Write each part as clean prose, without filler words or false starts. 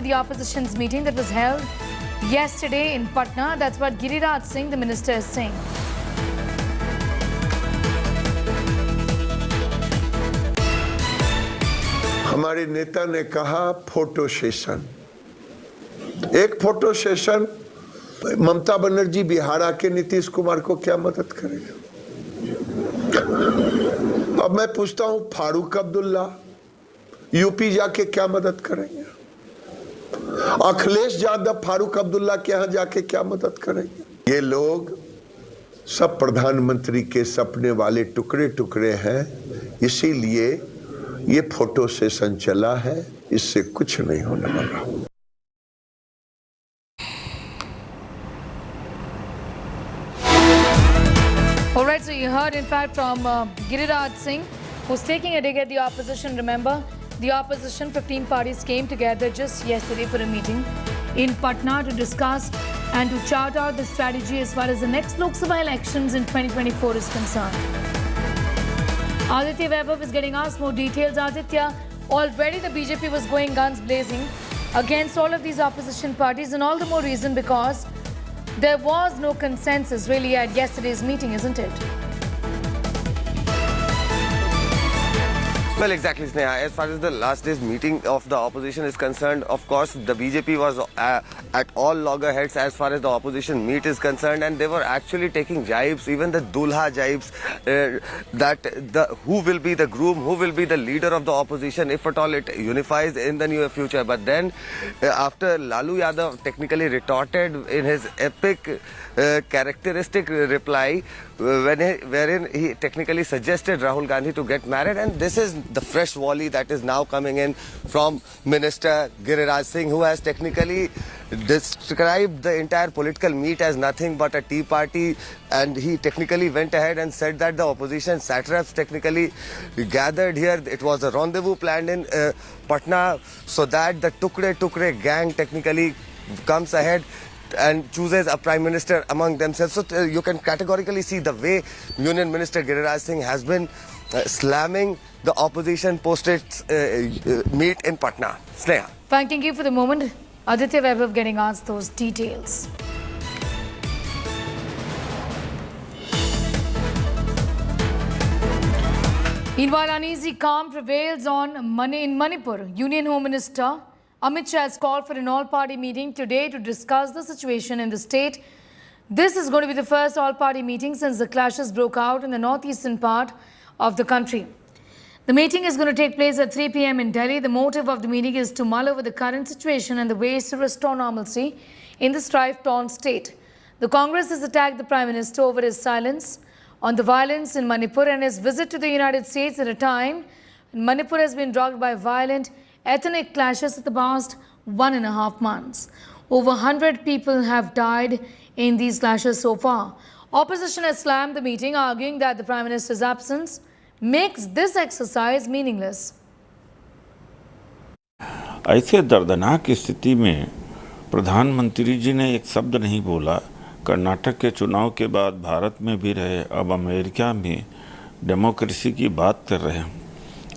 with the opposition's meeting that was held yesterday in Patna. That's what Giriraj Singh, the minister, is saying. हमारे नेता ने कहा photo session, एक photo session Mamata Banerjee Bihar आके नीतीश कुमार को क्या मदद करेगा? अब मैं पूछता हूं फारूक अब्दुल्ला यूपी जाके क्या मदद करेंगे? अखिलेश यादव फारूक अब्दुल्ला के यहां जाके क्या मदद करेंगे? ये लोग सब प्रधानमंत्री के सपने वाले टुकड़े टुकड़े हैं, इसीलिए ये फोटो सेशन चला है, इससे कुछ नहीं होने वाला। All right, so you heard in fact from Giriraj Singh, who's taking a dig at the opposition. Remember, the opposition 15 parties came together just yesterday for a meeting in Patna to discuss and to chart out the strategy as far as the next Lok Sabha elections in 2024 is concerned. Aditya Vaibhav is getting us more details. Aditya, already the BJP was going guns blazing against all of these opposition parties, and all the more reason because there was no consensus really at yesterday's meeting, isn't it? Well, exactly, Sneha. As far as the last day's meeting of the opposition is concerned, of course, the BJP was at all loggerheads as far as the opposition meet is concerned, and they were actually taking jibes, even the dulha jibes, who will be the groom, who will be the leader of the opposition, if at all it unifies in the near future. But then, after Lalu Yadav technically retorted in his epic characteristic reply, wherein he technically suggested Rahul Gandhi to get married, and this is the fresh volley that is now coming in from Minister Giriraj Singh, who has technically described the entire political meet as nothing but a tea party, and he technically went ahead and said that the opposition satraps technically gathered here. It was a rendezvous planned in Patna so that the Tukre gang technically comes ahead and chooses a prime minister among themselves. So you can categorically see the way Union Minister Giriraj Singh has been slamming the opposition post-its meet in Patna. Sneha. Thanking you for the moment. Aditya Vaibhav getting us those details. Meanwhile, uneasy calm prevails in Manipur. Union Home Minister Amit Shah has called for an all-party meeting today to discuss the situation in the state. This is going to be the first all-party meeting since the clashes broke out in the northeastern part of the country. The meeting is going to take place at 3 p.m. in Delhi. The motive of the meeting is to mull over the current situation and the ways to restore normalcy in the strife-torn state. The Congress has attacked the Prime Minister over his silence on the violence in Manipur and his visit to the United States at a time when Manipur has been rocked by violent ethnic clashes in the past 1.5 months. Over 100 people have died in these clashes so far. Opposition has slammed the meeting, arguing that the Prime Minister's absence makes this exercise meaningless. ऐसे दर्दनाक स्थिति में प्रधानमंत्री जी ने एक शब्द नहीं बोला। कर्नाटक के चुनाव के बाद भारत में भी रहे, अब अमेरिका में डेमोक्रेसी की बात कर रहे हैं।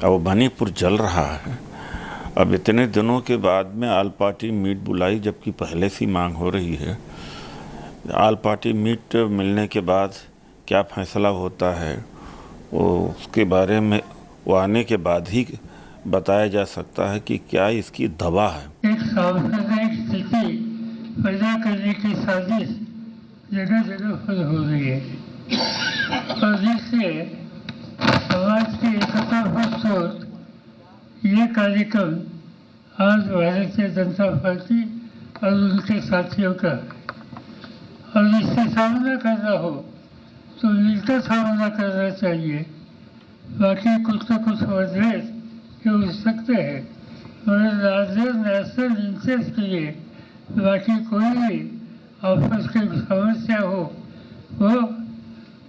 अब मणिपुर जल रहा है। अब इतने दिनों के बाद में ऑल पार्टी मीट बुलाई, जबकि पहले से मांग हो रही है। ऑल पार्टी मीट मिलने के बाद क्या फैसला होता है वो उसके बारे में वो आने के बाद ही बताया जा सकता है कि क्या इसकी दवा है। एक सांप्रदायिक स्थिति पैदा करने की साजिश जगह जगह हो रही है और जिससे समाज की एकता हो सोच ये कार्यक्रम आज भारतीय जनता पार्टी और उनके साथियों का और इससे सामना करना हो तो मिलकर सामना करना चाहिए। बाकी कुछ न कुछ मतभेद के हो सकते हैं मगर लार्जर नेशनल इंटरेस्ट के लिए बाकी कोई भी आपस की समस्या हो वो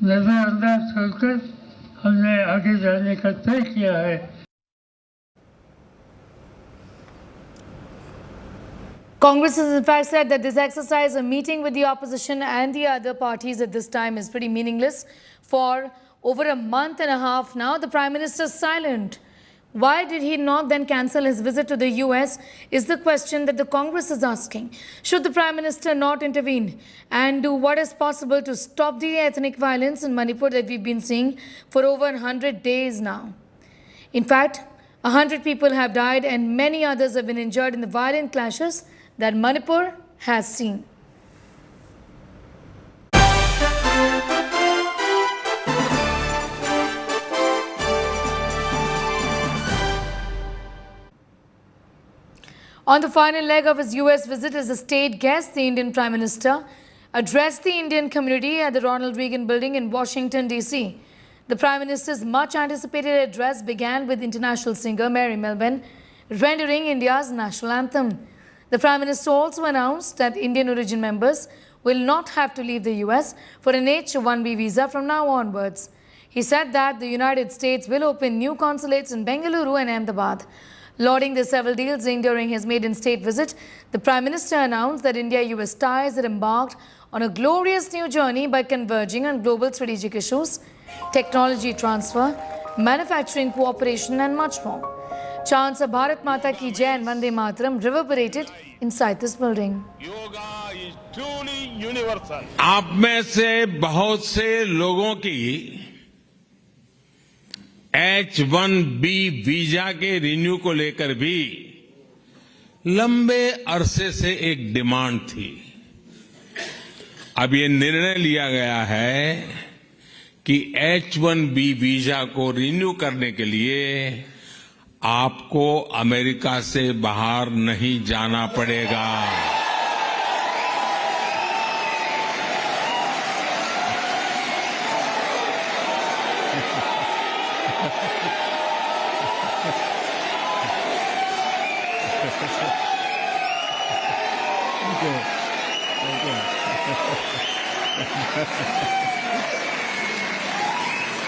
नज़रअंदाज छोड़कर हमने आगे जाने का तय किया है। Congress has in fact said that this exercise, a meeting with the opposition and the other parties at this time, is pretty meaningless. For over a month and a half now, the Prime Minister is silent. Why did he not then cancel his visit to the US is the question that the Congress is asking. Should the Prime Minister not intervene and do what is possible to stop the ethnic violence in Manipur that we've been seeing for over 100 days now? In fact, 100 people have died and many others have been injured in the violent clashes that Manipur has seen. On the final leg of his US visit as a state guest, the Indian Prime Minister addressed the Indian community at the Ronald Reagan Building in Washington, D.C. The Prime Minister's much anticipated address began with international singer Mary Melvin rendering India's national anthem. The Prime Minister also announced that Indian origin members will not have to leave the US for an H-1B visa from now onwards. He said that the United States will open new consulates in Bengaluru and Ahmedabad. Lauding the several deals during his maiden state visit, the Prime Minister announced that India-US ties had embarked on a glorious new journey by converging on global strategic issues, technology transfer, manufacturing cooperation and much more. Chants of Bharat Mata Ki Jai and Vande Mataram reverberated inside this building. Yoga is truly universal. आप में से बहुत से लोगों की H-1B visa के renew को लेकर भी लंबे अरसे से एक डिमांड थी। अब ये निर्णय लिया गया है कि H-1B वीजा को रिन्यू करने के लिए आपको अमेरिका से बाहर नहीं जाना पड़ेगा।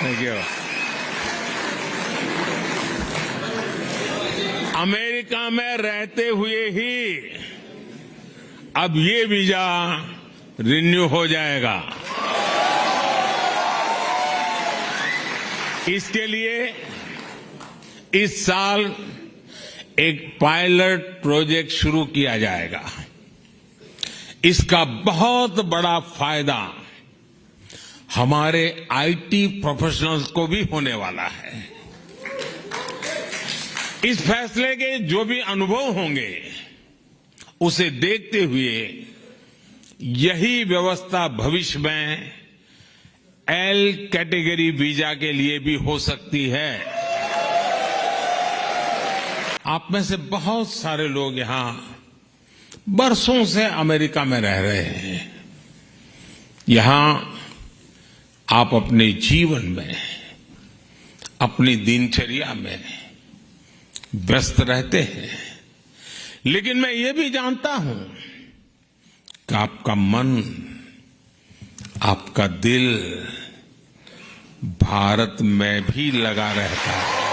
Thank you. अमेरिका में रहते हुए ही अब ये वीजा रिन्यू हो जाएगा। इसके लिए इस साल एक पायलट प्रोजेक्ट शुरू किया जाएगा। इसका बहुत बड़ा फायदा हमारे आईटी प्रोफेशनल्स को भी होने वाला है। इस फैसले के जो भी अनुभव होंगे उसे देखते हुए यही व्यवस्था भविष्य में एल कैटेगरी वीजा के लिए भी हो सकती है। आप में से बहुत सारे लोग यहां बरसों से अमेरिका में रह रहे हैं। यहां आप अपने जीवन में, अपनी दिनचर्या में व्यस्त रहते हैं, लेकिन मैं ये भी जानता हूं कि आपका मन, आपका दिल भारत में भी लगा रहता है।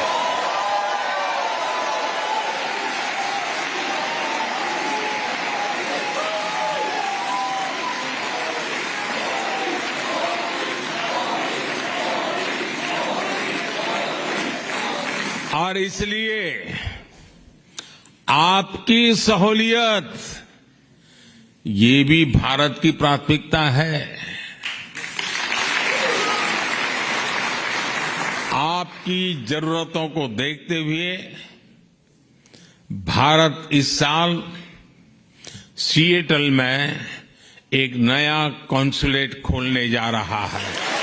और इसलिए आपकी सहूलियत ये भी भारत की प्राथमिकता है। आपकी जरूरतों को देखते हुए भारत इस साल सिएटल में एक नया कॉन्सुलेट खोलने जा रहा है।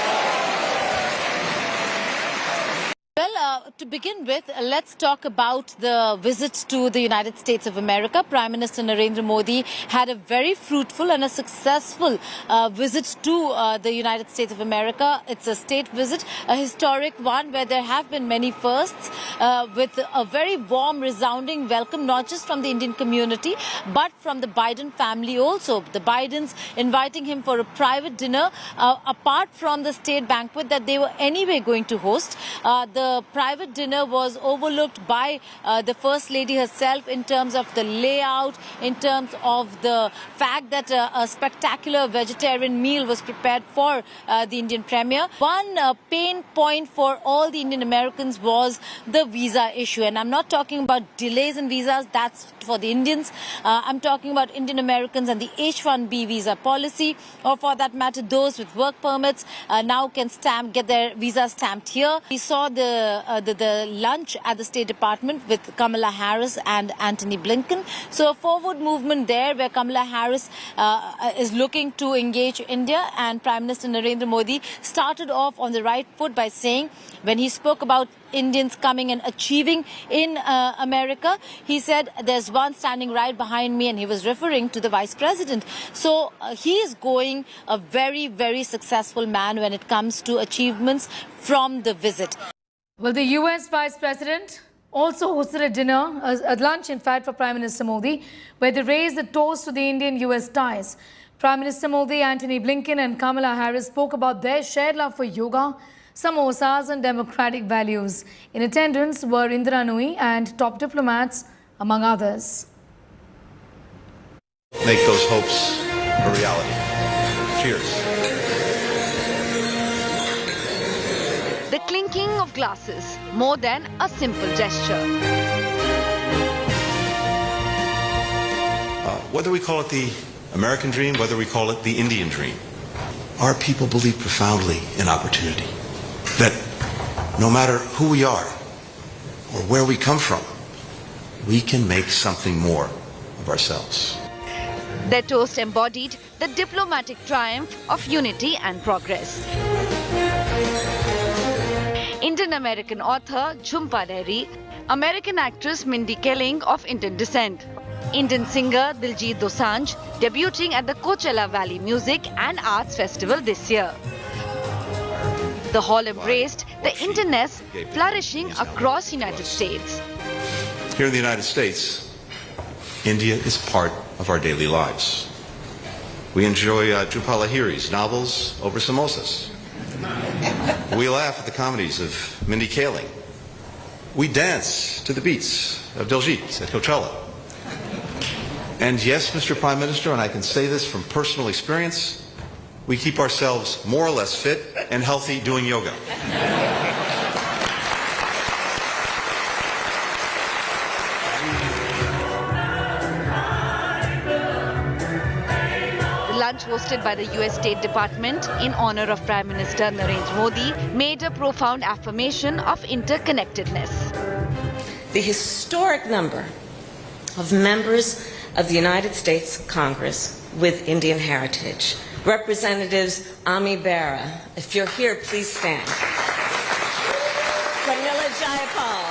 To begin with, let's talk about the visit to the United States of America. Prime Minister Narendra Modi had a very fruitful and a successful visit to the United States of America. It's a state visit, a historic one where there have been many firsts, with a very warm, resounding welcome, not just from the Indian community, but from the Biden family also. The Bidens inviting him for a private dinner, apart from the state banquet that they were anyway going to host. The private dinner dinner was overlooked by the First Lady herself in terms of the layout, in terms of the fact that a spectacular vegetarian meal was prepared for the Indian Premier. One pain point for all the Indian Americans was the visa issue. And I'm not talking about delays in visas, that's for the Indians. I'm talking about Indian Americans and the H-1B visa policy, or for that matter, those with work permits now can get their visa stamped here. We saw the lunch at the State Department with Kamala Harris and Antony Blinken. So a forward movement there where Kamala Harris is looking to engage India, and Prime Minister Narendra Modi started off on the right foot by saying, when he spoke about Indians coming and achieving in America, he said there's one standing right behind me, and he was referring to the Vice President. So he is going a very, very successful man when it comes to achievements from the visit. Well, the US Vice President also hosted a dinner, a lunch in fact, for Prime Minister Modi, where they raised a toast to the Indian-US ties. Prime Minister Modi, Antony Blinken and Kamala Harris spoke about their shared love for yoga, samosas and democratic values. In attendance were Indira Nooyi and top diplomats, among others. Make those hopes a reality. Cheers. The clinking of glasses, more than a simple gesture. Whether we call it the American dream, whether we call it the Indian dream, our people believe profoundly in opportunity. That no matter who we are or where we come from, we can make something more of ourselves. Their toast embodied the diplomatic triumph of unity and progress. Indian-American author Jhumpa Lahiri, American actress Mindy Kaling of Indian descent, Indian singer Diljit Dosanjh debuting at the Coachella Valley Music and Arts Festival this year. The hall embraced the Indianness flourishing across the United States. Here in the United States, India is part of our daily lives. We enjoy Jhumpa Lahiri's novels over samosas. We laugh at the comedies of Mindy Kaling. We dance to the beats of Diljit at Coachella. And yes, Mr. Prime Minister, and I can say this from personal experience, we keep ourselves more or less fit and healthy doing yoga. The lunch hosted by the US State Department in honor of Prime Minister Narendra Modi made a profound affirmation of interconnectedness. The historic number of members of the United States Congress with Indian heritage. Representatives Ami Bera, if you're here, please stand. Pramila Jayapal,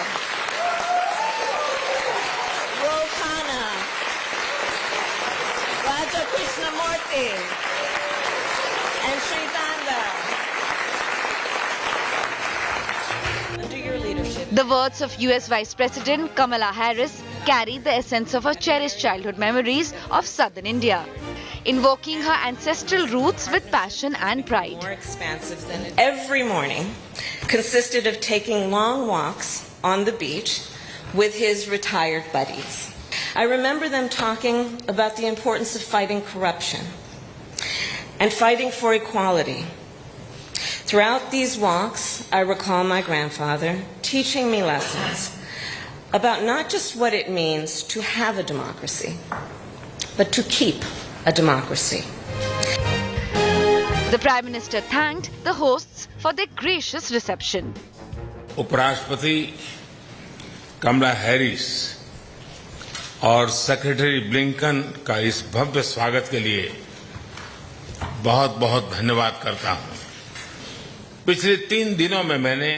Ro Khanna, Raja Krishnamurti, and Sri Danda. Under your leadership. The words of US Vice President Kamala Harris carry the essence of her cherished childhood memories of southern India, invoking her ancestral roots with passion and pride. More expansive than every morning consisted of taking long walks on the beach with his retired buddies. I remember them talking about the importance of fighting corruption and fighting for equality. Throughout these walks, I recall my grandfather teaching me lessons about not just what it means to have a democracy, but to keep a democracy. The Prime Minister thanked the hosts for their gracious reception. उपराष्ट्रपति कमला Harris और secretary Blinken का इस भव्य स्वागत के लिए बहुत बहुत धन्यवाद करता हूं। पिछले 3 दिनों में मैंने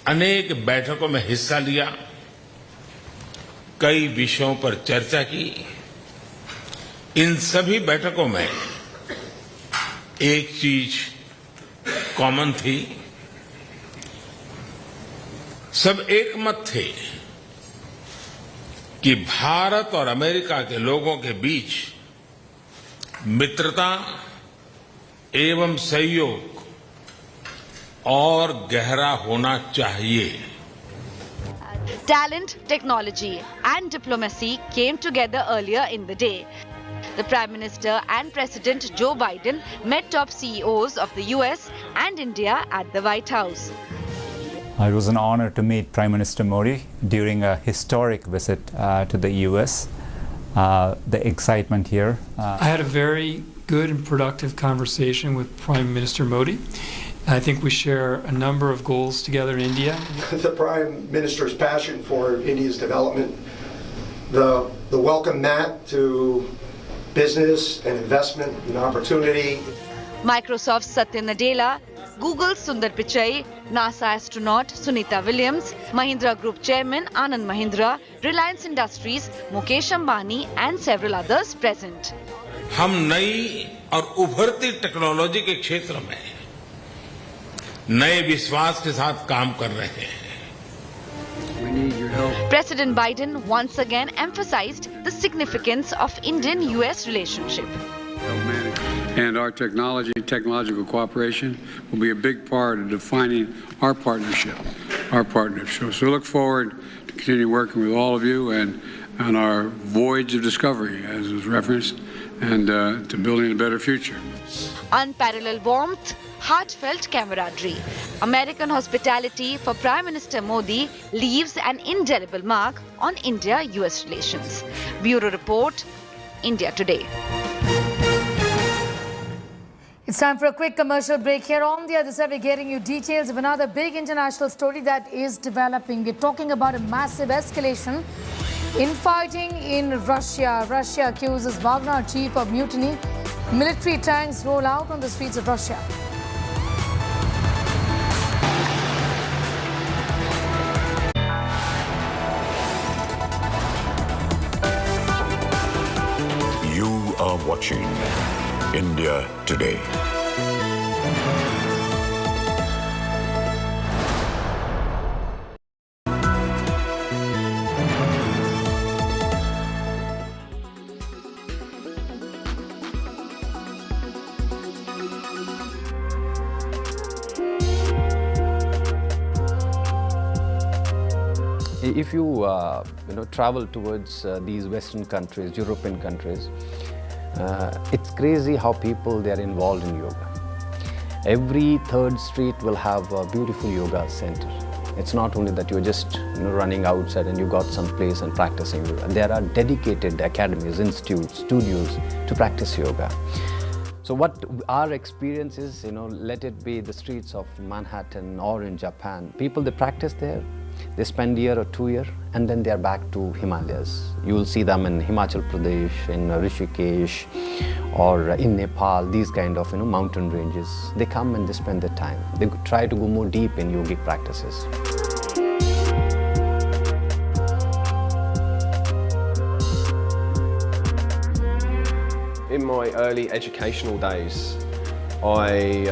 अनेक बैठकों में हिस्सा लिया, कई विषयों पर चर्चा की। इन सभी बैठकों में एक चीज कॉमन थी, सब एकमत थे कि भारत और अमेरिका के लोगों के बीच मित्रता एवं सहयोग और गहरा होना चाहिए। Talent, technology and diplomacy came together earlier in the day. The Prime Minister and President Joe Biden met top CEOs of the US and India at the White House. It was an honor to meet Prime Minister Modi during a historic visit to the US. The excitement here. I had a very good and productive conversation with Prime Minister Modi. I think we share a number of goals together in India. The Prime Minister's passion for India's development, the welcome mat to business and investment and opportunity. Microsoft's Satya Nadella, Google's Sundar Pichai, NASA astronaut Sunita Williams, Mahindra Group Chairman Anand Mahindra, Reliance Industries, Mukesh Ambani and several others present. हम नई और उभरती technology के क्षेत्र में नए विश्वास के साथ काम कर रहे हैं। President Biden once again emphasized the significance of Indian-US relationship. And our technological cooperation will be a big part of defining our partnership. So we look forward to continue working with all of you and on our voyage of discovery, as was referenced, and to building a better future. Unparalleled warmth, heartfelt camaraderie. American hospitality for Prime Minister Modi leaves an indelible mark on India-US relations. Bureau Report, India Today. It's time for a quick commercial break. Here on the other side, we're getting you details of another big international story that is developing. We're talking about a massive escalation in fighting in Russia. Russia accuses Wagner chief of mutiny. Military tanks roll out on the streets of Russia. You are watching India Today. If you travel towards these Western countries, European countries, it's crazy how people they are involved in yoga. Every third street will have a beautiful yoga center. It's not only that you're just running outside and you got some place and practicing yoga. There are dedicated academies, institutes, studios to practice yoga. So what our experience is, let it be the streets of Manhattan or in Japan. People, they practice there. They spend a year or 2 years and then they are back to Himalayas. You will see them in Himachal Pradesh, in Rishikesh or in Nepal, these kind of mountain ranges. They come and they spend their time. They try to go more deep in yogic practices. In my early educational days, I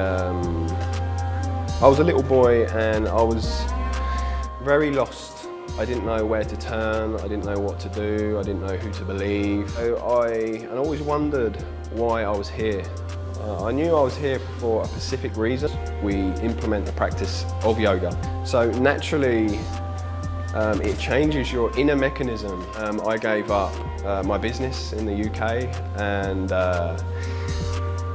was a little boy and I was very lost. I didn't know where to turn, I didn't know what to do, I didn't know who to believe. So I always wondered why I was here. I knew I was here for a specific reason. We implement the practice of yoga. So naturally, it changes your inner mechanism. I gave up my business in the UK and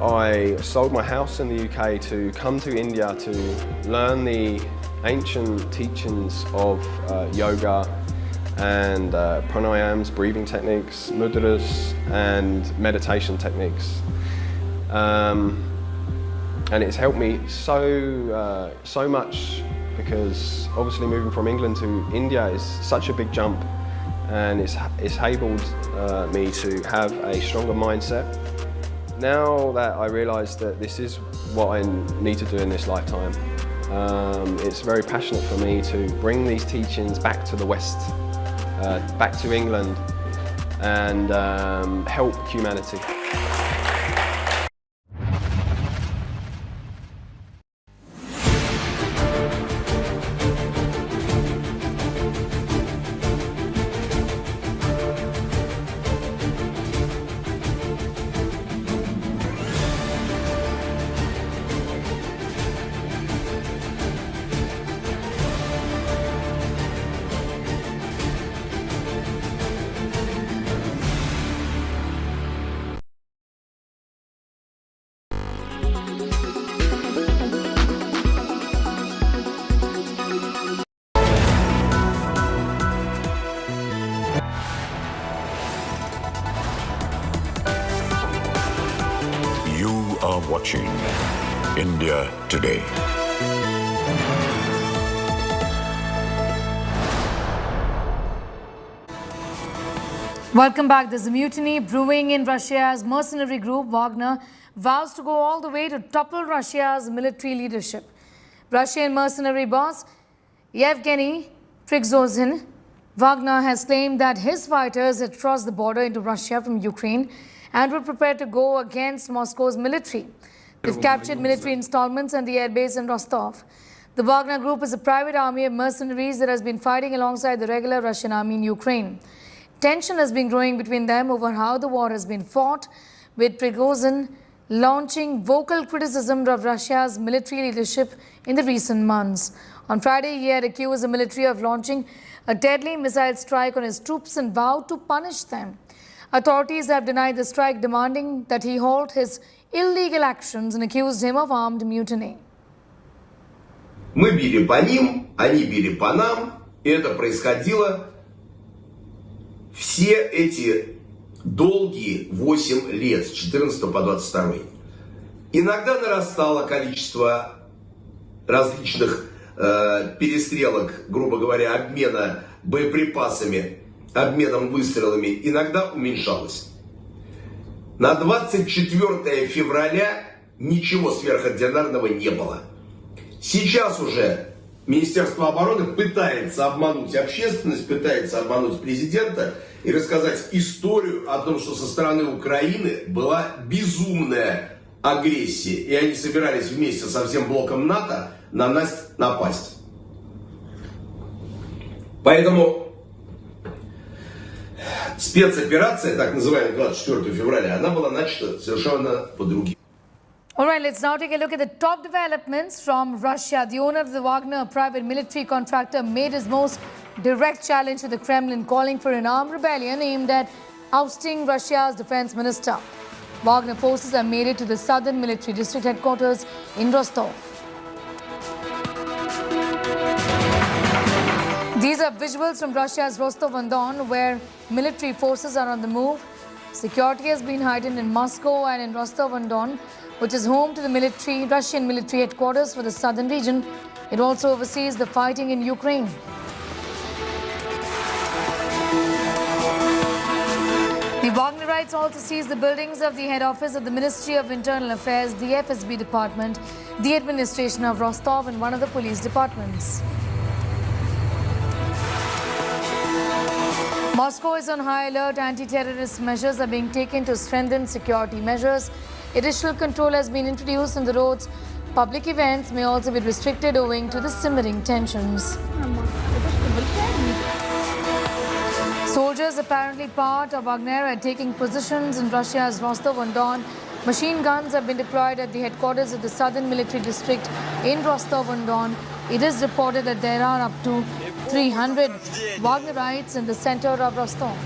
I sold my house in the UK to come to India to learn the ancient teachings of yoga and pranayams, breathing techniques, mudras and meditation techniques. And it's helped me so much because obviously moving from England to India is such a big jump and it's enabled me to have a stronger mindset. Now that I realise that this is what I need to do in this lifetime, it's very passionate for me to bring these teachings back to the West, back to England and help humanity. are watching India Today. Welcome back. There's a mutiny brewing in Russia's mercenary group Wagner vows to go all the way to topple Russia's military leadership. Russian mercenary boss Yevgeny Prigozhin, Wagner has claimed that his fighters had crossed the border into Russia from Ukraine and were prepared to go against Moscow's military. They've captured military installments and the airbase in Rostov. The Wagner group is a private army of mercenaries that has been fighting alongside the regular Russian army in Ukraine. Tension has been growing between them over how the war has been fought, with Prigozhin launching vocal criticism of Russia's military leadership in the recent months. On Friday, he had accused the military of launching a deadly missile strike on his troops and vowed to punish them. Authorities have denied the strike, demanding that he halt his illegal actions and accused him of armed mutiny. Мы били по ним, они били по нам, и это происходило все эти долгие 8 лет, с 14 по 22. Иногда нарастало количество различных перестрелок, грубо говоря, обмена боеприпасами, обменом выстрелами, иногда уменьшалось. На 24 февраля ничего сверхординарного не было. Сейчас уже Министерство обороны пытается обмануть общественность, пытается обмануть президента и рассказать историю о том, что со стороны Украины была безумная агрессия, и они собирались вместе со всем блоком НАТО на нас напасть. Поэтому спецоперация, так называемая 24 февраля, она была начата совершенно по другим. All right, let's now take a look at the top developments from Russia. The owner of the Wagner private military contractor made his most direct challenge to the Kremlin, calling for an armed rebellion aimed at ousting Russia's defense minister. Wagner forces have made it to the southern military district headquarters in Rostov. These are visuals from Russia's Rostov-on-Don, where military forces are on the move. Security has been heightened in Moscow and in Rostov-on-Don, which is home to the Russian military headquarters for the southern region. It also oversees the fighting in Ukraine. The Wagnerites also seized the buildings of the head office of the Ministry of Internal Affairs, the FSB department, the administration of Rostov, and one of the police departments. Moscow is on high alert. Anti-terrorist measures are being taken to strengthen security measures. Additional control has been introduced on the roads. Public events may also be restricted owing to the simmering tensions. Soldiers, apparently part of Wagner, are taking positions in Russia's Rostov-on-Don. Machine guns have been deployed at the headquarters of the southern military district in Rostov-on-Don. It is reported that there are up to 300 Wagnerites in the center of Rostov.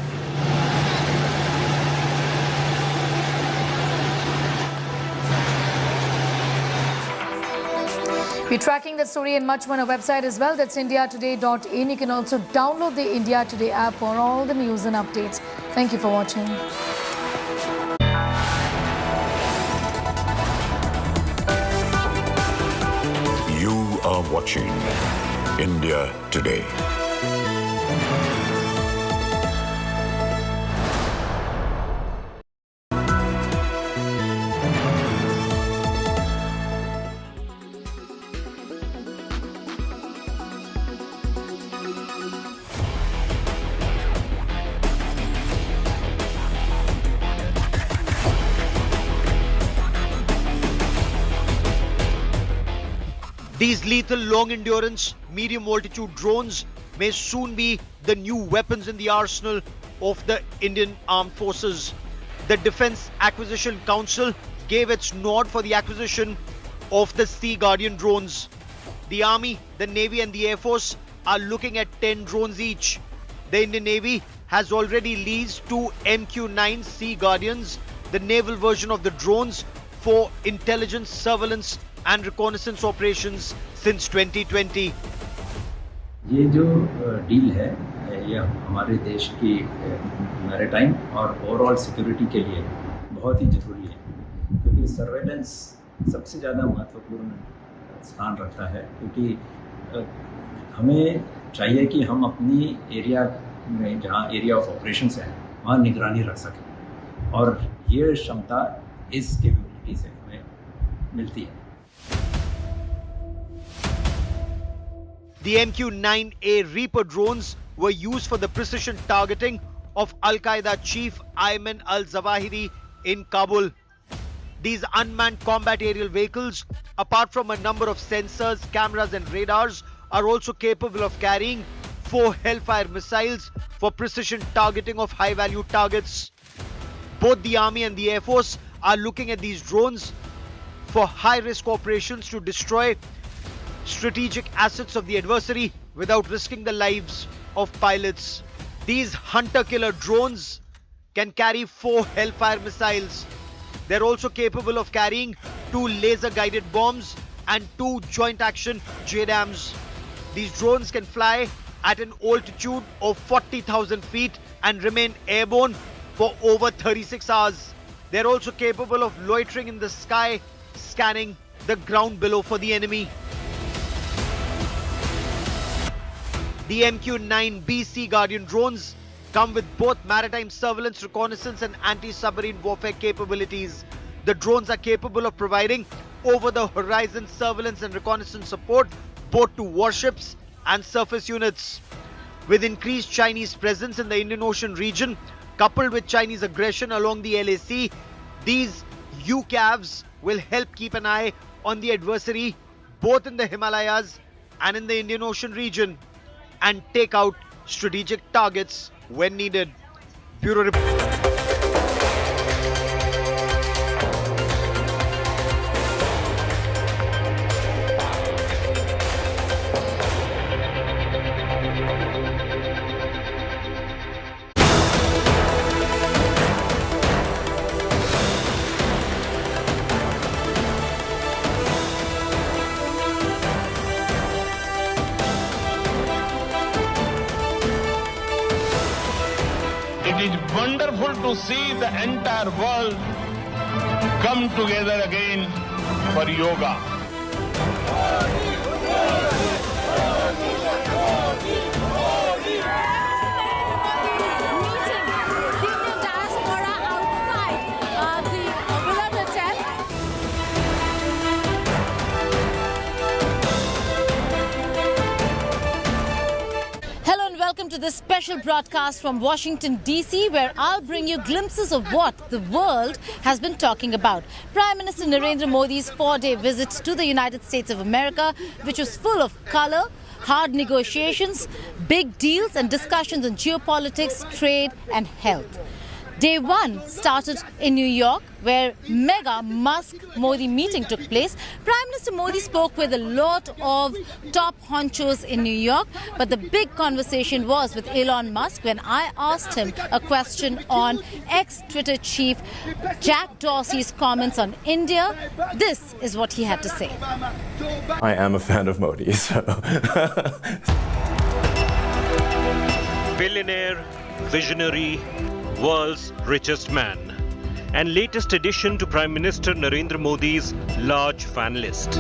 We're tracking that story and much more on our website as well. That's indiatoday.in. You can also download the India Today app for all the news and updates. Thank you for watching. You are watching India Today. These lethal long-endurance, medium-altitude drones may soon be the new weapons in the arsenal of the Indian Armed Forces. The Defence Acquisition Council gave its nod for the acquisition of the Sea Guardian drones. The Army, the Navy and the Air Force are looking at 10 drones each. The Indian Navy has already leased 2 MQ-9 Sea Guardians, the naval version of the drones, for intelligence, surveillance and reconnaissance operations since 2020. ये जो deal है ये हमारे देश की maritime और overall security के लिए बहुत ही ज़रूरी है, क्योंकि ये सर्वेलेंस सबसे ज़्यादा महत्वपूर्ण स्थान रखता है, क्योंकि हमें चाहिए कि हम अपनी एरिया में, जहाँ एरिया ऑफ ऑपरेशंस है, वहाँ निगरानी रख सकें, और ये क्षमता इस कैपेबिलिटी से हमें मिलती है। The MQ-9A Reaper drones were used for the precision targeting of Al-Qaeda chief Ayman al-Zawahiri in Kabul. These unmanned combat aerial vehicles, apart from a number of sensors, cameras and radars, are also capable of carrying 4 Hellfire missiles for precision targeting of high-value targets. Both the Army and the Air Force are looking at these drones for high-risk operations to destroy strategic assets of the adversary without risking the lives of pilots. These hunter-killer drones can carry 4 Hellfire missiles. They're also capable of carrying 2 laser-guided bombs and 2 joint-action JDAMs. These drones can fly at an altitude of 40,000 feet and remain airborne for over 36 hours. They're also capable of loitering in the sky, scanning the ground below for the enemy. The MQ-9B Sea Guardian drones come with both maritime surveillance, reconnaissance and anti-submarine warfare capabilities. The drones are capable of providing over-the-horizon surveillance and reconnaissance support both to warships and surface units. With increased Chinese presence in the Indian Ocean region, coupled with Chinese aggression along the LAC, these UCAVs will help keep an eye on the adversary both in the Himalayas and in the Indian Ocean region, and take out strategic targets when needed. Bureau Report. It is wonderful to see the entire world come together again for yoga. Welcome to this special broadcast from Washington, D.C., where I'll bring you glimpses of what the world has been talking about. Prime Minister Narendra Modi's 4-day visit to the United States of America, which was full of color, hard negotiations, big deals and discussions on geopolitics, trade and health. Day 1 started in New York, where mega Musk-Modi meeting took place. Prime Minister Modi spoke with a lot of top honchos in New York, but the big conversation was with Elon Musk when I asked him a question on ex-Twitter chief Jack Dorsey's comments on India. This is what he had to say. I am a fan of Modi, so... Billionaire, visionary, world's richest man, and latest addition to Prime Minister Narendra Modi's large fan list.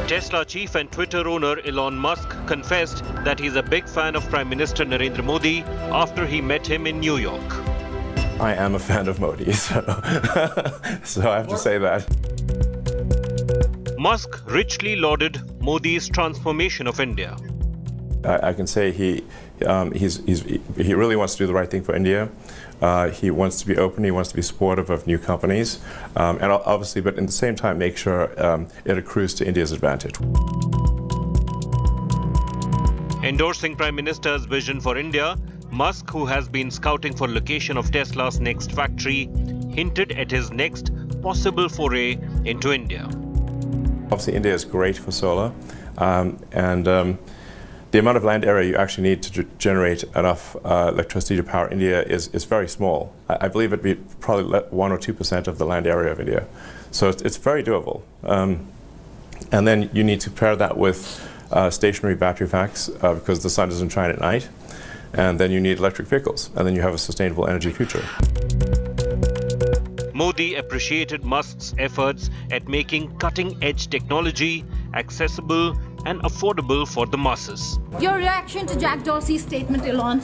Tesla chief and Twitter owner Elon Musk confessed that he's a big fan of Prime Minister Narendra Modi after he met him in New York. I am a fan of Modi, so, so I have to say that. Musk richly lauded Modi's transformation of India. I can say he really wants to do the right thing for India. He wants to be open. He wants to be supportive of new companies, and obviously, but at the same time, make sure it accrues to India's advantage. Endorsing Prime Minister's vision for India, Musk, who has been scouting for location of Tesla's next factory, hinted at his next possible foray into India. Obviously, India is great for solar, and the amount of land area you actually need to generate enough electricity to power India is very small. I believe it'd be probably 1 or 2% of the land area of India. So it's very doable. And then you need to pair that with stationary battery packs because the sun doesn't shine at night. And then you need electric vehicles. And then you have a sustainable energy future. Modi appreciated Musk's efforts at making cutting-edge technology accessible and affordable for the masses. Your reaction to Jack Dorsey's statement, Elon?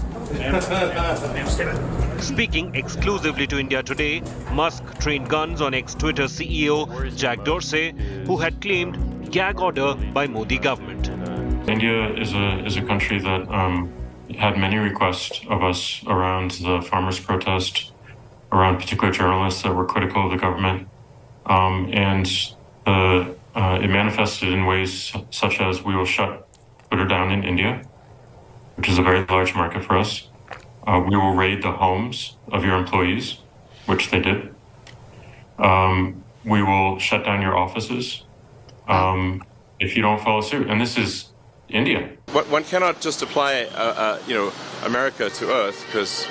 Speaking exclusively to India Today, Musk trained guns on ex-Twitter CEO Jack Dorsey, who had claimed gag order by Modi government. India is a country that had many requests of us around the farmers' protest, around particular journalists that were critical of the government, and it manifested in ways such as we will shut Twitter down in India, which is a very large market for us. We will raid the homes of your employees, which they did. We will shut down your offices if you don't follow suit. And this is India. One cannot just apply, America to Earth, because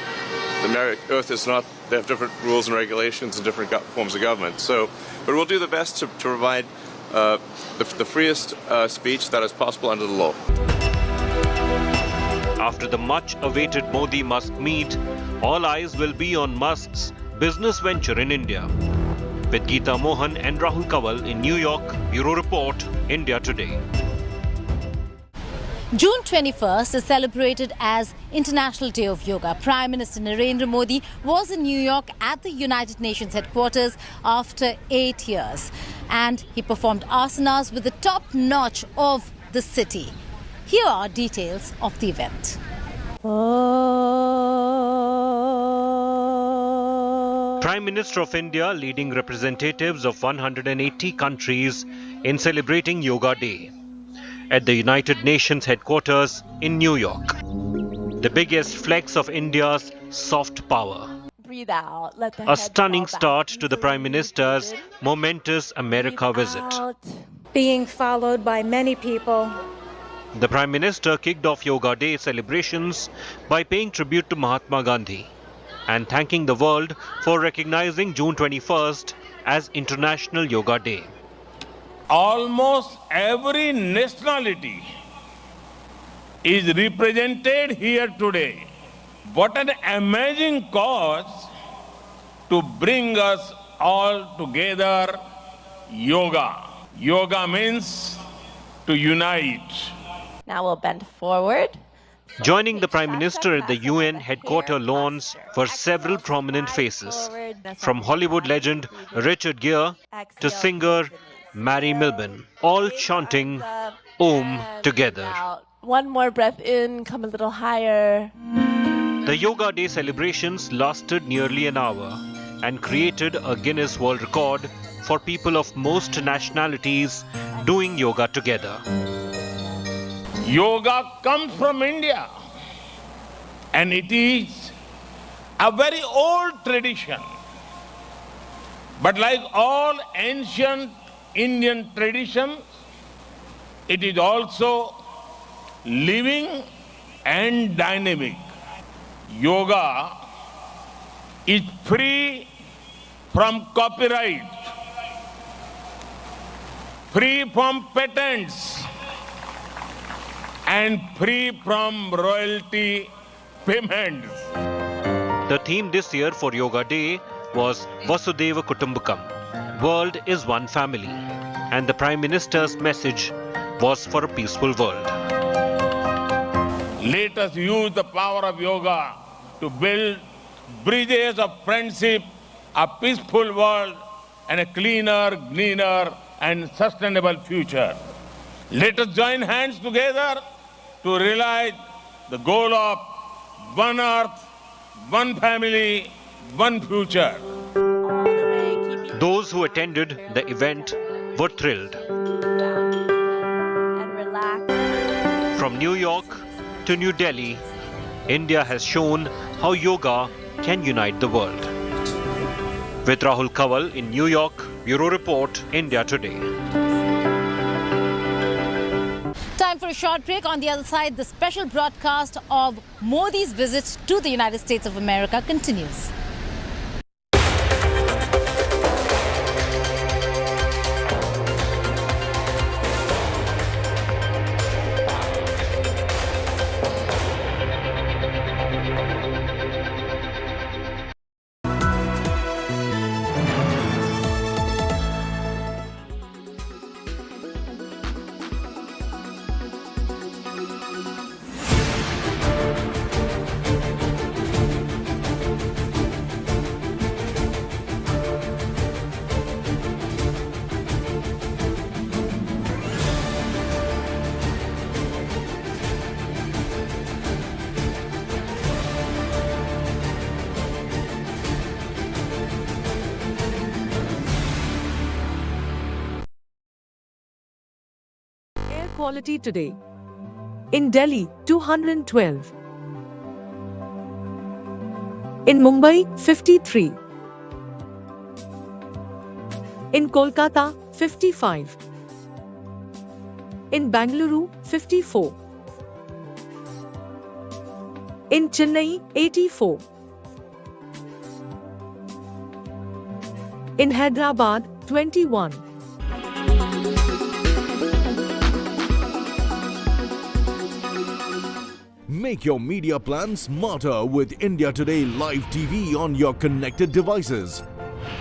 Earth is not. They have different rules and regulations and different forms of government. So, but we'll do the best to provide the freest speech that is possible under the law. After the much-awaited Modi-Musk meet, all eyes will be on Musk's business venture in India. With Geeta Mohan and Rahul Kawal in New York, Bureau Report, India Today. June 21st is celebrated as International Day of Yoga. Prime Minister Narendra Modi was in New York at the United Nations headquarters after 8 years. And he performed asanas with the top notch of the city. Here are details of the event. Prime Minister of India leading representatives of 180 countries in celebrating Yoga Day at the United Nations headquarters in New York. The biggest flex of India's soft power. Breathe out. Let the A head stunning fall back. start to the Prime Minister's momentous America visit. Being followed by many people. The Prime Minister kicked off Yoga Day celebrations by paying tribute to Mahatma Gandhi and thanking the world for recognizing June 21st as International Yoga Day. Almost every nationality is represented here today. What an amazing cause to bring us all together. Yoga. Yoga means to unite. Now we'll bend forward. Joining the Prime Minister at the UN headquarters lawns were several prominent faces, from Hollywood legend Richard Gere to singer Mary Milburn, all chanting Om together. One more breath in, come a little higher. The Yoga Day celebrations lasted nearly an hour and created a Guinness World Record for people of most nationalities doing yoga together. Yoga comes from India, and it is a very old tradition. But like all ancient Indian traditions, it is also living and dynamic. Yoga is free from copyright, free from patents, and free from royalty payments. The theme this year for Yoga Day was Vasudhaiva Kutumbakam, World is One Family, and the Prime Minister's message was for a peaceful world. Let us use the power of yoga to build bridges of friendship, a peaceful world, and a cleaner, greener, and sustainable future. Let us join hands together to realize the goal of one earth, one family, one future. Those who attended the event were thrilled. From New York to New Delhi, India has shown how yoga can unite the world. With Rahul Kawal in New York, Bureau Report, India Today. Time for a short break. On the other side, the special broadcast of Modi's visit to the United States of America continues. quality today. In Delhi, 212. In Mumbai, 53. In Kolkata, 55. In Bangalore, 54. In Chennai, 84. In Hyderabad, 21. Make your media plan smarter with India Today Live TV on your connected devices.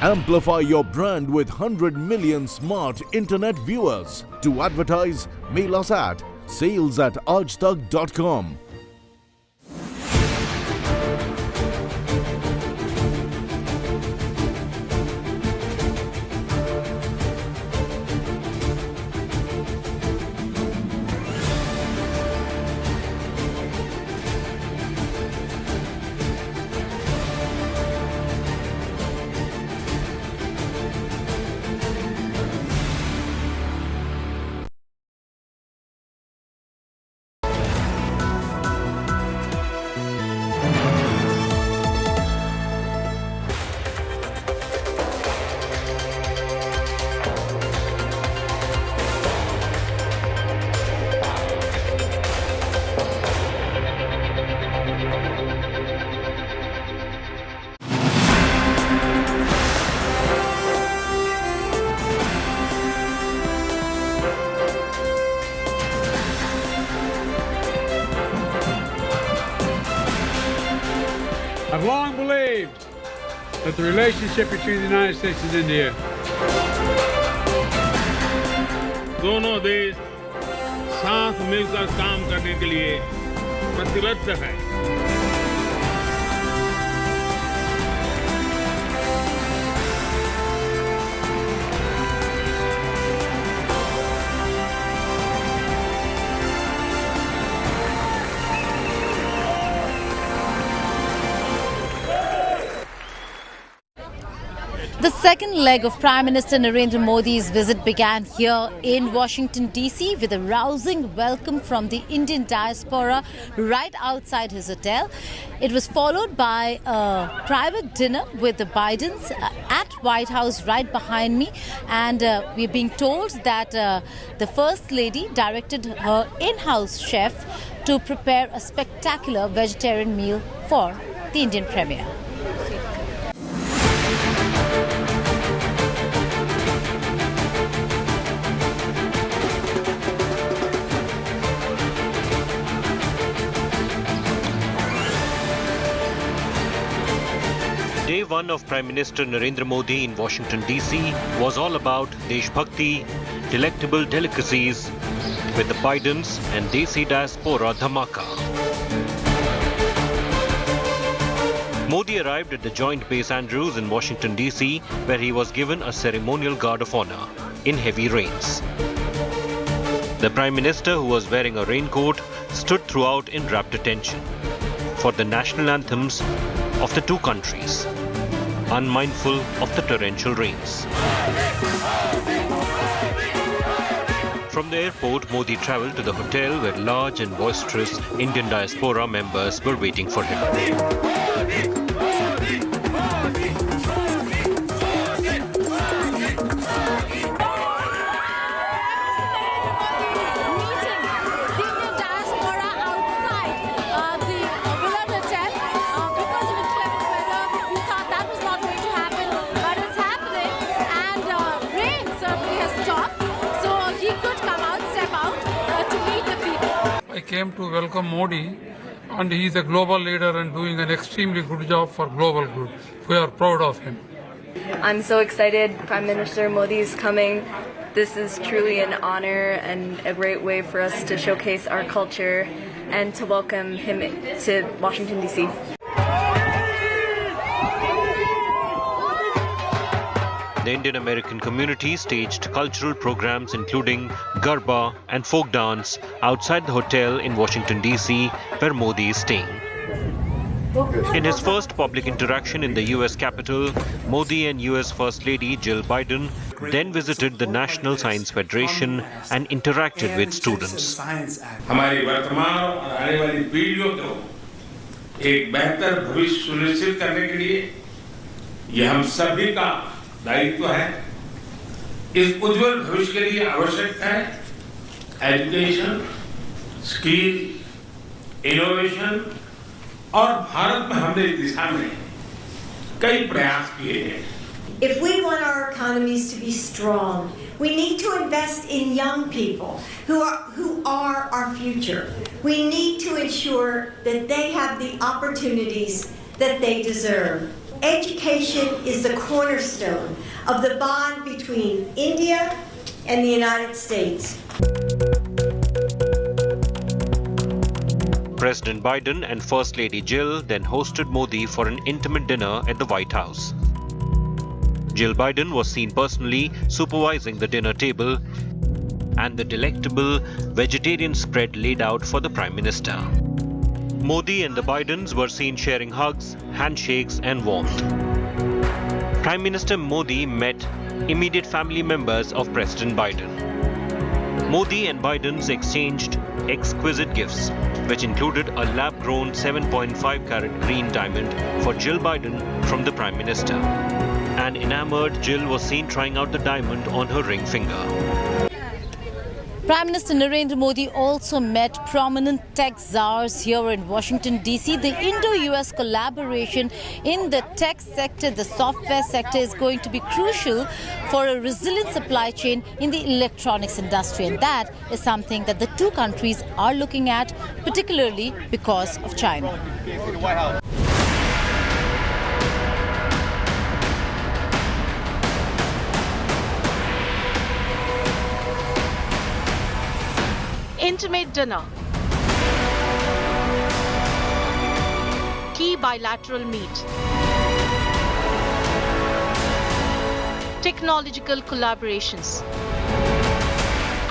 Amplify your brand with 100 million smart internet viewers. To advertise, mail us at sales@aajtak.com. I've long believed that the relationship between the United States and India दोनों देश साथ मिलकर काम करने के लिए प्रतिबद्ध है। The second leg of Prime Minister Narendra Modi's visit began here in Washington, D.C. with a rousing welcome from the Indian diaspora right outside his hotel. It was followed by a private dinner with the Bidens at White House right behind me. And we're being told that the First Lady directed her in-house chef to prepare a spectacular vegetarian meal for the Indian Premier. Day one of Prime Minister Narendra Modi in Washington, D.C. was all about Desh Bhakti, delectable delicacies, with the Bidens and Desi diaspora dhamaka. Modi arrived at the Joint Base Andrews in Washington, D.C., where he was given a ceremonial guard of honor in heavy rains. The Prime Minister, who was wearing a raincoat, stood throughout in rapt attention for the national anthems of the two countries, unmindful of the torrential rains. From the airport, Modi travelled to the hotel where large and boisterous Indian diaspora members were waiting for him. I came to welcome Modi, and he is a global leader and doing an extremely good job for global good. We are proud of him. I'm so excited Prime Minister Modi is coming. This is truly an honor and a great way for us to showcase our culture and to welcome him to Washington, D.C. The Indian American community staged cultural programs including Garba and folk dance outside the hotel in Washington, D.C., where Modi is staying. In his first public interaction in the U.S. Capitol, Modi and U.S. First Lady Jill Biden then visited the National Science Federation and interacted with students. हमारी वर्तमान और आने वाली पीढ़ियों को एक बेहतर भविष्य सुनिश्चित करने के लिए ये हम सभी का दायित्व है। इस उज्जवल भविष्य के लिए आवश्यक है एजुकेशन, स्किल, इनोवेशन और भारत में हमने इस दिशा में कई प्रयास किए हैं। If we want our economies to be strong, we need to invest in young people who are our future. We need to ensure that they have the opportunities that they deserve. Education is the cornerstone of the bond between India and the United States. President Biden and First Lady Jill then hosted Modi for an intimate dinner at the White House. Jill Biden was seen personally supervising the dinner table and the delectable vegetarian spread laid out for the Prime Minister. Modi and the Bidens were seen sharing hugs, handshakes and warmth. Prime Minister Modi met immediate family members of President Biden. Modi and Bidens exchanged exquisite gifts, which included a lab-grown 7.5-carat green diamond for Jill Biden from the Prime Minister. An enamored Jill was seen trying out the diamond on her ring finger. Prime Minister Narendra Modi also met prominent tech czars here in Washington, D.C. The Indo-US collaboration in the tech sector, the software sector, is going to be crucial for a resilient supply chain in the electronics industry. And that is something that the two countries are looking at, particularly because of China. Intimate dinner. Key bilateral meet. Technological collaborations.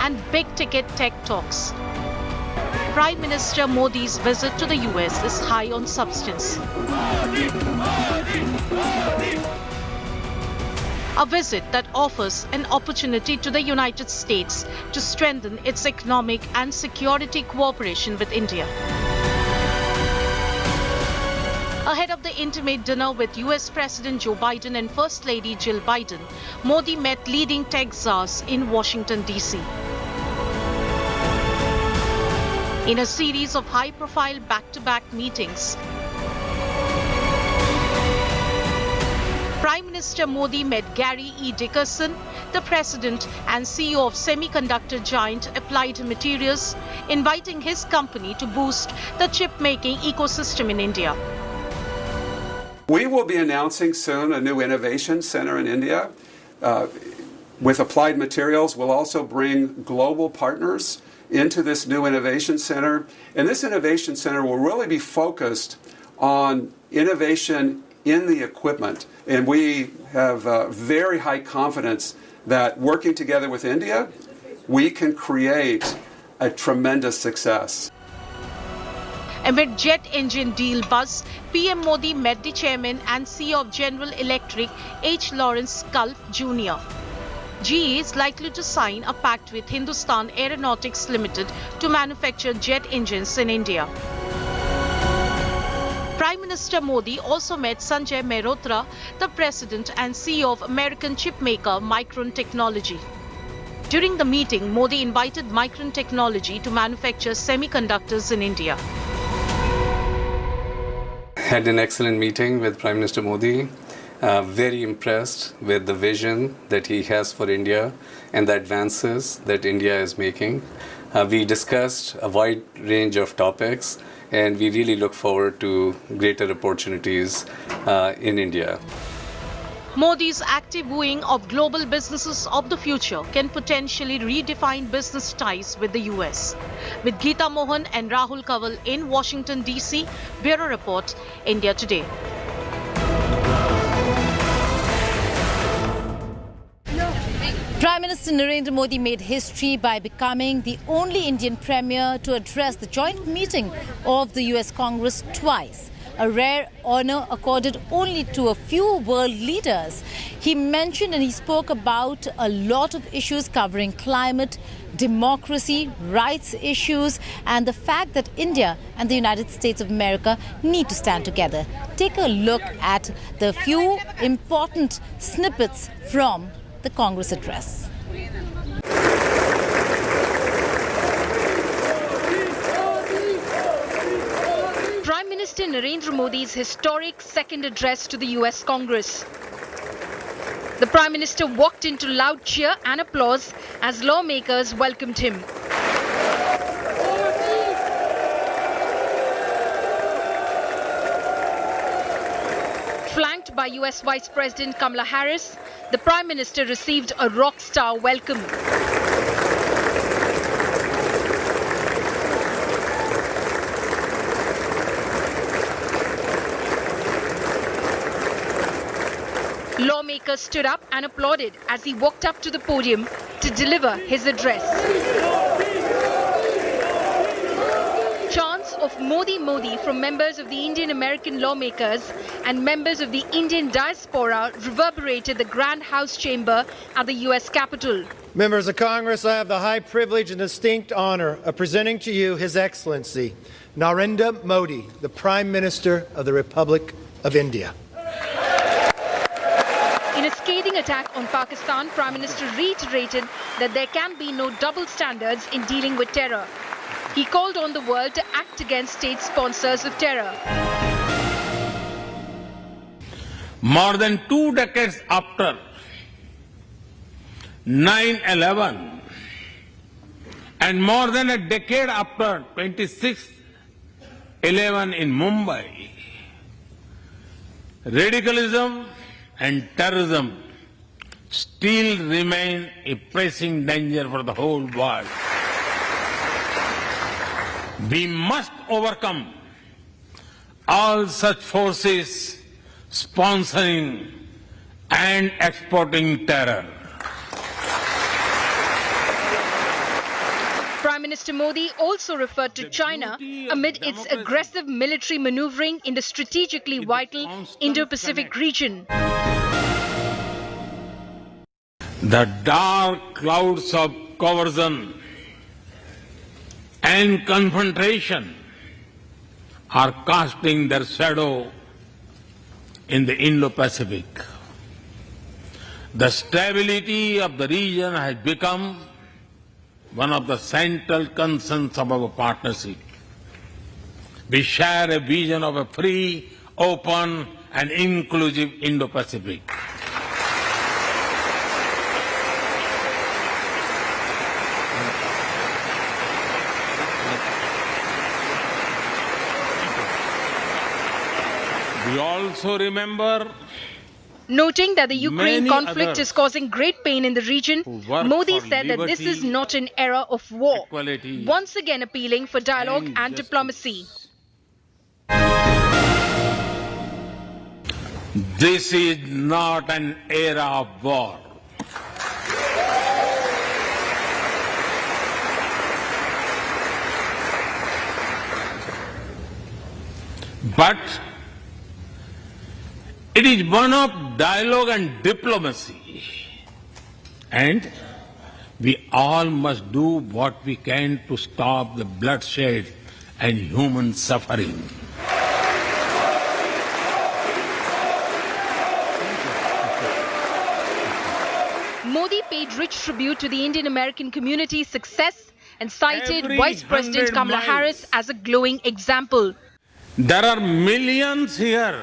And big-ticket tech talks. Prime Minister Modi's visit to the US is high on substance. A visit that offers an opportunity to the United States to strengthen its economic and security cooperation with India. Ahead of the intimate dinner with US President Joe Biden and First Lady Jill Biden, Modi met leading tech czars in Washington, D.C. In a series of high-profile back-to-back meetings, Prime Minister Modi met Gary E. Dickerson, the president and CEO of semiconductor giant Applied Materials, inviting his company to boost the chip-making ecosystem in India. We will be announcing soon a new innovation center in India. With Applied Materials, we'll also bring global partners into this new innovation center. And this innovation center will really be focused on innovation in the equipment. And we have very high confidence that working together with India, we can create a tremendous success. Amid jet engine deal buzz, PM Modi met the chairman and CEO of General Electric, H. Lawrence Culp Jr. GE is likely to sign a pact with Hindustan Aeronautics Limited to manufacture jet engines in India. Prime Minister Modi also met Sanjay Mehrotra, the president and CEO of American chipmaker Micron Technology. During the meeting, Modi invited Micron Technology to manufacture semiconductors in India. Had an excellent meeting with Prime Minister Modi. Very impressed with the vision that he has for India and the advances that India is making. We discussed a wide range of topics, and we really look forward to greater opportunities in India. Modi's active wooing of global businesses of the future can potentially redefine business ties with the US. With Geeta Mohan and Rahul Kanwal in Washington, D.C., Bureau Report, India Today. Prime Minister Narendra Modi made history by becoming the only Indian premier to address the joint meeting of the US Congress twice. a rare honor accorded only to a few world leaders. He mentioned and he spoke about a lot of issues covering climate, democracy, rights issues, and the fact that India and the United States of America need to stand together. Take a look at the few important snippets from the Congress address. Prime Minister Narendra Modi's historic second address to the US Congress. The Prime Minister walked into loud cheer and applause as lawmakers welcomed him. Flanked by US Vice President Kamala Harris, the Prime Minister received a rock star welcome. Lawmakers stood up and applauded as he walked up to the podium to deliver his address. Chants of Modi Modi from members of the Indian American lawmakers and members of the Indian diaspora reverberated the Grand House chamber at the US Capitol. Members of Congress, I have the high privilege and distinct honor of presenting to you His Excellency Narendra Modi, the Prime Minister of the Republic of India. In a scathing attack on Pakistan, Prime Minister reiterated that there can be no double standards in dealing with terror. He called on the world to act against state sponsors of terror. More than 2 decades after 9/11 and more than a decade after 26/11 in Mumbai, radicalism and terrorism still remain a pressing danger for the whole world. We must overcome all such forces sponsoring and exporting terror. Prime Minister Modi also referred to China amid its aggressive military maneuvering in the strategically vital Indo-Pacific region. The dark clouds of coercion and confrontation are casting their shadow in the Indo-Pacific. The stability of the region has become one of the central concerns of our partnership. We share a vision of a free, open, and inclusive Indo-Pacific. We also remember, noting that the Ukraine many conflict others is causing great pain in the region, work Modi for said that this is liberty, not an era of war, equality, once again appealing for dialogue and justice. diplomacy. This is not an era of war. But it is one of dialogue and diplomacy. And we all must do what we can to stop the bloodshed and human suffering. Modi paid rich tribute to the Indian American community's success and cited Every Vice President 100 Kamala miles. Harris as a glowing example. There are millions here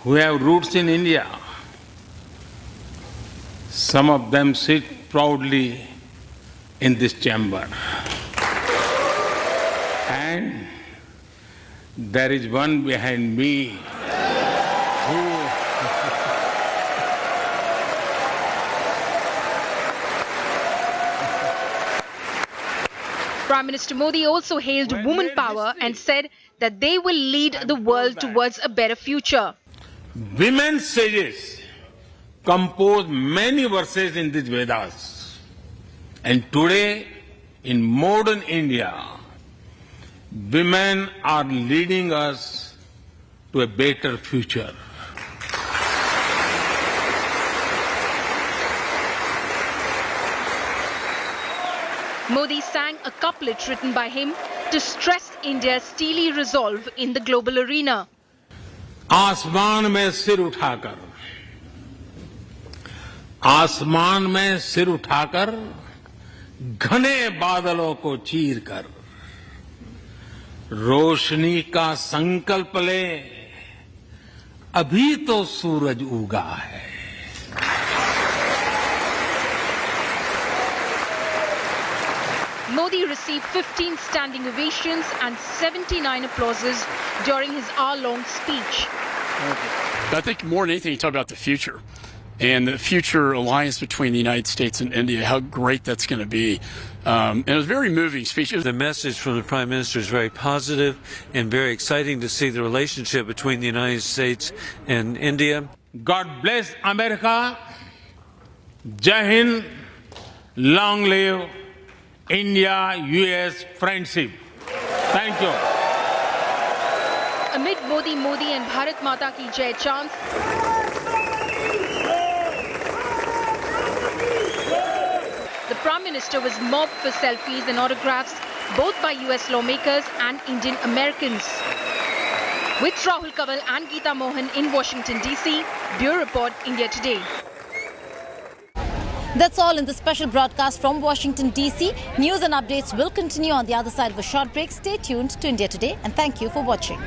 who have roots in India. Some of them sit proudly in this chamber. And there is one behind me who Prime Minister Modi also hailed woman power and said that they will lead the world towards a better future. women's sages compose many verses in these Vedas. And today, in modern India, women are leading us to a better future. Modi sang a couplet written by him to stress India's steely resolve in the global arena. आसमान में सिर उठाकर, आसमान में सिर उठाकर, घने बादलों को चीरकर, रोशनी का संकल्प ले, अभी तो सूरज उगा है. Modi received 15 standing ovations and 79 applauses during his hour-long speech. I think more than anything, you talk about the future and the future alliance between the United States and India, how great that's going to be. And it was a very moving speech. The message from the Prime Minister is very positive and very exciting to see the relationship between the United States and India. God bless America. Jai Hind. Long live India-US friendship. Thank you. Amid Modi and Bharat Mata Ki Jai chants, the Prime Minister was mobbed for selfies and autographs both by US lawmakers and Indian Americans. With Rahul Kanwal and Geeta Mohan in Washington, D.C., Bureau Report, India Today. That's all in the special broadcast from Washington, D.C. News and updates will continue on the other side of a short break. Stay tuned to India Today and thank you for watching.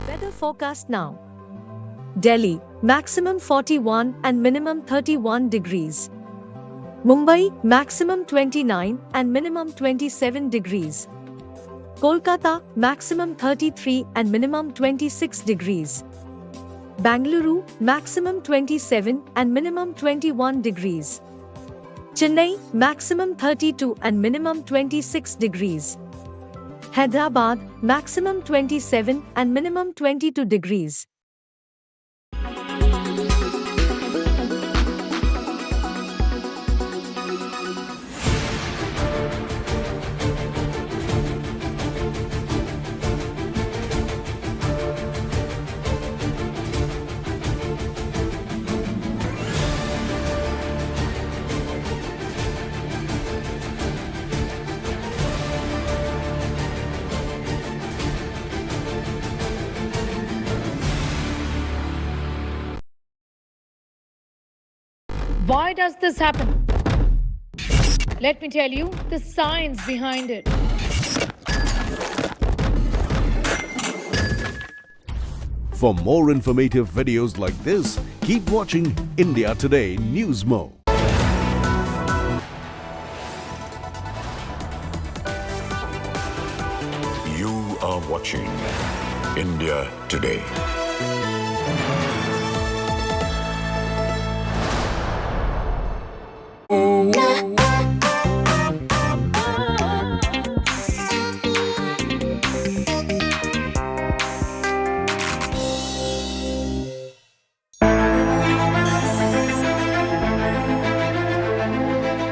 Weather forecast now. Delhi, maximum 41 and minimum 31 degrees. Mumbai, maximum 29 and minimum 27 degrees. Kolkata, maximum 33 and minimum 26 degrees. Bangalore, maximum 27 and minimum 21 degrees. Chennai, maximum 32 and minimum 26 degrees. Hyderabad, maximum 27 and minimum 22 degrees. Why does this happen? Let me tell you the science behind it. For more informative videos like this, keep watching India Today Newsmo. You are watching India Today.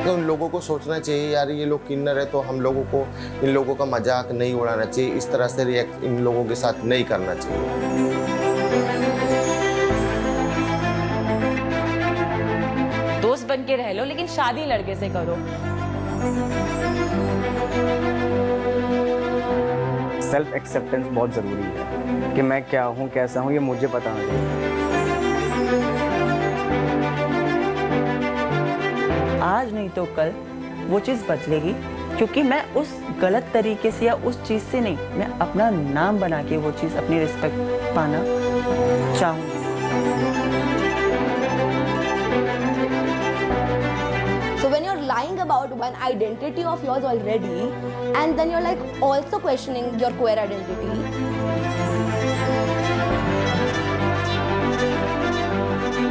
उन लोगों को सोचना चाहिए यार ये लोग किन्नर है तो हम लोगों को इन लोगों का मजाक नहीं उड़ाना चाहिए, इस तरह से रिएक्ट इन लोगों के साथ नहीं करना चाहिए। दोस्त बन के रह लो लेकिन शादी लड़के से करो। सेल्फ एक्सेप्टेंस बहुत ज़रूरी है कि मैं क्या हूँ, कैसा हूँ, ये मुझे पता होना चाहिए। आज नहीं तो कल वो चीज़ बदलेगी, क्योंकि मैं उस गलत तरीके से या उस चीज़ से नहीं, मैं अपना नाम बना के वो चीज़, अपनी रिस्पेक्ट पाना चाहूँगी। So when you're lying about one identity of yours already, and then you're like also questioning your queer identity.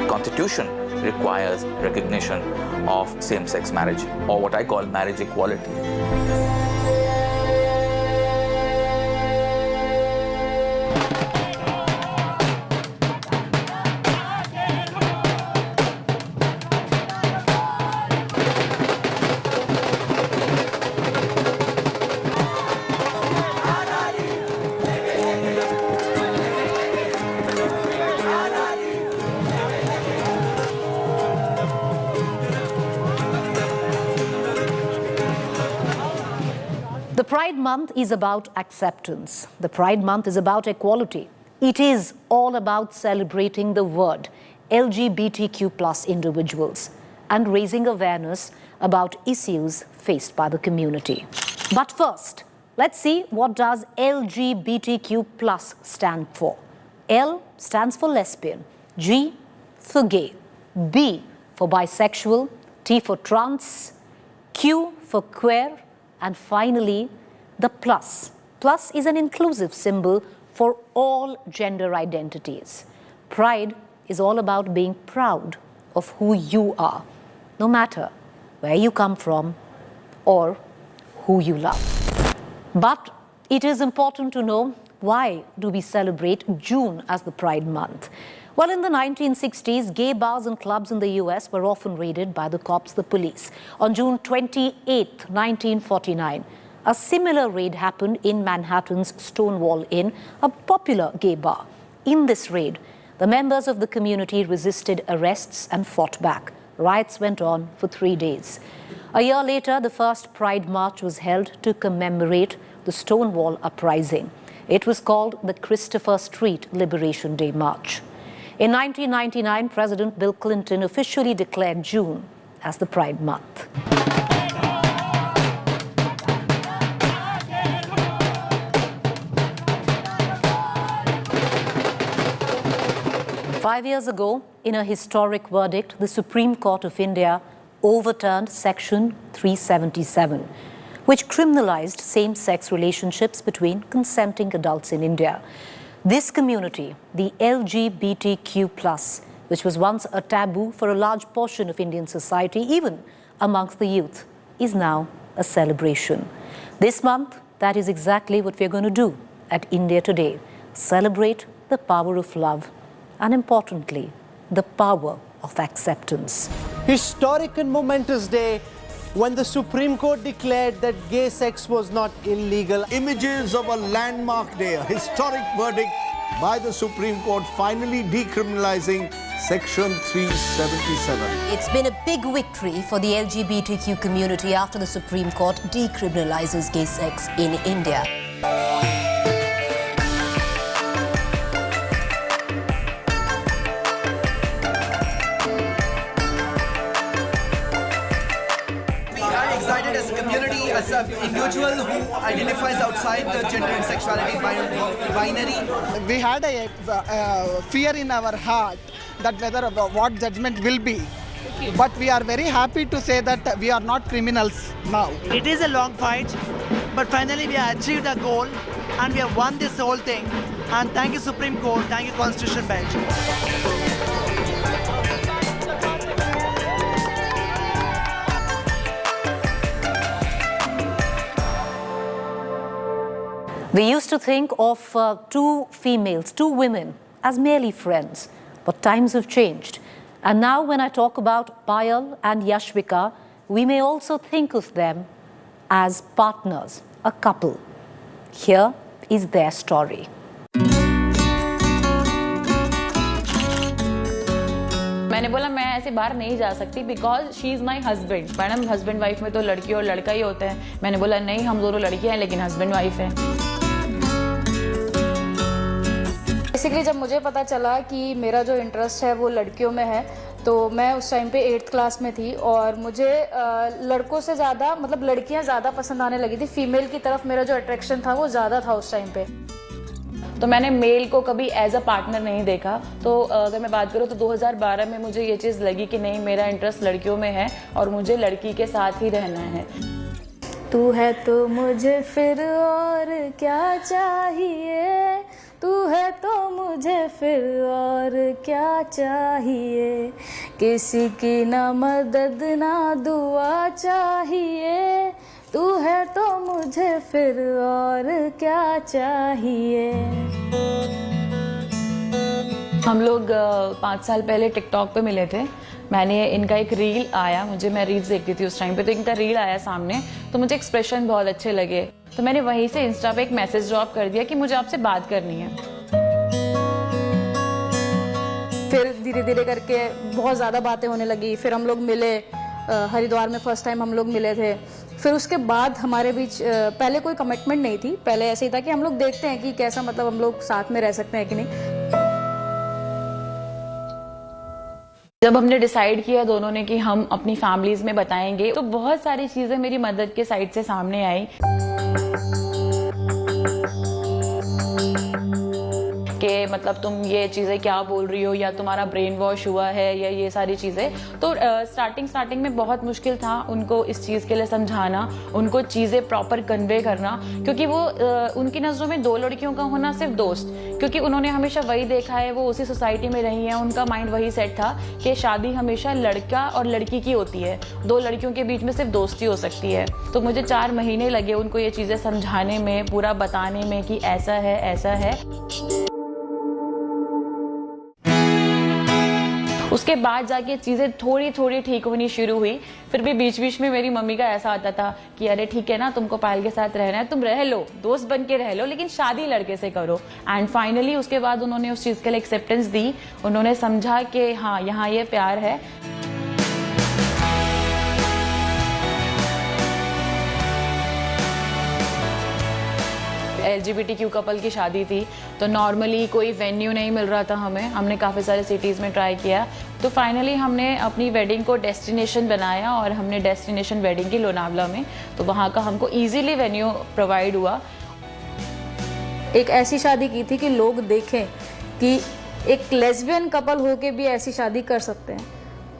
Constitution requires recognition of same-sex marriage, or what I call marriage equality. The Pride Month is about acceptance. The Pride Month is about equality. It is all about celebrating the word LGBTQ+ individuals and raising awareness about issues faced by the community. But first, let's see what does LGBTQ+ stand for. L stands for lesbian, G for gay, B for bisexual, T for trans, Q for queer, and finally, the plus. Plus is an inclusive symbol for all gender identities. Pride is all about being proud of who you are, no matter where you come from or who you love. But it is important to know, why do we celebrate June as the Pride Month? Well, in the 1960s, gay bars and clubs in the US were often raided by the cops, the police. On June 28, 1949, a similar raid happened in Manhattan's Stonewall Inn, a popular gay bar. In this raid, the members of the community resisted arrests and fought back. Riots went on for 3 days. A year later, the first Pride March was held to commemorate the Stonewall Uprising. It was called the Christopher Street Liberation Day March. In 1999, President Bill Clinton officially declared June as the Pride Month. Five years ago, in a historic verdict, the Supreme Court of India overturned Section 377, which criminalized same-sex relationships between consenting adults in India. This community, the LGBTQ+, which was once a taboo for a large portion of Indian society, even amongst the youth, is now a celebration. This month, that is exactly what we're going to do at India Today. Celebrate the power of love and, importantly, the power of acceptance. Historic and momentous day when the Supreme Court declared that gay sex was not illegal. Images of a landmark day, a historic verdict by the Supreme Court finally decriminalizing Section 377. It's been a big victory for the LGBTQ community after the Supreme Court decriminalizes gay sex in India. As an individual who identifies outside the gender and sexuality binary. We had a fear in our heart that whether what judgment will be. But we are very happy to say that we are not criminals now. It is a long fight, but finally we have achieved a goal and we have won this whole thing. And thank you Supreme Court, thank you Constitution Bench. We used to think of two women, as merely friends, but times have changed. And now when I talk about Payal and Yashvika, we may also think of them as partners, a couple. Here is their story. मैंने बोला मैं ऐसे बाहर नहीं जा सकती because she is my husband. Madam husband wife में तो लड़की और लड़का ही होता है. मैंने बोला नहीं, हम दोनों लड़कियां हैं लेकिन हस्बैंड वाइफ हैं. बेसिकली जब मुझे पता चला कि मेरा जो इंटरेस्ट है वो लड़कियों में है, तो मैं उस टाइम पे 8th क्लास में थी और मुझे लड़कों से ज़्यादा मतलब लड़कियां ज़्यादा पसंद आने लगी थी। फीमेल की तरफ मेरा जो अट्रैक्शन था वो ज़्यादा था उस टाइम पे। तो मैंने मेल को कभी एज अ पार्टनर नहीं देखा। तो अगर मैं बात करूँ तो 2012 में मुझे ये चीज़ लगी कि नहीं, मेरा इंटरेस्ट लड़कियों में है और मुझे लड़की के साथ ही रहना है। तू है तो मुझे फिर और क्या चाहिए, तू है तो मुझे फिर और क्या चाहिए, किसी की ना मदद ना दुआ चाहिए, तू है तो मुझे फिर और क्या चाहिए। हम लोग 5 साल पहले टिकटॉक पे मिले थे। मैंने इनका एक रील आया, मैं रील्स देखती थी उस टाइम पे, तो इनका रील आया सामने, तो मुझे एक्सप्रेशन बहुत अच्छे लगे, तो मैंने वहीं से इंस्टा पे एक मैसेज ड्रॉप कर दिया कि मुझे आपसे बात करनी है। फिर धीरे धीरे करके बहुत ज़्यादा बातें होने लगी। फिर हम लोग मिले, हरिद्वार में फर्स्ट टाइम हम लोग मिले थे। फिर उसके बाद हमारे बीच पहले कोई कमिटमेंट नहीं थी, पहले ऐसे ही था कि हम लोग देखते हैं कि कैसा मतलब हम लोग साथ में रह सकते हैं कि नहीं। जब हमने डिसाइड किया दोनों ने कि हम अपनी फैमिलीज में बताएंगे, तो बहुत सारी चीजें मेरी मदद के साइड से सामने आई कि मतलब तुम ये चीज़ें क्या बोल रही हो, या तुम्हारा ब्रेन वॉश हुआ है, या ये सारी चीज़ें। तो स्टार्टिंग में बहुत मुश्किल था उनको इस चीज़ के लिए समझाना, उनको चीज़ें प्रॉपर कन्वे करना, क्योंकि वो उनकी नज़रों में 2 लड़कियों का होना सिर्फ दोस्त, क्योंकि उन्होंने हमेशा वही देखा है, वो उसी सोसाइटी में रही हैं, उनका माइंड वही सेट था कि शादी हमेशा लड़का और लड़की की होती है, 2 लड़कियों के बीच में सिर्फ दोस्ती हो सकती है। तो मुझे 4 महीने लगे उनको ये चीज़ें समझाने में, पूरा बताने में कि ऐसा है ऐसा है। उसके बाद जाके चीज़ें थोड़ी थोड़ी ठीक होनी शुरू हुई। फिर भी बीच बीच में मेरी मम्मी का ऐसा आता था कि अरे ठीक है ना, तुमको पायल के साथ रहना है, तुम रह लो, दोस्त बन के रह लो, लेकिन शादी लड़के से करो। एंड फाइनली उसके बाद उन्होंने उस चीज़ के लिए एक्सेप्टेंस दी, उन्होंने समझा कि हाँ, यहाँ ये प्यार है। LGBTQ कपल की शादी थी, तो नॉर्मली कोई वेन्यू नहीं मिल रहा था हमें, हमने काफ़ी सारे सिटीज़ में ट्राई किया, तो फाइनली हमने अपनी वेडिंग को डेस्टिनेशन बनाया और हमने डेस्टिनेशन वेडिंग की लोनावला में, तो वहाँ का हमको इजीली वेन्यू प्रोवाइड हुआ। एक ऐसी शादी की थी कि लोग देखें कि एक लेस्बियन कपल होके भी ऐसी शादी कर सकते हैं,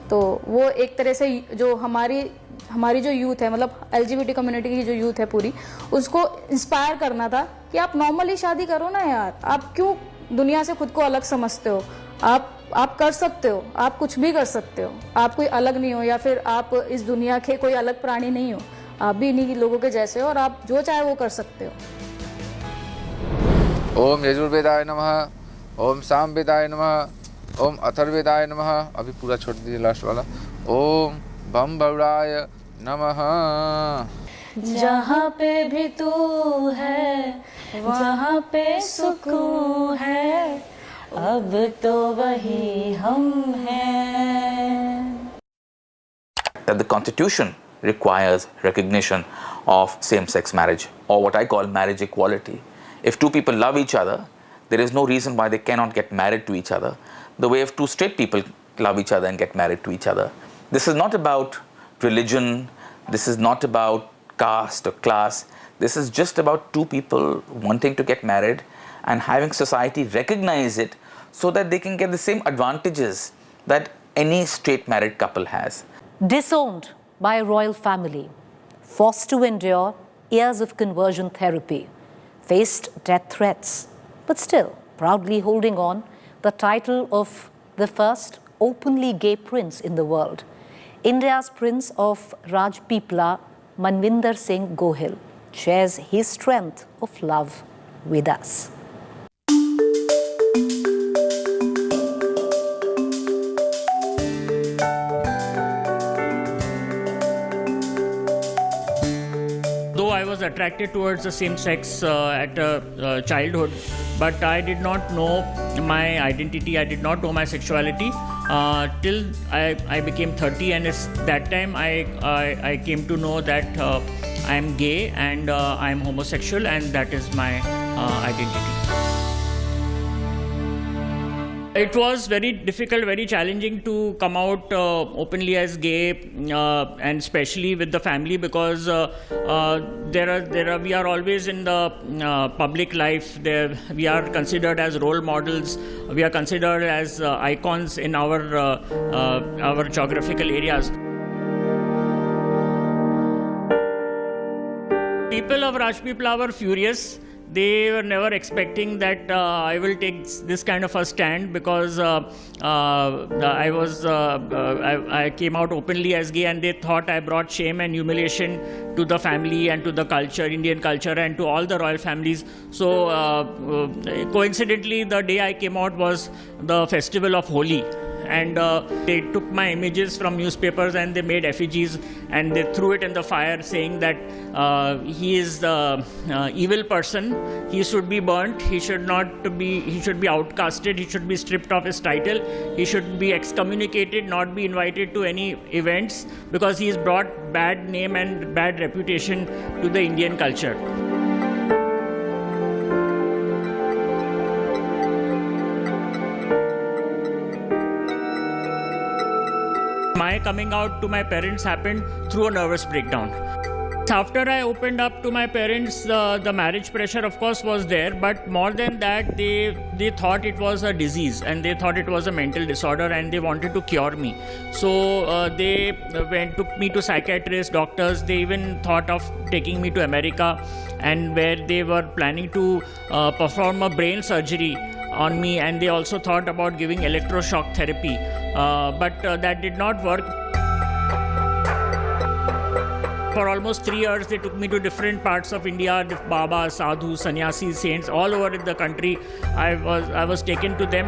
तो वो एक तरह से जो हमारी जो यूथ है, मतलब LGBT कम्युनिटी की जो यूथ है पूरी, उसको इंस्पायर करना था कि आप नॉर्मली शादी करो ना यार, आप क्यों दुनिया से खुद को अलग समझते हो, आप कर सकते हो, आप कुछ भी कर सकते हो, आप कोई अलग नहीं हो, या फिर आप इस दुनिया के कोई अलग प्राणी नहीं हो, आप भी इन्हीं लोगों के जैसे हो और आप जो चाहे वो कर सकते हो। ओम यजुर्वेदाय नमः, ओम सामवेदाय नमः, ओम अथर्ववेदाय नमः। अभी पूरा छोड़ दीजिए लास्ट वाला। ओम बम बौराय नमः। जहाँ पे भी तू है वहाँ पे सुकून है, अब तो वही हम हैं। That the Constitution requires recognition of same-sex marriage, or what I call marriage equality. If 2 people love each other, there is no reason why they cannot get married to each other, the way if 2 straight people love each other and get married to each other. This is not about religion, this is not about caste or class, this is just about 2 people wanting to get married and having society recognize it so that they can get the same advantages that any straight married couple has. Disowned by a royal family, forced to endure years of conversion therapy, faced death threats, but still proudly holding on the title of the first openly gay prince in the world. India's Prince of Rajpipla, Manvinder Singh Gohil, shares his strength of love with us. Though I was attracted towards the same sex at childhood, but I did not know my identity, I did not know my sexuality till I became 30, and it's that time I came to know that I am gay and I am homosexual, and that is my identity. It was very difficult, very challenging to come out openly as gay, and especially with the family, because we are always in the public life. We are considered as role models. We are considered as icons in our geographical areas. People of Rajpipla were furious. They were never expecting that I will take this kind of a stand, because I came out openly as gay, and they thought I brought shame and humiliation to the family and to the culture, Indian culture, and to all the royal families. So coincidentally, the day I came out was the festival of Holi. And they took my images from newspapers and they made effigies and they threw it in the fire, saying that he is the evil person. He should be burnt. He should be outcasted. He should be stripped of his title. He should be excommunicated, not be invited to any events, because he has brought bad name and bad reputation to the Indian culture. My coming out to my parents happened through a nervous breakdown. After I opened up to my parents, the marriage pressure of course was there, but more than that, they thought it was a disease and they thought it was a mental disorder and they wanted to cure me. So they took me to psychiatrists, doctors. They even thought of taking me to America, and where they were planning to perform a brain surgery on me, and they also thought about giving electroshock therapy, but that did not work. For almost 3 years, they took me to different parts of India, Baba, Sadhu, Sannyasis, saints, all over the country. I was taken to them.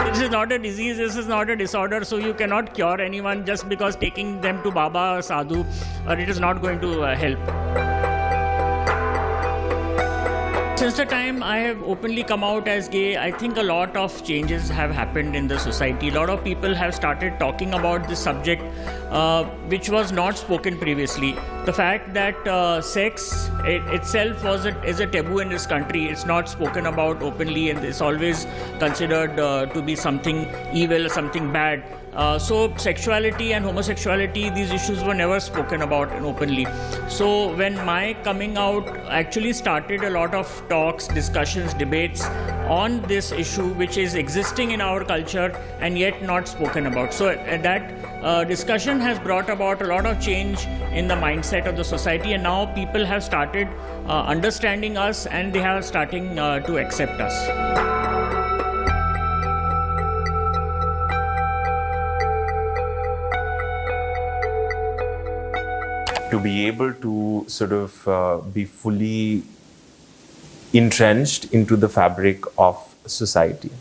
This is not a disease, this is not a disorder, so you cannot cure anyone just because taking them to Baba or Sadhu, or it is not going to help. Since the time I have openly come out as gay, I think a lot of changes have happened in the society. A lot of people have started talking about this subject, which was not spoken previously. The fact that sex itself is a taboo in this country. It's not spoken about openly, and it's always considered to be something evil, something bad. So sexuality and homosexuality, these issues were never spoken about openly. So when my coming out actually started a lot of talks, discussions, debates on this issue, which is existing in our culture and yet not spoken about. So that discussion has brought about a lot of change in the mindset of the society, and now people have started understanding us, and they are starting to accept us. To be able to sort of be fully entrenched into the fabric of society.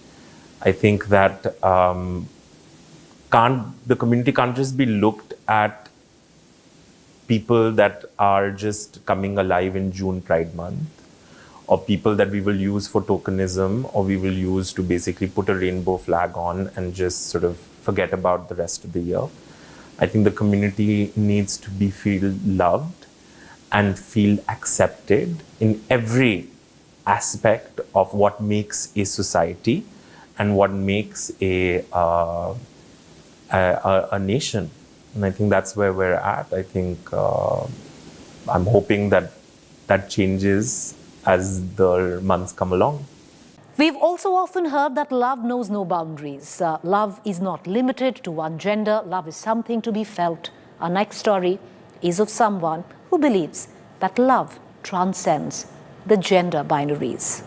I think that the community can't just be looked at people that are just coming alive in June Pride Month, or people that we will use for tokenism, or we will use to basically put a rainbow flag on and just sort of forget about the rest of the year. I think the community needs to feel loved and feel accepted in every aspect of what makes a society and what makes a nation. And I think that's where we're at. I think I'm hoping that that changes as the months come along. We've also often heard that love knows no boundaries. Love is not limited to one gender. Love is something to be felt. Our next story is of someone who believes that love transcends the gender binaries.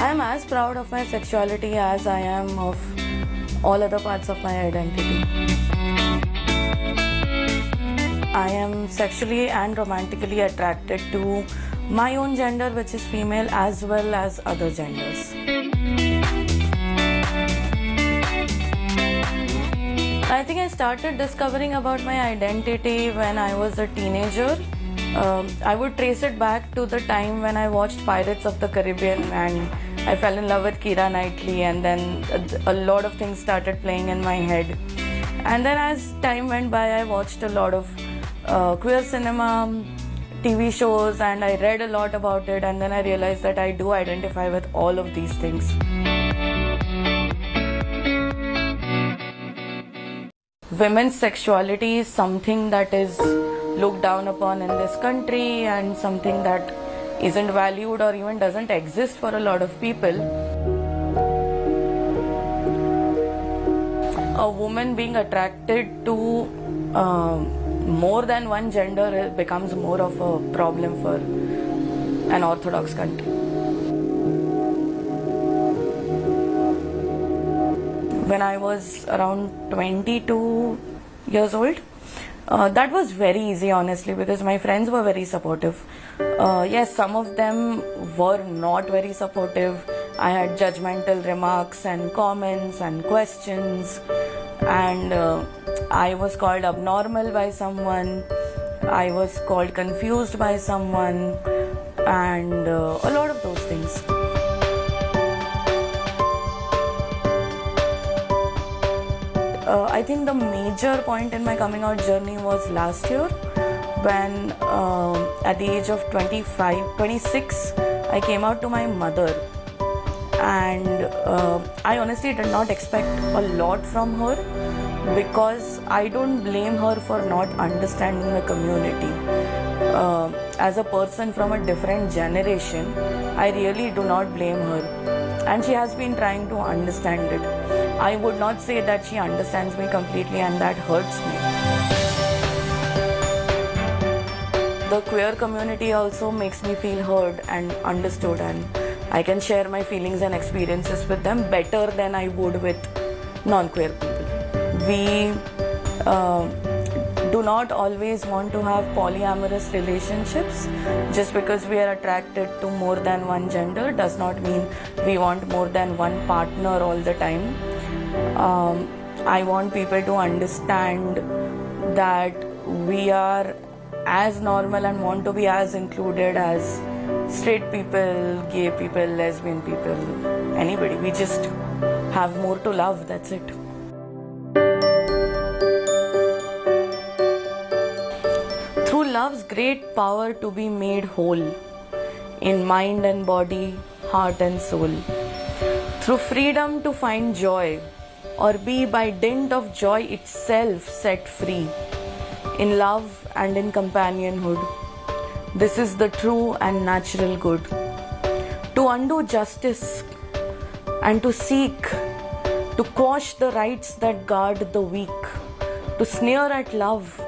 I'm as proud of my sexuality as I am of all other parts of my identity. I am sexually and romantically attracted to my own gender, which is female, as well as other genders. I think I started discovering about my identity when I was a teenager. I would trace it back to the time when I watched Pirates of the Caribbean, and I fell in love with Keira Knightley, and then a lot of things started playing in my head. And then as time went by, I watched a lot of queer cinema, TV shows, and I read a lot about it, and then I realized that I do identify with all of these things. Women's sexuality is something that is looked down upon in this country and something that isn't valued or even doesn't exist for a lot of people. A woman being attracted to more than one gender becomes more of a problem for an orthodox country. When I was around 22 years old, that was very easy, honestly, because my friends were very supportive. Yes, some of them were not very supportive. I had judgmental remarks and comments and questions, and I was called abnormal by someone. I was called confused by someone, and a lot of those things. I think the major point in my coming out journey was last year when at the age of 26, I came out to my mother, and I honestly did not expect a lot from her because I don't blame her for not understanding the community. As a person from a different generation, I really do not blame her, and she has been trying to understand it. I would not say that she understands me completely, and that hurts me. The queer community also makes me feel heard and understood, and I can share my feelings and experiences with them better than I would with non-queer people. We do not always want to have polyamorous relationships. Just because we are attracted to more than one gender does not mean we want more than one partner all the time. I want people to understand that we are as normal and want to be as included as straight people, gay people, lesbian people, anybody. We just have more to love, that's it. Through love's great power to be made whole in mind and body, heart and soul. Through freedom to find joy, or be by dint of joy itself set free, in love and in companionhood. This is the true and natural good. To undo justice and to seek, to quash the rights that guard the weak, to sneer at love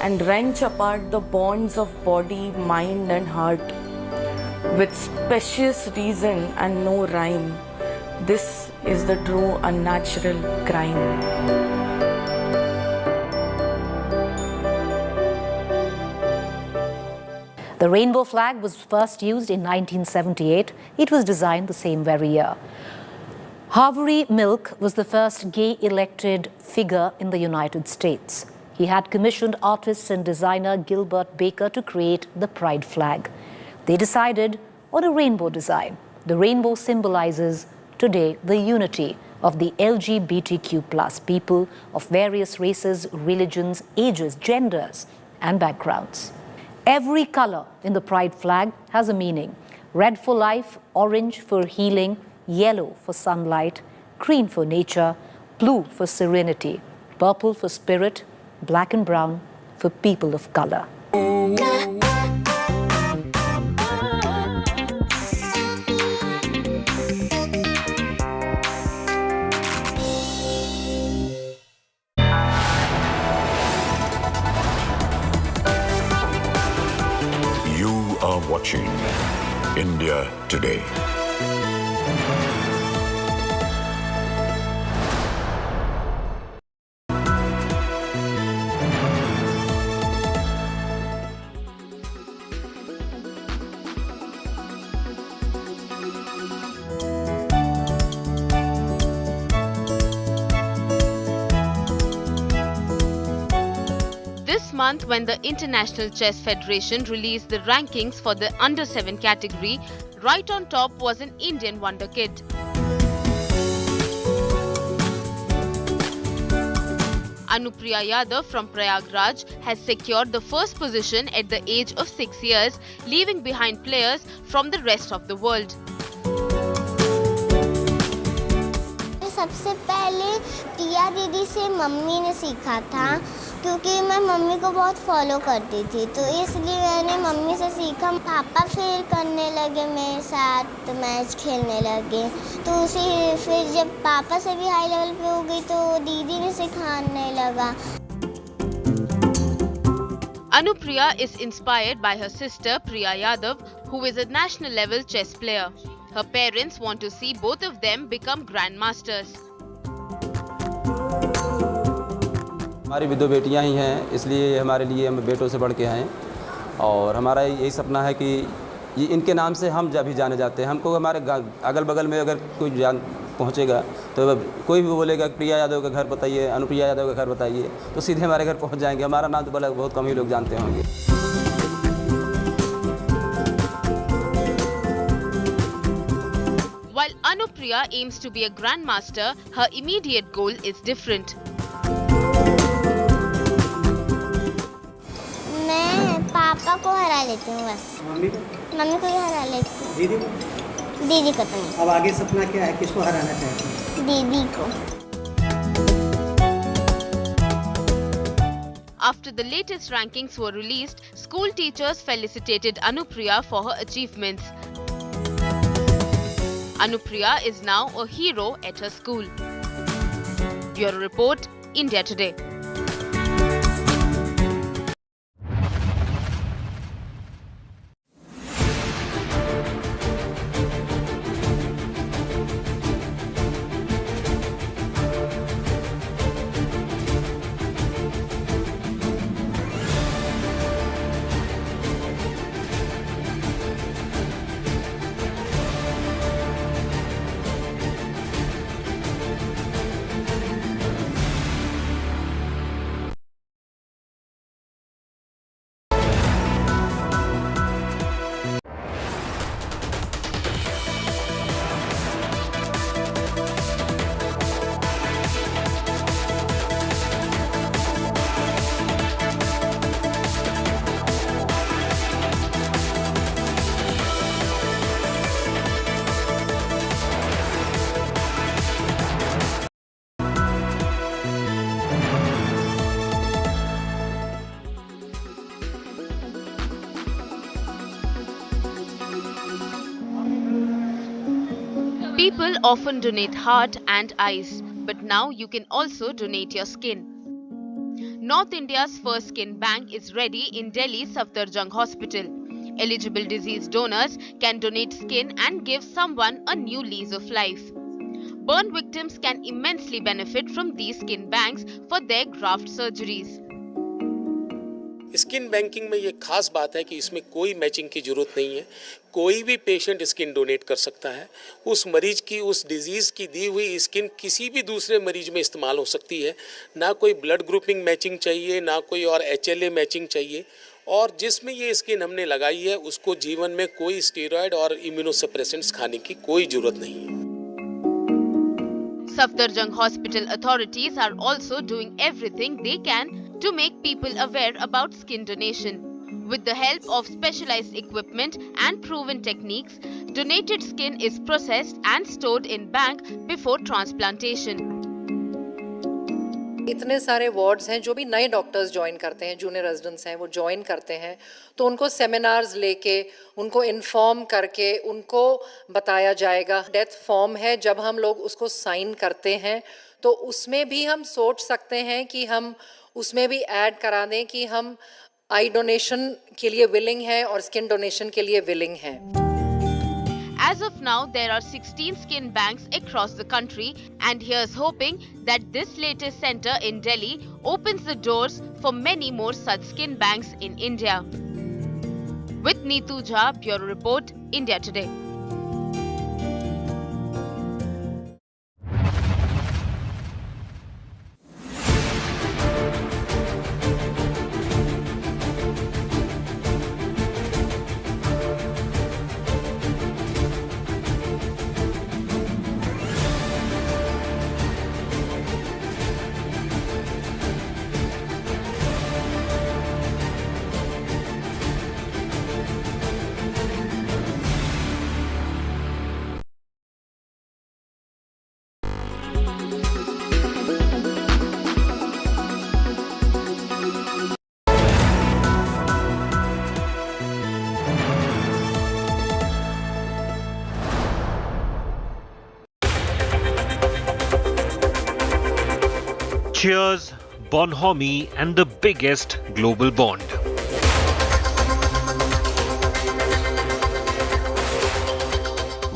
and wrench apart the bonds of body, mind and heart, with specious reason and no rhyme. This is the true unnatural crime. The rainbow flag was first used in 1978. It was designed the same very year. Harvey Milk was the first gay elected figure in the United States. He had commissioned artist and designer Gilbert Baker to create the pride flag. They decided on a rainbow design. The rainbow symbolizes today the unity of the LGBTQ+ people of various races, religions, ages, genders, and backgrounds. Every color in the pride flag has a meaning. Red for life, orange for healing, yellow for sunlight, green for nature, blue for serenity, purple for spirit, black and brown for people of color. You are watching India Today. This month, when the International Chess Federation released the rankings for the under-7 category, right on top was an Indian wonder kid. Anupriya Yadav from Prayagraj has secured the first position at the age of 6 years, leaving behind players from the rest of the world. सबसे पहले प्रिया दीदी से mummy ने सीखा था क्योंकि मैं mummy को बहुत फॉलो करती थी तो इसलिए मैंने मम्मी से सीखा पापा फिर करने लगे मेरे साथ मैच खेलने लगे तो उसी फिर जब पापा से भी हाई लेवल पे हो गई तो दीदी ने सिखाने लगा Anupriya is inspired by her sister Priya Yadav, who is a national level chess player. Her parents want to see both of them become grandmasters. हमारी भी 2 बेटियां ही हैं इसलिए हमारे लिए हम बेटों से बढ़ के हैं और हमारा यही सपना है कि ये इनके नाम से हम जब भी जाने जाते हैं हमको हमारे अगल बगल में अगर कोई जान पहुंचेगा तो कोई भी बोलेगा प्रिया यादव का घर बताइए अनुप्रिया यादव का घर बताइए तो सीधे हमारे घर पहुंच जाएंगे हमारा नाम तो बहुत कम ही लोग जानते होंगे While Anupriya aims to be a grandmaster, her immediate goal is different. मैं पापा को हरा लेती हूँ बस मम्मी को भी हरा लेती हूँ दीदी को तो नहीं अब आगे सपना क्या है किसको हराना चाहते हैं दीदी को After the latest rankings were released, school teachers felicitated Anupriya for her achievements. Anupriya is now a hero at her school. Bureau Report, India Today. People often donate heart and eyes, but now you can also donate your skin. North India's first skin bank is ready in Delhi's Safdarjung Hospital. Eligible disease donors can donate skin and give someone a new lease of life. Burn victims can immensely benefit from these skin banks for their graft surgeries. Skin banking में ये खास बात है कि इसमें कोई matching की ज़रूरत नहीं है कोई भी पेशेंट स्किन डोनेट कर सकता है उस मरीज की उस डिजीज़ की दी हुई स्किन किसी भी दूसरे मरीज में इस्तेमाल हो सकती है ना कोई ब्लड ग्रुपिंग मैचिंग चाहिए ना कोई और HLA मैचिंग चाहिए और जिसमें ये स्किन हमने लगाई है उसको जीवन में कोई स्टेरॉयड और इम्यूनोसप्रेसेंट्स खाने की कोई ज़रूरत नहीं है Safdarjung Hospital authorities are also doing everything they can to make people aware about skin donation. With the help of specialized equipment and proven techniques, donated skin is processed and stored in bank before transplantation. इतने सारे wards हैं जो भी नए doctors join करते हैं junior residents हैं वो ज्वाइन करते हैं तो उनको सेमिनार्स लेके उनको इन्फॉर्म करके उनको बताया जाएगा डेथ फॉर्म है जब हम लोग उसको साइन करते हैं तो उसमें भी हम सोच सकते हैं कि हम उसमें भी ऐड करा दें कि हम आई डोनेशन के लिए विलिंग हैं और स्किन डोनेशन के लिए विलिंग हैं As of now, there are 16 skin banks across the country, and here's hoping that this latest center in Delhi opens the doors for many more such skin banks in India. With Neetu Jha, Bureau Report, India Today. Cheers, bonhomie and the biggest global bond.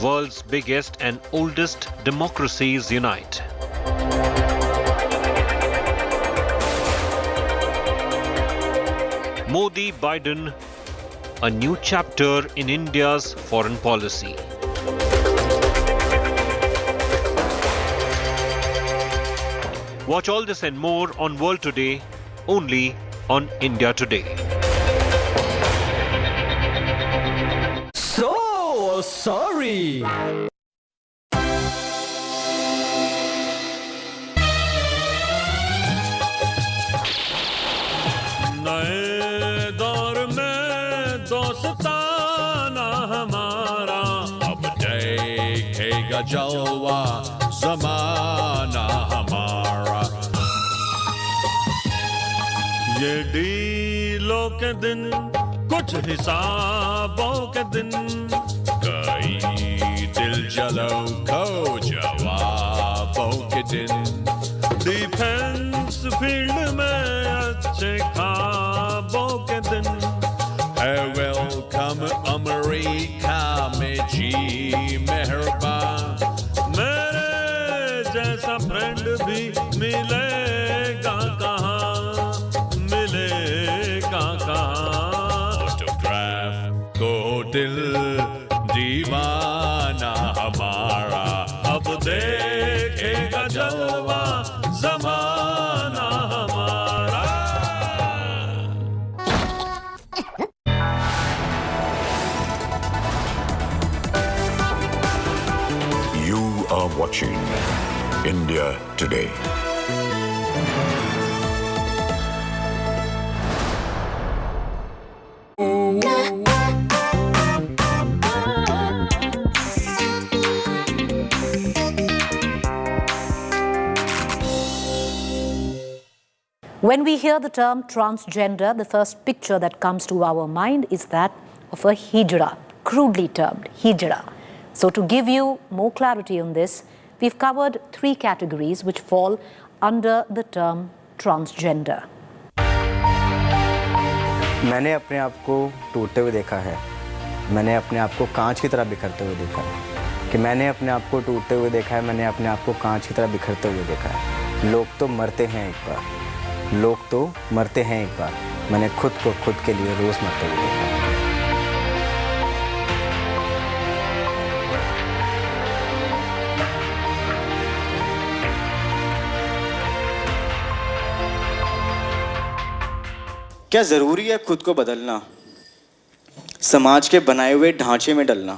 World's biggest and oldest democracies unite. Modi-Biden, a new chapter in India's foreign policy. Watch all this and more on World Today, only on India Today. So sorry. नए दौर में दोस्ताना हमारा अब देखेगा जलवा ज़माना हमारा ये डीलों के दिन कुछ हिसाबों के दिन कई दिल जलो खो जवाबों के दिन डिफेंस फील्ड में अच्छे ख्वाबों के दिन है वेलकम अमेरिका में जी मेहरबान मेरे जैसा फ्रेंड भी मिलेगा कहाँ मिलेगा कहाँ ऑटोग्राफ को दिल दीवाना हमारा अब देखेगा जलवा ज़माना हमारा You are watching India Today. When we hear the term transgender, the first picture that comes to our mind is that of a hijra, crudely termed hijra. So to give you more clarity on this, we've covered 3 categories which fall under the term transgender. मैंने अपने आप को टूटते हुए देखा है, मैंने अपने आप को कांच की तरह बिखरते हुए देखा है, कि मैंने अपने आप को टूटते हुए देखा है, मैंने अपने आप को कांच की तरह बिखरते हुए देखा है। लोग तो मरते हैं एक बार, लोग तो मरते हैं एक बार, मैंने खुद को खुद के लिए रोज़ मरते हुए देखा है। क्या ज़रूरी है खुद को बदलना, समाज के बनाए हुए ढांचे में डलना?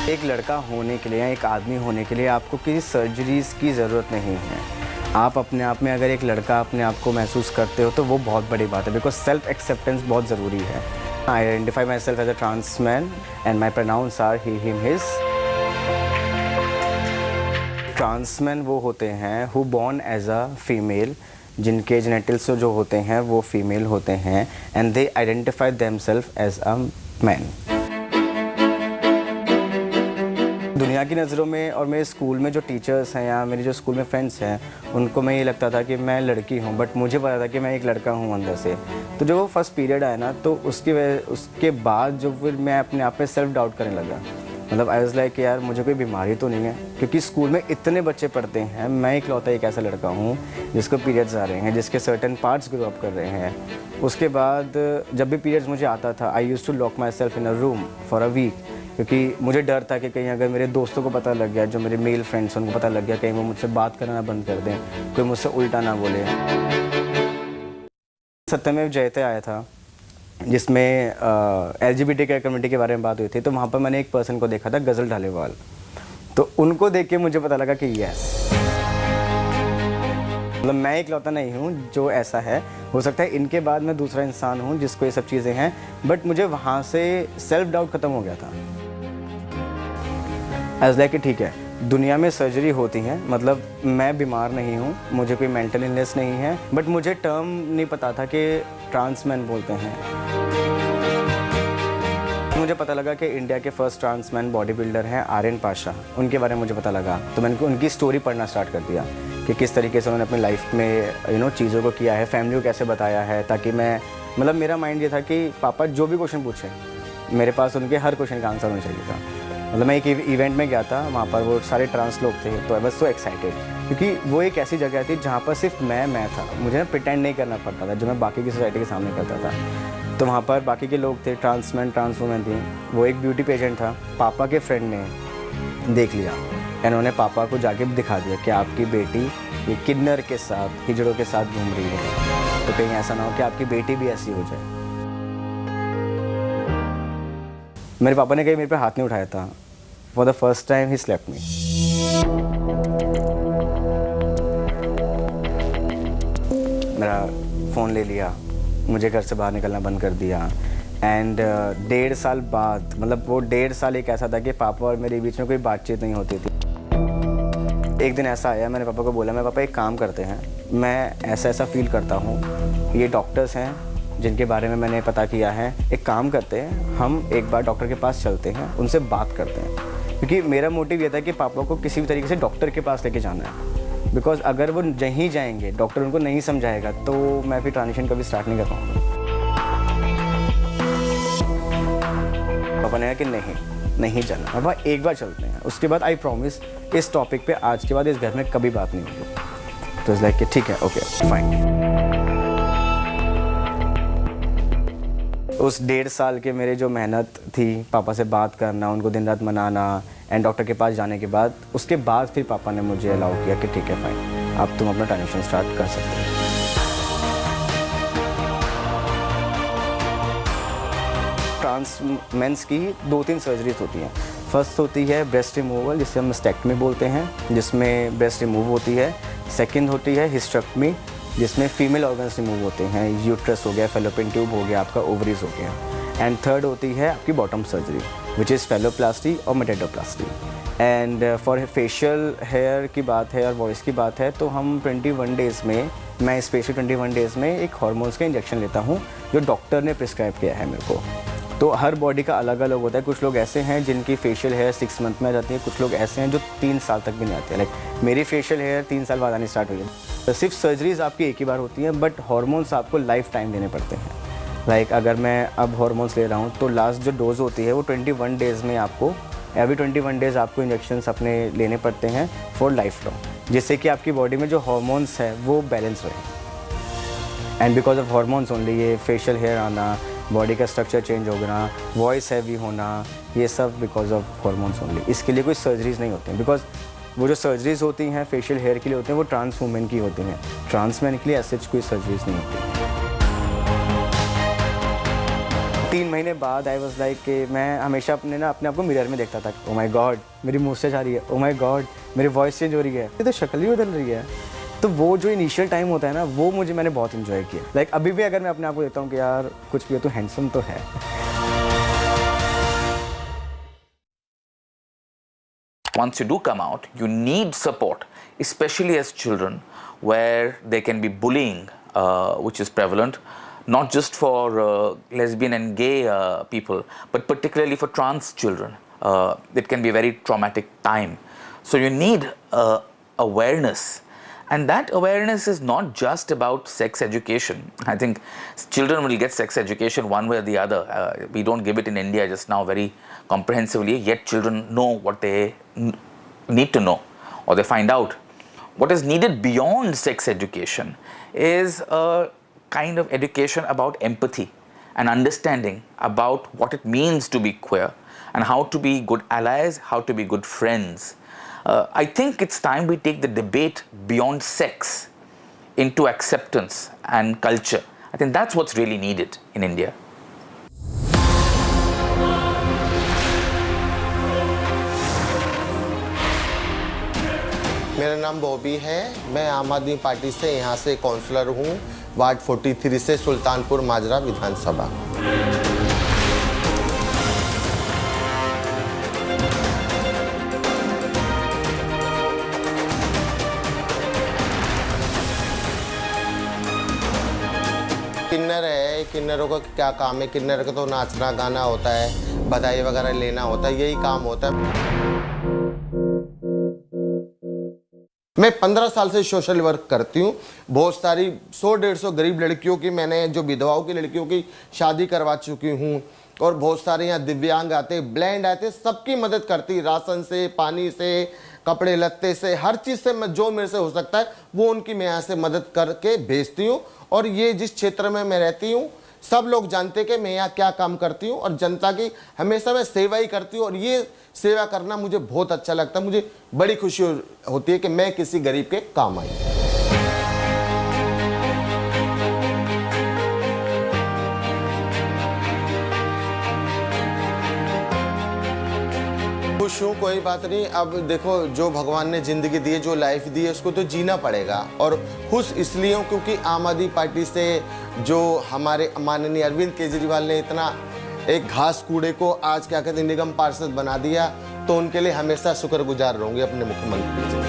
एक लड़का होने के लिए या एक आदमी होने के लिए आपको किसी सर्जरीज़ की ज़रूरत नहीं है। आप अपने आप में अगर एक लड़का अपने आप को महसूस करते हो तो वो बहुत बड़ी बात है, बिकॉज सेल्फ एक्सेप्टेंस बहुत ज़रूरी है। I identify myself as a trans man and my pronouns are he him his. Trans man वो होते हैं who born as a female, जिनके जेनेटिल्स जो होते हैं वो फीमेल होते हैं, and they identify themselves as a man. दुनिया की नज़रों में और मेरे स्कूल में जो टीचर्स हैं या मेरे जो स्कूल में फ्रेंड्स हैं, उनको मैं ये लगता था कि मैं लड़की हूँ, बट मुझे पता था कि मैं एक लड़का हूँ अंदर से। तो जो वो फर्स्ट पीरियड आया ना, तो उसके बाद जो फिर मैं अपने आप पे सेल्फ डाउट करने लगा। मतलब आई वाज लाइक यार मुझे कोई बीमारी तो नहीं है, क्योंकि स्कूल में इतने बच्चे पढ़ते हैं, मैं इकलौता एक ऐसा लड़का हूँ जिसको पीरियड्स आ रहे हैं, जिसके सर्टेन पार्ट्स ग्रो अप कर रहे हैं। उसके बाद जब भी पीरियड्स मुझे आता था, I used to lock myself in a room for a week, क्योंकि मुझे डर था कि कहीं अगर मेरे दोस्तों को पता लग गया, जो मेरे मेल फ्रेंड्स उनको पता लग गया, कहीं वो मुझसे बात करना बंद कर दें, कोई मुझसे उल्टा ना बोले। सत्यमेव जयते आया था जिसमें LGBTQ कम्युनिटी के बारे में बात हुई थी, तो वहाँ पर मैंने एक पर्सन को देखा था, गज़ल ढालेवाल। तो उनको देख के मुझे पता लगा कि यस, मतलब मैं इकलौता नहीं हूँ जो ऐसा है। हो सकता है इनके बाद मैं दूसरा इंसान हूँ जिसको ये सब चीज़ें हैं, बट मुझे वहाँ से सेल्फ डाउट ख़त्म हो गया था। एज लाइक कि ठीक है, दुनिया में सर्जरी होती है, मतलब मैं बीमार नहीं हूँ, मुझे कोई मेंटल इलनेस नहीं है, बट मुझे टर्म नहीं पता था कि ट्रांस मैन बोलते हैं। मुझे मुझे पता लगा कि इंडिया के फर्स्ट ट्रांसमैन बॉडी बिल्डर हैं आर्यन पाशा, उनके बारे में मुझे पता लगा। तो मैंने उनकी स्टोरी पढ़ना स्टार्ट कर दिया कि किस तरीके से उन्होंने अपनी लाइफ में चीज़ों को किया है, फैमिली को कैसे बताया है, ताकि मैं मतलब मेरा माइंड ये था कि पापा जो भी क्वेश्चन पूछे मेरे पास उनके हर क्वेश्चन का आंसर होना चाहिए था। मतलब मैं एक इवेंट में गया था, वहाँ पर वो सारे ट्रांस लोग थे, तो आई वाज सो एक्साइटेड क्योंकि वो एक ऐसी जगह थी जहाँ पर सिर्फ मैं था, मुझे ना प्रिटेंड नहीं करना पड़ता था जो मैं बाकी की सोसाइटी के सामने करता था। तो वहाँ पर बाकी के लोग थे, ट्रांसमैन ट्रांस वुमेन थी, वो एक ब्यूटी पेजेंट था। पापा के फ्रेंड ने देख लिया, इन्होंने पापा को जाके दिखा दिया कि आपकी बेटी ये किन्नर के साथ हिजड़ों के साथ घूम रही है, तो कहीं ऐसा ना हो कि आपकी बेटी भी ऐसी हो जाए। मेरे पापा ने कहीं मेरे पे हाथ नहीं उठाया था। For the first time he slapped me. मेरा फ़ोन ले लिया, मुझे घर से बाहर निकलना बंद कर दिया। एंड 1.5 साल बाद, मतलब वो 1.5 साल एक ऐसा था कि पापा और मेरे बीच में कोई बातचीत नहीं होती थी। एक दिन ऐसा आया, मैंने पापा को बोला, मैं पापा एक काम करते हैं, मैं ऐसा फील करता हूँ, ये डॉक्टर्स हैं जिनके बारे में मैंने पता किया है, एक काम करते हैं, हम एक बार डॉक्टर के पास चलते हैं, उनसे बात करते हैं। क्योंकि मेरा मोटिव ये था कि पापा को किसी भी तरीके से डॉक्टर के पास लेके जाना है, बिकॉज अगर वो यहीं जाएंगे, डॉक्टर उनको नहीं समझाएगा, तो मैं फिर ट्रांजिशन कभी स्टार्ट नहीं कर पाऊँगा। पापा ने कहा कि नहीं जाना, पापा एक बार चलते हैं, उसके बाद आई प्रॉमिस इस टॉपिक पे आज के बाद इस घर में कभी बात नहीं होगी। तो इट्स लाइक कि ठीक है, ओके फाइन। उस 1.5 साल के मेरे जो मेहनत थी, पापा से बात करना, उनको दिन रात मनाना एंड डॉक्टर के पास जाने के बाद, उसके बाद फिर पापा ने मुझे अलाउ किया कि ठीक है फाइन, अब तुम अपना ट्रांजिशन स्टार्ट कर सकते हो। ट्रांस मेंस की 2-3 सर्जरीज होती हैं। फर्स्ट होती है ब्रेस्ट रिमूवल, जिसे हम मस्टेक्टमी बोलते हैं, जिसमें ब्रेस्ट रिमूव होती है। सेकंड होती है हिस्टेक्टमी, जिसमें फीमेल ऑर्गन्स रिमूव होते हैं, यूट्रस हो गया, फेलोपियन ट्यूब हो गया, आपका ओवरीज हो गया। एंड थर्ड होती है आपकी बॉटम सर्जरी, विच इज़ फेलोप्लास्टी और मेटेडोप्लास्टी। एंड फॉर फेशियल हेयर की बात है और वॉइस की बात है, तो हम 21 डेज़ में, मैं स्पेशली 21 डेज़ में एक हार्मोन्स का इंजेक्शन लेता हूँ जो डॉक्टर ने प्रिस्क्राइब किया है मेरे को। तो हर बॉडी का अलग अलग होता है। कुछ लोग ऐसे हैं जिनकी फेशियल हेयर 6 मंथ में आ जाती है, कुछ लोग ऐसे हैं जो 3 साल तक भी नहीं आते हैं। लाइक मेरी फेशियल हेयर 3 साल बाद आनी स्टार्ट हुई है। तो सिर्फ सर्जरीज आपकी एक ही बार होती हैं, बट हार्मोन्स आपको लाइफ टाइम देने पड़ते हैं। लाइक अगर मैं अब हार्मोन्स ले रहा हूँ तो लास्ट जो डोज होती है वो 21 डेज़ में आपको, एवरी 21 डेज़ आपको इंजेक्शंस अपने लेने पड़ते हैं फॉर लाइफ लॉन्ग, जिससे कि आपकी बॉडी में जो हार्मोन्स है वो बैलेंस रहे। And because of hormones only ये फेशियल हेयर आना, बॉडी का स्ट्रक्चर चेंज होना, वॉइस हैवी होना, ये सब बिकॉज ऑफ हार्मोन्स ओनली। इसके लिए कोई सर्जरीज नहीं होती हैं, बिकॉज वो जो सर्जरीज होती हैं फेशियल हेयर के लिए होती हैं वो ट्रांस वुमेन की होती हैं। ट्रांस मैन के लिए ऐसे कोई सर्जरीज नहीं होती। 3 महीने बाद आई वाज लाइक कि मैं हमेशा अपने आप को मिरर में देखता था, ओ माय गॉड मेरी मुस्टैच आ रही है, ओ माय गॉड मेरी वॉइस चेंज हो रही है, ये तो शक्ल ही बदल रही है। तो वो जो इनिशियल टाइम होता है ना, वो मैंने बहुत इन्जॉय किया। लाइक अभी भी अगर मैं अपने आप को देखता हूँ कि यार कुछ भी है तो हैंडसम तो है। Once you do come out, you need support, especially as children, where there can be bullying, which is prevalent, not just for lesbian and gay people, but particularly for trans children. It can be a very traumatic time. So you need awareness. And that awareness is not just about sex education. I think children will get sex education one way or the other. We don't give it in India just now very comprehensively, yet children know what they need to know, or they find out. What is needed beyond sex education is a kind of education about empathy and understanding about what it means to be queer and how to be good allies, how to be good friends. I think it's time we take the debate beyond sex into acceptance and culture. I think that's what's really needed in India. मेरा नाम बॉबी है, मैं आम आदमी party से यहाँ से counsellor हूँ, वार्ड 43 से, सुल्तानपुर माजरा विधानसभा। किन्नर है, किन्नरों का क्या काम है? किन्नर का तो नाचना गाना होता है, बधाई वगैरह लेना होता है, यही काम होता है। मैं 15 साल से सोशल वर्क करती हूँ। बहुत सारी 100-150 गरीब लड़कियों की, मैंने जो विधवाओं की लड़कियों की शादी करवा चुकी हूँ। और बहुत सारे यहाँ दिव्यांग आते, ब्लाइंड आते, सबकी मदद करती, राशन से, पानी से, कपड़े लत्ते से, हर चीज़ से मैं जो मेरे से हो सकता है वो उनकी मैं यहाँ से मदद करके भेजती हूँ। और ये जिस क्षेत्र में मैं रहती हूँ सब लोग जानते हैं कि मैं यहाँ क्या काम करती हूँ और जनता की हमेशा मैं सेवा ही करती हूँ। और ये सेवा करना मुझे बहुत अच्छा लगता है, मुझे बड़ी खुशी होती है कि मैं किसी गरीब के काम आई। खुश हूँ, कोई बात नहीं। अब देखो, जो भगवान ने ज़िंदगी दी है, जो लाइफ दी है, उसको तो जीना पड़ेगा। और खुश इसलिए हूँ क्योंकि आम आदमी पार्टी से जो हमारे माननीय अरविंद केजरीवाल ने इतना एक घास कूड़े को आज क्या कहते हैं निगम पार्षद बना दिया, तो उनके लिए हमेशा शुक्रगुजार रहूँगी अपने मुख्यमंत्री जी।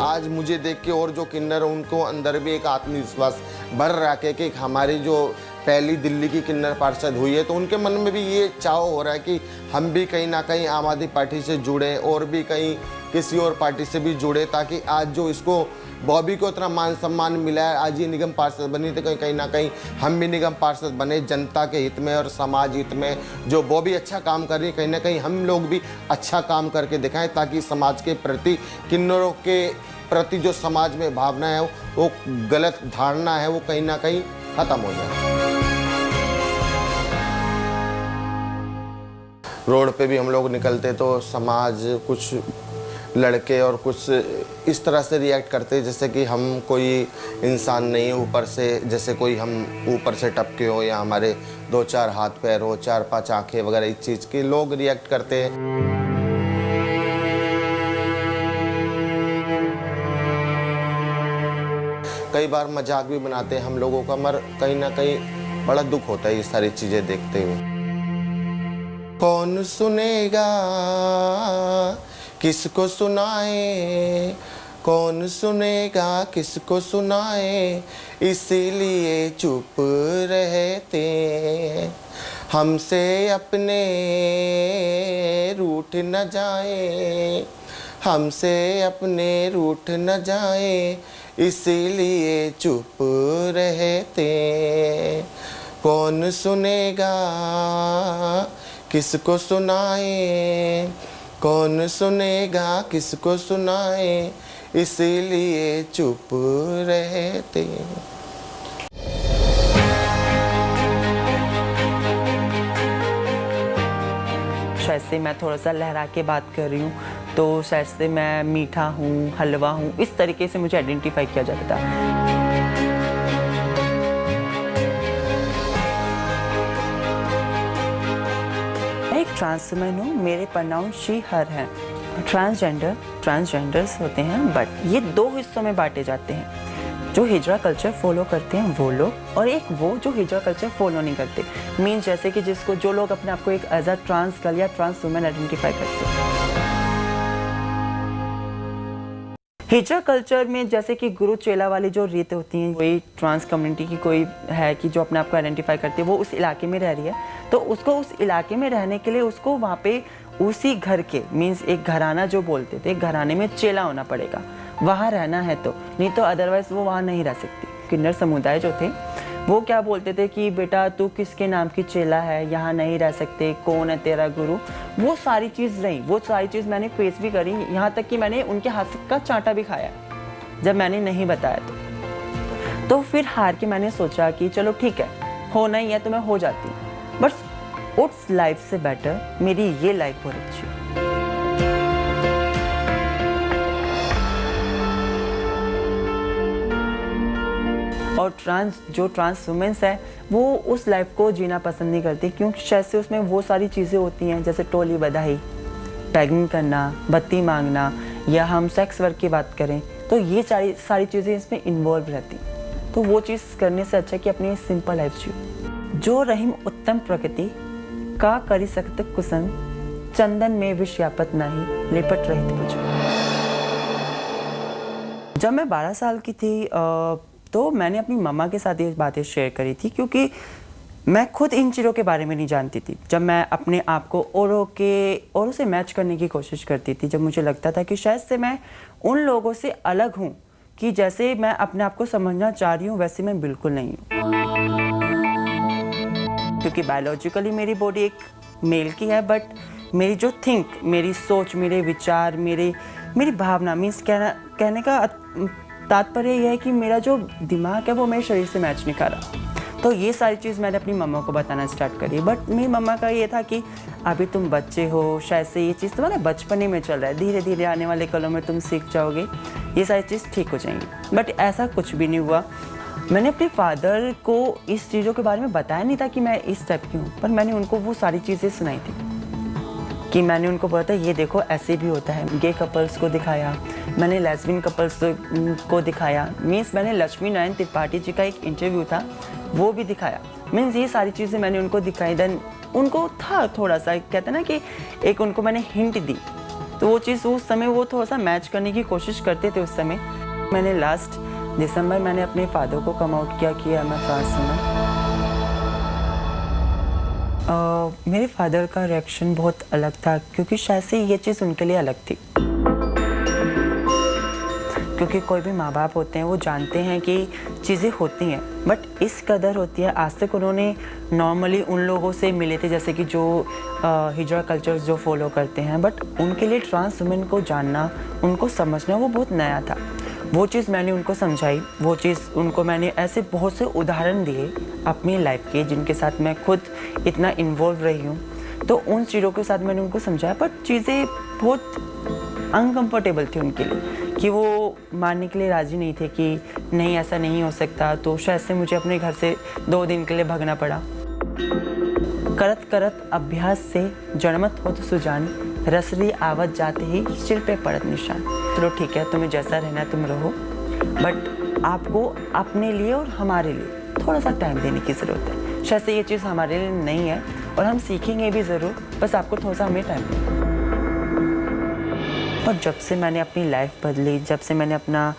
आज मुझे देख के और जो किन्नर उनको अंदर भी एक आत्मविश्वास बढ़ रहा है कि हमारी जो पहली दिल्ली की किन्नर पार्षद हुई है, तो उनके मन में भी ये चाव हो रहा है कि हम भी कहीं ना कहीं आम आदमी पार्टी से जुड़े और भी कहीं किसी और पार्टी से भी जुड़े, ताकि आज जो इसको बॉबी को इतना मान सम्मान मिला है, आज ये निगम पार्षद बनी, तो कहीं ना कहीं हम भी निगम पार्षद बने जनता के हित में और समाज हित में। जो बॉबी अच्छा काम कर रही है, कहीं ना कहीं हम लोग भी अच्छा काम करके दिखाएं, ताकि समाज के प्रति, किन्नरों के प्रति जो समाज में भावना है, वो गलत धारणा है, वो कहीं ना कहीं खत्म हो जाए। रोड पे भी हम लोग निकलते तो समाज, कुछ लड़के और कुछ इस तरह से रिएक्ट करते जैसे कि हम कोई इंसान नहीं है ऊपर से, जैसे कोई हम ऊपर से टपके हो या हमारे 2-4 हाथ पैर हो, 4-5 आंखें वगैरह, इस चीज़ के लोग रिएक्ट करते हैं। कई बार मजाक भी बनाते हैं हम लोगों का, मगर कहीं ना कहीं बड़ा दुख होता है ये सारी चीज़ें देखते हुए। कौन सुनेगा, किसको सुनाए, कौन सुनेगा, किसको सुनाए, इसीलिए चुप रहते, हमसे अपने रूठ न जाए, हमसे अपने रूठ न जाए, इसीलिए चुप रहते। कौन सुनेगा, किसको सुनाए, कौन सुनेगा, किसको सुनाए, इसीलिए चुप रहते। शायद से मैं थोड़ा सा लहरा के बात कर रही हूँ, तो शायद से मैं मीठा हूँ, हलवा हूँ, इस तरीके से मुझे आइडेंटिफाई किया जाता था। एक ट्रांसमैन हूँ, मेरे प्रोनाउन शी हर हैं। ट्रांसजेंडर्स होते हैं, बट ये 2 हिस्सों में बांटे जाते हैं। जो हिजरा कल्चर फॉलो करते हैं वो लोग, और एक वो जो हिजरा कल्चर फॉलो नहीं करते। मीन्स जैसे कि जिसको, जो लोग अपने आप को एक एज अ ट्रांस गर्ल या ट्रांस वुमेन आइडेंटिफाई करते हैं। हिजरा कल्चर में जैसे कि गुरु चेला वाली जो रीत होती हैं, कोई ट्रांस कम्युनिटी की कोई है कि जो अपने आप को आइडेंटिफाई करती है, वो उस इलाके में रह रही है, तो उसको उस इलाके में रहने के लिए उसको वहाँ पे उसी घर के, मीन्स एक घराना जो बोलते थे, एक घराने में चेला होना पड़ेगा, वहाँ रहना है तो, नहीं तो अदरवाइज वो वहाँ नहीं रह सकती। किन्नर समुदाय जो थे वो क्या बोलते थे कि बेटा तू किसके नाम की चेला है, यहाँ नहीं रह सकते, कौन है तेरा गुरु। वो सारी चीज़ रही, वो सारी चीज़ मैंने फेस भी करी, यहाँ तक कि मैंने उनके हाथ का चांटा भी खाया जब मैंने नहीं बताया। तो फिर हार के मैंने सोचा कि चलो ठीक है, होना ही है तो मैं हो जाती हूँ, बट उस लाइफ से बेटर मेरी ये लाइफ बहुत अच्छी है। और जो ट्रांस वुमेन्स है वो उस लाइफ को जीना पसंद नहीं करती, क्योंकि शायद से उसमें वो सारी चीज़ें होती हैं, जैसे टोली बधाई, पैगिंग करना, बत्ती मांगना, या हम सेक्स वर्क की बात करें तो ये सारी चीज़ें इसमें इन्वॉल्व रहती। तो वो चीज़ करने से अच्छा कि अपनी सिंपल लाइफ जियो। जो रहीम उत्तम प्रकृति का करी सकत कुसन, चंदन में विषयापत नहीं, लिपट रहित बुझ। जब मैं 12 साल की थी तो मैंने अपनी मम्मा के साथ ये बातें शेयर करी थी, क्योंकि मैं खुद इन चीज़ों के बारे में नहीं जानती थी। जब मैं अपने आप को औरों से मैच करने की कोशिश करती थी, जब मुझे लगता था कि शायद से मैं उन लोगों से अलग हूँ, कि जैसे मैं अपने आप को समझना चाह रही हूँ वैसे मैं बिल्कुल नहीं हूँ, क्योंकि बायोलॉजिकली मेरी बॉडी एक मेल की है, बट मेरी जो मेरी सोच, मेरे विचार, मेरी भावना, मीन्स कहने का तात्पर्य यह है कि मेरा जो दिमाग है वो मेरे शरीर से मैच नहीं कर रहा। तो ये सारी चीज़ मैंने अपनी मम्मा को बताना स्टार्ट करी, बट मेरी मम्मा का ये था कि अभी तुम बच्चे हो, शायद से ये चीज़ तुम्हारा बचपने में चल रहा है, धीरे धीरे आने वाले कलों में तुम सीख जाओगे, ये सारी चीज़ ठीक हो जाएंगी। बट ऐसा कुछ भी नहीं हुआ। मैंने अपने फादर को इस चीज़ों के बारे में बताया नहीं था कि मैं इस टाइप की हूँ, पर मैंने उनको वो सारी चीज़ें सुनाई थी, कि मैंने उनको बोला था ये देखो ऐसे भी होता है। गे कपल्स को दिखाया, मैंने लेस्बियन कपल्स को दिखाया, मीन्स मैंने लक्ष्मी नारायण त्रिपाठी जी का एक इंटरव्यू था वो भी दिखाया, मीन्स ये सारी चीज़ें मैंने उनको दिखाई। देन उनको था थोड़ा सा, कहते हैं ना कि एक उनको मैंने हिंट दी, तो वो चीज़ उस समय वो थोड़ा सा मैच करने की कोशिश करते थे उस समय। मैंने लास्ट दिसंबर मैंने अपने फादर को कम आउट किया कि मैं ट्रांस हूँ। मेरे फादर का रिएक्शन बहुत अलग था, क्योंकि शायद से ये चीज़ उनके लिए अलग थी, क्योंकि कोई भी माँ बाप होते हैं वो जानते हैं कि चीज़ें होती हैं, बट इस कदर होती है। आज तक उन्होंने नॉर्मली उन लोगों से मिले थे जैसे कि जो हिजरा कल्चर्स जो फॉलो करते हैं, बट उनके लिए ट्रांस वुमेन को जानना, उनको समझना वो बहुत नया था। वो चीज़ मैंने उनको समझाई, वो चीज़ उनको मैंने ऐसे बहुत से उदाहरण दिए अपनी लाइफ के, जिनके साथ मैं खुद इतना इन्वॉल्व रही हूँ, तो उन चीज़ों के साथ मैंने उनको समझाया। बट चीज़ें बहुत अनकम्फर्टेबल थी उनके लिए, कि वो मानने के लिए राज़ी नहीं थे कि नहीं ऐसा नहीं हो सकता। तो शायद से मुझे अपने घर से 2 दिन के लिए भागना पड़ा। करत करत अभ्यास से जड़मत हो तो सुजान, रसरी आवत जाते ही सिर पे पड़त निशान। चलो ठीक है, तुम्हें जैसा रहना है तुम रहो, बट आपको अपने लिए और हमारे लिए थोड़ा सा टाइम देने की ज़रूरत है। शायद से ये चीज़ हमारे लिए नहीं है और हम सीखेंगे भी ज़रूर, बस आपको थोड़ा सा हमें टाइम देना। और जब से मैंने अपनी लाइफ बदली, जब से मैंने अपना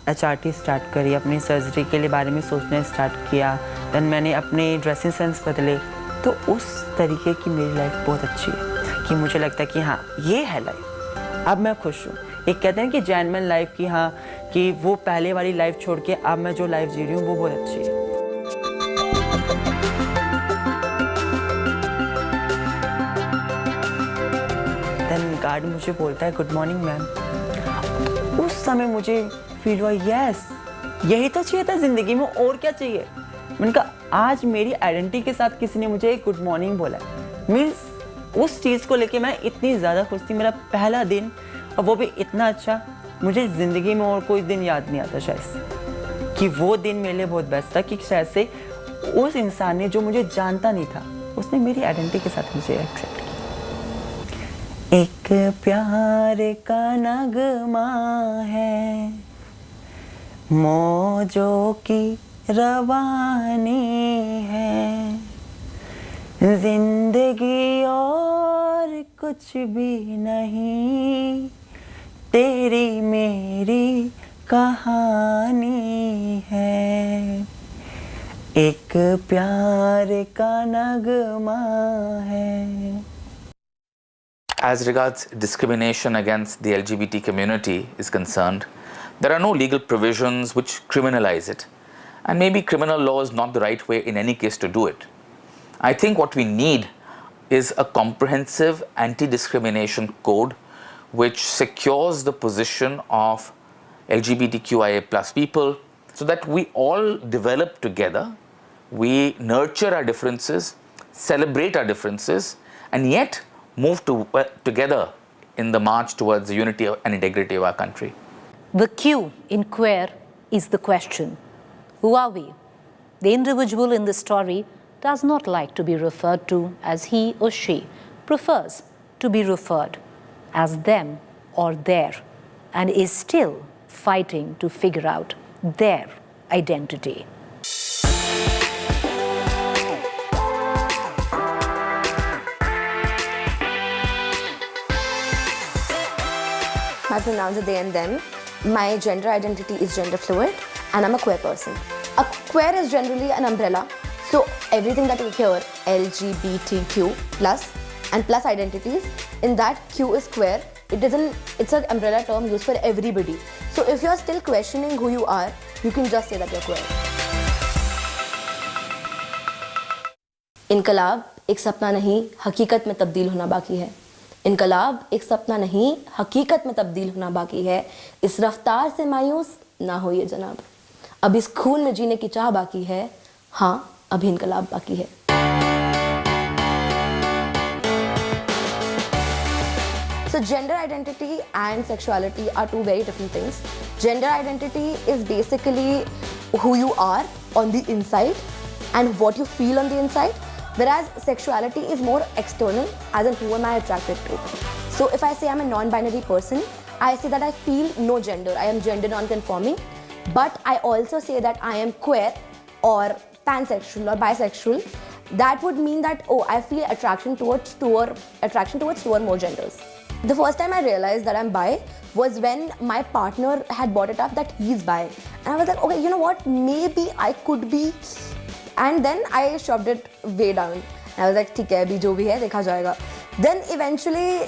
HRT स्टार्ट करी, अपनी सर्जरी के लिए बारे में सोचना स्टार्ट किया, दैन मैंने अपने ड्रेसिंग सेंस बदले, तो उस तरीके की मेरी लाइफ बहुत अच्छी है कि मुझे लगता है कि हाँ ये है लाइफ, अब मैं खुश हूँ। एक कहते हैं कि जेन्युइन लाइफ की, हाँ कि वो पहले वाली लाइफ छोड़ के अब मैं जो लाइफ जी रही हूँ वो बहुत अच्छी है। देन गार्ड मुझे बोलता है गुड मॉर्निंग मैम। उस समय मुझे फील हुआ यस यही तो चाहिए था ज़िंदगी में, और क्या चाहिए। मैंने कहा आज मेरी आइडेंटिटी के साथ किसी ने मुझे गुड मॉर्निंग बोला, मीन्स उस चीज़ को लेके मैं इतनी ज़्यादा खुश थी। मेरा पहला दिन, और वो भी इतना अच्छा, मुझे ज़िंदगी में और कोई दिन याद नहीं आता शायद से, कि वो दिन मेरे लिए बहुत बेस्ट था, कि शायद से उस इंसान ने जो मुझे जानता नहीं था, उसने मेरी आइडेंटिटी के साथ मुझे एक्सेप्ट किया। एक प्यार का नगमा है, मौजों की रवानी है, जिंदगी और कुछ भी नहीं, तेरी मेरी कहानी है, एक प्यार का नगमा है। As regards discrimination against the LGBT community is concerned, there are no legal provisions which criminalize it, and maybe criminal law is not the right way in any case to do it. I think what we need is a comprehensive anti-discrimination code which secures the position of LGBTQIA+ people, so that we all develop together, we nurture our differences, celebrate our differences, and yet move together in the march towards the unity and integrity of our country. The Q in queer is the question. Who are we? The individual in the story does not like to be referred to as he or she, prefers to be referred as them or their, and is still fighting to figure out their identity. My pronouns are they and them. My gender identity is gender fluid, and I'm a queer person. A queer is generally an umbrella. So everything that you hear, LGBTQ plus and plus identities, in that Q is queer. It's an umbrella term used for everybody. So if you're still questioning who you are, you can just say that you're queer. इनकलाब एक सपना नहीं, हकीकत में तब्दील होना बाकी है. इनकलाब एक सपना नहीं, हकीकत में तब्दील होना बाकी है. इस रफ्तार से मायूस ना होइए जनाब. अब इस खून में जीने की चाह बाकी है. हाँ, अभी इनकलाब बाकी है. So gender identity and sexuality are two very different things. Gender identity is basically who you are on the inside and what you feel on the inside, whereas sexuality is more external, as in who am I attracted to. So if I say I'm a non-binary person, I say that I feel no gender, I am gender non-conforming, but I also say that I am queer or pansexual or bisexual. That would mean that, oh, I feel attraction towards two or more genders. The first time I realized that I'm bi was when my partner had brought it up that he's bi. And I was like, okay, you know what, maybe I could be. And then I shoved it way down. And I was like, ठीक है, अभी जो भी है देखा जाएगा. Then eventually,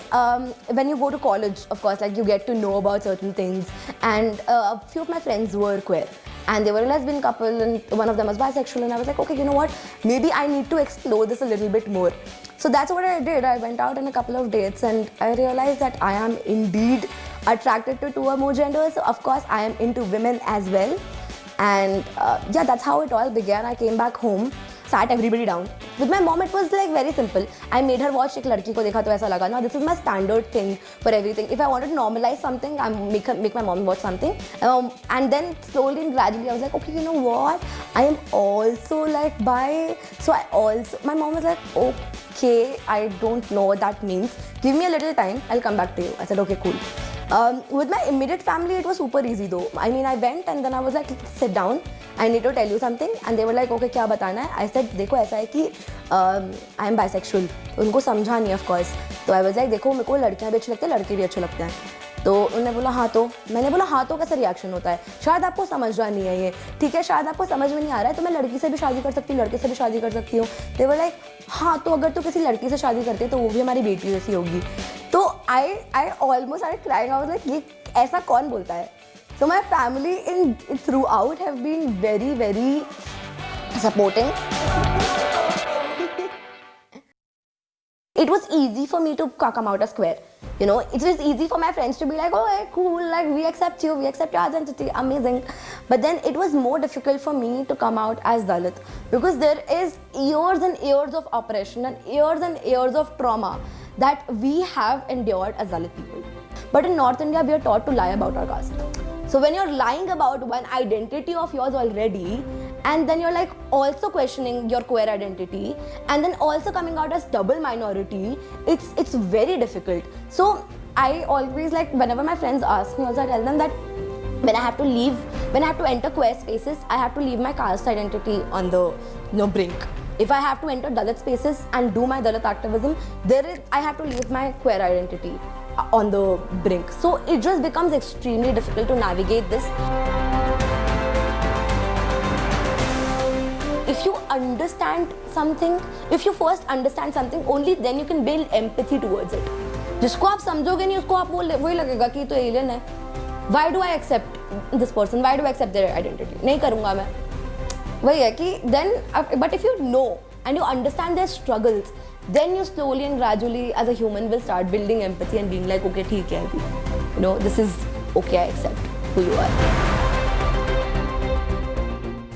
when you go to college, of course, like you get to know about certain things. And a few of my friends were queer. And they were a lesbian couple and one of them was bisexual. And I was like, okay, you know what, maybe I need to explore this a little bit more. So that's what I did. I went out on a couple of dates and I realized that I am indeed attracted to two or more genders. So of course, I am into women as well. And yeah, that's how it all began. I came back home, sat everybody down. With my mom, it was like very simple. I made her watch एक लड़की को देखा तो ऐसा लगा ना, this is my standard thing for everything. If I wanted to normalize something, I make my mom watch something. And then slowly and gradually, I was like, okay, you know what? I am also like bi. So my mom was like, okay, I don't know what that means. Give me a little time, I'll come back to you. I said, okay, cool. With my immediate family, it was super easy though. I mean, I went and then I was like, sit down. I need to tell you something. And they were like, okay, क्या बताना है? I said, देखो ऐसा है कि I am bisexual. उनको समझा नहीं, of course. तो I was like, देखो मेरे को लड़कियाँ भी अच्छी लगती हैं, लड़के भी अच्छे लगते हैं. तो उन्होंने बोला हाँ तो. मैंने बोला हाँ तो कैसा रिएक्शन होता है? शायद आपको समझना नहीं है ये. ठीक है, शायद आपको समझ में नहीं आ रहा है तो मैं लड़की से भी शादी कर सकती हूँ, लड़के से भी शादी कर सकती हूँ. They were like, हाँ तो अगर तू किसी लड़की से शादी करती है तो वो भी हमारी बेटी जैसी होगी. तो I almost started crying. I was like, ये ऐसा कौन बोलता है? So my family throughout have been very, very supporting. It was easy for me to come out as queer. You know, it was easy for my friends to be like, oh, hey, cool, like we accept you, we accept your identity, amazing. But then it was more difficult for me to come out as Dalit because there is years and years of oppression and years of trauma that we have endured as Dalit people. But in North India, we are taught to lie about our caste. So when you're lying about one identity of yours already, and then you're like also questioning your queer identity, and then also coming out as double minority, it's very difficult. So I always like, whenever my friends ask me also, I tell them that when I have to enter queer spaces, I have to leave my caste identity on the brink. If I have to enter Dalit spaces and do my Dalit activism, I have to leave my queer identity on the brink. So it just becomes extremely difficult to navigate this. If you understand something, if you first understand something, only then you can build empathy towards it. जिसको आप समझोगे नहीं उसको आप वही लगेगा कि तो एलियन है. Why do I accept this person? Why do I accept their identity? नहीं करूँगा मैं. वही है कि then, but if you know and you understand their struggles, then you slowly and gradually as a human will start building empathy and being like, okay, ठीक है अभी. You know, this is okay, I accept who you are.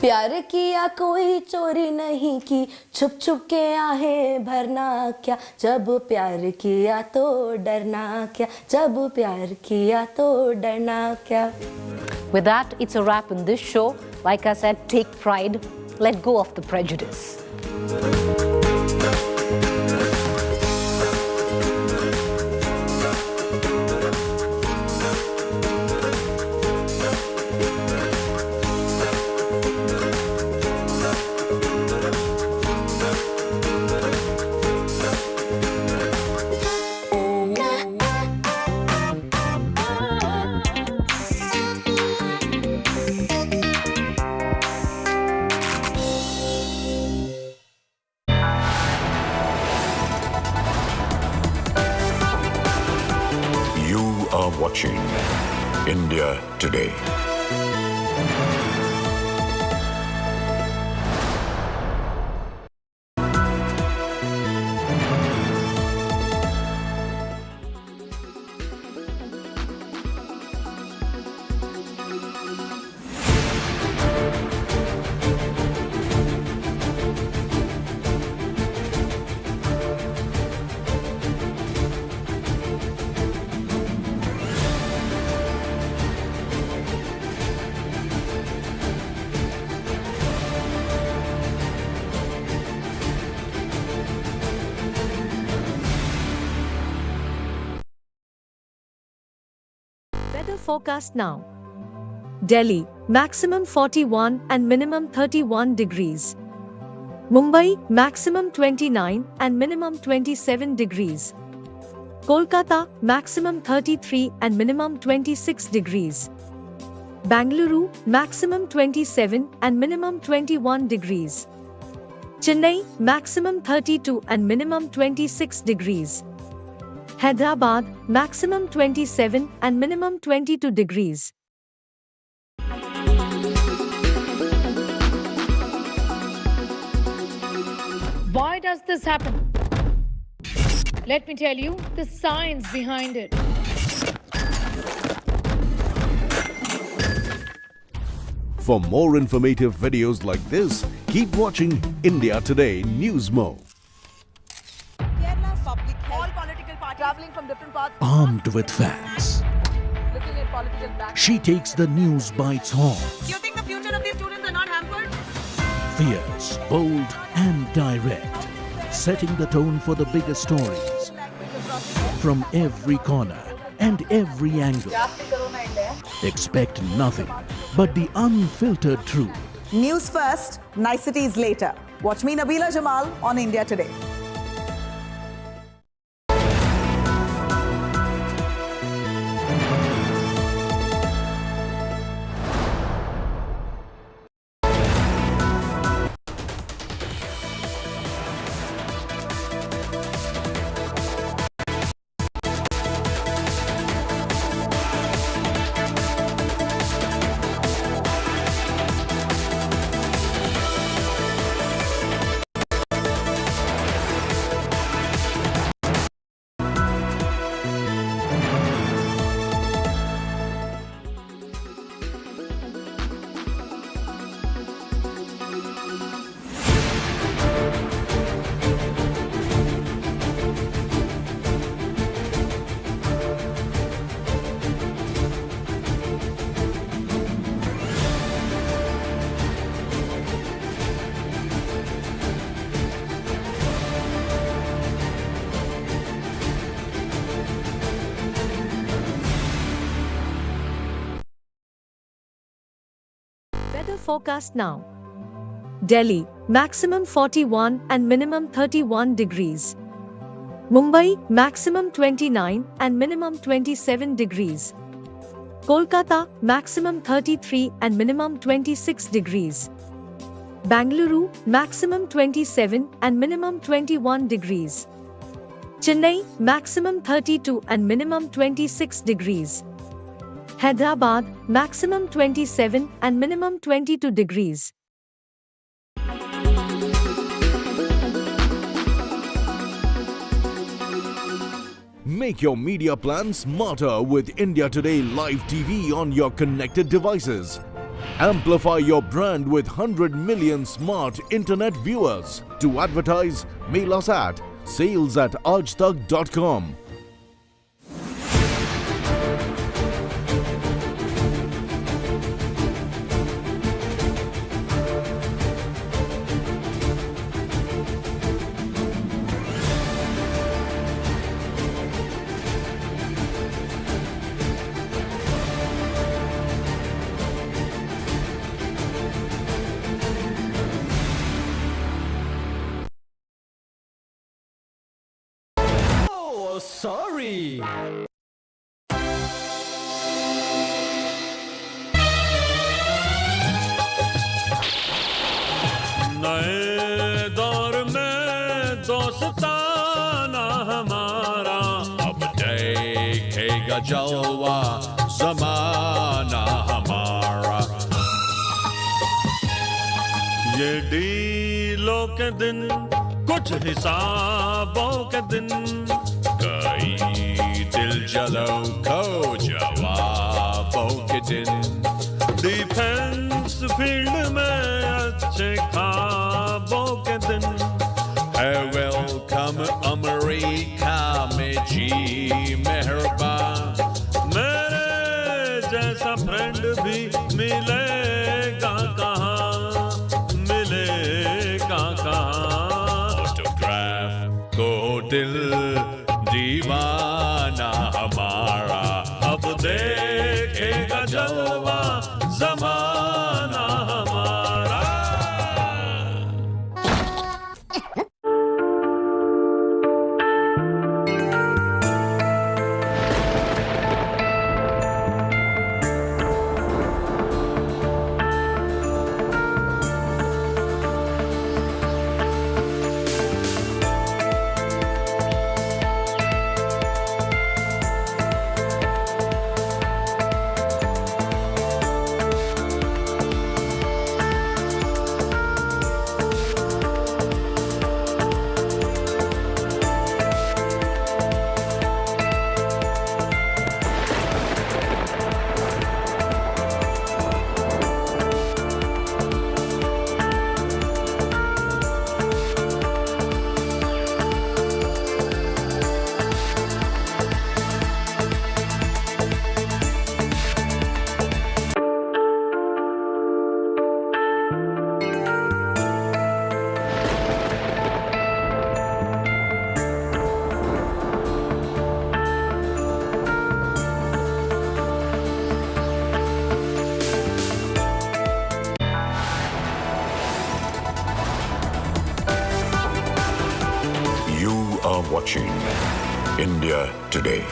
प्यार किया कोई चोरी नहीं की, छुप छुप के आहें भरना क्या, जब प्यार किया तो डरना क्या, जब प्यार किया तो डरना क्या. With that, it's a wrap in this show. Like I said, take pride, let go of the prejudice. watching India Today. Weather forecast now. Delhi, maximum 41 and minimum 31 degrees. Mumbai, maximum 29 and minimum 27 degrees. Kolkata, maximum 33 and minimum 26 degrees. Bangalore, maximum 27 and minimum 21 degrees. Chennai, maximum 32 and minimum 26 degrees. Hyderabad, maximum 27 and minimum 22 degrees. Why does this happen? Let me tell you the science behind it. For more informative videos like this, keep watching India Today News Mo. Kerala's public health, all political parties traveling from different parts. Armed with facts, Looking at political back. she takes the news by its horns. Do you think the future of these students are not hampered? Fierce, bold, and direct, setting the tone for the biggest stories from every corner and every angle. Expect nothing but the unfiltered truth. News first, niceties later. Watch me, Nabila Jamal, on India Today. Weather forecast now. Delhi, maximum 41 and minimum 31 degrees. Mumbai, maximum 29 and minimum 27 degrees. Kolkata, maximum 33 and minimum 26 degrees. Bangalore, maximum 27 and minimum 21 degrees. Chennai, maximum 32 and minimum 26 degrees. Hyderabad, maximum 27 and minimum 22 degrees. Make your media plan smarter with India Today Live TV on your connected devices. Amplify your brand with 100 million smart internet viewers. To advertise, mail us at sales@aajtak.com. Oh, sorry. नए दौर में दोस्ताना हमारा अब देखेगा जलवा ज़माना हमारा। ये डीलों के दिन, कुछ हिसाबों के दिन, कई दिल जलो को जवाबों के दिन। डिफेंस फील्ड में अच्छे ख्वाबों के दिन है। वेलकम अमेरिका में जी मेहरबान। मेरे जैसा फ्रेंड भी मिलेगा कहाँ, मिलेगा कहाँ। ऑटोग्राफ को दिल दीवाना हमारा अब देखेगा जलवा ज़माना हमारा। Watching India Today.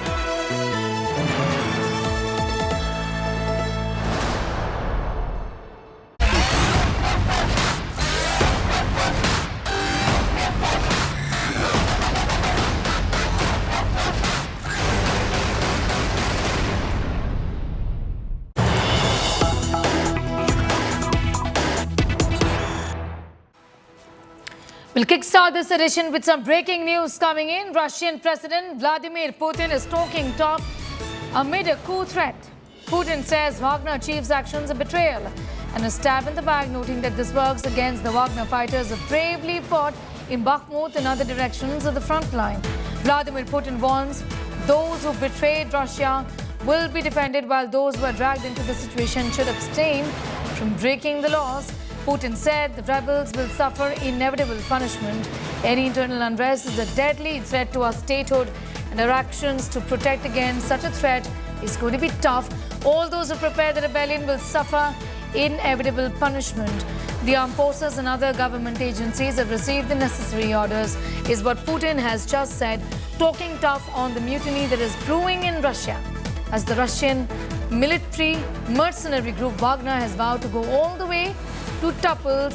We'll kickstart this edition with some breaking news coming in. Russian President Vladimir Putin is talking tough amid a coup threat. Putin says Wagner chief's actions are betrayal and a stab in the back, noting that this works against the Wagner fighters who bravely fought in Bakhmut and other directions of the front line. Vladimir Putin warns those who betrayed Russia will be defended, while those who are dragged into the situation should abstain from breaking the laws. Putin said the rebels will suffer inevitable punishment. Any internal unrest is a deadly threat to our statehood, and our actions to protect against such a threat is going to be tough. All those who prepare the rebellion will suffer inevitable punishment. The armed forces and other government agencies have received the necessary orders, is what Putin has just said, talking tough on the mutiny that is brewing in Russia, as the Russian military mercenary group Wagner has vowed to go all the way to topple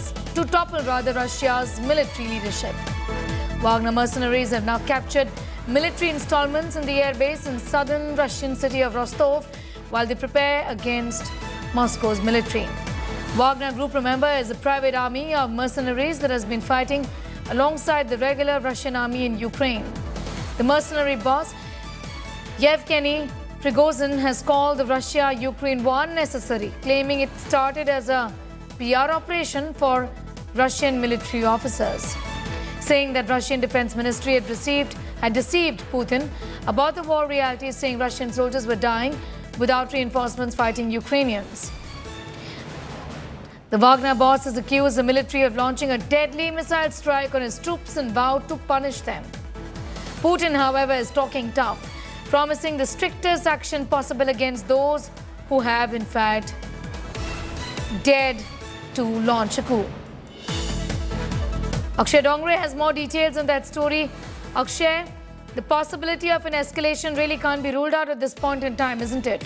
Russia's military leadership. Wagner mercenaries have now captured military installments in the airbase in southern Russian city of Rostov while they prepare against Moscow's military. Wagner Group, remember, is a private army of mercenaries that has been fighting alongside the regular Russian army in Ukraine. The mercenary boss, Yevgeny Prigozhin, has called the Russia-Ukraine war unnecessary, claiming it started as a PR operation for Russian military officers, saying that Russian Defense Ministry had deceived Putin about the war reality, saying Russian soldiers were dying without reinforcements fighting Ukrainians. The Wagner boss has accused the military of launching a deadly missile strike on his troops and vowed to punish them. Putin, however, is talking tough, promising the strictest action possible against those who have, in fact, dared to launch a coup. Akshay Dongre has more details on that story. Akshay, the possibility of an escalation really can't be ruled out at this point in time, isn't it?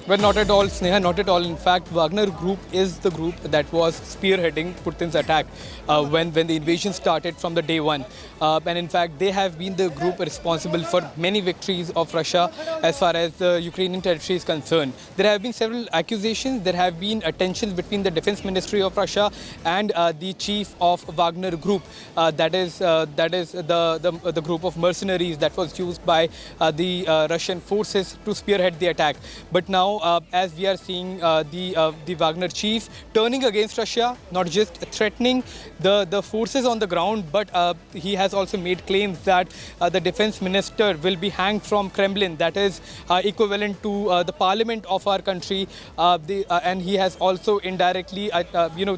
Well, not at all, Sneha, not at all. In fact, Wagner Group is the group that was spearheading Putin's attack when the invasion started from the day one. And in fact, they have been the group responsible for many victories of Russia as far as the Ukrainian territory is concerned. There have been several accusations. There have been tensions between the Defense Ministry of Russia and the chief of Wagner Group. That is the group of mercenaries that was used by the Russian forces to spearhead the attack. But now, as we are seeing the Wagner chief turning against Russia, not just threatening the forces on the ground, but he has also made claims that the defense minister will be hanged from Kremlin, that is equivalent to the parliament of our country, and he has also indirectly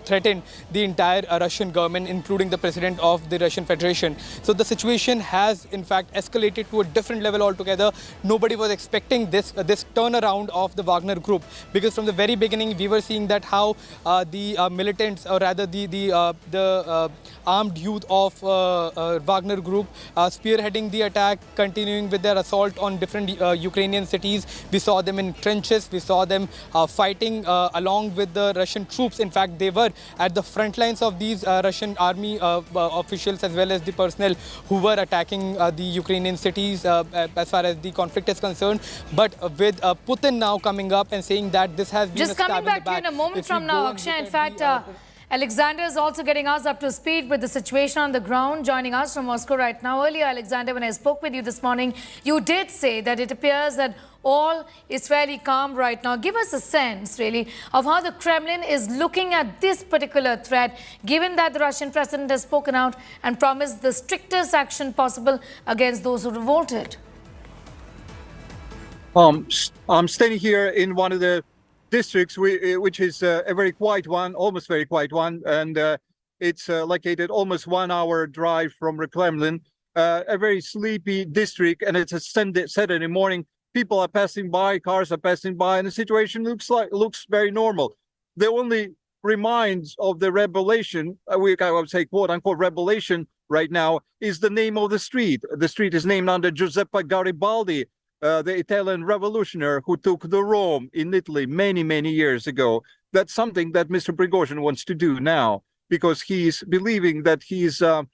threatened the entire Russian government, including the president of the Russian Federation. So the situation has in fact escalated to a different level altogether. Nobody was expecting this turnaround of the Wagner Group, because from the very beginning we were seeing that how the militants, or rather the armed youth of Wagner Group spearheading the attack, continuing with their assault on different Ukrainian cities. We saw them in trenches, we saw them fighting along with the Russian troops. In fact, they were at the front lines of these Russian army officials as well as the personnel who were attacking the Ukrainian cities as far as the conflict is concerned. But with Putin now coming up and saying that this has been just coming back to you in a moment from now, Akshay. In fact, Alexander is also getting us up to speed with the situation on the ground, joining us from Moscow right now. Earlier, Alexander, when I spoke with you this morning, you did say that it appears that all is fairly calm right now. Give us a sense, really, of how the Kremlin is looking at this particular threat, given that the Russian president has spoken out and promised the strictest action possible against those who revolted. I'm standing here in one of the districts, which is a very quiet one, almost very quiet one, and it's located almost 1 hour drive from the Kremlin, a very sleepy district, and it's a Saturday morning. People are passing by, cars are passing by, and the situation looks very normal. The only reminds of the revelation, I would say quote unquote revelation right now, is the name of the street. The street is named after Giuseppe Garibaldi, the Italian revolutionary who took the Rome in Italy many years ago. That's something that Mr. Prigozhin wants to do now, because he's believing that he's a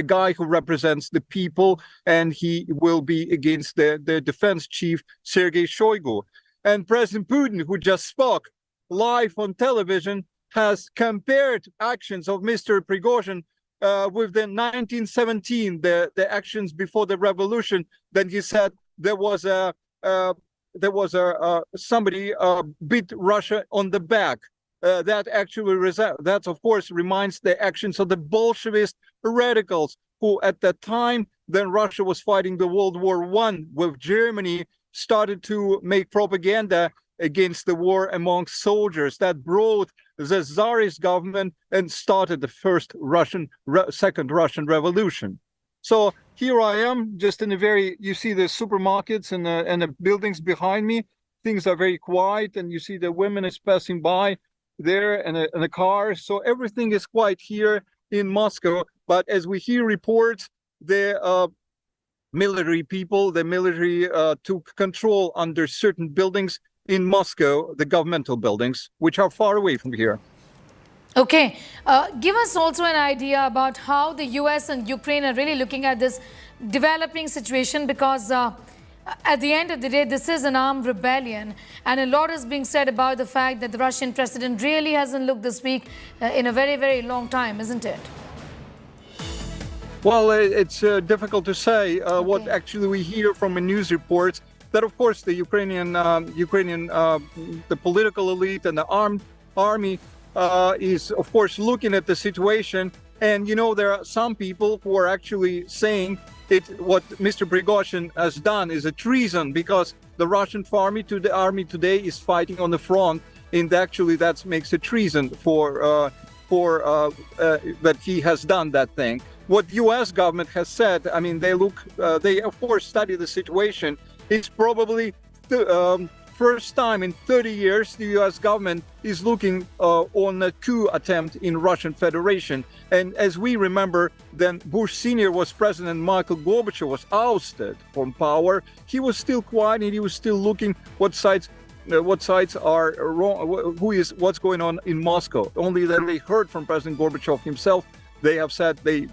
guy who represents the people, and he will be against the defense chief, Sergei Shoigu. And President Putin, who just spoke live on television, has compared actions of Mr. Prigozhin with the 1917, the actions before the revolution. Then he said there was somebody beat Russia on the back. That of course reminds the actions of the Bolshevist radicals, who at that time, then Russia was fighting the World War I with Germany, started to make propaganda against the war among soldiers that brought the Tsarist government and started the second Russian Revolution. So here I am, just in you see the supermarkets and the buildings behind me. Things are very quiet, and you see the women is passing by there, and the cars. So everything is quiet here in Moscow. But as we hear reports, the military people, the military took control under certain buildings in Moscow, the governmental buildings, which are far away from here. Okay, give us also an idea about how the US and Ukraine are really looking at this developing situation, because at the end of the day, this is an armed rebellion, and a lot is being said about the fact that the Russian president really hasn't looked this weak in a very long time, isn't it? Well, it's difficult to say. What actually we hear from the news reports, that of course the Ukrainian the political elite and the armed army is of course looking at the situation, and there are some people who are actually saying what Mr. Prigozhin has done is a treason, because the Russian army today is fighting on the front, and actually that makes a treason for that he has done that thing. What U.S. government has said, I mean, they of course study the situation. It's probably first time in 30 years, the US government is looking on a coup attempt in Russian Federation. And as we remember, then Bush Sr. was president, Michael Gorbachev was ousted from power. He was still quiet and he was still looking what sides are wrong, what's going on in Moscow. Only then they heard from President Gorbachev himself. They have said they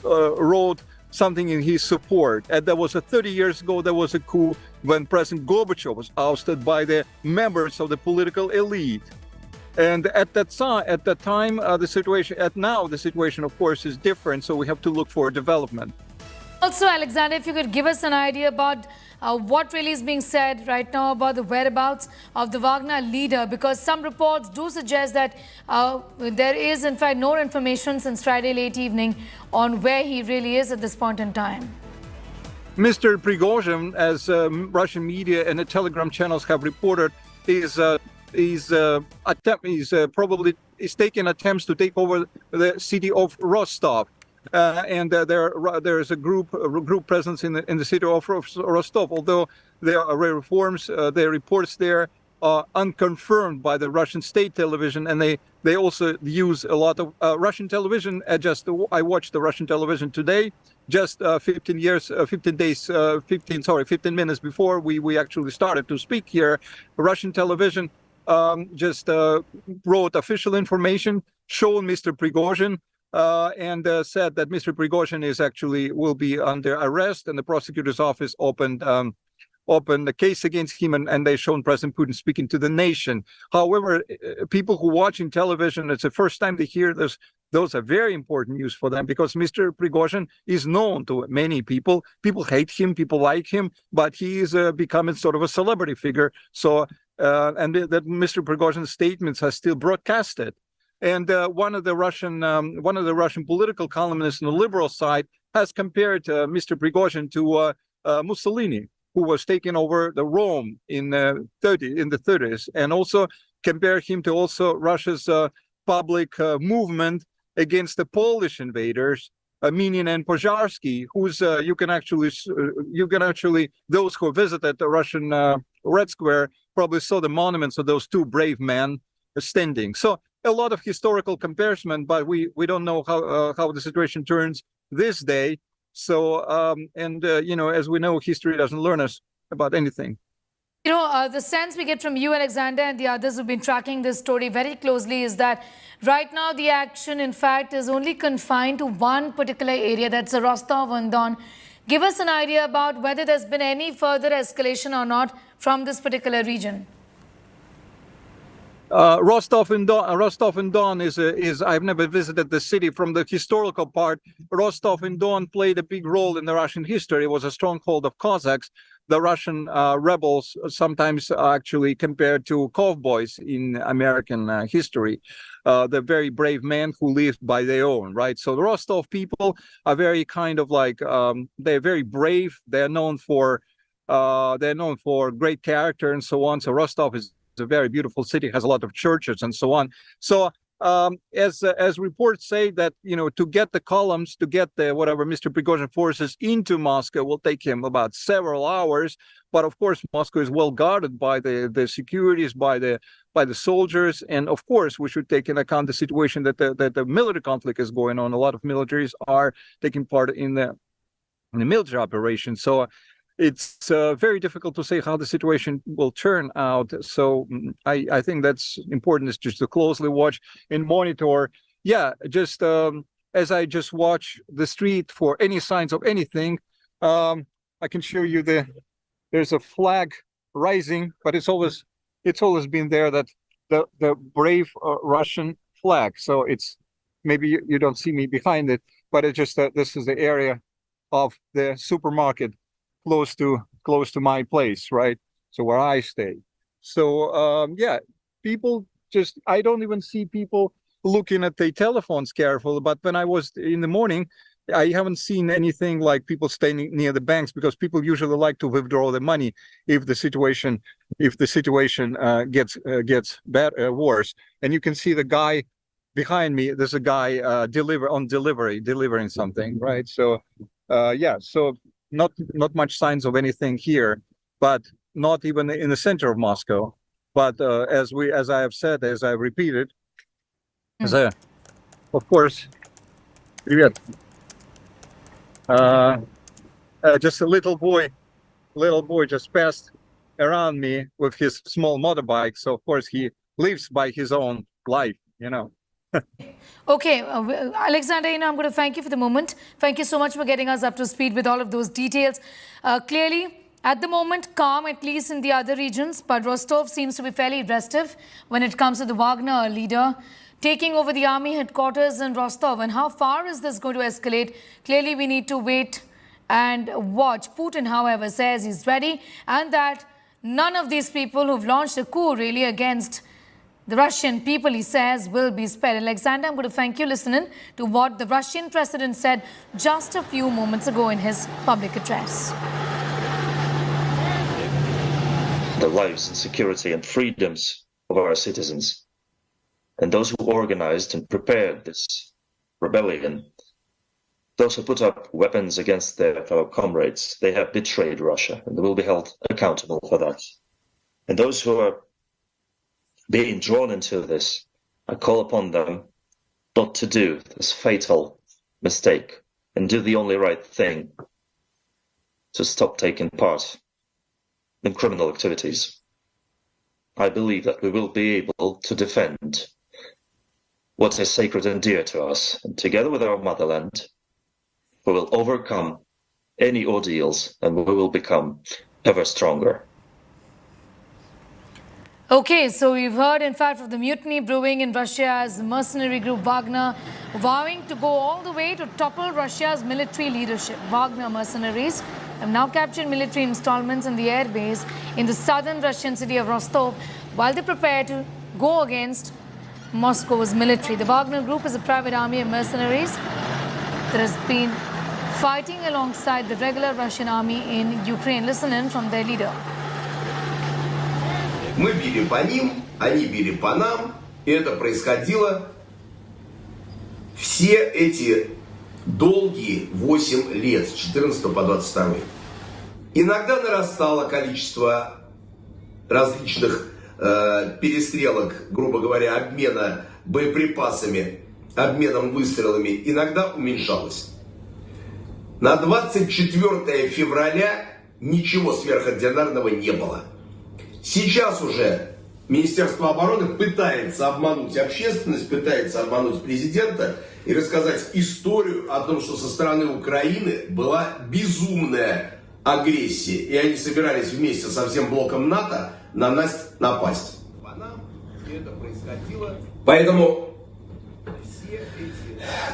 wrote something in his support. And that was 30 years ago, there was a coup when President Gorbachev was ousted by the members of the political elite. And at that time, the situation, of course, is different. So we have to look for development. Also, Alexander, if you could give us an idea about what really is being said right now about the whereabouts of the Wagner leader, because some reports do suggest that there is, in fact, no information since Friday late evening on where he really is at this point in time. Mr. Prigozhin, as Russian media and the Telegram channels have reported, is taking attempts to take over the city of Rostov. And there is a group presence in the city of Rostov. Although there are reforms, the reports there are unconfirmed by the Russian state television, and they also use a lot of Russian television. I watched the Russian television today, just 15 minutes before we actually started to speak here. Russian television just wrote official information, showing Mr. Prigozhin. And said that Mr. Prigozhin will be under arrest, and the prosecutor's office opened the case against him, and they shown President Putin speaking to the nation. However, people who watching television, it's the first time they hear this. Those are very important news for them, because Mr. Prigozhin is known to many people. People hate him, people like him, but he is becoming sort of a celebrity figure. So, and that Mr. Prigozhin's statements are still broadcasted. And one of the Russian political columnists on the liberal side has compared Mr. Prigozhin to Mussolini, who was taking over the Rome in the 30s, and also compare him to also Russia's public movement against the Polish invaders, Minin and Pozharsky, who's you can actually those who visited the Russian Red Square probably saw the monuments of those two brave men standing. So a lot of historical comparison, but we don't know how the situation turns this day. So as we know, history doesn't learn us about anything. The sense we get from you, Alexander, and the others who've been tracking this story very closely is that right now the action, in fact, is only confined to one particular area, that's the Rostov-on-Don. Give us an idea about whether there's been any further escalation or not from this particular region. Rostov-on-Don is I've never visited the city. From the historical part, Rostov-on-Don played a big role in the Russian history. It was a stronghold of Cossacks. The Russian rebels sometimes actually compared to cowboys in American history. The very brave men who lived by their own, right? So the Rostov people are very kind of like they're very brave. They're known for great character and so on. So Rostov is a very beautiful city, has a lot of churches and so on. So as reports say that, to get the columns, to get the whatever Mr. Prigozhin forces into Moscow will take him about several hours. But of course, Moscow is well guarded by the securities, by the soldiers, and of course, we should take into account the situation that the military conflict is going on. A lot of militaries are taking part in the military operation. So it's very difficult to say how the situation will turn out. So I think that's important, is just to closely watch and monitor. Yeah, just as I just watch the street for any signs of anything, I can show you there's a flag rising, but it's always been there, that the brave Russian flag. So it's maybe you don't see me behind it, but it's just that this is the area of the supermarket close to my place, right? So where I stay. So yeah, people just, I don't even see people looking at their telephones careful. But when I was in the morning, I haven't seen anything like people standing near the banks, because people usually like to withdraw the money if the situation gets worse. And you can see the guy behind me. There's a guy delivering something, right? So yeah, so not much signs of anything here, but not even in the center of Moscow, but as I have said, as I repeated, of course, привет. Just a little boy just passed around me with his small motorbike. So of course he lives by his own life, you know. Okay, Alexander, I'm going to thank you for the moment. Thank you so much for getting us up to speed with all of those details. Clearly, at the moment, calm, at least in the other regions, but Rostov seems to be fairly restive when it comes to the Wagner leader taking over the army headquarters in Rostov. And how far is this going to escalate? Clearly, we need to wait and watch. Putin, however, says he's ready and that none of these people who've launched a coup really against the Russian people, he says, will be spared. Alexander, I'm going to thank you listening to what the Russian president said just a few moments ago in his public address. The lives and security and freedoms of our citizens. And those who organized and prepared this rebellion, those who put up weapons against their fellow comrades, they have betrayed Russia and they will be held accountable for that. And those who are being drawn into this, I call upon them not to do this fatal mistake and do the only right thing, to stop taking part in criminal activities. I believe that we will be able to defend what is sacred and dear to us, and together with our motherland, we will overcome any ordeals and we will become ever stronger. Okay, so we've heard, in fact, of the mutiny brewing in Russia's mercenary group Wagner, vowing to go all the way to topple Russia's military leadership. Wagner mercenaries have now captured military installments in the airbase in the southern Russian city of Rostov while they prepare to go against Moscow's military. The Wagner group is a private army of mercenaries that has been fighting alongside the regular Russian army in Ukraine. Listen in from their leader. Мы били по ним, они били по нам, и это происходило все эти долгие 8 лет, с 14 по 22. Иногда нарастало количество различных перестрелок, грубо говоря, обмена боеприпасами, обменом выстрелами, иногда уменьшалось. На 24 февраля ничего сверхординарного не было. Сейчас уже Министерство обороны пытается обмануть общественность, пытается обмануть президента и рассказать историю о том, что со стороны Украины была безумная агрессия, и они собирались вместе со всем блоком НАТО на нас напасть. Поэтому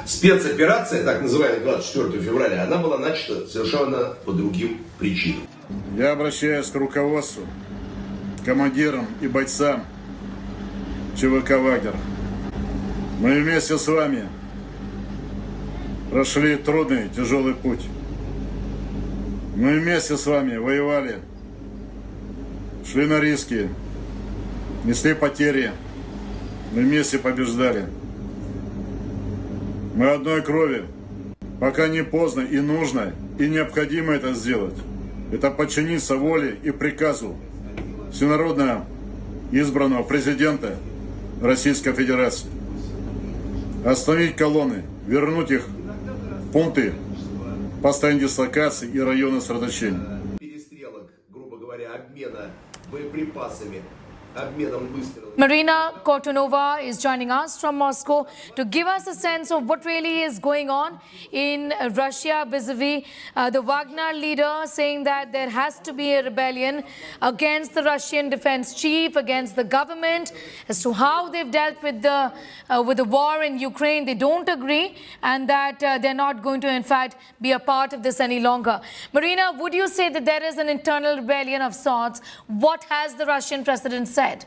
спецоперация, так называемая 24 февраля, она была начата совершенно по другим причинам. Я обращаюсь к руководству, командирам и бойцам ЧВК «Вагнер». Мы вместе с вами прошли трудный, тяжелый путь. Мы вместе с вами воевали, шли на риски, несли потери, мы вместе побеждали. Мы одной крови, пока не поздно и нужно, и необходимо это сделать. Это подчиниться воле и приказу всенародно избранного президента Российской Федерации. Остановить колонны, вернуть их в пункты постоянной дислокации и районы сосредоточения. Перестрелок, грубо говоря, обмена боеприпасами, обменом выстрелов. Marina Kortunova is joining us from Moscow to give us a sense of what really is going on in Russia vis-a-vis the Wagner leader saying that there has to be a rebellion against the Russian defense chief, against the government, as to how they've dealt with the war in Ukraine. They don't agree, and that they're not going to, in fact, be a part of this any longer. Marina, would you say that there is an internal rebellion of sorts? What has the Russian president said?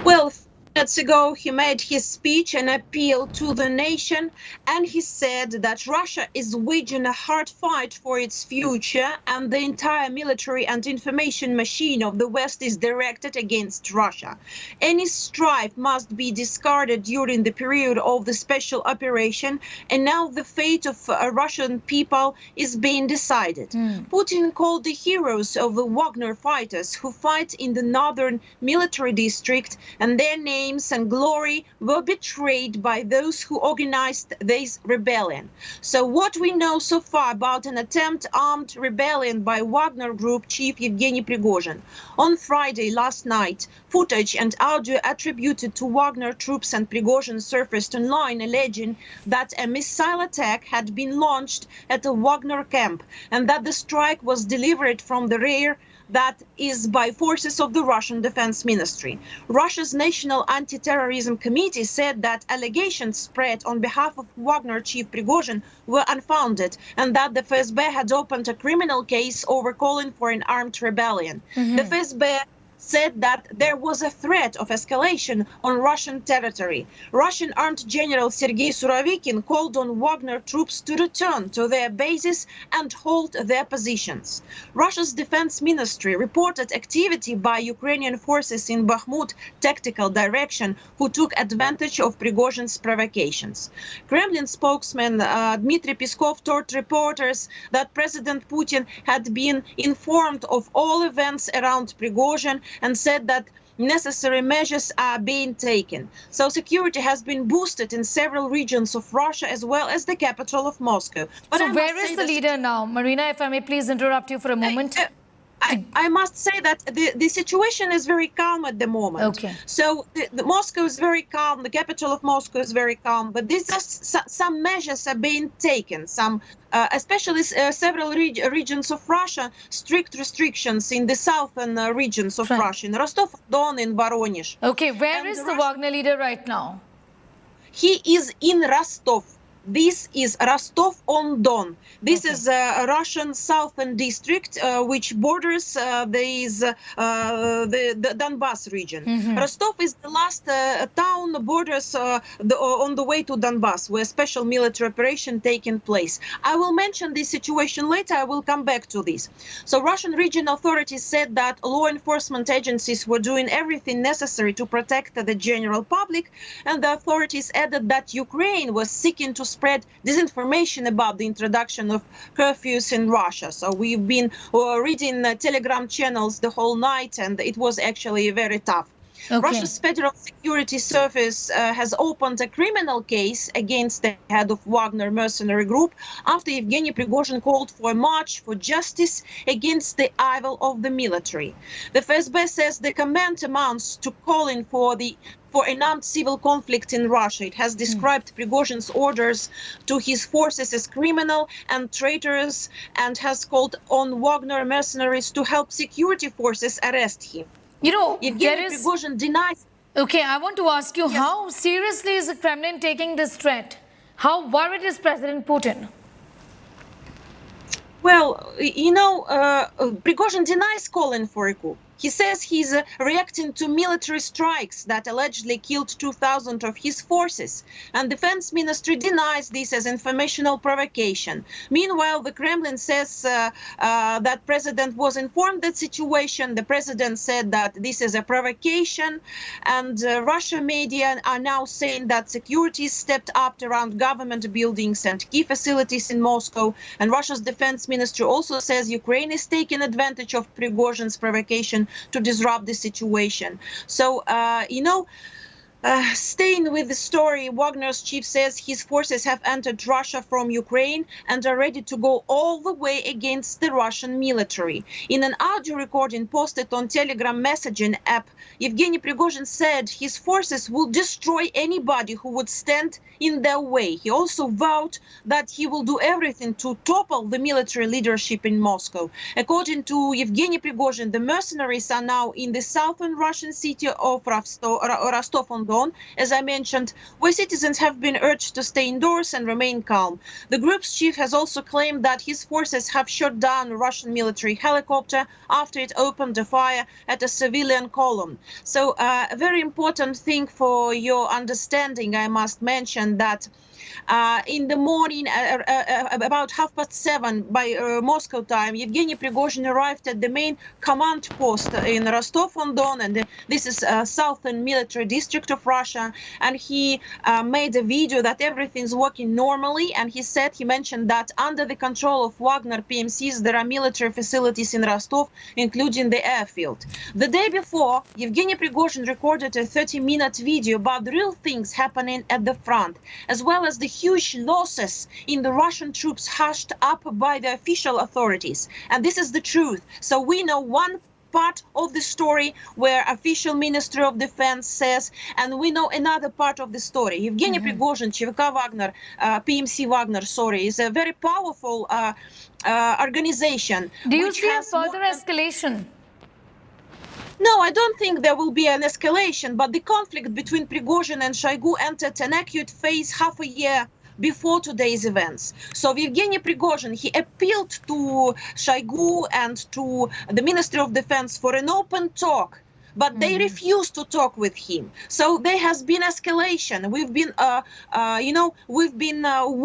Well, minutes ago, he made his speech and appeal to the nation, and he said that Russia is waging a hard fight for its future, and the entire military and information machine of the West is directed against Russia. Any strife must be discarded during the period of the special operation, and now the fate of Russian people is being decided. Putin called the heroes of the Wagner fighters who fight in the northern military district, and their names and glory were betrayed by those who organized this rebellion. So what we know so far about an attempt armed rebellion by Wagner Group chief Yevgeny Prigozhin. On Friday last night, footage and audio attributed to Wagner troops and Prigozhin surfaced online, alleging that a missile attack had been launched at a Wagner camp and that the strike was delivered from the rear, that is by forces of the Russian Defense Ministry. Russia's National Anti-Terrorism Committee said that allegations spread on behalf of Wagner chief Prigozhin were unfounded and that the FSB had opened a criminal case over calling for an armed rebellion. The FSB said that there was a threat of escalation on Russian territory. Russian Armed General Sergei Surovikin called on Wagner troops to return to their bases and hold their positions. Russia's defense ministry reported activity by Ukrainian forces in Bakhmut tactical direction who took advantage of Prigozhin's provocations. Kremlin spokesman Dmitry Peskov told reporters that President Putin had been informed of all events around Prigozhin and said that necessary measures are being taken. So security has been boosted in several regions of Russia as well as the capital of Moscow. But so where is the leader now? Marina, if I may please interrupt you for a moment. I must say that the situation is very calm at the moment. Okay. So the Moscow is very calm, the capital of Moscow is very calm, but these are some measures are being taken. Some, especially several regions of Russia, strict restrictions in the southern regions of Russia, in Rostov-on-Don, in Voronezh. Okay, where is the Wagner leader right now? He is in Rostov. This is Rostov-on-Don. This is a Russian southern district which borders the Donbas region. Rostov is the last town borders on the way to Donbas, where special military operation taking place. I will mention this situation later. I will come back to this. So Russian regional authorities said that law enforcement agencies were doing everything necessary to protect the general public, and the authorities added that Ukraine was seeking to spread disinformation about the introduction of curfews in Russia. So we've been reading Telegram channels the whole night, and it was actually very tough. Okay. Russia's Federal Security Service has opened a criminal case against the head of Wagner mercenary group after Yevgeny Prigozhin called for a march for justice against the evil of the military. The FSB says the command amounts to calling for an armed civil conflict in Russia. It has described Prigozhin's orders to his forces as criminal and traitorous, and has called on Wagner mercenaries to help security forces arrest him. You know, Prigozhin denies. Okay, I want to ask you, how seriously is the Kremlin taking this threat? How worried is President Putin? Well, you know, Prigozhin denies calling for a coup. He says he's reacting to military strikes that allegedly killed 2,000 of his forces, and Defense Ministry denies this as informational provocation. Meanwhile, the Kremlin says that President was informed that situation. The President said that this is a provocation, and Russian media are now saying that security stepped up around government buildings and key facilities in Moscow, and Russia's Defense Ministry also says Ukraine is taking advantage of Prigozhin's provocation to disrupt the situation. So, you know, staying with the story, Wagner's chief says his forces have entered Russia from Ukraine and are ready to go all the way against the Russian military. In an audio recording posted on Telegram messaging app, Yevgeny Prigozhin said his forces will destroy anybody who would stand in their way. He also vowed that he will do everything to topple the military leadership in Moscow. According to Yevgeny Prigozhin, the mercenaries are now in the southern Russian city of Rostov-on-Don, as I mentioned, where citizens have been urged to stay indoors and remain calm. The group's chief has also claimed that his forces have shot down a Russian military helicopter after it opened a fire at a civilian column. So a very important thing for your understanding, I must mention that in the morning, about 7:30 by Moscow time, Yevgeny Prigozhin arrived at the main command post in Rostov-on-Don, and this is southern military district of Russia. And he made a video that everything's working normally. And he mentioned that under the control of Wagner PMCs, there are military facilities in Rostov, including the airfield. The day before, Yevgeny Prigozhin recorded a 30-minute video about the real things happening at the front, as well as the huge losses in the Russian troops hushed up by the official authorities. And this is the truth. So we know one part of the story where official Ministry of Defense says, and we know another part of the story. Yevgeny Prigozhin, ЧВК Wagner, PMC Wagner, is a very powerful organization. Do you see a further escalation? No, I don't think there will be an escalation, but the conflict between Prigozhin and Shoigu entered an acute phase half a year before today's events. So Yevgeny Prigozhin, he appealed to Shoigu and to the Ministry of Defense for an open talk, but they refused to talk with him. So there has been escalation. We've been,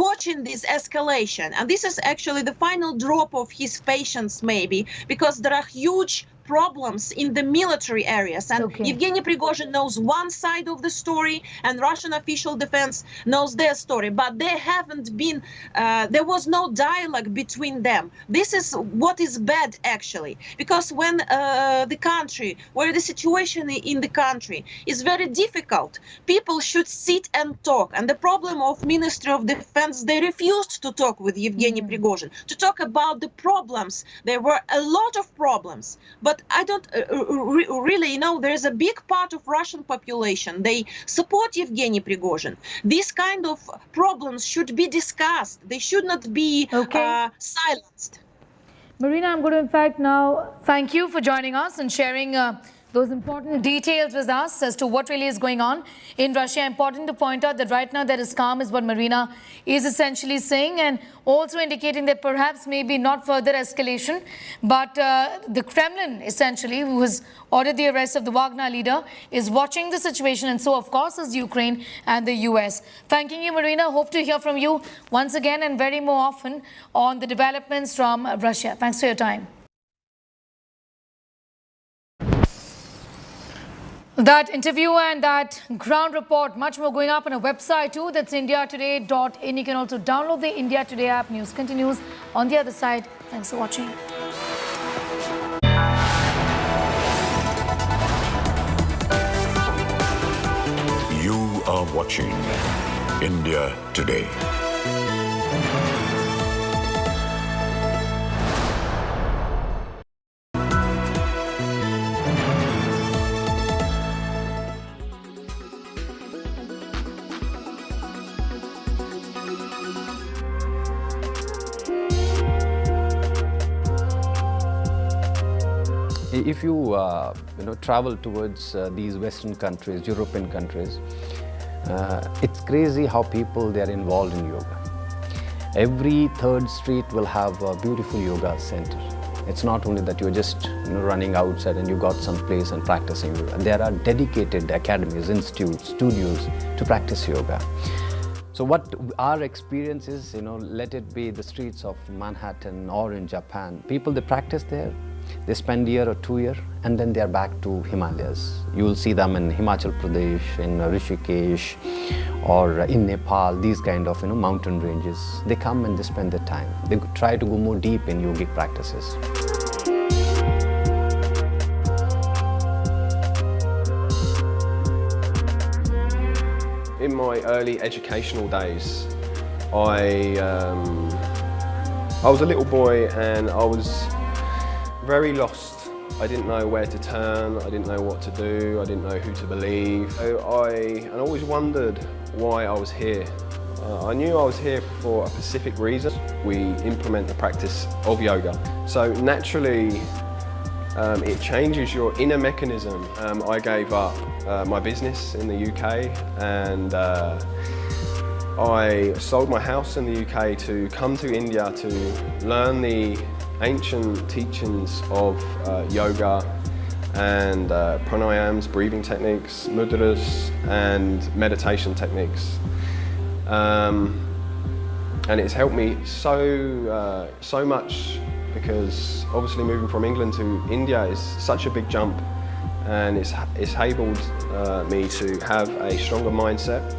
watching this escalation, and this is actually the final drop of his patience, maybe, because there are huge problems in the military areas, and Yevgeny Prigozhin knows one side of the story and Russian official defense knows their story, but there was no dialogue between them. This is what is bad, actually, because when the situation in the country is very difficult, people should sit and talk. And the problem of Ministry of Defense, they refused to talk with Yevgeny Prigozhin, to talk about the problems. There were a lot of problems, but I don't really know. There is a big part of Russian population. They support Yevgeny Prigozhin. These kind of problems should be discussed. They should not be silenced. Marina, I'm going to in fact now thank you for joining us and sharing those important details with us as to what really is going on in Russia. Important to point out that right now there is calm, is what Marina is essentially saying, and also indicating that perhaps maybe not further escalation, but the Kremlin essentially, who has ordered the arrest of the Wagner leader, is watching the situation, and so of course is Ukraine and the US. Thanking you, Marina. Hope to hear from you once again and very more often on the developments from Russia. Thanks for your time. That interview and that ground report, much more going up on our website too. That's indiatoday.in. You can also download the India Today app. News continues on the other side. Thanks for watching. You are watching India Today. If you travel towards these Western countries, European countries, it's crazy how people they are involved in yoga. Every third street will have a beautiful yoga center. It's not only that you're just running outside and you got some place and practicing yoga. There are dedicated academies, institutes, studios to practice yoga. So what our experience is, let it be the streets of Manhattan or in Japan. People, they practice there. They spend a year or 2 years and then they are back to Himalayas. You will see them in Himachal Pradesh, in Rishikesh, or in Nepal, these kind of mountain ranges. They come and they spend their time. They try to go more deep in yogic practices. In my early educational days, I was a little boy and I was very lost I didn't know where to turn, I didn't know what to do, I didn't know who to believe. So I always wondered why I was here. I knew I was here for a specific reason. We implement the practice of yoga. So naturally, it changes your inner mechanism. I gave up my business in the UK and I sold my house in the UK to come to India to learn the ancient teachings of yoga and pranayams, breathing techniques, mudras and meditation techniques. And it's helped me so much because obviously moving from England to India is such a big jump and it's enabled me to have a stronger mindset.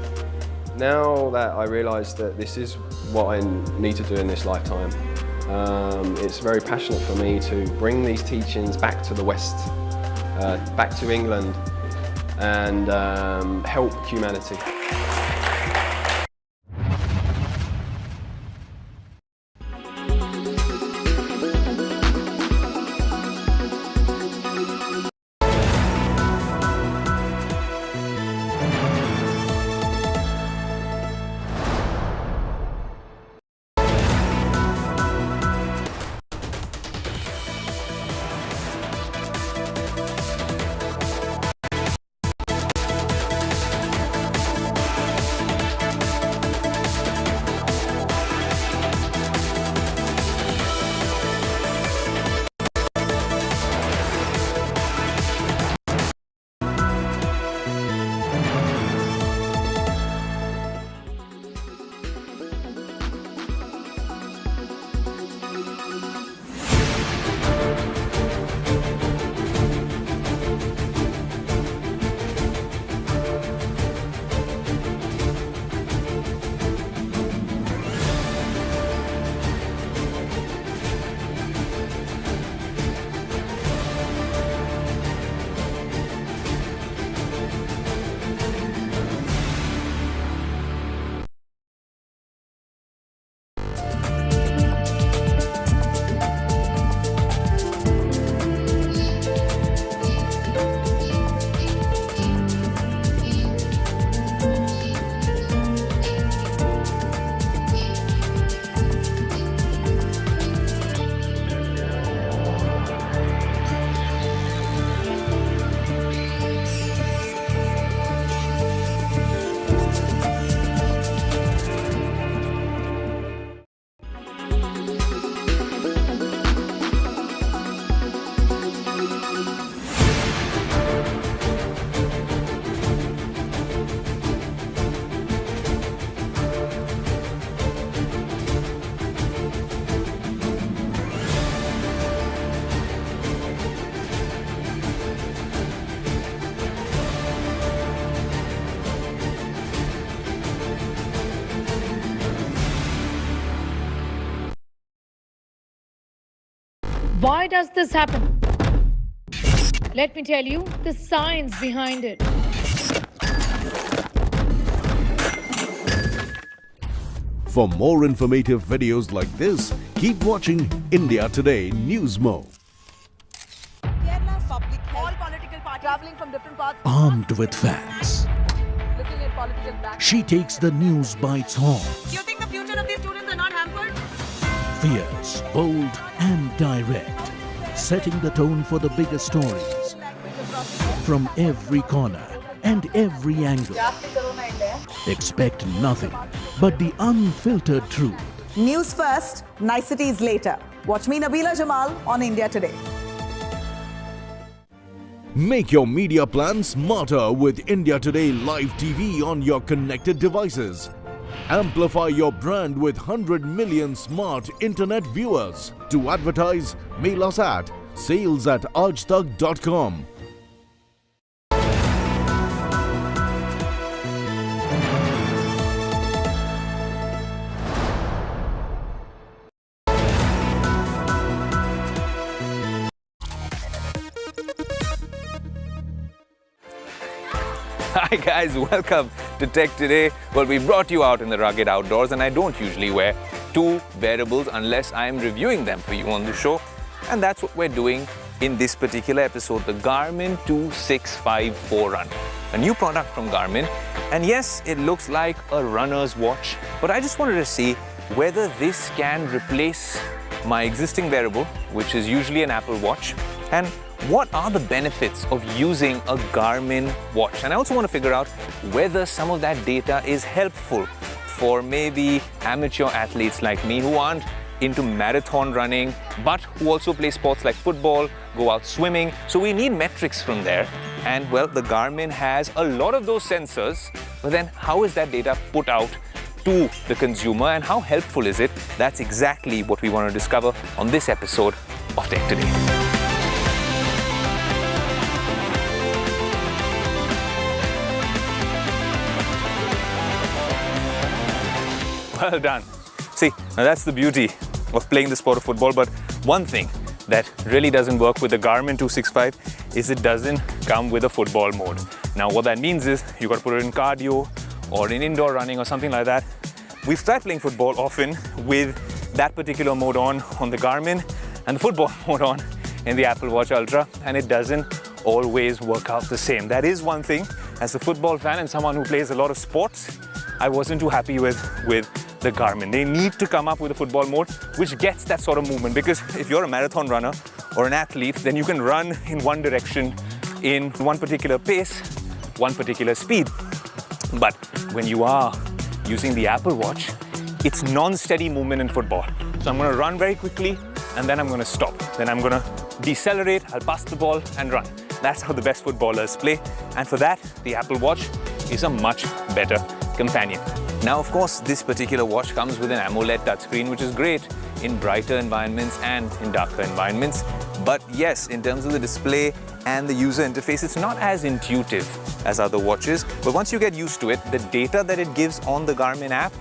Now that I realise that this is what I need to do in this lifetime, it's very passionate for me to bring these teachings back to the West, back to England and help humanity. Why does this happen? Let me tell you the science behind it. For more informative videos like this, keep watching India Today News Mo. Kerala's public health, all political parties traveling from different parts. Armed with facts, Looking at political black. she takes the news by its horns. Do you think the future of these students are not hampered? Fierce, bold and direct, setting the tone for the biggest stories from every corner and every angle. Expect nothing but the unfiltered truth. News first, niceties later. Watch me, Nabila Jamal, on India Today. Make your media plan smarter with India Today Live TV on your connected devices. Amplify your brand with 100 million smart internet viewers. To advertise, mail us at sales@aajtak.com. Hi guys, welcome to Tech Today. Well, we brought you out in the rugged outdoors and I don't usually wear two wearables unless I'm reviewing them for you on the show. And that's what we're doing in this particular episode, the Garmin 265 Forerunner, a new product from Garmin. And yes, it looks like a runner's watch, but I just wanted to see whether this can replace my existing wearable, which is usually an Apple Watch, and what are the benefits of using a Garmin watch. And I also want to figure out whether some of that data is helpful for maybe amateur athletes like me who aren't into marathon running, but who also play sports like football, go out swimming. So we need metrics from there. And well, the Garmin has a lot of those sensors, but then how is that data put out to the consumer and how helpful is it? That's exactly what we want to discover on this episode of Tech Today. Well done. See, now that's the beauty of playing the sport of football, but one thing that really doesn't work with the Garmin 265 is it doesn't come with a football mode. Now what that means is you got to put it in cardio or in indoor running or something like that. We've tried playing football often with that particular mode on the Garmin and the football mode on in the Apple Watch Ultra, and it doesn't always work out the same. That is one thing, as a football fan and someone who plays a lot of sports, I wasn't too happy with the Garmin. They need to come up with a football mode which gets that sort of movement, because if you're a marathon runner or an athlete, then you can run in one direction in one particular pace, one particular speed. But when you are using the Apple Watch, it's non-steady movement in football. So I'm going to run very quickly and then I'm going to stop. Then I'm going to decelerate, I'll pass the ball and run. That's how the best footballers play. And for that, the Apple Watch is a much better companion. Now, of course, this particular watch comes with an AMOLED touchscreen, which is great in brighter environments and in darker environments. But yes, in terms of the display and the user interface, it's not as intuitive as other watches. But once you get used to it, the data that it gives on the Garmin app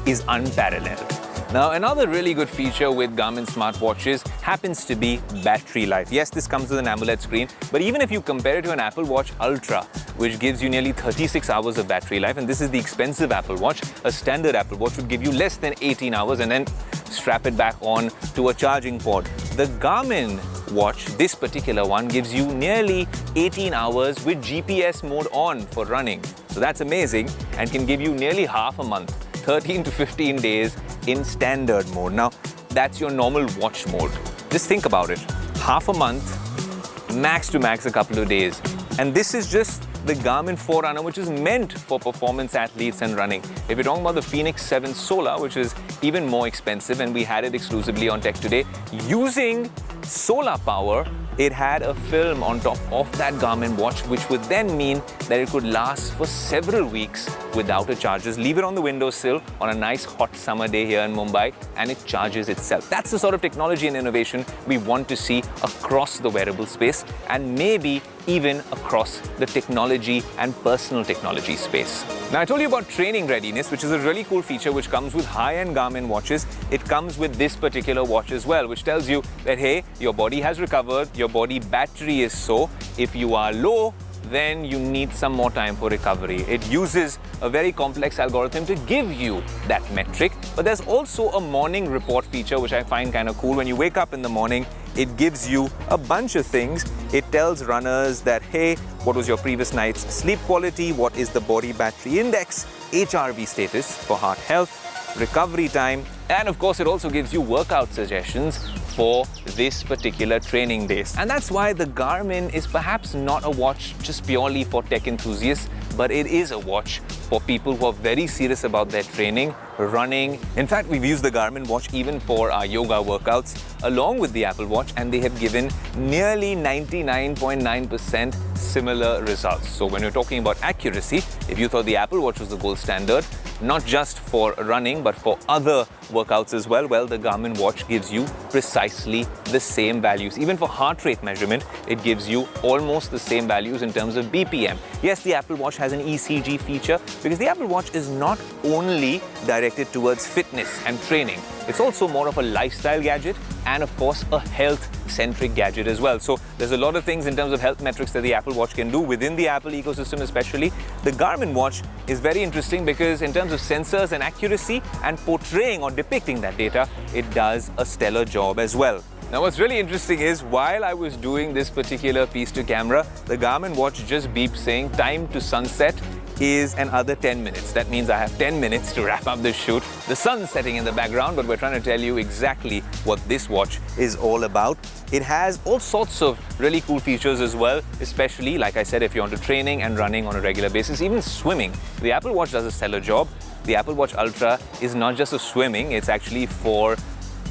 is unparalleled. Now, another really good feature with Garmin smartwatches happens to be battery life. Yes, this comes with an AMOLED screen, but even if you compare it to an Apple Watch Ultra, which gives you nearly 36 hours of battery life, and this is the expensive Apple Watch, a standard Apple Watch would give you less than 18 hours and then strap it back on to a charging port. The Garmin watch, this particular one, gives you nearly 18 hours with GPS mode on for running. So that's amazing, and can give you nearly half a month, 13 to 15 days in standard mode. Now, that's your normal watch mode. Just think about it. Half a month, max to max a couple of days. And this is just the Garmin Forerunner, which is meant for performance athletes and running. If you're talking about the Fenix 7 Solar, which is even more expensive, and we had it exclusively on Tech Today, using solar power, it had a film on top of that Garmin watch, which would then mean that it could last for several weeks without a charge. Just leave it on the windowsill on a nice hot summer day here in Mumbai and it charges itself. That's the sort of technology and innovation we want to see across the wearable space, and maybe even across the technology and personal technology space. Now, I told you about training readiness, which is a really cool feature which comes with high-end Garmin watches. It comes with this particular watch as well, which tells you that, hey, your body has recovered, your body battery is so. If you are low, then you need some more time for recovery. It uses a very complex algorithm to give you that metric. But there's also a morning report feature, which I find kind of cool. When you wake up in the morning, it gives you a bunch of things. It tells runners that, hey, what was your previous night's sleep quality? What is the body battery index? HRV status for heart health, recovery time, and of course, it also gives you workout suggestions for this particular training days. And that's why the Garmin is perhaps not a watch just purely for tech enthusiasts, but it is a watch for people who are very serious about their training, running. In fact, we've used the Garmin watch even for our yoga workouts along with the Apple Watch, and they have given nearly 99.9% similar results. So when you're talking about accuracy, if you thought the Apple Watch was the gold standard, not just for running, but for other workouts as well, well, the Garmin watch gives you precisely the same values. Even for heart rate measurement, it gives you almost the same values in terms of BPM. Yes, the Apple Watch has an ECG feature because the Apple Watch is not only directed towards fitness and training, it's also more of a lifestyle gadget and of course a health-centric gadget as well. So there's a lot of things in terms of health metrics that the Apple Watch can do within the Apple ecosystem especially. The Garmin watch is very interesting because in terms of sensors and accuracy and portraying or depicting that data, it does a stellar job as well. Now what's really interesting is while I was doing this particular piece to camera, the Garmin watch just beeped saying time to sunset is another 10 minutes. That means I have 10 minutes to wrap up this shoot. The sun's setting in the background, but we're trying to tell you exactly what this watch is all about. It has all sorts of really cool features as well, especially, like I said, if you're onto training and running on a regular basis, even swimming. The Apple Watch does a stellar job. The Apple Watch Ultra is not just for swimming, it's actually for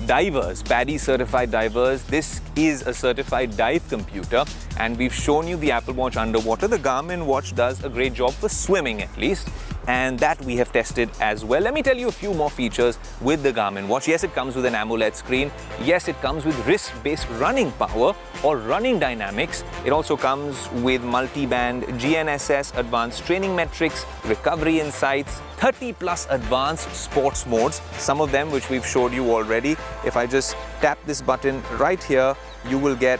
divers, PADI certified divers. This is a certified dive computer, and we've shown you the Apple Watch underwater. The Garmin watch does a great job for swimming at least, and that we have tested as well. Let me tell you a few more features with the Garmin watch. Yes, it comes with an AMOLED screen. Yes, it comes with wrist-based running power or running dynamics. It also comes with multi-band GNSS, advanced training metrics, recovery insights, 30 plus advanced sports modes, some of them which we've showed you already. If I just tap this button right here, you will get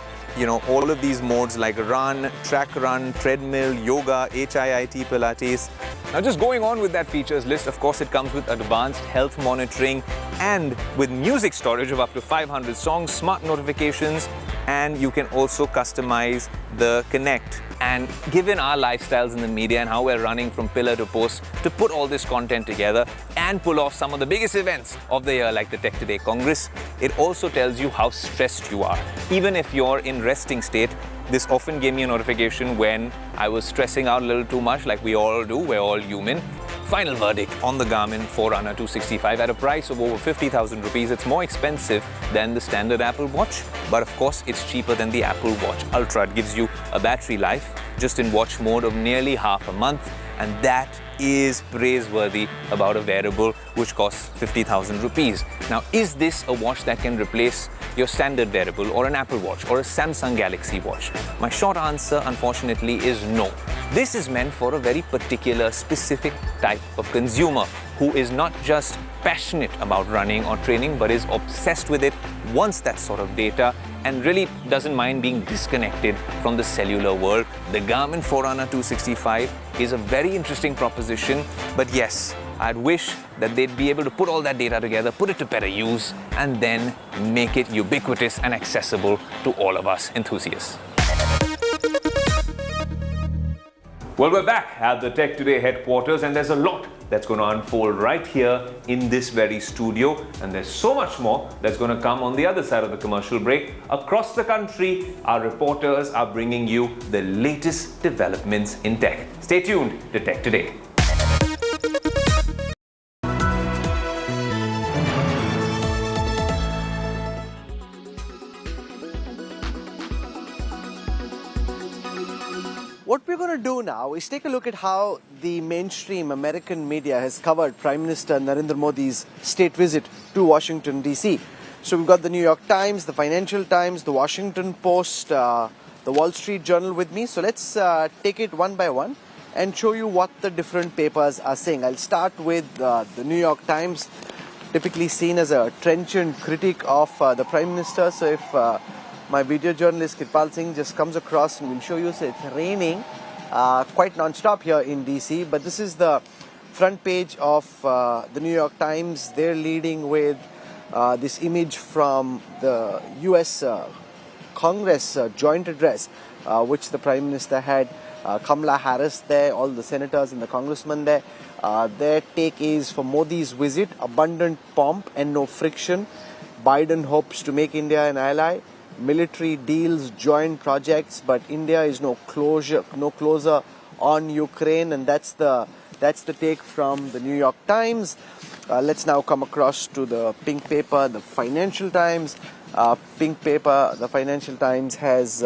all of these modes like run, track run, treadmill, yoga, HIIT, Pilates. Now just going on with that features list, of course it comes with advanced health monitoring and with music storage of up to 500 songs, smart notifications, and you can also customize the Connect. And given our lifestyles in the media and how we're running from pillar to post to put all this content together and pull off some of the biggest events of the year like the Tech Today Congress, it also tells you how stressed you are. Even if you're in resting state, this often gave me a notification when I was stressing out a little too much, like we all do, we're all human. Final verdict on the Garmin Forerunner 265 at a price of over 50,000 rupees. It's more expensive than the standard Apple Watch, but of course it's cheaper than the Apple Watch Ultra. It gives you a battery life just in watch mode of nearly half a month, and that is praiseworthy about a wearable which costs 50,000 rupees. Now, is this a watch that can replace your standard wearable or an Apple Watch or a Samsung Galaxy Watch? My short answer, unfortunately, is no. This is meant for a very particular, specific type of consumer who is not just passionate about running or training, but is obsessed with it, wants that sort of data, and really doesn't mind being disconnected from the cellular world. The Garmin Forerunner 265 is a very interesting proposition, but yes, I'd wish that they'd be able to put all that data together, put it to better use, and then make it ubiquitous and accessible to all of us enthusiasts. Well, we're back at the Tech Today headquarters, and there's a lot that's going to unfold right here in this very studio, and there's so much more that's going to come on the other side of the commercial break. Across the country, our reporters are bringing you the latest developments in tech. Stay tuned to Tech Today. What we're going to do now is take a look at how the mainstream American media has covered Prime Minister Narendra Modi's state visit to Washington, D.C. So we've got the New York Times, the Financial Times, the Washington Post, the Wall Street Journal with me. So let's take it one by one and show you what the different papers are saying. I'll start with the New York Times, typically seen as a trenchant critic of the Prime Minister. So if my video journalist Kirpal Singh just comes across and we'll show you. So it's raining quite non-stop here in DC, but this is the front page of the New York Times. They're leading with this image from the US Congress joint address, which the Prime Minister had. Kamala Harris there, all the senators and the congressmen there. Their take is for Modi's visit, abundant pomp and no friction. Biden hopes to make India an ally. Military deals, joint projects, but India is no closer on Ukraine, and that's the take from the New York Times. Let's now come across to the pink paper, the Financial Times. Pink paper, the Financial Times has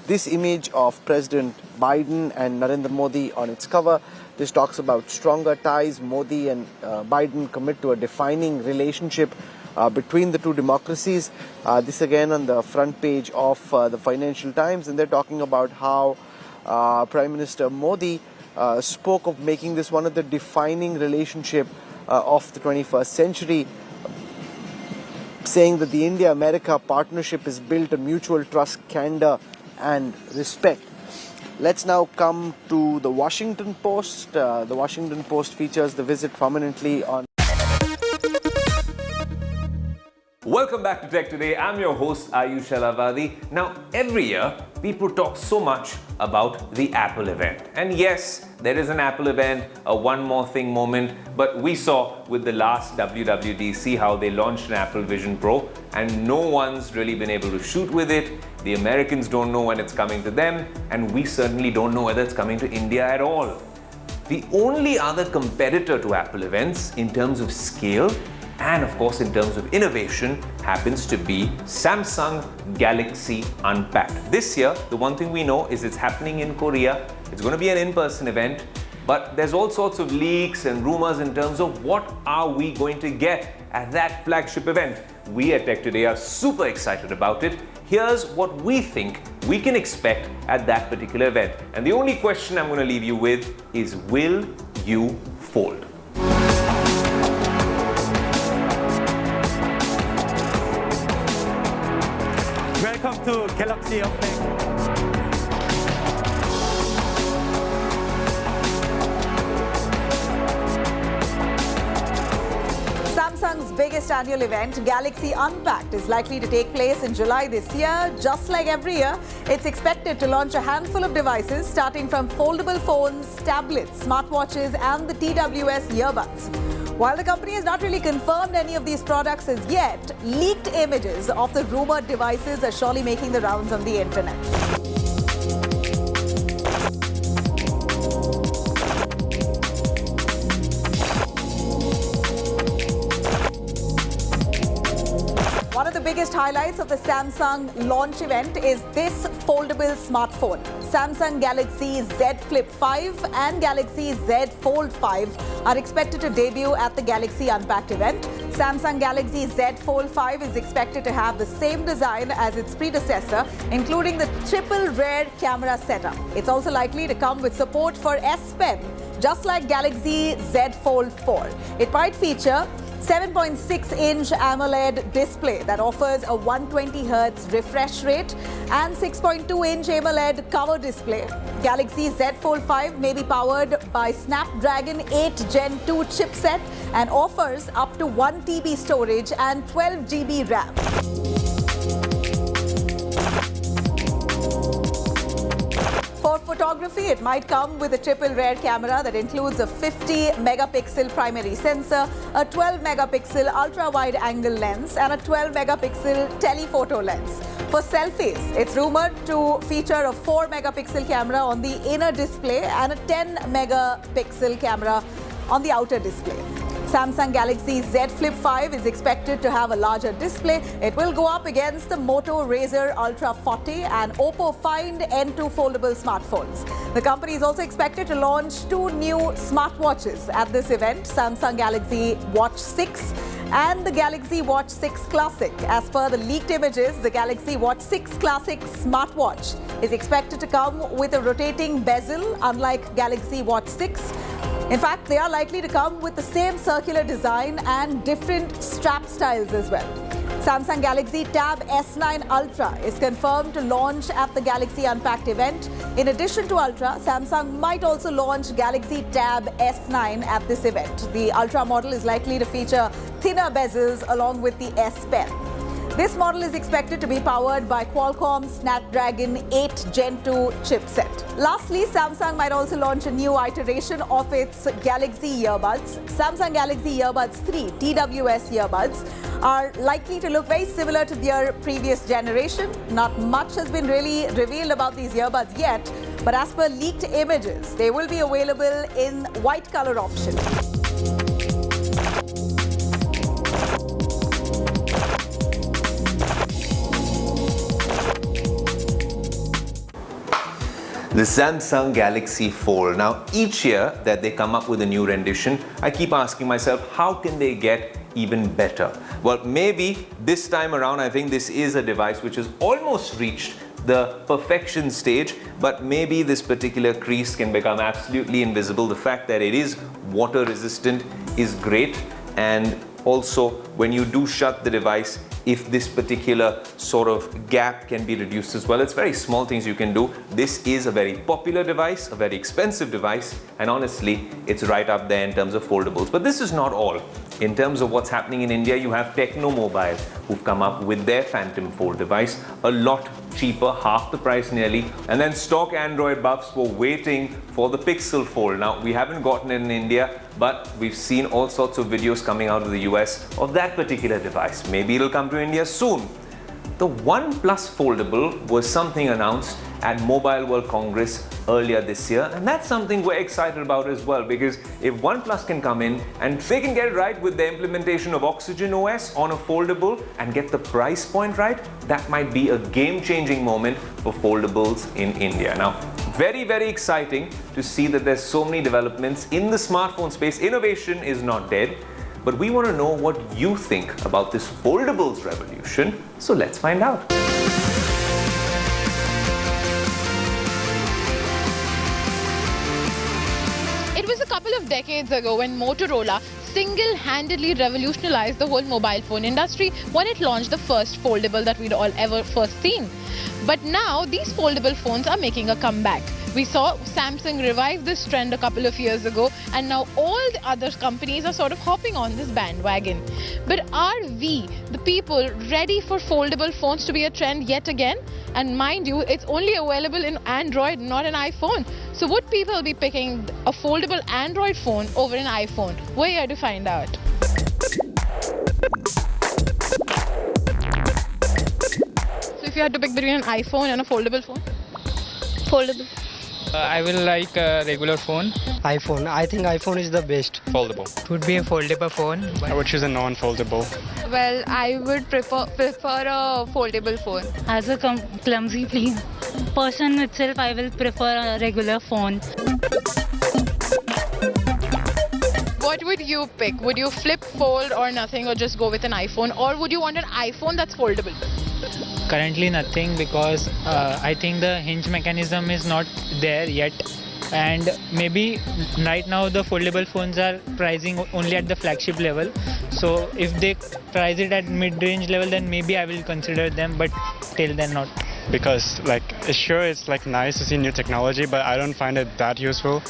this image of President Biden and Narendra Modi on its cover. This talks about stronger ties. Modi and Biden commit to a defining relationship between the two democracies. This again on the front page of the Financial Times, and they're talking about how Prime Minister Modi spoke of making this one of the defining relationship of the 21st century, saying that the India-America partnership is built on mutual trust, candor and respect. Let's now come to the Washington Post. The Washington Post features the visit prominently on Welcome back to Tech Today. I'm your host Ayush Alavadi. Now, every year, people talk so much about the Apple event. And yes, there is an Apple event, a one more thing moment, but we saw with the last WWDC how they launched an Apple Vision Pro and no one's really been able to shoot with it. The Americans don't know when it's coming to them, and we certainly don't know whether it's coming to India at all. The only other competitor to Apple events in terms of scale and of course in terms of innovation happens to be Samsung Galaxy Unpacked. This year, the one thing we know is it's happening in Korea. It's going to be an in-person event, but there's all sorts of leaks and rumors in terms of what are we going to get at that flagship event. We at Tech Today are super excited about it. Here's what we think we can expect at that particular event. And the only question I'm going to leave you with is, will you fold? Welcome to Galaxy Unpacked. Samsung's biggest annual event, Galaxy Unpacked, is likely to take place in July this year. Just like every year, it's expected to launch a handful of devices starting from foldable phones, tablets, smartwatches and the TWS earbuds. While the company has not really confirmed any of these products as yet, leaked images of the rumored devices are surely making the rounds on the internet. One of the biggest highlights of the Samsung launch event is this foldable smartphone. Samsung Galaxy Z Flip 5 and Galaxy Z Fold 5 are expected to debut at the Galaxy Unpacked event. Samsung Galaxy Z Fold 5 is expected to have the same design as its predecessor, including the triple rear camera setup. It's also likely to come with support for S Pen, just like Galaxy Z Fold 4. It might feature 7.6-inch AMOLED display that offers a 120Hz refresh rate and 6.2-inch AMOLED cover display. Galaxy Z Fold 5 may be powered by Snapdragon 8 Gen 2 chipset and offers up to 1 TB storage and 12 GB RAM. For photography, it might come with a triple rear camera that includes a 50-megapixel primary sensor, a 12-megapixel ultra-wide angle lens, and a 12-megapixel telephoto lens. For selfies, it's rumored to feature a 4-megapixel camera on the inner display and a 10-megapixel camera on the outer display. Samsung Galaxy Z Flip 5 is expected to have a larger display. It will go up against the Moto Razr Ultra 40 and Oppo Find N2 foldable smartphones. The company is also expected to launch 2 new smartwatches at this event, Samsung Galaxy Watch 6 and the Galaxy Watch 6 Classic. As per the leaked images, the Galaxy Watch 6 Classic smartwatch is expected to come with a rotating bezel, unlike Galaxy Watch 6. In fact, they are likely to come with the same circular design and different strap styles as well. Samsung Galaxy Tab S9 Ultra is confirmed to launch at the Galaxy Unpacked event. In addition to Ultra, Samsung might also launch Galaxy Tab S9 at this event. The Ultra model is likely to feature thinner bezels along with the S Pen. This model is expected to be powered by Qualcomm's Snapdragon 8 Gen 2 chipset. Lastly, Samsung might also launch a new iteration of its Galaxy earbuds. Samsung Galaxy Earbuds 3 TWS earbuds are likely to look very similar to their previous generation. Not much has been really revealed about these earbuds yet, but as per leaked images, they will be available in white color option. The Samsung Galaxy Fold. Now, each year that they come up with a new rendition, I keep asking myself, how can they get even better? Well, maybe this time around, I think this is a device which has almost reached the perfection stage, but maybe this particular crease can become absolutely invisible. The fact that it is water resistant is great, and also when you do shut the device, if this particular sort of gap can be reduced as well. It's very small things you can do. This is a very popular device, a very expensive device, and honestly, it's right up there in terms of foldables. But this is not all. In terms of what's happening in India, you have Techno Mobile, who've come up with their Phantom Fold device, a lot cheaper, half the price nearly. And then stock Android buffs were waiting for the Pixel Fold. Now, we haven't gotten it in India, but we've seen all sorts of videos coming out of the US of that particular device. Maybe it'll come to India soon. The OnePlus Foldable was something announced at Mobile World Congress earlier this year, and that's something we're excited about as well, because if OnePlus can come in and they can get it right with the implementation of Oxygen OS on a foldable and get the price point right, that might be a game-changing moment for foldables in India. Now, very, very exciting to see that there's so many developments in the smartphone space. Innovation is not dead. But we want to know what you think about this foldables revolution, so let's find out. It was a couple of decades ago when Motorola single-handedly revolutionized the whole mobile phone industry when it launched the first foldable that we'd all ever first seen. But now these foldable phones are making a comeback. We saw Samsung revive this trend a couple of years ago, and now all the other companies are sort of hopping on this bandwagon. But are we, the people, ready for foldable phones to be a trend yet again? And mind you, it's only available in Android, not an iPhone. So would people be picking a foldable Android phone over an iPhone? We're here to find out. So if you had to pick between an iPhone and a foldable phone? Foldable. I will like a regular phone. iPhone. I think iPhone is the best. Foldable. It would be a foldable phone. I would choose a non-foldable. Well, I would prefer a foldable phone. As a clumsy person itself, I will prefer a regular phone. What would you pick? Would you flip, fold or nothing, or just go with an iPhone? Or would you want an iPhone that's foldable? Currently nothing, because I think the hinge mechanism is not there yet. And maybe right now the foldable phones are pricing only at the flagship level. So if they price it at mid-range level, then maybe I will consider them, but till then not. Because sure, it's nice to see new technology, but I don't find it that useful.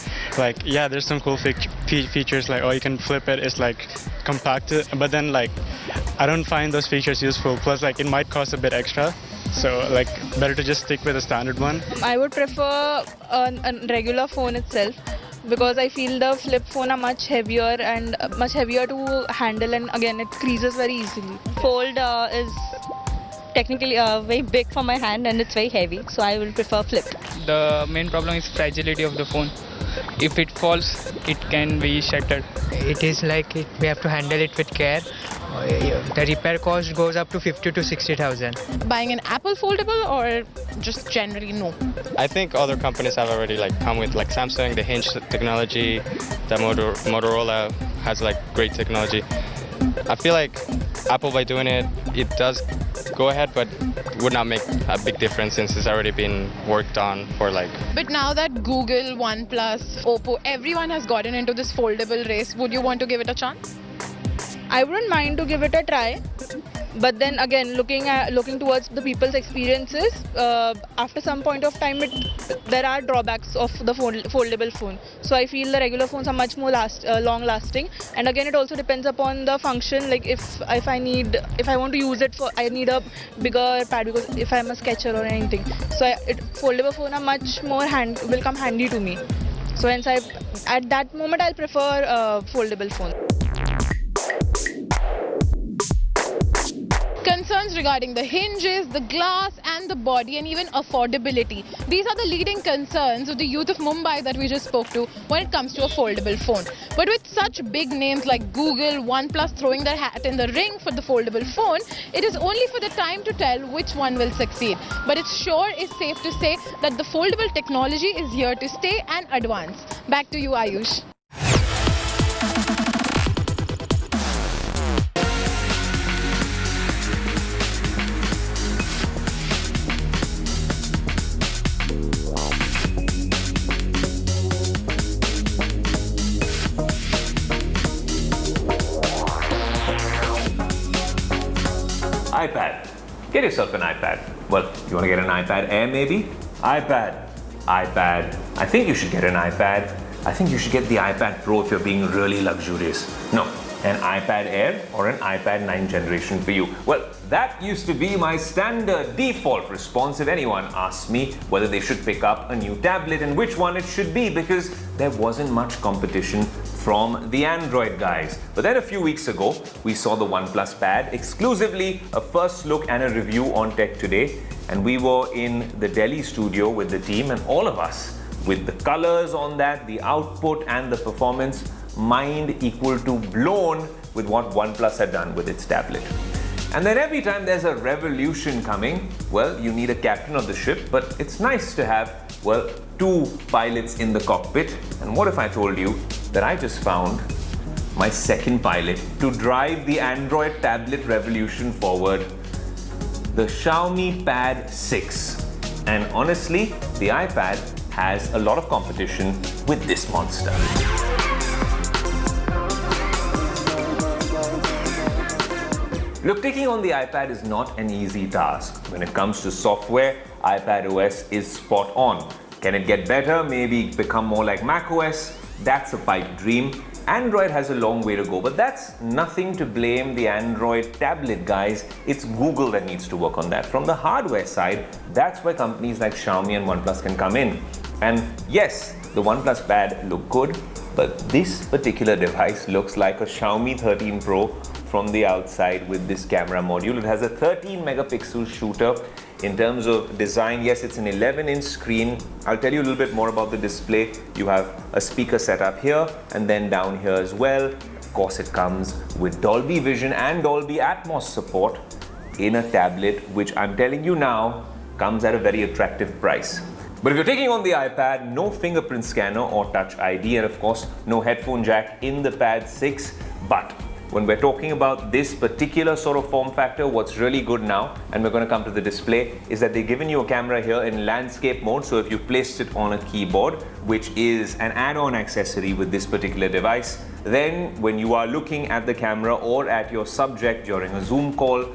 Yeah, there's some cool features like, oh, you can flip it, it's compact, but then I don't find those features useful. Plus it might cost a bit extra. So better to just stick with a standard one. I would prefer a regular phone itself, because I feel the flip phone are much heavier to handle, and again it creases very easily. Fold is technically very big for my hand and it's very heavy, so I will prefer flip. The main problem is fragility of the phone. If it falls, it can be shattered. It is we have to handle it with care. The repair cost goes up to 50 to 60,000. Buying an Apple foldable or just generally no? I think other companies have already come with Samsung, the hinge technology, the Motorola has great technology. I feel Apple, by doing it, it does go ahead, but would not make a big difference since it's already been worked on for But now that Google, OnePlus, Oppo, everyone has gotten into this foldable race, would you want to give it a chance? I wouldn't mind to give it a try, but then again looking towards the people's experiences, after some point of time there are drawbacks of the foldable phone. So I feel the regular phones are much more long lasting, and again it also depends upon the function. If I want to use it I need a bigger pad, because if I'm a sketcher or anything, so foldable phone are much more will come handy to me. So hence at that moment I'll prefer a foldable phone. Concerns regarding the hinges, the glass and the body, and even affordability. These are the leading concerns of the youth of Mumbai that we just spoke to when it comes to a foldable phone. But with such big names like Google, OnePlus throwing their hat in the ring for the foldable phone, it is only for the time to tell which one will succeed. But it sure is safe to say that the foldable technology is here to stay and advance. Back to you, Ayush. iPad. Get yourself an iPad. Well, you want to get an iPad Air maybe? iPad. I think you should get an iPad. I think you should get the iPad Pro if you're being really luxurious. No, an iPad Air or an iPad 9th generation for you? Well, that used to be my standard default response if anyone asked me whether they should pick up a new tablet and which one it should be, because there wasn't much competition from the Android guys. But then a few weeks ago, we saw the OnePlus Pad, exclusively a first look and a review on Tech Today, and we were in the Delhi studio with the team, and all of us, with the colors on that, the output and the performance, mind equal to blown with what OnePlus had done with its tablet. And then every time there's a revolution coming, well, you need a captain of the ship, but it's nice to have, well, two pilots in the cockpit. And what if I told you that I just found my second pilot to drive the Android tablet revolution forward, the Xiaomi Pad 6. And honestly, the iPad has a lot of competition with this monster. Look, taking on the iPad is not an easy task. When it comes to software, iPadOS is spot on. Can it get better? Maybe become more like macOS? That's a pipe dream. Android has a long way to go, but that's nothing to blame the Android tablet guys. It's Google that needs to work on that. From the hardware side, that's where companies like Xiaomi and OnePlus can come in. And yes, the OnePlus Pad look good, but this particular device looks like a Xiaomi 13 Pro from the outside with this camera module. It has a 13 megapixel shooter. In terms of design, yes, it's an 11-inch screen. I'll tell you a little bit more about the display. You have a speaker setup here and then down here as well. Of course, it comes with Dolby Vision and Dolby Atmos support in a tablet, which I'm telling you now comes at a very attractive price. But if you're taking on the iPad, no fingerprint scanner or Touch ID, and of course, no headphone jack in the Pad 6. But when we're talking about this particular sort of form factor, what's really good now, and we're going to come to the display, is that they've given you a camera here in landscape mode. So if you placed it on a keyboard, which is an add-on accessory with this particular device, then when you are looking at the camera or at your subject during a Zoom call,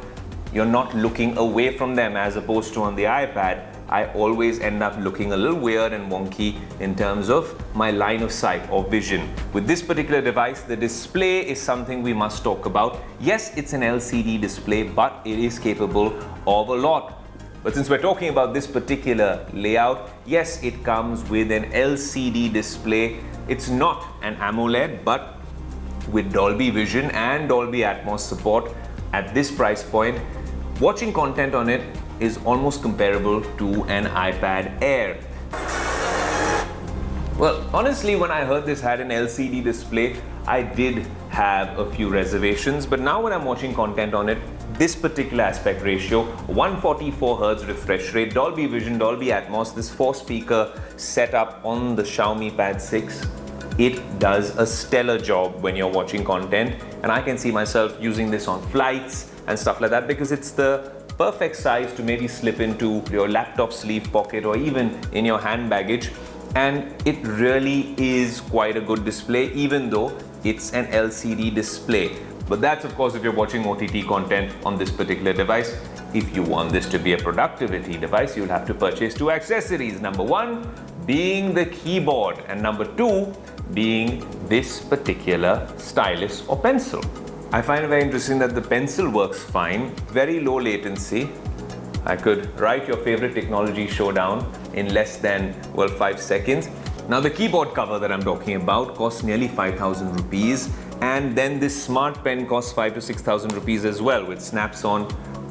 you're not looking away from them, as opposed to on the iPad. I always end up looking a little weird and wonky in terms of my line of sight or vision. With this particular device, the display is something we must talk about. Yes, it's an LCD display, but it is capable of a lot. But since we're talking about this particular layout, yes, it comes with an LCD display. It's not an AMOLED, but with Dolby Vision and Dolby Atmos support at this price point, watching content on it is almost comparable to an iPad Air. Well, honestly, when I heard this had an LCD display, I did have a few reservations, but now when I'm watching content on it, this particular aspect ratio, 144 Hz refresh rate, Dolby Vision, Dolby Atmos, this 4-speaker setup on the Xiaomi Pad 6, it does a stellar job when you're watching content, and I can see myself using this on flights and stuff like that, because it's the perfect size to maybe slip into your laptop sleeve pocket or even in your hand baggage. And it really is quite a good display, even though it's an LCD display. But that's of course if you're watching OTT content on this particular device. If you want this to be a productivity device, you'll have to purchase two accessories. Number one being the keyboard, and number two being this particular stylus or pencil. I find it very interesting that the pencil works fine, very low latency. I could write your favorite technology showdown in less than, well, 5 seconds. Now the keyboard cover that I'm talking about costs nearly 5,000 rupees, and then this smart pen costs 5,000 to 6,000 rupees as well, which snaps on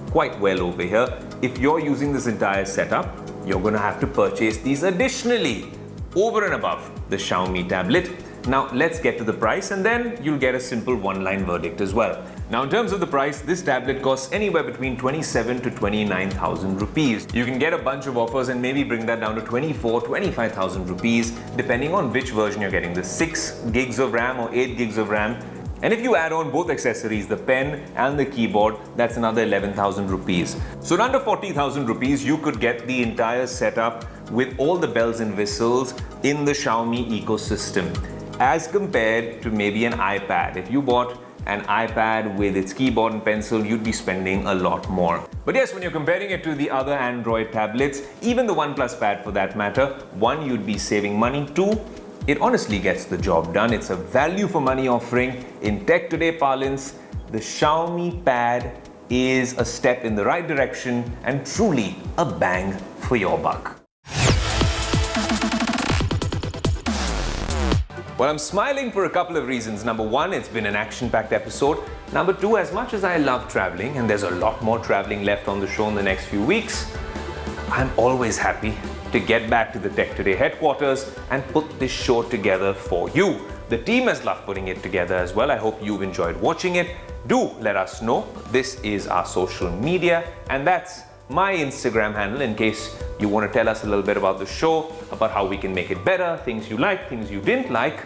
quite well over here. If you're using this entire setup, you're going to have to purchase these additionally over and above the Xiaomi tablet. Now let's get to the price, and then you'll get a simple one-line verdict as well. Now in terms of the price, this tablet costs anywhere between 27 to 29,000 rupees. You can get a bunch of offers and maybe bring that down to 25,000 rupees, depending on which version you're getting, the 6 gigs of RAM or 8 gigs of RAM. And if you add on both accessories, the pen and the keyboard, that's another 11,000 rupees. So in under 40,000 rupees, you could get the entire setup with all the bells and whistles in the Xiaomi ecosystem, as compared to maybe an iPad. If you bought an iPad with its keyboard and pencil, you'd be spending a lot more. But yes, when you're comparing it to the other Android tablets, even the OnePlus Pad for that matter, one, you'd be saving money. Two, it honestly gets the job done. It's a value for money offering. In Tech Today parlance, the Xiaomi Pad is a step in the right direction and truly a bang for your buck. Well, I'm smiling for a couple of reasons. Number one, it's been an action-packed episode. Number two, as much as I love traveling, and there's a lot more traveling left on the show in the next few weeks, I'm always happy to get back to the Tech Today headquarters and put this show together for you. The team has loved putting it together as well. I hope you've enjoyed watching it. Do let us know. This is our social media, and that's my Instagram handle in case you want to tell us a little bit about the show, about how we can make it better, things you like, things you didn't like.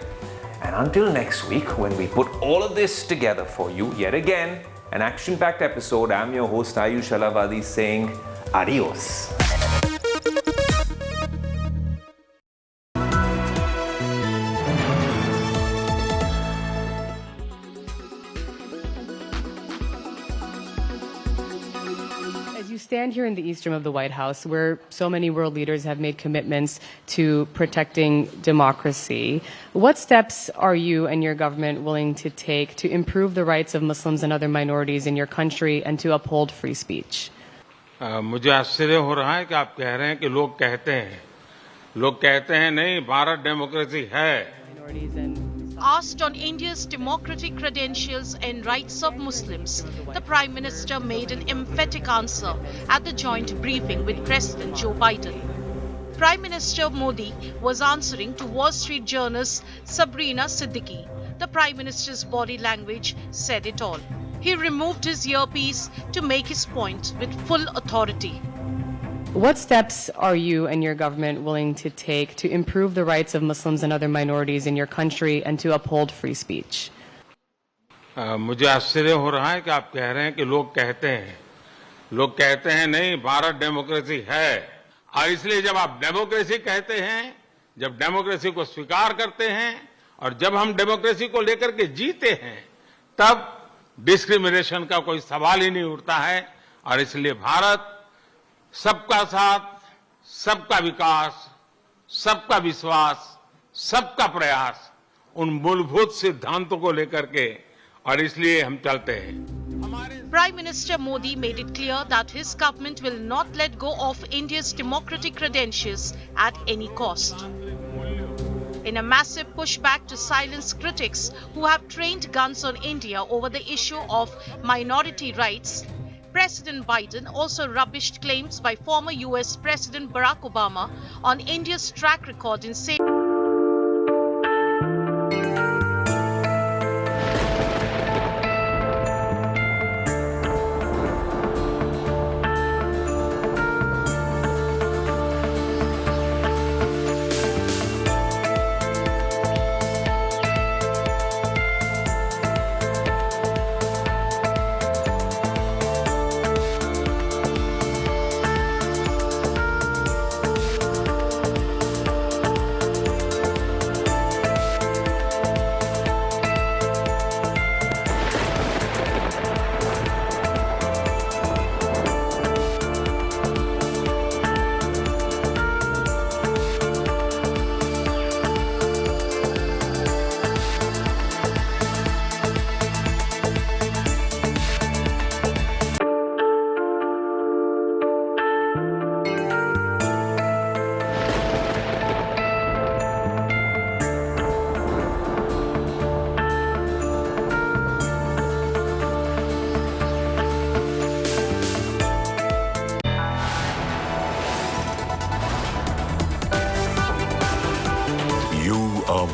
And until next week, when we put all of this together for you, yet again, an action-packed episode, I'm your host Ayush Alavadi saying adios. Stand here in the east room of the White House, where so many world leaders have made commitments to protecting democracy. What steps are you and your government willing to take to improve the rights of Muslims and other minorities in your country and to uphold free speech? मुझे आश्चर्य हो रहा है कि आप कह रहे हैं कि लोग कहते हैं नहीं, भारत डेमोक्रेसी है. Asked on India's democratic credentials and rights of Muslims, the Prime Minister made an emphatic answer at the joint briefing with President Joe Biden. Prime Minister Modi was answering to Wall Street Journal's Sabrina Siddiqui. The Prime Minister's body language said it all. He removed his earpiece to make his point with full authority. What steps are you and your government willing to take to improve the rights of Muslims and other minorities in your country and to uphold free speech? मुझे आश्चर्य हो रहा है कि आप कह रहे हैं कि लोग कहते हैं नहीं, भारत डेमोक्रेसी है. और इसलिए जब आप डेमोक्रेसी कहते हैं, जब डेमोक्रेसी को स्वीकार करते हैं और जब हम डेमोक्रेसी को लेकर के जीते हैं, तब डिस्क्रिमिनेशन का कोई सवाल ही नहीं उठता है. और इसलिए भारत सबका साथ, सबका विकास, सबका विश्वास, सबका प्रयास, उन मूलभूत सिद्धांतों को लेकर के, और इसलिए हम चलते हैं. Prime Minister Modi made it clear that his government will not let go of India's democratic credentials at any cost. In a massive pushback to silence critics who have trained guns on India over the issue of minority rights, President Biden also rubbished claims by former US President Barack Obama on India's track record in safety.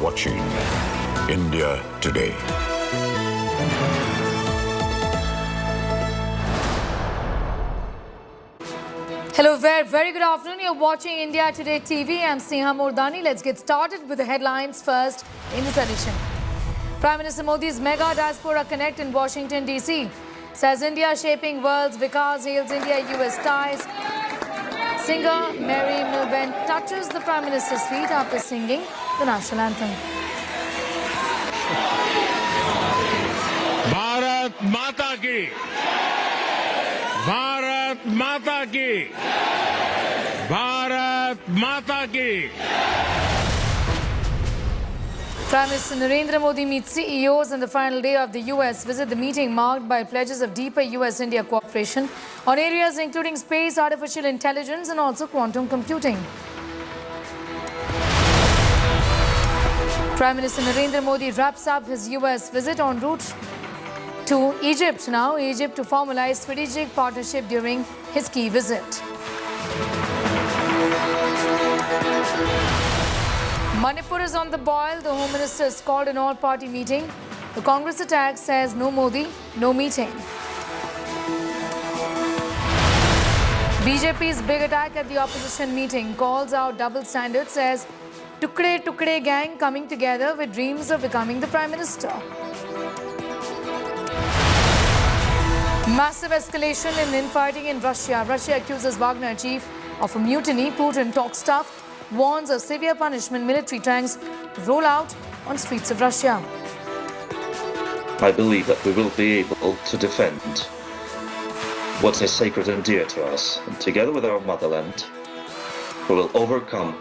Watching India Today. Hello, very good afternoon. You're watching India Today TV. I'm Sneha Mordani. Let's get started with the headlines first in this edition. Prime Minister Modi's mega diaspora connect in Washington, D.C. Says India shaping world's Vikas, hails India-US ties. Singer Mary Milben touches the Prime Minister's feet after singing the national anthem. Bharat माता की, भारत माता की, भारत माता की. Prime Minister Narendra Modi meets CEOs on the final day of the US visit. The meeting marked by pledges of deeper US-India cooperation on areas including space, artificial intelligence and also quantum computing. Prime Minister Narendra Modi wraps up his US visit en route to Egypt now. Egypt to formalize strategic partnership during his key visit. Manipur is on the boil. The Home Minister has called an all-party meeting. The Congress attack says no Modi, no meeting. BJP's big attack at the opposition meeting calls out double standards, says Tukde Tukde gang coming together with dreams of becoming the Prime Minister. Massive escalation in infighting in Russia. Russia accuses Wagner chief of a mutiny. Putin talks tough, warns of severe punishment. Military tanks roll out on streets of Russia. I believe that we will be able to defend what is sacred and dear to us. And together with our motherland, we will overcome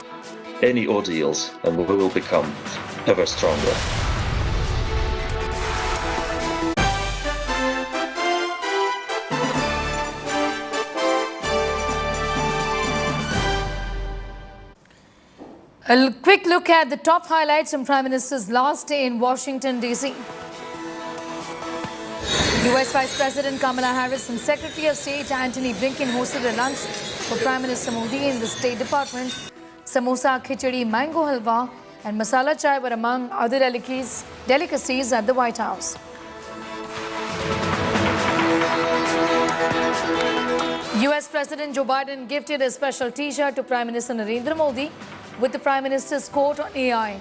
any ordeals and we will become ever stronger. A quick look at the top highlights from Prime Minister's last day in Washington, D.C. U.S. Vice President Kamala Harris and Secretary of State Antony Blinken hosted a lunch for Prime Minister Modi in the State Department. Samosa, khichdi, mango halwa and masala chai were among other delicacies at the White House. U.S. President Joe Biden gifted a special T-shirt to Prime Minister Narendra Modi with the Prime Minister's quote on AI.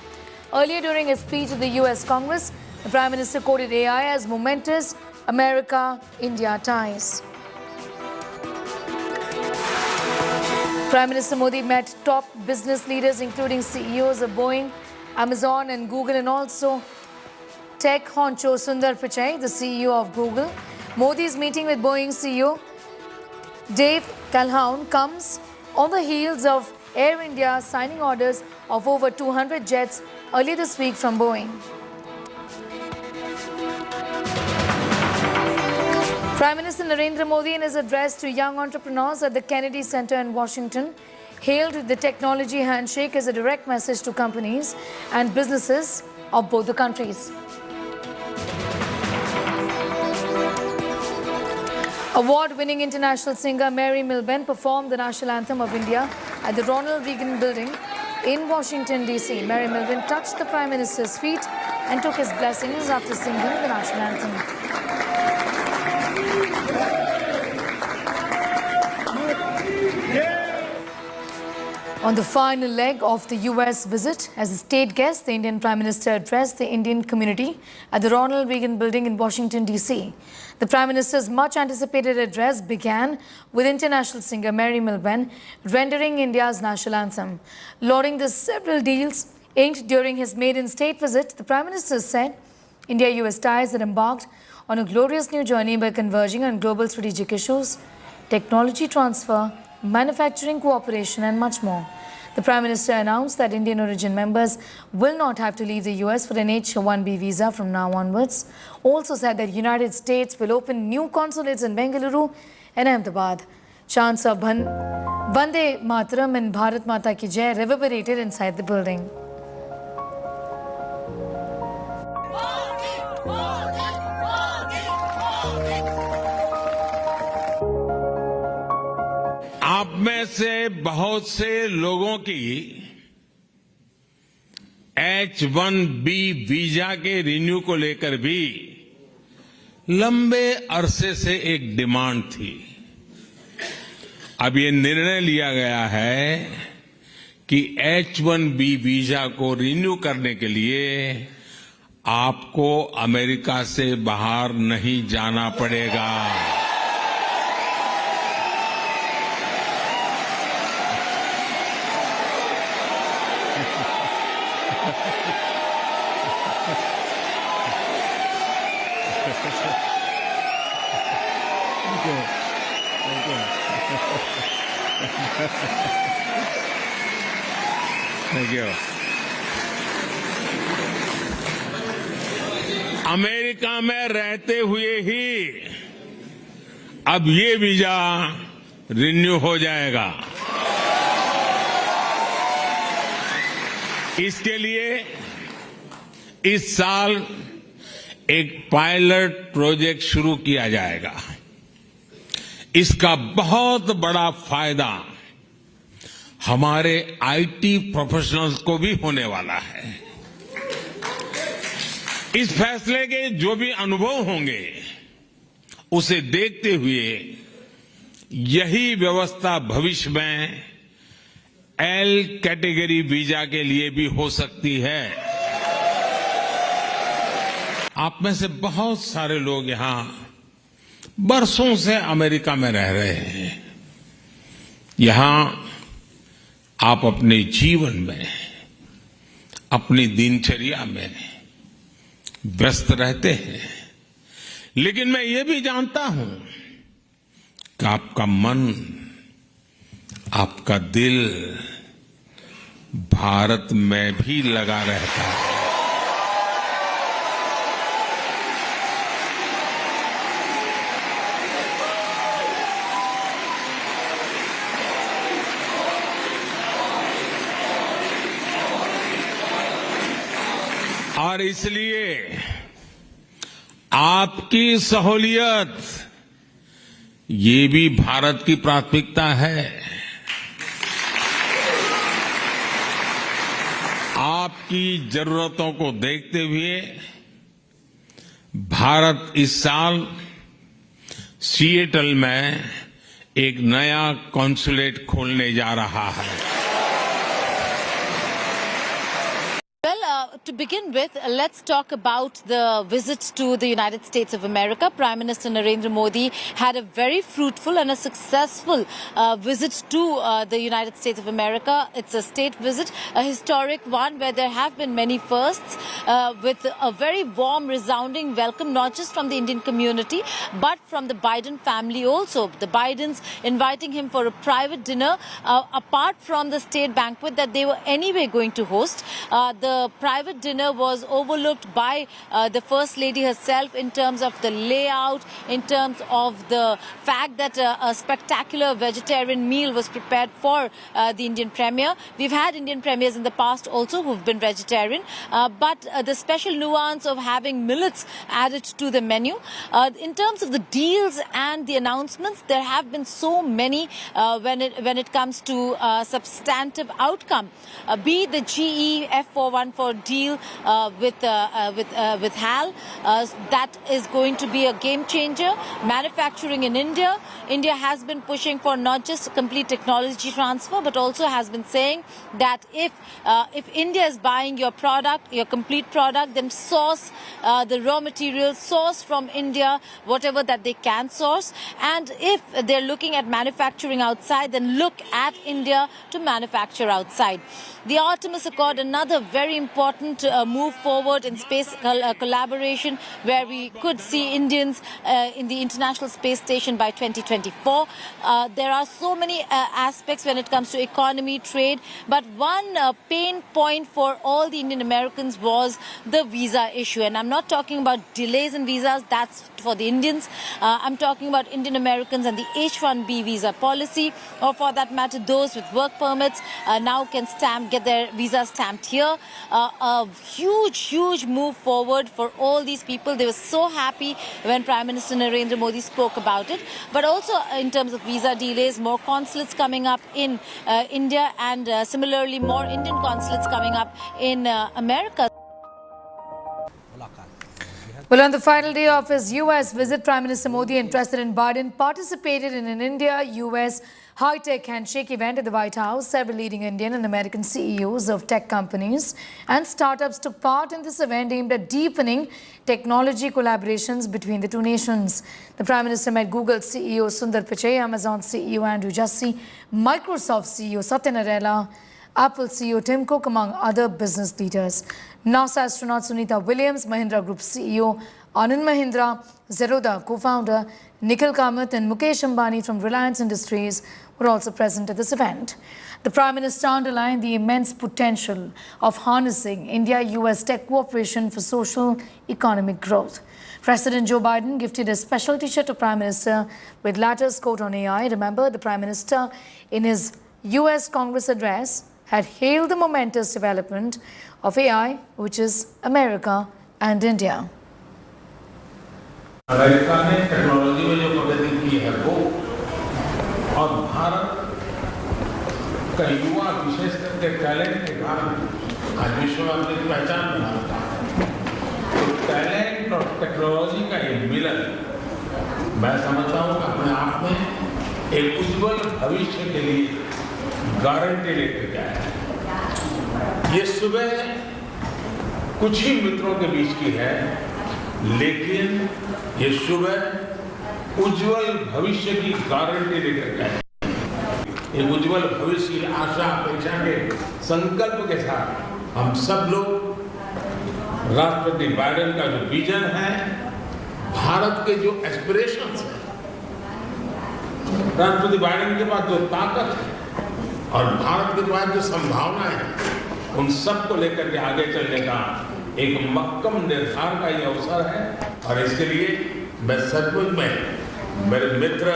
Earlier during his speech at the US Congress, the Prime Minister quoted AI as momentous America-India ties. Prime Minister Modi met top business leaders including CEOs of Boeing, Amazon and Google and also tech honcho Sundar Pichai, the CEO of Google. Modi's meeting with Boeing CEO Dave Calhoun comes on the heels of Air India signing orders of over 200 jets earlier this week from Boeing. Prime Minister Narendra Modi in his address to young entrepreneurs at the Kennedy Center in Washington hailed the technology handshake as a direct message to companies and businesses of both the countries. Award-winning international singer Mary Milben performed the national anthem of India at the Ronald Reagan Building in Washington, D.C. Mary Milben touched the Prime Minister's feet and took his blessings after singing the national anthem. On the final leg of the US visit, as a state guest, the Indian Prime Minister addressed the Indian community at the Ronald Reagan Building in Washington, D.C. The Prime Minister's much-anticipated address began with international singer Mary Milben rendering India's national anthem. Lauding the several deals inked during his maiden state visit, the Prime Minister said India-US ties had embarked on a glorious new journey by converging on global strategic issues, technology transfer, manufacturing cooperation and much more. The Prime Minister announced that Indian origin members will not have to leave the US for an H-1B visa from now onwards. Also said that United States will open new consulates in Bengaluru and Ahmedabad. Chants of Vande Mataram and Bharat Mata Ki Jai reverberated inside the building. आप में से बहुत से लोगों की H-1B visa के renew को लेकर भी लंबे अरसे से एक डिमांड थी। अब ये निर्णय लिया गया है कि H-1B वीजा को रिन्यू करने के लिए आपको अमेरिका से बाहर नहीं जाना पड़ेगा। Thank you. अमेरिका में रहते हुए ही अब ये वीजा रिन्यू हो जाएगा। इसके लिए इस साल एक पायलट प्रोजेक्ट शुरू किया जाएगा। इसका बहुत बड़ा फायदा हमारे आईटी प्रोफेशनल्स को भी होने वाला है। इस फैसले के जो भी अनुभव होंगे उसे देखते हुए यही व्यवस्था भविष्य में एल कैटेगरी वीजा के लिए भी हो सकती है। आप में से बहुत सारे लोग यहां बरसों से अमेरिका में रह रहे हैं। यहां आप अपने जीवन में, अपनी दिनचर्या में व्यस्त रहते हैं, लेकिन मैं ये भी जानता हूं कि आपका मन, आपका दिल भारत में भी लगा रहता है। और इसलिए आपकी सहूलियत ये भी भारत की प्राथमिकता है। आपकी जरूरतों को देखते हुए भारत इस साल सिएटल में एक नया कॉन्सुलेट खोलने जा रहा है। To begin with, let's talk about the visit to the United States of America. Prime Minister Narendra Modi had a very fruitful and a successful visit to the United States of America. It's a state visit, a historic one where there have been many firsts, with a very warm, resounding welcome, not just from the Indian community, but from the Biden family also. The Bidens inviting him for a private dinner, apart from the state banquet that they were anyway going to host. The private dinner was overlooked by the First Lady herself in terms of the layout, in terms of the fact that a spectacular vegetarian meal was prepared for the Indian Premier. We've had Indian Premiers in the past also who've been vegetarian, but the special nuance of having millets added to the menu. In terms of the deals and the announcements, there have been so many when it comes to substantive outcome. Be the GE F414 deal with HAL, that is going to be a game changer. Manufacturing in India. India has been pushing for not just complete technology transfer, but also has been saying that if India is buying your product, your complete product, then source the raw materials, source from India whatever that they can source. And if they're looking at manufacturing outside, then look at India to manufacture outside. The Artemis Accord, another very important move forward in space collaboration, where we could see Indians in the International Space Station by 2024. There are so many aspects when it comes to economy, trade, but one pain point for all the Indian Americans was the visa issue. And I'm not talking about delays in visas, that's for the Indians. I'm talking about Indian Americans and the H-1B visa policy, or for that matter, those with work permits now can get their visa stamped here. A huge move forward for all these people. They were so happy when Prime Minister Narendra Modi spoke about it. But also in terms of visa delays, more consulates coming up in India, and similarly more Indian consulates coming up in America. Well, on the final day of his U.S. visit, Prime Minister Modi and President Biden participated in an India-U.S. high-tech handshake event at the White House. Several leading Indian and American CEOs of tech companies and startups took part in this event aimed at deepening technology collaborations between the two nations. The Prime Minister met Google CEO Sundar Pichai, Amazon CEO Andrew Jassy, Microsoft CEO Satya Nadella, Apple CEO Tim Cook, among other business leaders. NASA astronaut Sunita Williams, Mahindra Group CEO Anand Mahindra, Zerodha co-founder Nikhil Kamath and Mukesh Ambani from Reliance Industries were also present at this event. The Prime Minister underlined the immense potential of harnessing India-US tech cooperation for social economic growth. President Joe Biden gifted a special t-shirt to Prime Minister with latter's quote on AI. Remember, the Prime Minister in his US Congress address had hailed the momentous development of AI, which is America and India. America ने technology में जो प्रगति की है वो और भारत का युवा विशेष करके टैलेंट के कारण आज विश्व में अपनी पहचान बनाता है। तो टैलेंट और टेक्नोलॉजी का ये मिलन मैं समझता हूँ कि अपने आप में एक उज्जवल भविष्य के लिए गारंटी लेकर के आया है। ये सुबह कुछ ही मित्रों के बीच की है, लेकिन ये सुबह उज्जवल भविष्य की गारंटी लेकर गए। एक उज्जवल भविष्य की आशा अपेक्षा के संकल्प के साथ हम सब लोग राष्ट्रपति बाइडेन का जो विजन है, भारत के जो एस्पिरेशंस हैं, राष्ट्रपति बाइडेन के पास जो ताकत है और भारत के पास जो संभावनाएं हैं, उन सबको लेकर के आगे चलने का एक मक्कम निर्धार का ये अवसर है। और इसके लिए मैं सचमुच में मेरे मित्र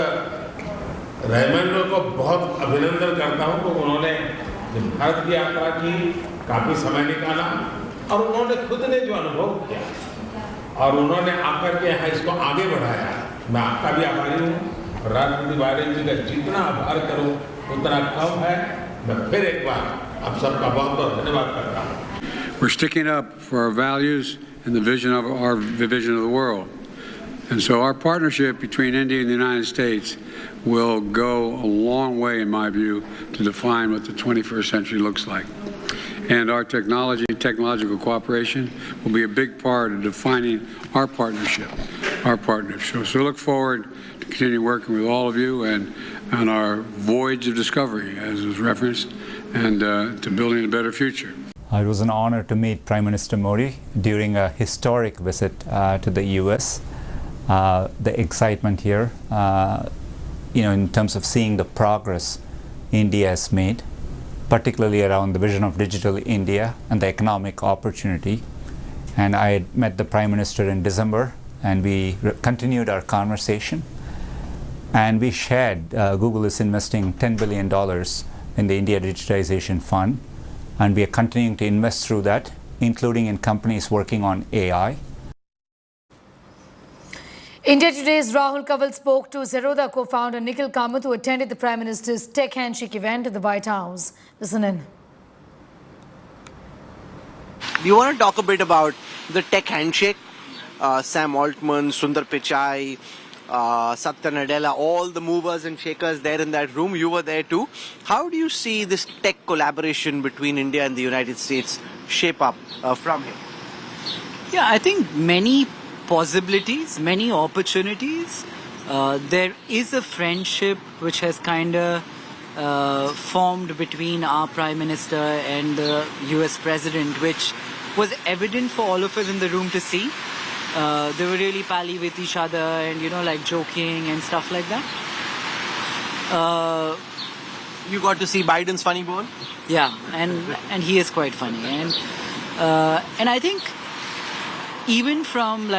रहमान को बहुत अभिनंदन करता हूं कि उन्होंने भारत की यात्रा की, काफ़ी समय निकाला और उन्होंने खुद ने जो अनुभव किया और उन्होंने आकर के यहाँ इसको आगे बढ़ाया। मैं आपका भी आभारी हूँ। राष्ट्रपति बाइडेन जी का जितना आभार करूँ उतना कम है। मैं फिर एक बार आप सबका बहुत बहुत धन्यवाद करता हूँ। We're sticking up for our values and the vision of the world. And so our partnership between India and the United States will go a long way, in my view, to define what the 21st century looks like. And our technological cooperation will be a big part of defining our partnership. So look forward to continue working with all of you and on our voyage of discovery, as was referenced, and to building a better future. It was an honor to meet Prime Minister Modi during a historic visit to the US. The excitement here, in terms of seeing the progress India has made, particularly around the vision of digital India and the economic opportunity. And I had met the Prime Minister in December, and we continued our conversation. And we shared Google is investing $10 billion in the India Digitization Fund. And we are continuing to invest through that, including in companies working on AI. India Today's Rahul Kanwal spoke to Zerodha co-founder Nikhil Kamath, who attended the Prime Minister's Tech Handshake event at the White House. Listen in. Do you want to talk a bit about the Tech Handshake? Sam Altman, Sundar Pichai, Satya Nadella, all the movers and shakers there in that room. You were there too. How do you see this tech collaboration between India and the United States shape up from here? Yeah, I think many possibilities, many opportunities. There is a friendship which has kind of formed between our Prime Minister and the US President, which was evident for all of us in the room to see. They were really pally with each other and, like joking and stuff like that. You got to see Biden's funny bone? Yeah, and he is quite funny. And I think even from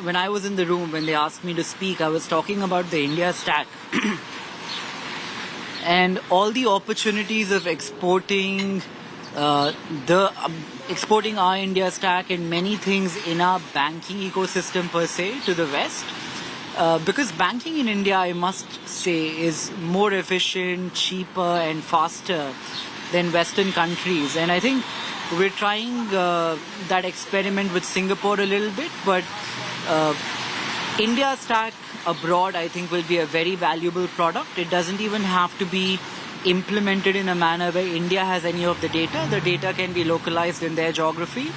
when I was in the room, when they asked me to speak, I was talking about the India stack. And all the opportunities of exporting exporting our India stack and many things in our banking ecosystem per se to the West. Because banking in India, I must say, is more efficient, cheaper and faster than Western countries. And I think we're trying that experiment with Singapore a little bit, but India stack abroad, I think, will be a very valuable product. It doesn't even have to be implemented in a manner where India has any of the data. The data can be localized in their geography.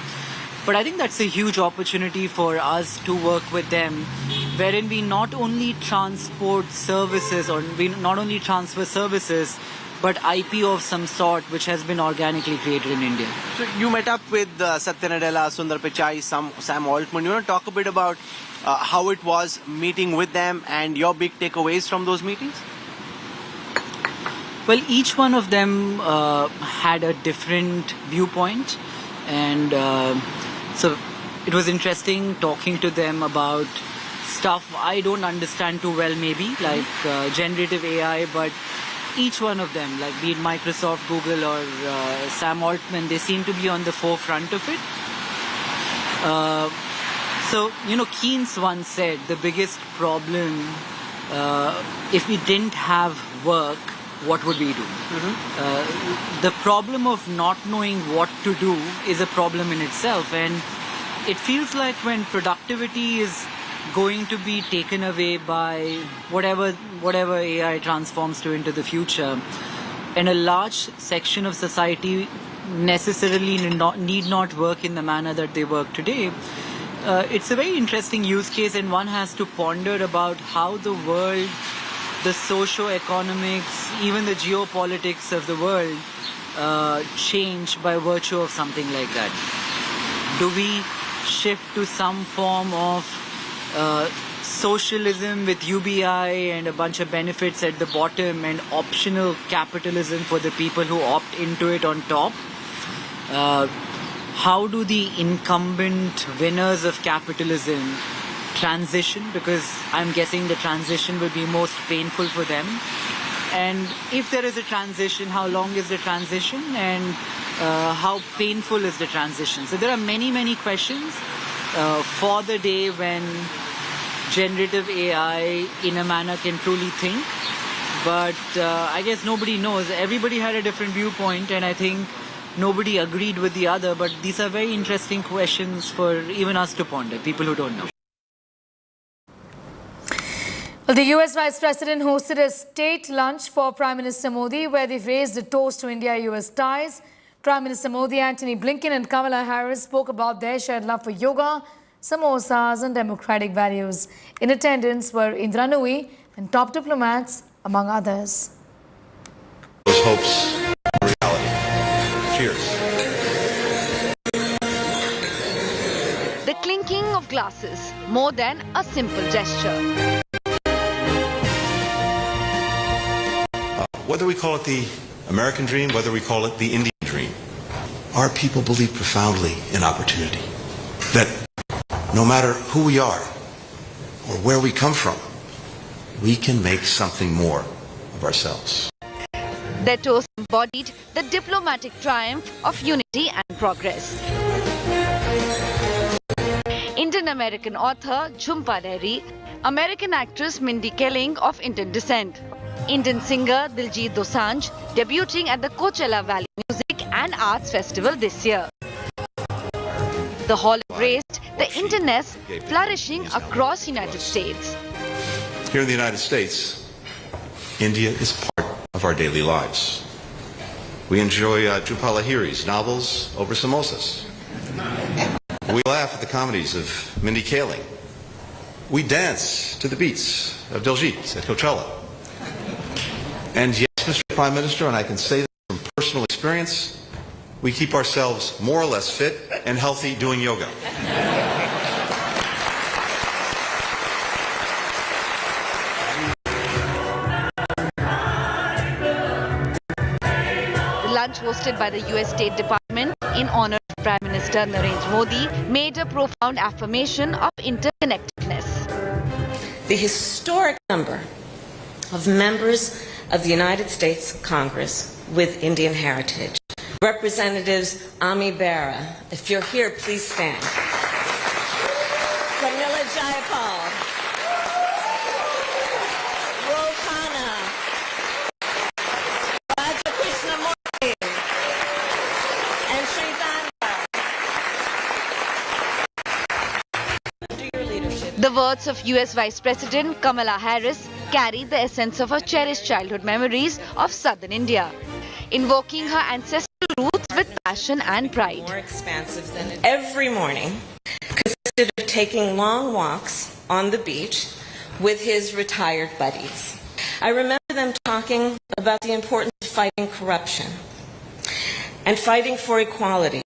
But I think that's a huge opportunity for us to work with them, wherein we not only transport services or we not only transfer services, but IP of some sort which has been organically created in India. So you met up with Satya Nadella, Sundar Pichai, Sam Altman. You want to talk a bit about how it was meeting with them and your big takeaways from those meetings? Well, each one of them had a different viewpoint, and so it was interesting talking to them about stuff I don't understand too well, maybe, like generative AI, but each one of them, like be it Microsoft, Google, or Sam Altman, they seem to be on the forefront of it. So, Keynes once said the biggest problem, if we didn't have work, what would we do? The problem of not knowing what to do is a problem in itself, and it feels like when productivity is going to be taken away by whatever AI transforms to into the future, and a large section of society necessarily need not work in the manner that they work today. It's a very interesting use case, and one has to ponder about how the world, the socio-economics, even the geopolitics of the world change by virtue of something like that. Do we shift to some form of socialism with UBI and a bunch of benefits at the bottom and optional capitalism for the people who opt into it on top? How do the incumbent winners of capitalism transition? Because I'm guessing the transition will be most painful for them. And if there is a transition, how long is the transition, and how painful is the transition? So there are many, many questions for the day when generative AI in a manner can truly think. But I guess nobody knows. Everybody had a different viewpoint, and I think nobody agreed with the other. But these are very interesting questions for even us to ponder, people who don't know. Well, the US Vice President hosted a state lunch for Prime Minister Modi, where they raised a toast to India-US ties. Prime Minister Modi, Antony Blinken and Kamala Harris spoke about their shared love for yoga, samosas and democratic values. In attendance were Indra Nooyi and top diplomats, among others. Those hopes are reality. Cheers. The clinking of glasses, more than a simple gesture. Whether we call it the American dream, whether we call it the Indian dream, our people believe profoundly in opportunity. That no matter who we are or where we come from, we can make something more of ourselves. Their toast embodied the diplomatic triumph of unity and progress. Indian-American author Jhumpa Lahiri, American actress Mindy Kaling of Indian descent, Indian singer Diljit Dosanjh debuting at the Coachella Valley Music and Arts Festival this year. The hall embraced the Indianness flourishing across the United States. Here in the United States, India is part of our daily lives. We enjoy Jhumpa Lahiri's novels over samosas. We laugh at the comedies of Mindy Kaling. We dance to the beats of Diljit at Coachella. And yes, Mr. Prime Minister, and I can say that from personal experience, we keep ourselves more or less fit and healthy doing yoga. The lunch hosted by the US State Department in honor of Prime Minister Narendra Modi made a profound affirmation of interconnectedness. The historic number of members of the United States Congress with Indian heritage. Representatives Ami Bera, if you're here, please stand. Pramila Jayapal, Ro Khanna, Raja Krishnamurti, and Sri Danda. The words of US Vice President Kamala Harris carry the essence of her cherished childhood memories of southern India, invoking her ancestral roots with passion and pride. More expansive than every morning consisted of taking long walks on the beach with his retired buddies. I remember them talking about the importance of fighting corruption and fighting for equality.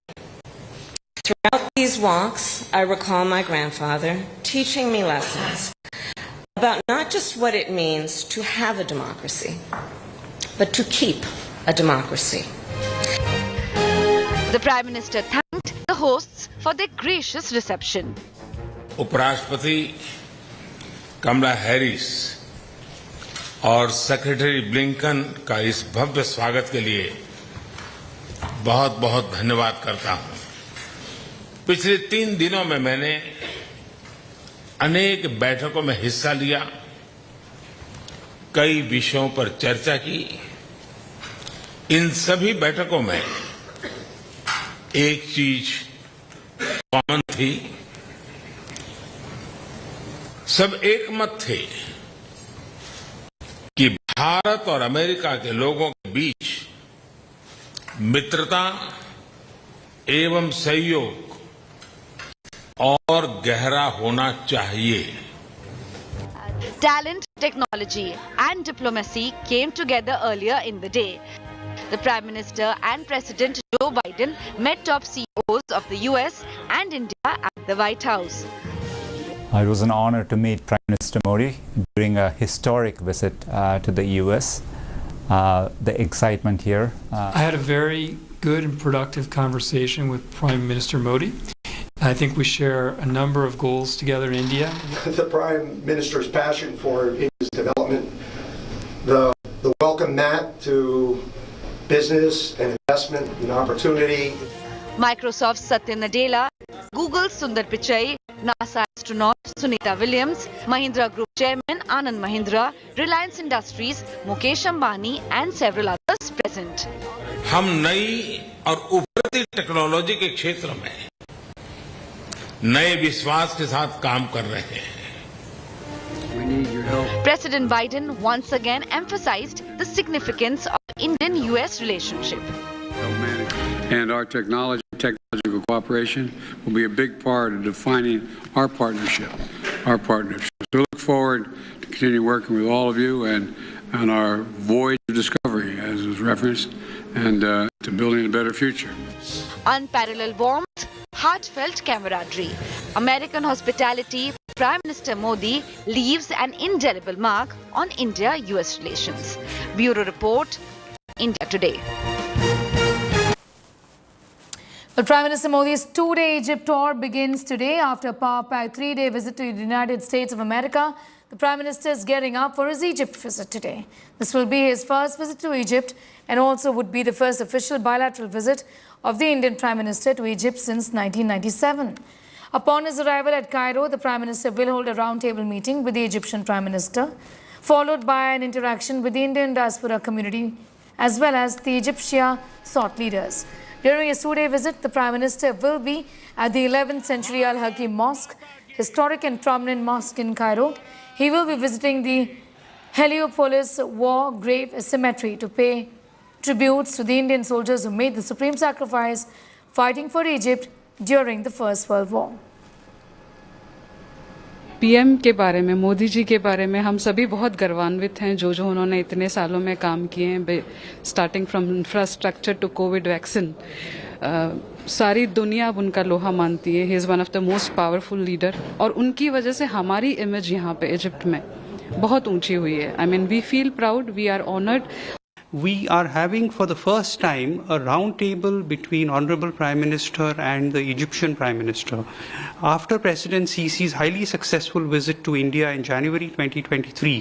Throughout these walks, I recall my grandfather teaching me lessons about not just what it means to have a democracy, but to keep a democracy. The Prime Minister thanked the hosts for their gracious reception. उपराष्ट्रपति कमला Harris और secretary Blinken का इस भव्य स्वागत के लिए बहुत बहुत धन्यवाद करता हूं। पिछले 3 दिनों में मैंने अनेक बैठकों में हिस्सा लिया, कई विषयों पर चर्चा की। इन सभी बैठकों में एक चीज कॉमन थी, सब एकमत थे कि भारत और अमेरिका के लोगों के बीच मित्रता एवं सहयोग और गहरा होना चाहिए। Talent, technology and diplomacy came together earlier in the day. The Prime Minister and President Joe Biden met top CEOs of the US and India at the White House. It was an honor to meet Prime Minister Modi during a historic visit to the US. The excitement here. I had a very good and productive conversation with Prime Minister Modi. I think we share a number of goals together in India. The Prime Minister's passion for India's development, the welcome mat to business and investment and opportunity. Microsoft's Satya Nadella, Google's Sundar Pichai, NASA astronaut Sunita Williams, Mahindra Group Chairman Anand Mahindra, Reliance Industries, Mukesh Ambani and several others present. हम नई और उभरती technology के क्षेत्र में नए विश्वास के साथ काम कर रहे हैं। President Biden once again emphasized the significance of Indian-US relationship. And our technological cooperation will be a big part of defining our partnership. So we look forward to continue working with all of you and on our voyage of discovery, as was referenced, and to building a better future. Unparalleled warmth, heartfelt camaraderie. American hospitality, Prime Minister Modi leaves an indelible mark on India-US relations. Bureau Report, India Today. Well, Prime Minister Modi's 2-day Egypt tour begins today after a power-packed 3-day visit to the United States of America. The Prime Minister is getting up for his Egypt visit today. This will be his first visit to Egypt and also would be the first official bilateral visit of the Indian Prime Minister to Egypt since 1997. Upon his arrival at Cairo, the Prime Minister will hold a roundtable meeting with the Egyptian Prime Minister, followed by an interaction with the Indian diaspora community as well as the Egyptian thought leaders. During his 2-day visit, the Prime Minister will be at the 11th century Al-Hakim Mosque, historic and prominent mosque in Cairo. He will be visiting the Heliopolis War Grave Cemetery to pay tributes to the Indian soldiers who made the supreme sacrifice fighting for Egypt during the First World War. PM के बारे में, मोदी जी के बारे में हम सभी बहुत गर्वान्वित हैं जो उन्होंने इतने सालों में काम किए हैं, starting from infrastructure to Covid vaccine. सारी दुनिया अब उनका लोहा मानती है। He is one of the most powerful leader और उनकी वजह से हमारी इमेज यहाँ पे इजिप्ट में बहुत ऊंची हुई है। I mean we feel proud, we are honoured. We are having for the first time a round table between Honorable Prime Minister and the Egyptian Prime Minister. After President Sisi's highly successful visit to India in January 2023,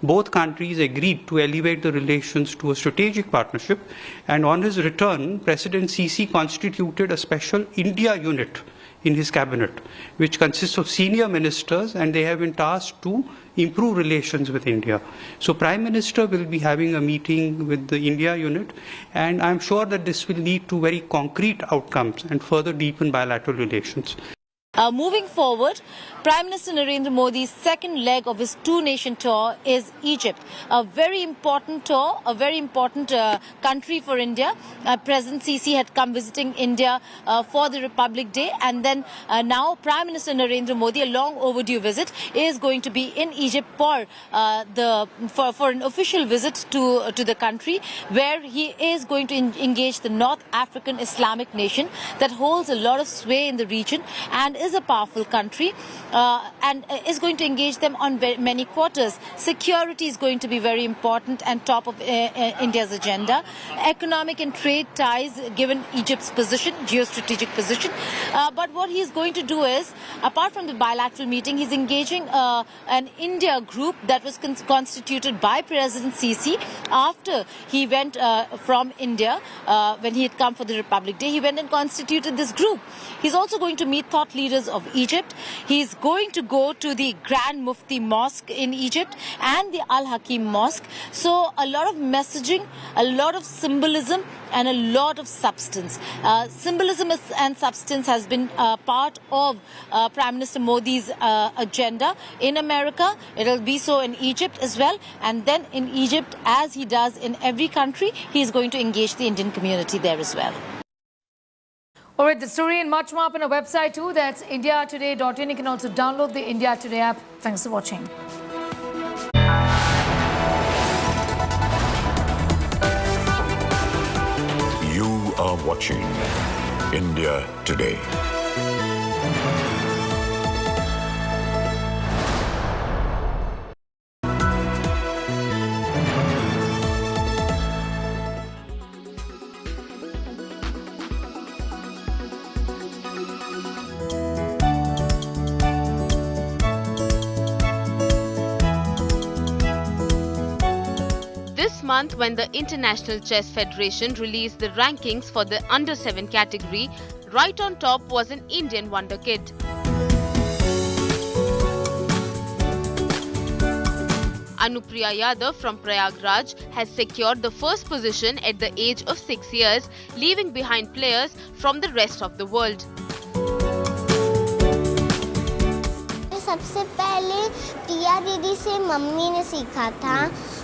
both countries agreed to elevate the relations to a strategic partnership, and on his return, President Sisi constituted a special India unit in his cabinet, which consists of senior ministers, and they have been tasked to improve relations with India. So Prime Minister will be having a meeting with the India unit, and I'm sure that this will lead to very concrete outcomes and further deepen bilateral relations. Moving forward, Prime Minister Narendra Modi's second leg of his two-nation tour is Egypt. A very important tour, a very important country for India. President Sisi had come visiting India for the Republic Day, and then now Prime Minister Narendra Modi, a long overdue visit, is going to be in Egypt for an official visit to the country, where he is going to engage the North African Islamic nation that holds a lot of sway in the region and is a powerful country, and is going to engage them on many quarters. Security is going to be very important and top of India's agenda. Economic and trade ties, given Egypt's position, geostrategic position. But what he is going to do is, apart from the bilateral meeting, he's engaging an India group that was constituted by President Sisi after he went from India, when he had come for the Republic Day. He went and constituted this group. He's also going to meet thought leaders of Egypt. He's going to go to the Grand Mufti Mosque in Egypt and the Al-Hakim Mosque. So a lot of messaging, a lot of symbolism, and a lot of substance. Symbolism and substance has been part of Prime Minister Modi's agenda in America. It'll be so in Egypt as well. And then in Egypt, as he does in every country, he is going to engage the Indian community there as well. All right, the story and much more up on our website too. That's indiatoday.in. You can also download the India Today app. Thanks for watching. You are watching India Today. This month, when the International Chess Federation released the rankings for the under-7 category, right on top was an Indian wonder kid. Anupriya Yadav from Prayagraj has secured the first position at the age of 6 years, leaving behind players from the rest of the world. सबसे पहले प्रिया दीदी से mummy ने सीखा था,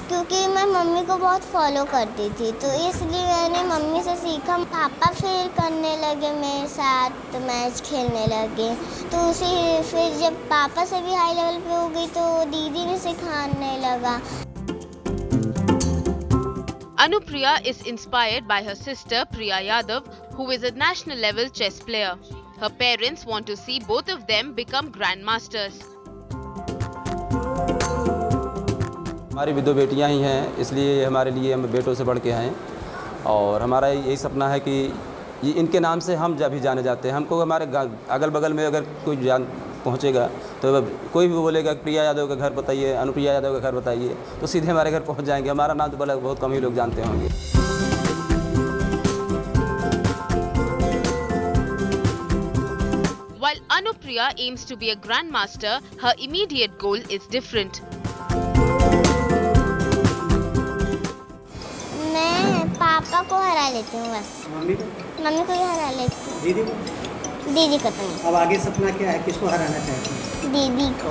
क्योंकि मैं mummy को बहुत फॉलो करती थी, तो इसलिए मैंने मम्मी से सीखा। पापा फिर करने लगे मेरे साथ, मैच खेलने लगे, तो फिर जब पापा से भी हाई लेवल पे हो गई तो दीदी ने सिखाने लगा। Anupriya is inspired by her sister Priya Yadav, who is a national level chess player. Her parents want to see both of them become grandmasters. हमारी भी दो बेटियां ही हैं, इसलिए हमारे लिए हम बेटों से बढ़ के हैं और हमारा यही सपना है कि ये इनके नाम से हम जब भी जाने जाते हैं। हमको हमारे अगल बगल में अगर कोई जान पहुंचेगा तो कोई भी बोलेगा प्रिया यादव का घर बताइए, अनुप्रिया यादव का घर बताइए, तो सीधे हमारे घर पहुंच जाएंगे। हमारा नाम तो भले बहुत कम ही लोग जानते होंगे। While Anupriya aims to be a grandmaster, her immediate goal is different. मैं पापा को हरा लेती हूँ बस। मम्मी को भी हरा लेती हूँ। दीदी को तो नहीं। अब आगे सपना क्या है, किसको हराना चाहते हैं? दीदी को।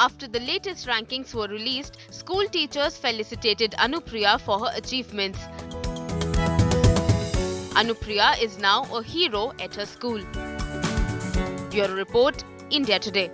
After the latest rankings were released, school teachers felicitated Anupriya for her achievements. Anupriya is now a hero at her school. Bureau Report, India Today.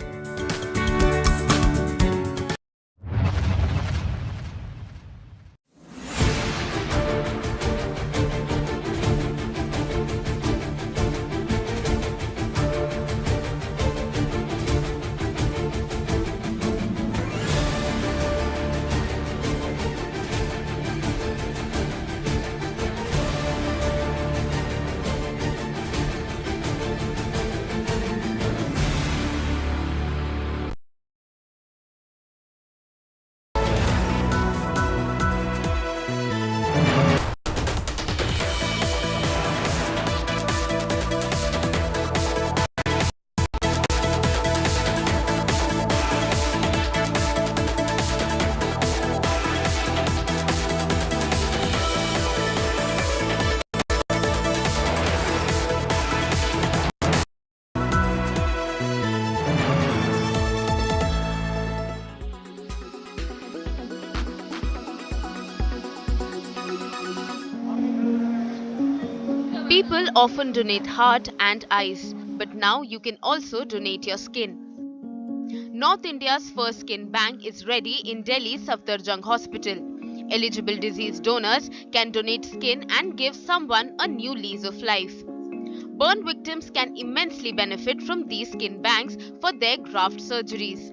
People often donate heart and eyes, but now you can also donate your skin. North India's first skin bank is ready in Delhi's Safdarjung Hospital. Eligible deceased donors can donate skin and give someone a new lease of life. Burn victims can immensely benefit from these skin banks for their graft surgeries.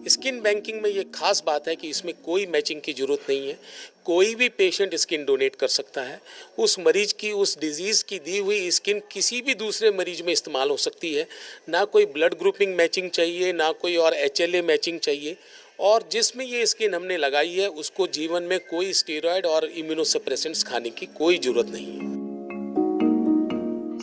Skin banking में ये खास बात है कि इसमें कोई matching की जरूरत नहीं है। कोई भी पेशेंट स्किन डोनेट कर सकता है। उस मरीज की, उस डिजीज़ की दी हुई स्किन किसी भी दूसरे मरीज में इस्तेमाल हो सकती है। ना कोई ब्लड ग्रुपिंग मैचिंग चाहिए, ना कोई और HLA मैचिंग चाहिए। और जिसमें ये स्किन हमने लगाई है उसको जीवन में कोई स्टेरॉयड और इम्यूनोसप्रेसेंट्स खाने की कोई जरूरत नहीं है।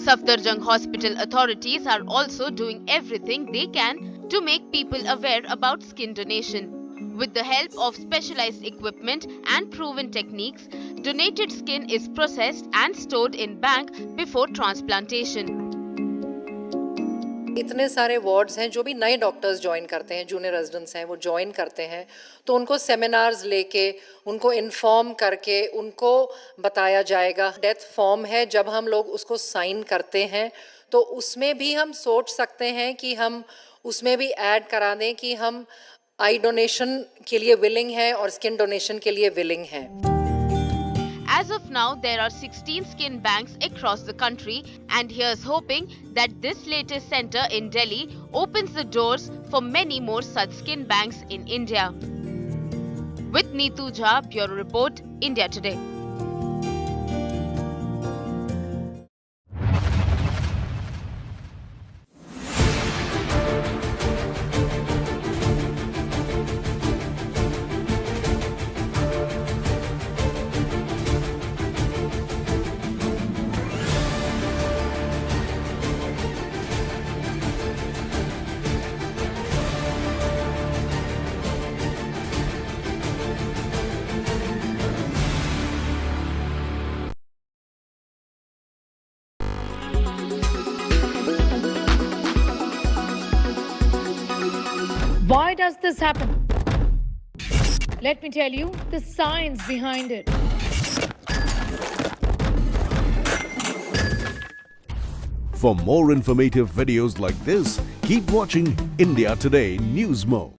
Safdarjung Hospital authorities are also doing everything they can to make people aware about skin donation. With the help of specialized equipment and proven techniques, donated skin is processed and stored in bank before transplantation. इतने सारे wards हैं जो भी नए doctors join करते हैं, junior residents हैं, वो ज्वाइन करते हैं तो उनको सेमिनार्स लेके, उनको इन्फॉर्म करके उनको बताया जाएगा। डेथ फॉर्म है, जब हम लोग उसको साइन करते हैं तो उसमें भी हम सोच सकते हैं कि हम उसमें भी ऐड करा दें कि हम आई डोनेशन के लिए विलिंग हैं और स्किन डोनेशन के लिए विलिंग हैं। As of now, there are 16 skin banks across the country, and here's hoping that this latest center in Delhi opens the doors for many more such skin banks in India. With Neetu Jha, Bureau Report, India Today. Why does this happen? Let me tell you the science behind it. For more informative videos like this, keep watching India Today News Mo.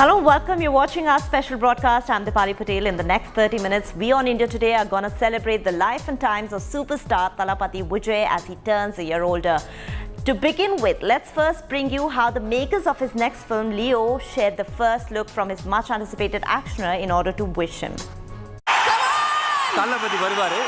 Hello, welcome. You're watching our special broadcast. I'm Dipali Patel. In the next 30 minutes, we on India Today are going to celebrate the life and times of superstar Thalapathy Vijay as he turns a year older. To begin with, let's first bring you how the makers of his next film, Leo, shared the first look from his much-anticipated actioner in order to wish him. Thalapathy, varivare.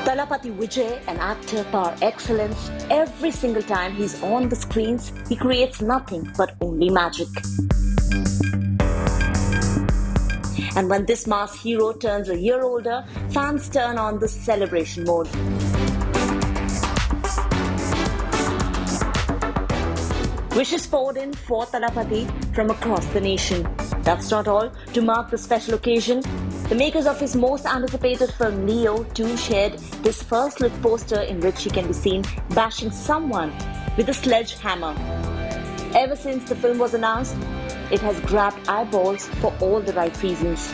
Thalapathy Vijay, an actor par excellence, every single time he's on the screens, he creates nothing but only magic. And when this mass hero turns a year older, fans turn on the celebration mode. Wishes poured in for Thalapathy from across the nation. That's not all. To mark the special occasion, the makers of his most anticipated film Leo too shared his first look poster in which he can be seen bashing someone with a sledgehammer. Ever since the film was announced, it has grabbed eyeballs for all the right reasons.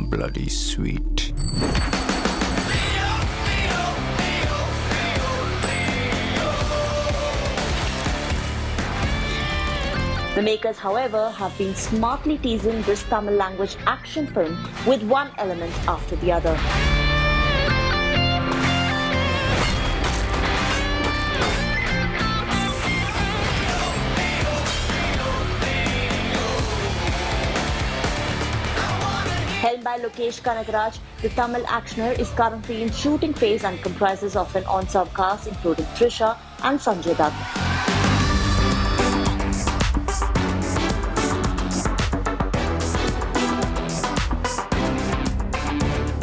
Bloody sweet. The makers, however, have been smartly teasing this Tamil language action film with one element after the other. Held by Lokesh Kanagaraj, the Tamil actioner is currently in shooting phase and comprises of an ensemble cast including Trisha and Sanjay Dutt.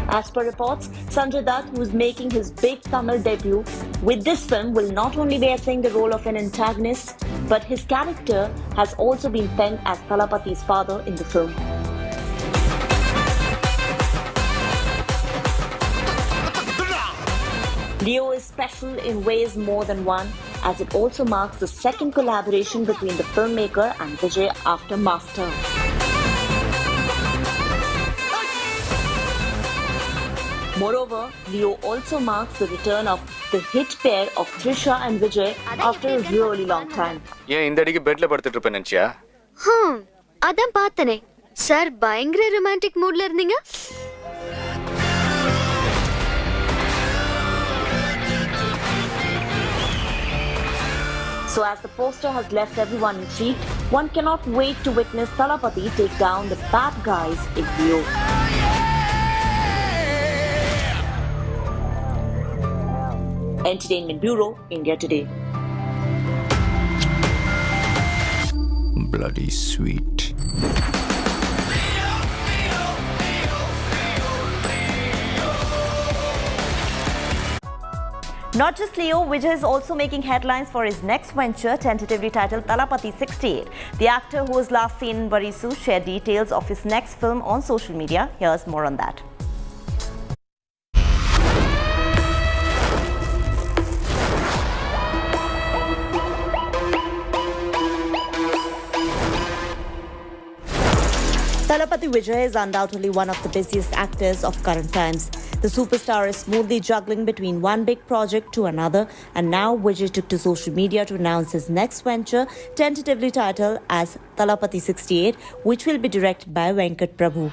As per reports, Sanjay Dutt, who is making his big Tamil debut with this film, will not only be playing the role of an antagonist, but his character has also been penned as Thalapathi's father in the film. Leo is special in ways more than one, as it also marks the second collaboration between the filmmaker and Vijay after Master. Moreover, Leo also marks the return of the hit pair of Trisha and Vijay after a really long time. ஏன் இந்த அடிக்கு பெட்ல படுத்துட்டு இருப்பேன் நினைச்சியா? அதான் பார்த்தனே. Sir பயங்கர ரொமான்டிக் மூட்ல இருந்தீங்க. So as the poster has left everyone intrigued, one cannot wait to witness Thalapathi take down the bad guys in Leo. Entertainment Bureau, India Today. Bloody sweet. Not just Leo, Vijay is also making headlines for his next venture, tentatively titled Thalapathy 68. The actor, who was last seen in Varisu, shared details of his next film on social media. Here's more on that. Thalapathy Vijay is undoubtedly one of the busiest actors of current times. The superstar is smoothly juggling between one big project to another, and now Vijay took to social media to announce his next venture, tentatively titled as Thalapathy 68, which will be directed by Venkat Prabhu.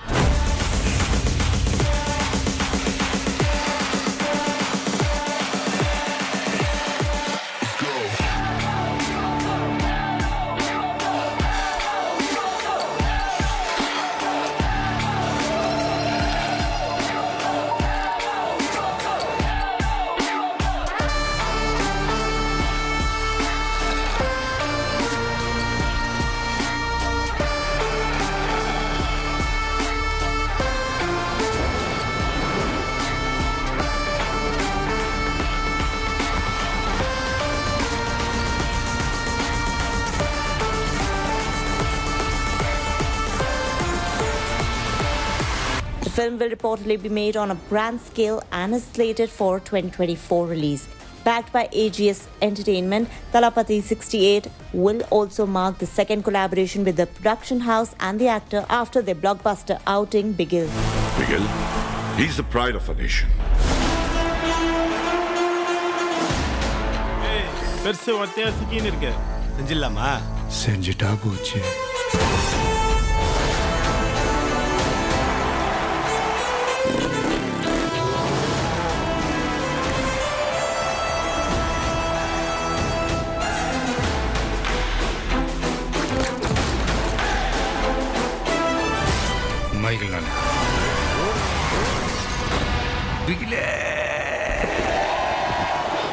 The film will reportedly be made on a grand scale and is slated for 2024 release. Backed by AGS Entertainment, Thalapathy 68 will also mark the second collaboration with the production house and the actor after their blockbuster outing Bigil. Bigil? He's the pride of a nation. பெருசு ஒத்தையா சிக்கின்னு இருக்கு. செஞ்சிடலாமா? செஞ்சிட்டா போச்சு.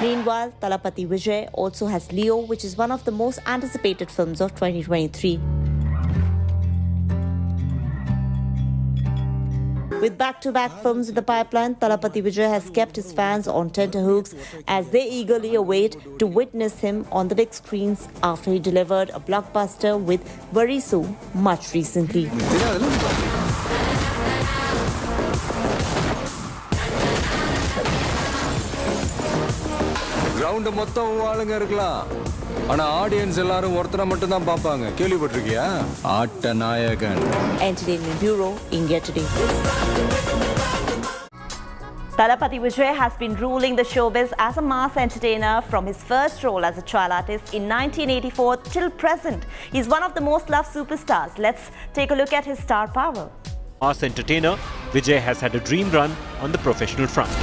Meanwhile, Thalapathy Vijay also has Leo, which is one of the most anticipated films of 2023. With back-to-back films in the pipeline, Thalapathy Vijay has kept his fans on tenterhooks as they eagerly await to witness him on the big screens after he delivered a blockbuster with Varisu much recently. Ground மொத்தம் ஆளுங்க இருக்கலாம், ஆனா audience எல்லாரும் ஒருத்தரை மட்டும் தான் பாப்பாங்க. கேள்விப்பட்டிருக்கியா? ஆட்ட நாயகன். Entertainment Bureau, India Today. Thalapathy Vijay has been ruling the showbiz as a mass entertainer from his first role as a child artist in 1984 till present. He's one of the most loved superstars. Let's take a look at his star power. Mass entertainer, Vijay has had a dream run on the professional front.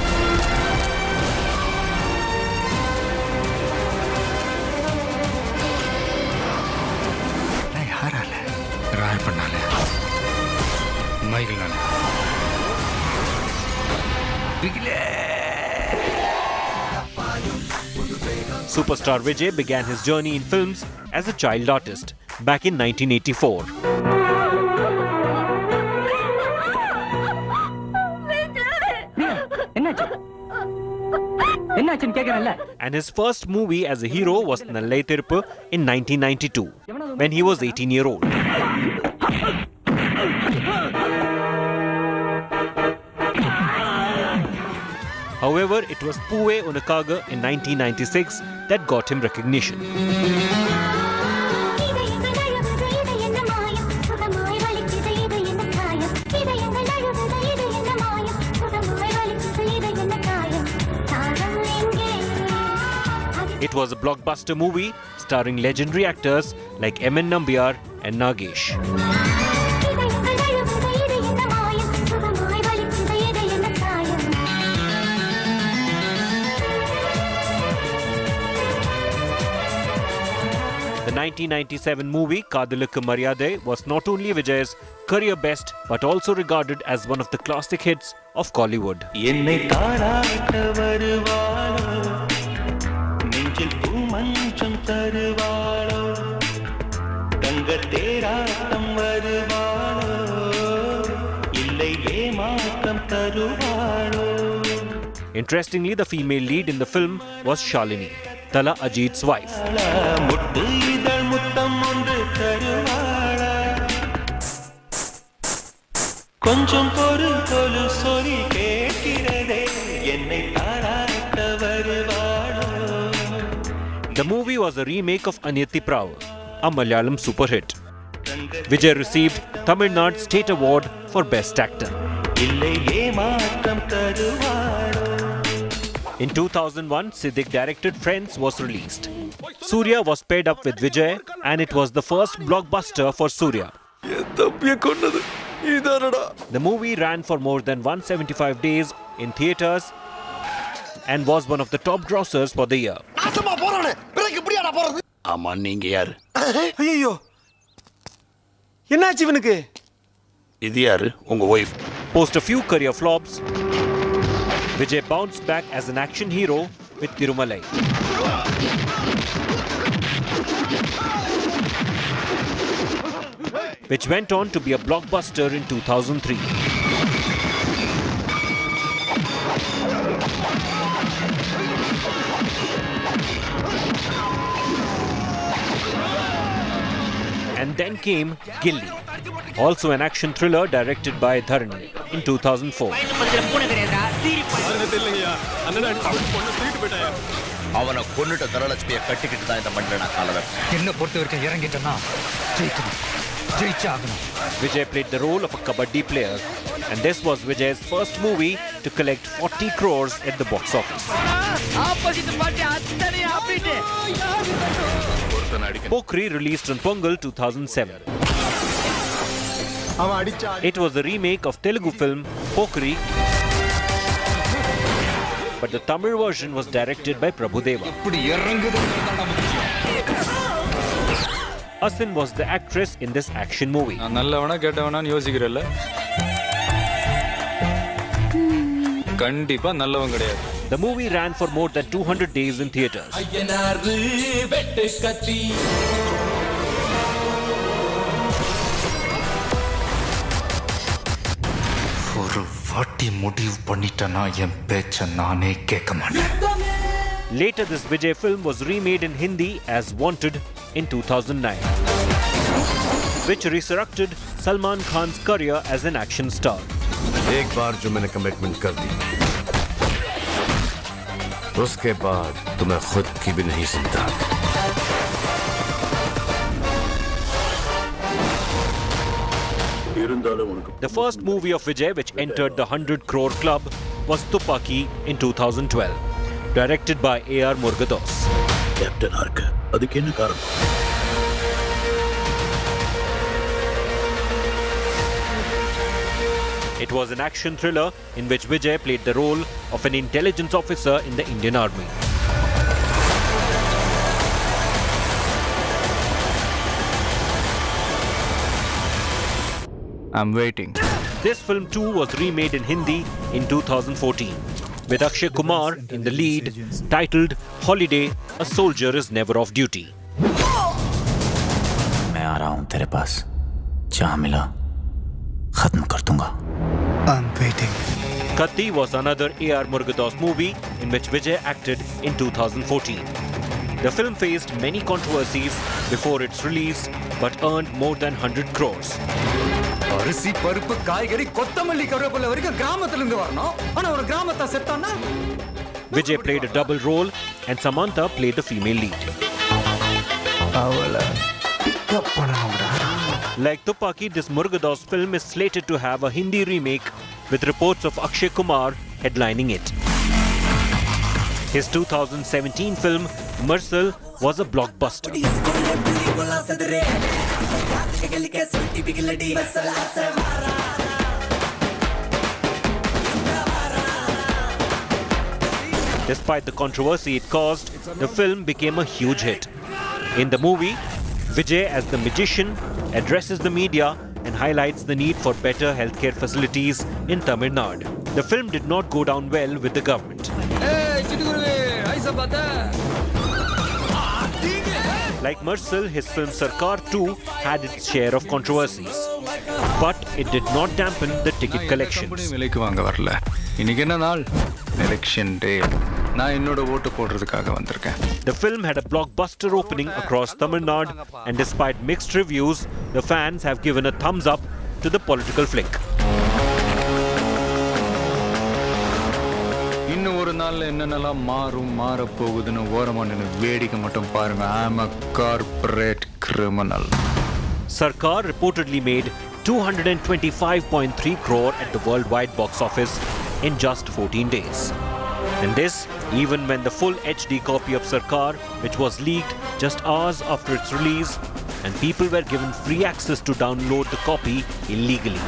Rai பண்ணாலே மைகள் நாளே Superstar Vijay began his journey in films as a child artist back in 1984. And his first movie as a hero was Nallai Tiruppu in 1992, when he was 18-year-old. However, it was Puve Unakaga in 1996 that got him recognition. It was a blockbuster movie starring legendary actors like M.N. Nambiar and Nagesh. The 1997 movie Kadalukku Maryadai was not only Vijay's career best but also regarded as one of the classic hits of Bollywood. Interestingly, the female lead in the film was Shalini, Tala Ajit's wife. The movie was a remake of Aniyati Praavu, a Malayalam super hit. Vijay received Tamil Nadu State Award for Best Actor. In 2001, Siddiq directed Friends was released. Surya was paired up with Vijay and it was the first blockbuster for Surya. The movie ran for more than 175 days in theatres and was one of the top grossers for the year. Post a few career flops, Vijay bounced back as an action hero with Tirumalai. Which went on to be a blockbuster in 2003. And then came Gilli, also an action thriller directed by Dharani in 2004. Vijay played the role of a kabaddi player, and this was Vijay's first movie to collect 40 crores at the box office. Pokri released on Pongal 2007. It was a remake of Telugu film Pokri, but the Tamil version was directed by Prabhudeva. Asin was the actress in this action movie. The movie ran for more than 200 days in theatres. Later, this Vijay film was remade in Hindi as Wanted in 2009, which resurrected Salman Khan's career as an action star. एक बार जो मैंने commitment कर दी, उसके बाद तो मैं खुद की भी नहीं सुनता। The first movie of Vijay which entered the 100 crore club was Tupaki in 2012, directed by A.R. Murugadoss. Captain Ark, adike enna kaaranam? It was an action thriller in which Vijay played the role of an intelligence officer in the Indian Army. I'm waiting. This film too was remade in Hindi in 2014, with Akshay Kumar in the lead, titled Holiday, A Soldier is Never Off Duty. मैं आ रहा हूं तेरे पास जहां मिला खत्म कर दूंगा. I'm waiting. Katti was another A.R. Murugadoss movie in which Vijay acted in 2014. The film faced many controversies before its release but earned more than 100 crores. அரிசி பருப்பு காய்கறி கொத்தமல்லி கருவேப்பிலை வரைக்கும் கிராமத்துல இருந்து வரணும். ஆனா ஒரு கிராமத்தை செத்தானா? Vijay played a double role and Samantha played the female lead. Like Tupaki, this Murugadoss film is slated to have a Hindi remake with reports of Akshay Kumar headlining it. His 2017 film, Marcel, was a blockbuster. Despite the controversy it caused, the film became a huge hit. In the movie, Vijay as the magician addresses the media and highlights the need for better healthcare facilities in Tamil Nadu. The film did not go down well with the government. Like Marcel, his film Sarkar too had its share of controversies. But it did not dampen the ticket collections. Election day. The film had a blockbuster opening across Tamil Nadu, and despite mixed reviews, the fans have given a thumbs up to the political flick. Sarkar reportedly made 225.3 crore at the worldwide box office in just 14 days. And this, even when the full HD copy of Sarkar, which was leaked just hours after its release, and people were given free access to download the copy illegally.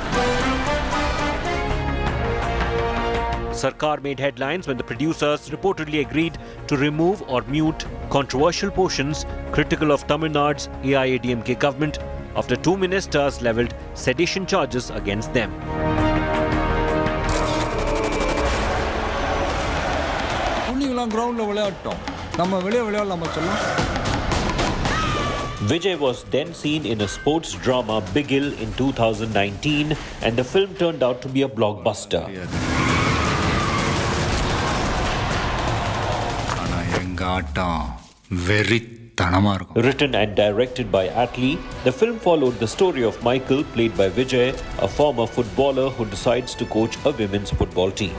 Sarkar made headlines when the producers reportedly agreed to remove or mute controversial portions critical of Tamil Nadu's AIADMK government after two ministers levelled sedition charges against them. Vijay was then seen in a sports drama Bigil in 2019, and the film turned out to be a blockbuster. Written and directed by Atlee, the film followed the story of Michael, played by Vijay, a former footballer who decides to coach a women's football team.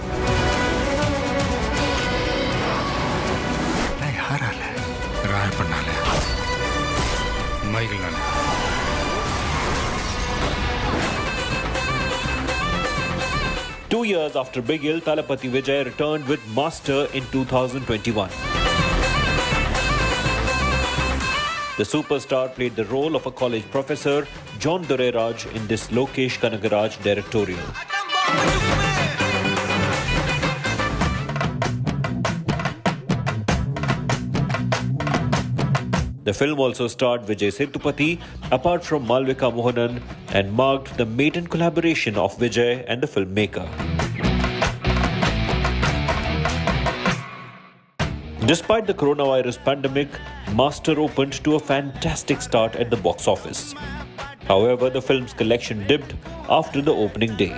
Two years after Bigil, Talapati Vijay returned with Master in 2021. The superstar played the role of a college professor, John Dureraj, in this Lokesh Kanagaraj directorial. The film also starred Vijay Sethupathi, apart from Malvika Mohanan, and marked the maiden collaboration of Vijay and the filmmaker. Despite the coronavirus pandemic, Master opened to a fantastic start at the box office. However, the film's collection dipped after the opening day.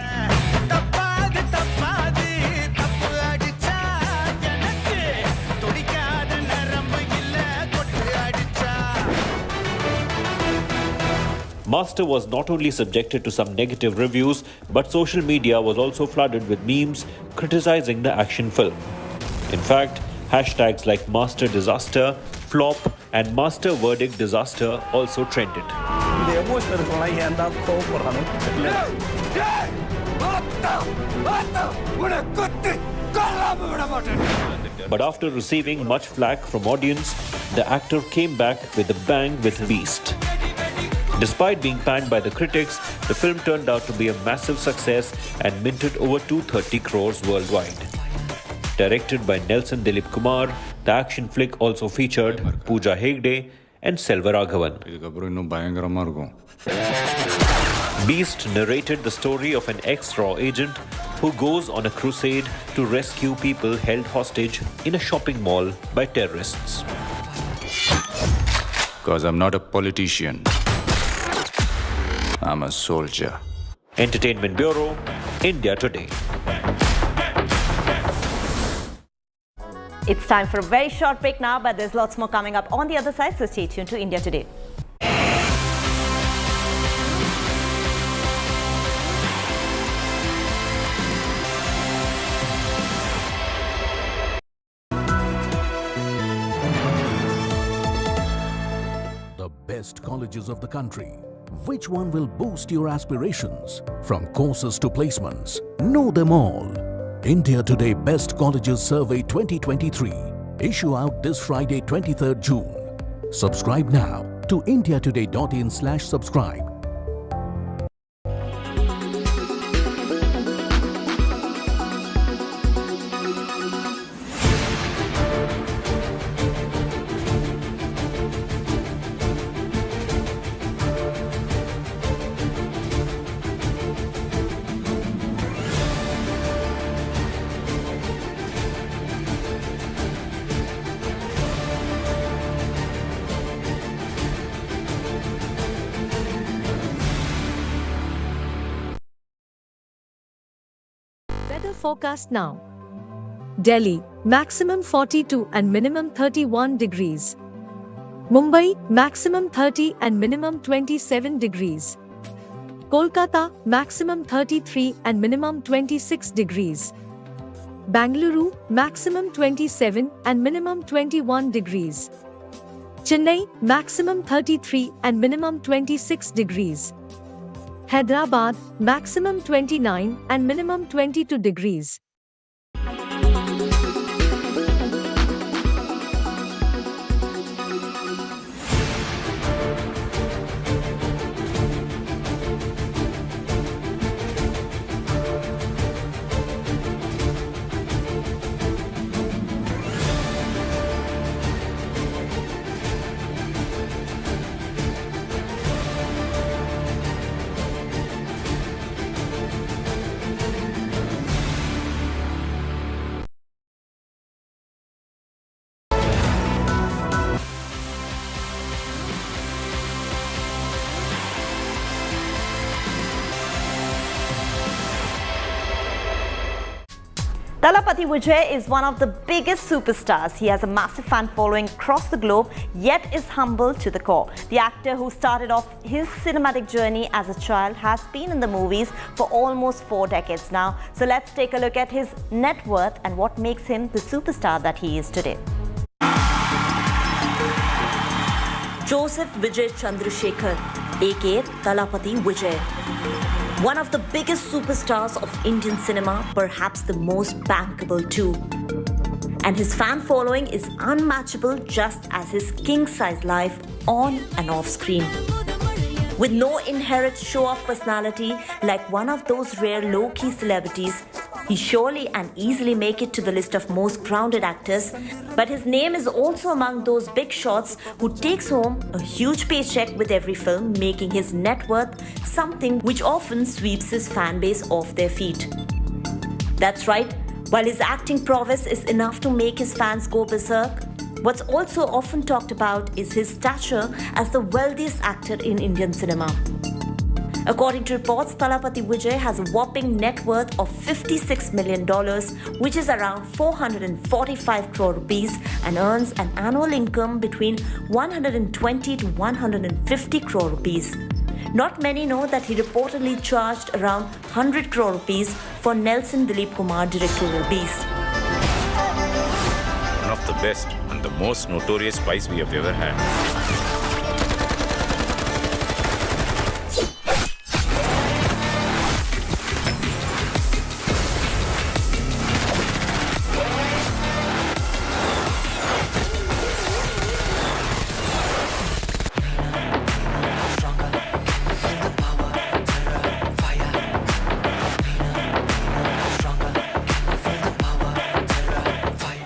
Master was not only subjected to some negative reviews, but social media was also flooded with memes criticizing the action film. In fact, hashtags like Master Disaster, Flop, and Master Verdict Disaster also trended. But after receiving much flack from audience, the actor came back with a bang with Beast. Despite being panned by the critics, the film turned out to be a massive success and minted over 230 crores worldwide. Directed by Nelson Dilip Kumar, the action flick also featured Pooja Hegde and Selvaraghavan. Beast narrated the story of an ex-RAW agent who goes on a crusade to rescue people held hostage in a shopping mall by terrorists. Because I'm not a politician. I'm a soldier. Entertainment Bureau, India Today. It's time for a very short break now, but there's lots more coming up on the other side, so stay tuned to India Today. The best colleges of the country. Which one will boost your aspirations? From courses to placements, know them all. India Today Best Colleges Survey 2023. Issue out this Friday, 23rd June. Subscribe now to indiatoday.in/subscribe. Weather forecast now. Delhi, maximum 42 and minimum 31 degrees. Mumbai, maximum 30 and minimum 27 degrees. Kolkata, maximum 33 and minimum 26 degrees. Bangalore, maximum 27 and minimum 21 degrees. Chennai, maximum 33 and minimum 26 degrees. Hyderabad, maximum 29 and minimum 22 degrees. Talapati Vijay is one of the biggest superstars. He has a massive fan following across the globe, yet is humble to the core. The actor who started off his cinematic journey as a child has been in the movies for almost 4 decades now. So let's take a look at his net worth and what makes him the superstar that he is today. Joseph Vijay Chandrasekhar, aka Talapati Vijay. One of the biggest superstars of Indian cinema, perhaps the most bankable too. And his fan following is unmatchable, just as his king-size life on and off screen. With no inherent show-off personality like one of those rare low-key celebrities, he surely and easily make it to the list of most grounded actors, but his name is also among those big shots who takes home a huge paycheck with every film, making his net worth something which often sweeps his fan base off their feet. That's right, while his acting prowess is enough to make his fans go berserk, what's also often talked about is his stature as the wealthiest actor in Indian cinema. According to reports, Talapati Vijay has a whopping net worth of $56 million, which is around 445 crore rupees, and earns an annual income between 120 to 150 crore rupees. Not many know that he reportedly charged around 100 crore rupees for Nelson Dilip Kumar directorial Beast. One of the best and the most notorious spies we have ever had.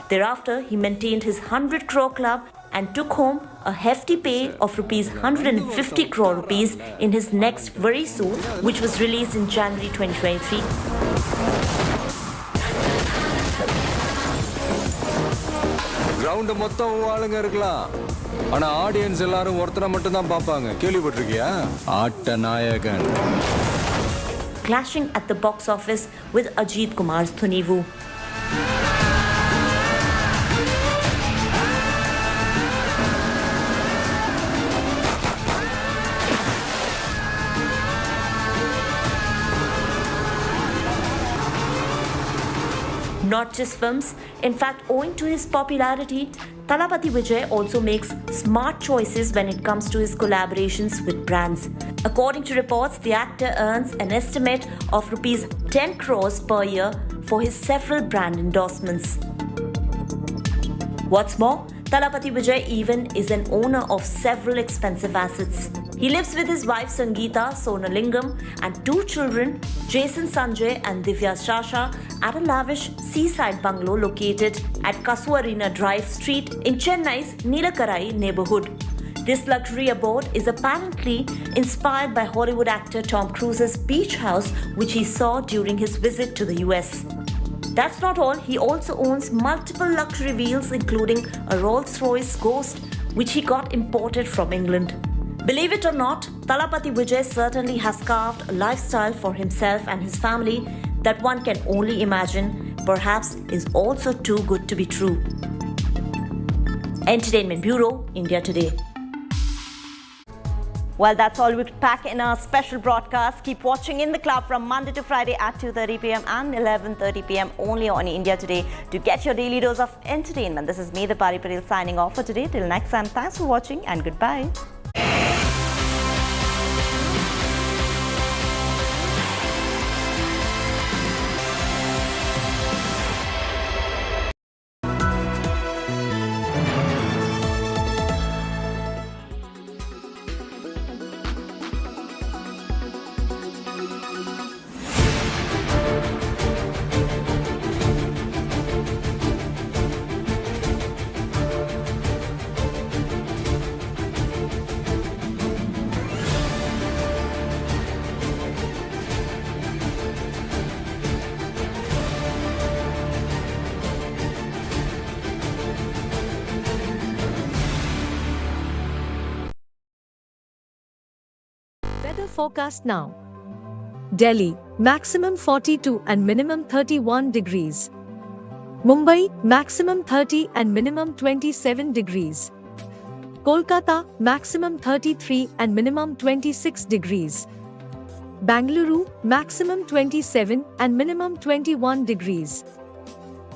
Thereafter, he maintained his 100 crore club and took home a hefty pay of rupees 150 crore rupees in his next Very Soon, which was released in January 2023. Ground மொத்தம் ஆளுங்க இருக்கலாம் ஆனா audience எல்லாரும் ஒருத்தரை மட்டும் தான் பார்ப்பாங்க கேள்விப்பட்டிருக்கியா ஆட்ட நாயகன் Clashing at the box office with Ajit Kumar's Thunivu. Not just films, in fact, owing to his popularity, Thalapathy Vijay also makes smart choices when it comes to his collaborations with brands. According to reports, the actor earns an estimate of rupees 10 crores per year for his several brand endorsements. What's more, Thalapathy Vijay even is an owner of several expensive assets. He lives with his wife Sangeeta Sonalingam and 2 children, Jason Sanjay and Divya Shasha, at a lavish seaside bungalow located at Kasuarina Drive Street in Chennai's Nilakarai neighborhood. This luxury abode is apparently inspired by Hollywood actor Tom Cruise's beach house, which he saw during his visit to the US. That's not all, he also owns multiple luxury wheels, including a Rolls-Royce Ghost, which he got imported from England. Believe it or not, Thalapathy Vijay certainly has carved a lifestyle for himself and his family that one can only imagine, perhaps is also too good to be true. Entertainment Bureau, India Today. Well, that's all we could pack in our special broadcast. Keep watching In the Club from Monday to Friday at 2:30 p.m. and 11:30 p.m. only on India Today to get your daily dose of entertainment. This is me, the Pari Patel, signing off for today. Till next time, thanks for watching and goodbye. Weather forecast now. Delhi, maximum 42 and minimum 31 degrees. Mumbai, maximum 30 and minimum 27 degrees. Kolkata, maximum 33 and minimum 26 degrees. Bangalore, maximum 27 and minimum 21 degrees.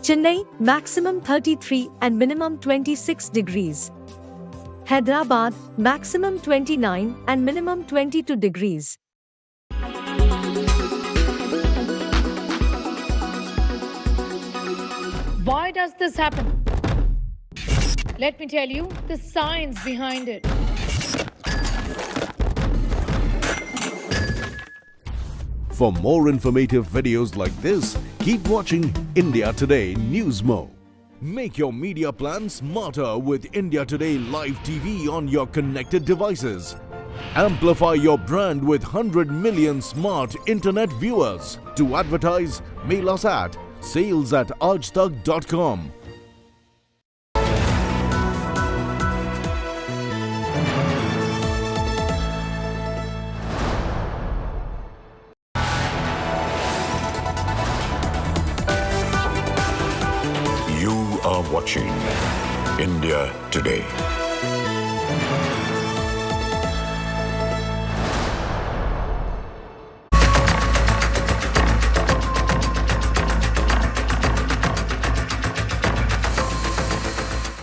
Chennai, maximum 33 and minimum 26 degrees. Hyderabad, maximum 29 and minimum 22 degrees. Why does this happen? Let me tell you the science behind it. For more informative videos like this, keep watching India Today News Mode. Make your media plan smarter with India Today Live TV on your connected devices. Amplify your brand with 100 million smart internet viewers. To advertise, mail us at sales@aajtak.com. You are watching India Today.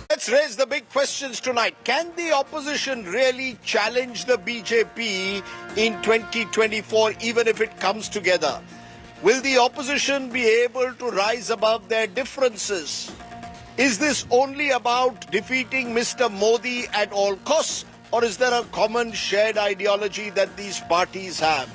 Let's raise the big questions tonight. Can the opposition really challenge the BJP in 2024, even if it comes together? Will the opposition be able to rise above their differences? Is this only about defeating Mr. Modi at all costs, or is there a common shared ideology that these parties have?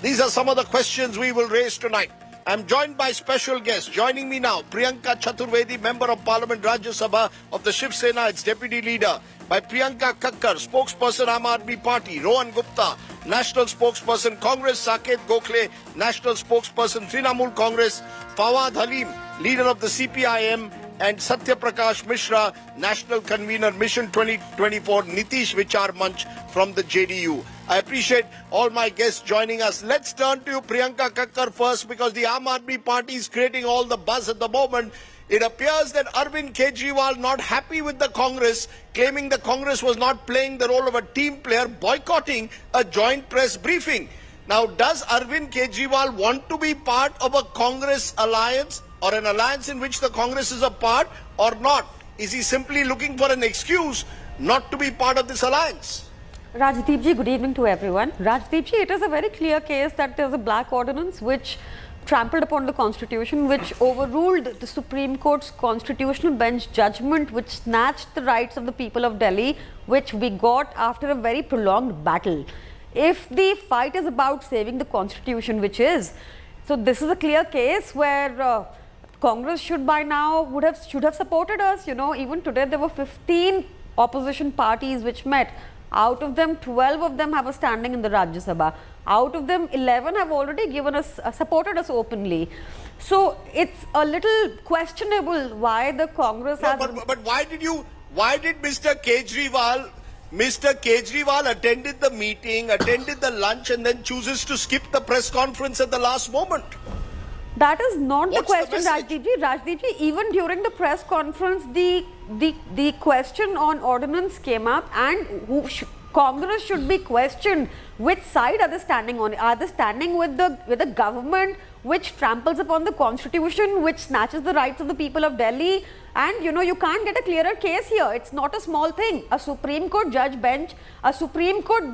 These are some of the questions we will raise tonight. I'm joined by special guests. Joining me now, Priyanka Chaturvedi, Member of Parliament, Rajya Sabha of the Shiv Sena, its Deputy Leader. By Priyanka Kakkar, Spokesperson, Aam Aadmi Party. Rohan Gupta, National Spokesperson, Congress. Saket Gokhale, National Spokesperson, Trinamool Congress. Fawad Halim, Leader of the CPIM. And Satya Prakash Mishra, National Convener, Mission 2024, Nitish Vichar Manch from the JDU. I appreciate all my guests joining us. Let's turn to you, Priyanka Kakkar, first, because the Aam Aadmi Party is creating all the buzz at the moment. It appears that Arvind Kejriwal, not happy with the Congress, claiming the Congress was not playing the role of a team player, boycotting a joint press briefing. Now, does Arvind Kejriwal want to be part of a Congress alliance, or an alliance in which the Congress is a part, or not? Is he simply looking for an excuse not to be part of this alliance? Rajdeep ji, good evening to everyone. Rajdeep ji, it is a very clear case that there is a black ordinance which trampled upon the constitution, which overruled the Supreme Court's constitutional bench judgment, which snatched the rights of the people of Delhi, which we got after a very prolonged battle. If the fight is about saving the constitution, which is, so this is a clear case where Congress should by now should have supported us. You know, even today there were 15 opposition parties which met. Out of them, 12 of them have a standing in the Rajya Sabha. Out of them, 11 have already given us, supported us openly. So it's a little questionable why the Congress has. But why did Mr. Kejriwal attended the meeting, attended the lunch, and then chooses to skip the press conference at the last moment? That is not the question, Rajdeep ji. Rajdeep ji, even during the press conference, the question on ordinance came up, and Congress should be questioned. Which side are they standing on? Are they standing with the government which tramples upon the constitution, which snatches the rights of the people of Delhi? And you know, you can't get a clearer case here. It's not a small thing. A Supreme Court judge bench, a Supreme Court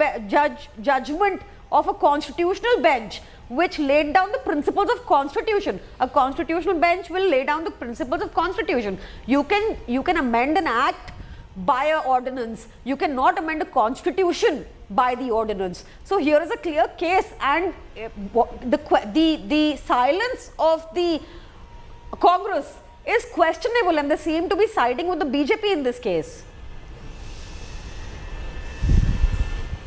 judgment of a constitutional bench which laid down the principles of constitution. A constitutional bench will lay down the principles of constitution. You can amend an act by an ordinance. You cannot amend a constitution by the ordinance. So here is a clear case, and the silence of the Congress is questionable, and they seem to be siding with the BJP in this case.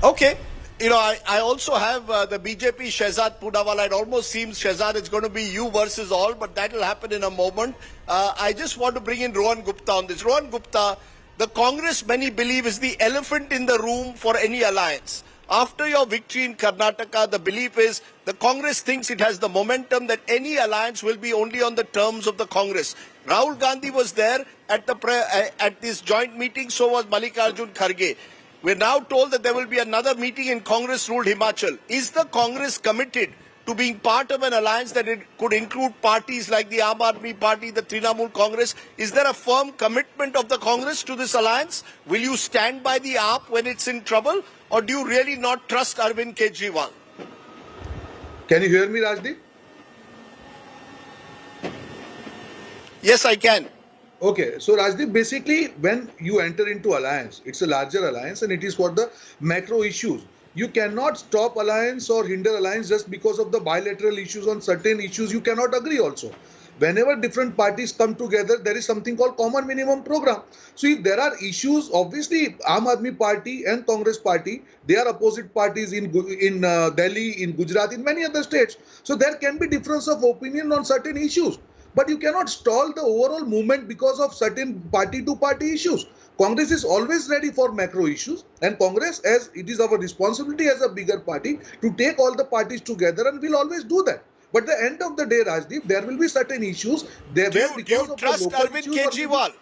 Okay. You know, I also have the BJP Shehzad Poonawala. It almost seems, Shehzad, it's going to be you versus all, but that will happen in a moment. I just want to bring in Rohan Gupta on this. Rohan Gupta, the Congress, many believe, is the elephant in the room for any alliance. After your victory in Karnataka, the belief is the Congress thinks it has the momentum that any alliance will be only on the terms of the Congress. Rahul Gandhi was there at this joint meeting, so was Mallikarjun Kharge. We're now told that there will be another meeting in Congress-ruled Himachal. Is the Congress committed to being part of an alliance that it could include parties like the Aam Aadmi Party, the Trinamool Congress? Is there a firm commitment of the Congress to this alliance? Will you stand by the AAP when it's in trouble? Or do you really not trust Arvind Kejriwal? Can you hear me, Rajdeep? Yes, I can. Okay, so Rajdeep, basically when you enter into alliance, it's a larger alliance and it is for the macro issues. You cannot stop alliance or hinder alliance just because of the bilateral issues. On certain issues you cannot agree also. Whenever different parties come together, there is something called common minimum program. So if there are issues, obviously Aam Aadmi Party and Congress Party, they are opposite parties in Delhi, in Gujarat, in many other states. So there can be difference of opinion on certain issues. But you cannot stall the overall movement because of certain party-to-party issues. Congress is always ready for macro issues, and Congress, as it is our responsibility as a bigger party, to take all the parties together, and we'll always do that. But at the end of the day, Rajdeep, there will be certain issues. Do you trust Arvind Kejriwal?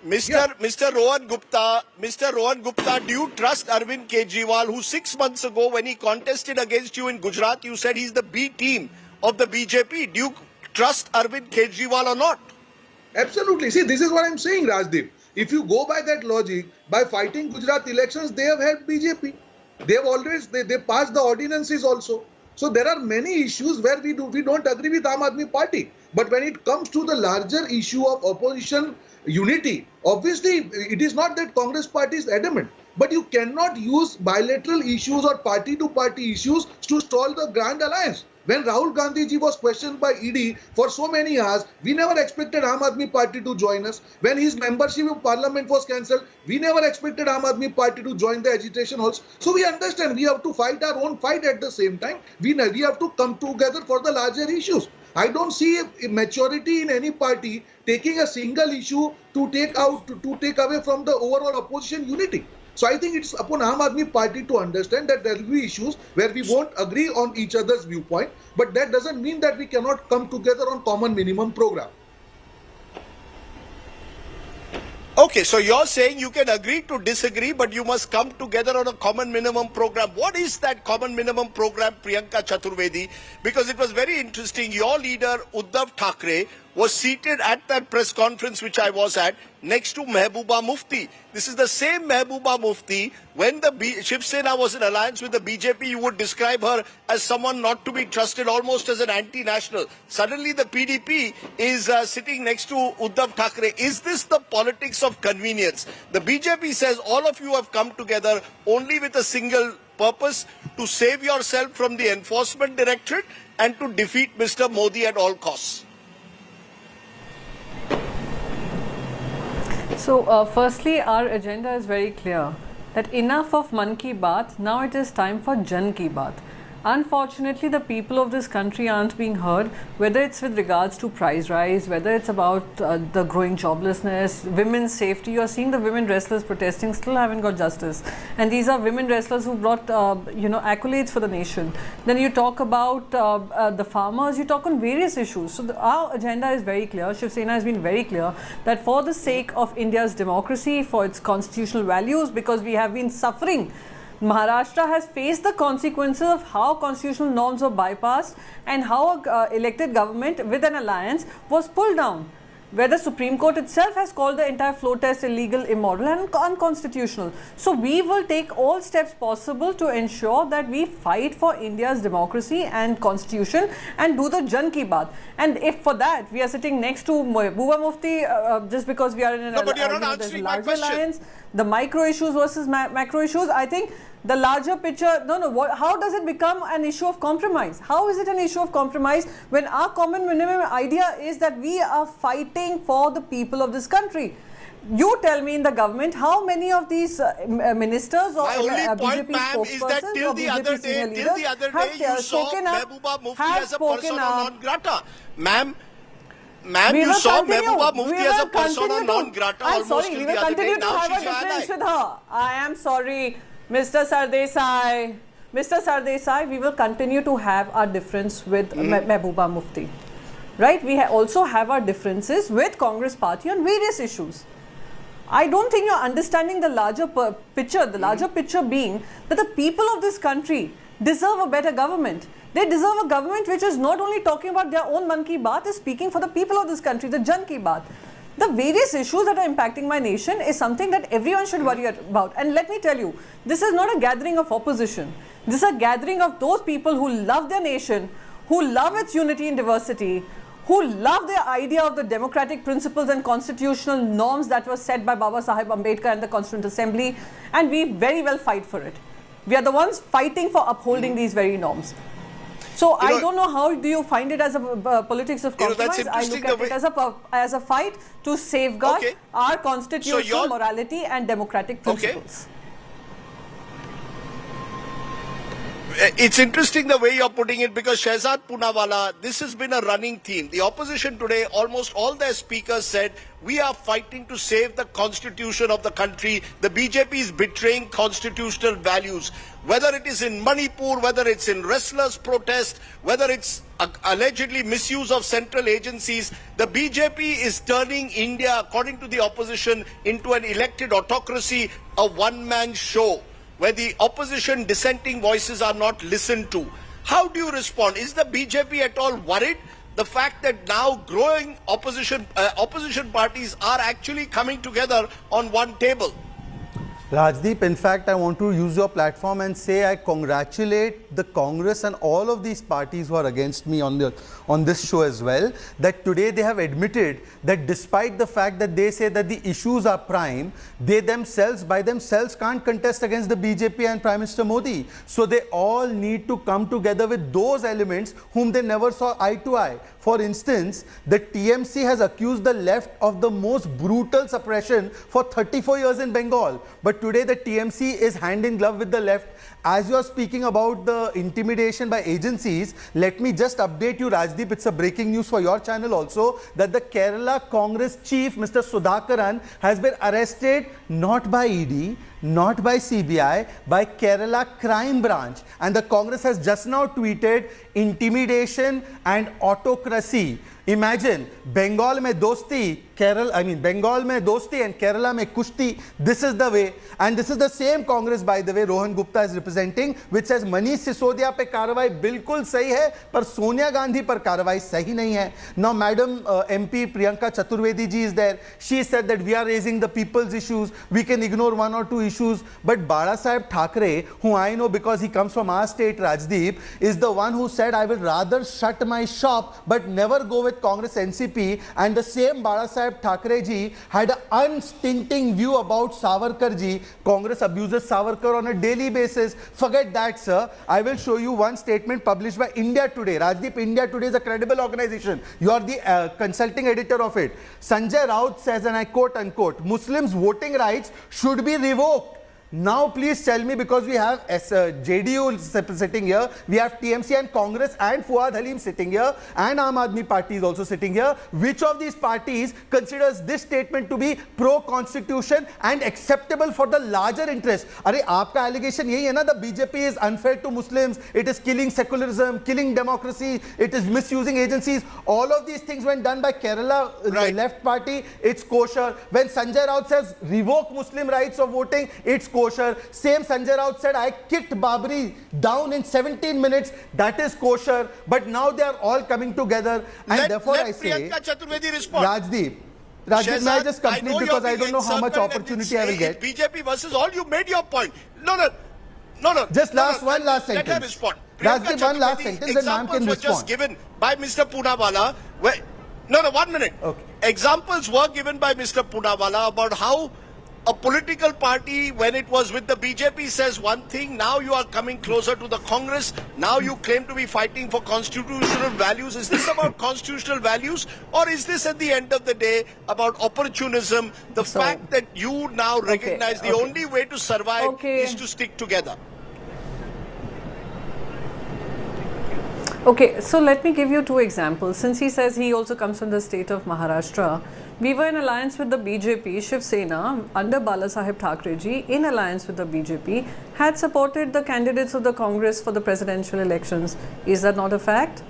Mr. Rohan Gupta, do you trust Arvind Kejriwal, who 6 months ago, when he contested against you in Gujarat, you said he's the B team of the BJP? Do you trust Arvind Kejriwal or not? Absolutely. See, this is what I'm saying, Rajdeep. If you go by that logic, by fighting Gujarat elections, they have helped BJP. They have always, they passed the ordinances also. So there are many issues where we don't agree with Aam Aadmi Party. But when it comes to the larger issue of opposition unity, obviously it is not that Congress Party is adamant. But you cannot use bilateral issues or party-to-party issues to stall the grand alliance. When Rahul Gandhi ji was questioned by ED for so many hours, we never expected Aam Aadmi Party to join us. When his membership of parliament was cancelled, we never expected Aam Aadmi Party to join the agitation halls. So we understand we have to fight our own fight at the same time. We have to come together for the larger issues. I don't see a maturity in any party taking a single issue to take away from the overall opposition unity. So I think it's upon Aam Aadmi Party to understand that there will be issues where we won't agree on each other's viewpoint, but that doesn't mean that we cannot come together on common minimum program. Okay, so you're saying you can agree to disagree, but you must come together on a common minimum program. What is that common minimum program, Priyanka Chaturvedi? Because it was very interesting. Your leader, Uddhav Thackeray, was seated at that press conference which I was at next to Mehbooba Mufti. This is the same Mehbooba Mufti. When the Shiv Sena was in alliance with the BJP, you would describe her as someone not to be trusted, almost as an anti-national. Suddenly the PDP is sitting next to Uddhav Thackeray. Is this the politics of convenience? The BJP says all of you have come together only with a single purpose, to save yourself from the enforcement directorate and to defeat Mr. Modi at all costs. So, firstly, our agenda is very clear that enough of Man Ki Baat, now it is time for Jan Ki Baat. Unfortunately, the people of this country aren't being heard, whether it's with regards to price rise, whether it's about the growing joblessness, women's safety. You're seeing the women wrestlers protesting still haven't got justice. And these are women wrestlers who brought, accolades for the nation. Then you talk about the farmers, you talk on various issues. So our agenda is very clear. Shiv Sena has been very clear that for the sake of India's democracy, for its constitutional values, because we have been suffering, Maharashtra has faced the consequences of how constitutional norms were bypassed and how elected government with an alliance was pulled down, where the Supreme Court itself has called the entire flow test illegal, immoral and unconstitutional. So we will take all steps possible to ensure that we fight for India's democracy and constitution and do the Jan Ki Baat. And if for that we are sitting next to Mehbooba Mufti just because we are in an larger alliance, the micro issues versus macro issues, I think the larger picture, how does it become an issue of compromise? How is it an issue of compromise when our common minimum idea is that we are fighting for the people of this country? You tell me in the government how many of these ministers or BJP spokespersons or BJP senior leaders have spoken up, Mehbooba Mufti as a persona non grata. Ma'am, you saw Mehbooba Mufti as a persona non grata almost till the other day. Now she's your ally. With her. I am sorry, Mr. Sardesai. Mr. Sardesai, we will continue to have our difference with Mehbooba Mufti. Right? We also have our differences with Congress party on various issues. I don't think you're understanding the larger picture. The larger picture being that the people of this country deserve a better government. They deserve a government which is not only talking about their own Man Ki Baat, is speaking for the people of this country, the Jan Ki Baat. The various issues that are impacting my nation is something that everyone should worry about. And let me tell you, this is not a gathering of opposition. This is a gathering of those people who love their nation, who love its unity and diversity, who love the idea of the democratic principles and constitutional norms that were set by Baba Sahib Ambedkar and the Constituent Assembly, and we very well fight for it. We are the ones fighting for upholding these very norms. So I don't know how do you find it as a politics of compromise. I look at it as a fight to safeguard our constitutional morality and democratic principles. It's interesting the way you're putting it, because Shehzad Poonawalla, this has been a running theme. The opposition today, almost all their speakers said, we are fighting to save the constitution of the country. The BJP is betraying constitutional values. Whether it is in Manipur, whether it's in wrestlers' protest, whether it's allegedly misuse of central agencies, the BJP is turning India, according to the opposition, into an elected autocracy, a one-man show, where the opposition dissenting voices are not listened to. How do you respond? Is the BJP at all worried? The fact that now growing opposition parties are actually coming together on one table. Rajdeep, in fact, I want to use your platform and say I congratulate the Congress and all of these parties who are against me on this show as well, that today they have admitted that despite the fact that they say that the issues are prime, they themselves, by themselves, can't contest against the BJP and Prime Minister Modi. So they all need to come together with those elements whom they never saw eye to eye. For instance, the TMC has accused the left of the most brutal suppression for 34 years in Bengal. But today the TMC is hand in glove with the left. As you are speaking about the intimidation by agencies, let me just update you, Rajdeep, it's a breaking news for your channel also, that the Kerala Congress chief, Mr. Sudhakaran, has been arrested not by ED, not by CBI, by Kerala Crime Branch. And the Congress has just now tweeted intimidation and autocracy. Imagine, Bengal mein dosti, Bengal mein dosti and Kerala mein kushti. This is the way. And this is the same Congress, by the way, Rohan Gupta is representing, which says Manish Sisodia pe karwai bilkul sahi hai, par Sonia Gandhi par karwai sahi nahi hai. Now, Madam MP Priyanka Chaturvedi ji is there. She said that we are raising the people's issues. We can ignore one or two issues. But Bala Saheb Thackeray, who I know because he comes from our state, Rajdeep, is the one who said, I will rather shut my shop but never go with Congress NCP. And the same Bala Saheb Thackeray ji had an unstinting view about Savarkar ji. Congress abuses Savarkar on a daily basis. Forget that, sir. I will show you one statement published by India Today. Rajdeep, India Today is a credible organization. You are the consulting editor of it. Sanjay Raut says, and I quote unquote, Muslims' voting rights should be revoked. Now please tell me, because we have JDU sitting here, we have TMC and Congress and Fuad Halim sitting here, and Aam Aadmi Party is also sitting here. Which of these parties considers this statement to be pro-constitution and acceptable for the larger interest? Arey, aapka allegation yahi hai na, the BJP is unfair to Muslims, it is killing secularism, killing democracy, it is misusing agencies. All of these things when done by Kerala left party, it's kosher. When Sanjay Raut says revoke Muslim rights of voting, it's kosher. Same Sanjay Raut said, I kicked Babri down in 17 minutes. That is kosher. But now they are all coming together. And therefore I say, Rajdeep, may I just complete, because I don't know how much opportunity I will get. BJP versus all, you made your point. No. Just one last sentence. Let her respond. Rajdeep, one last sentence and ma'am can respond. Examples were just given by Mr. Poonawala. No, 1 minute. Okay. Examples were given by Mr. Poonawala about how a political party, when it was with the BJP, says one thing. Now you are coming closer to the Congress. Now you claim to be fighting for constitutional values. Is this about constitutional values, or is this at the end of the day about opportunism? The fact that you now recognize the only way to survive is to stick together. Okay, so let me give you two examples. Since he says he also comes from the state of Maharashtra, we were in alliance with the BJP. Shiv Sena, under Bala Saheb Thackeray ji, in alliance with the BJP, had supported the candidates of the Congress for the presidential elections. Is that not a fact?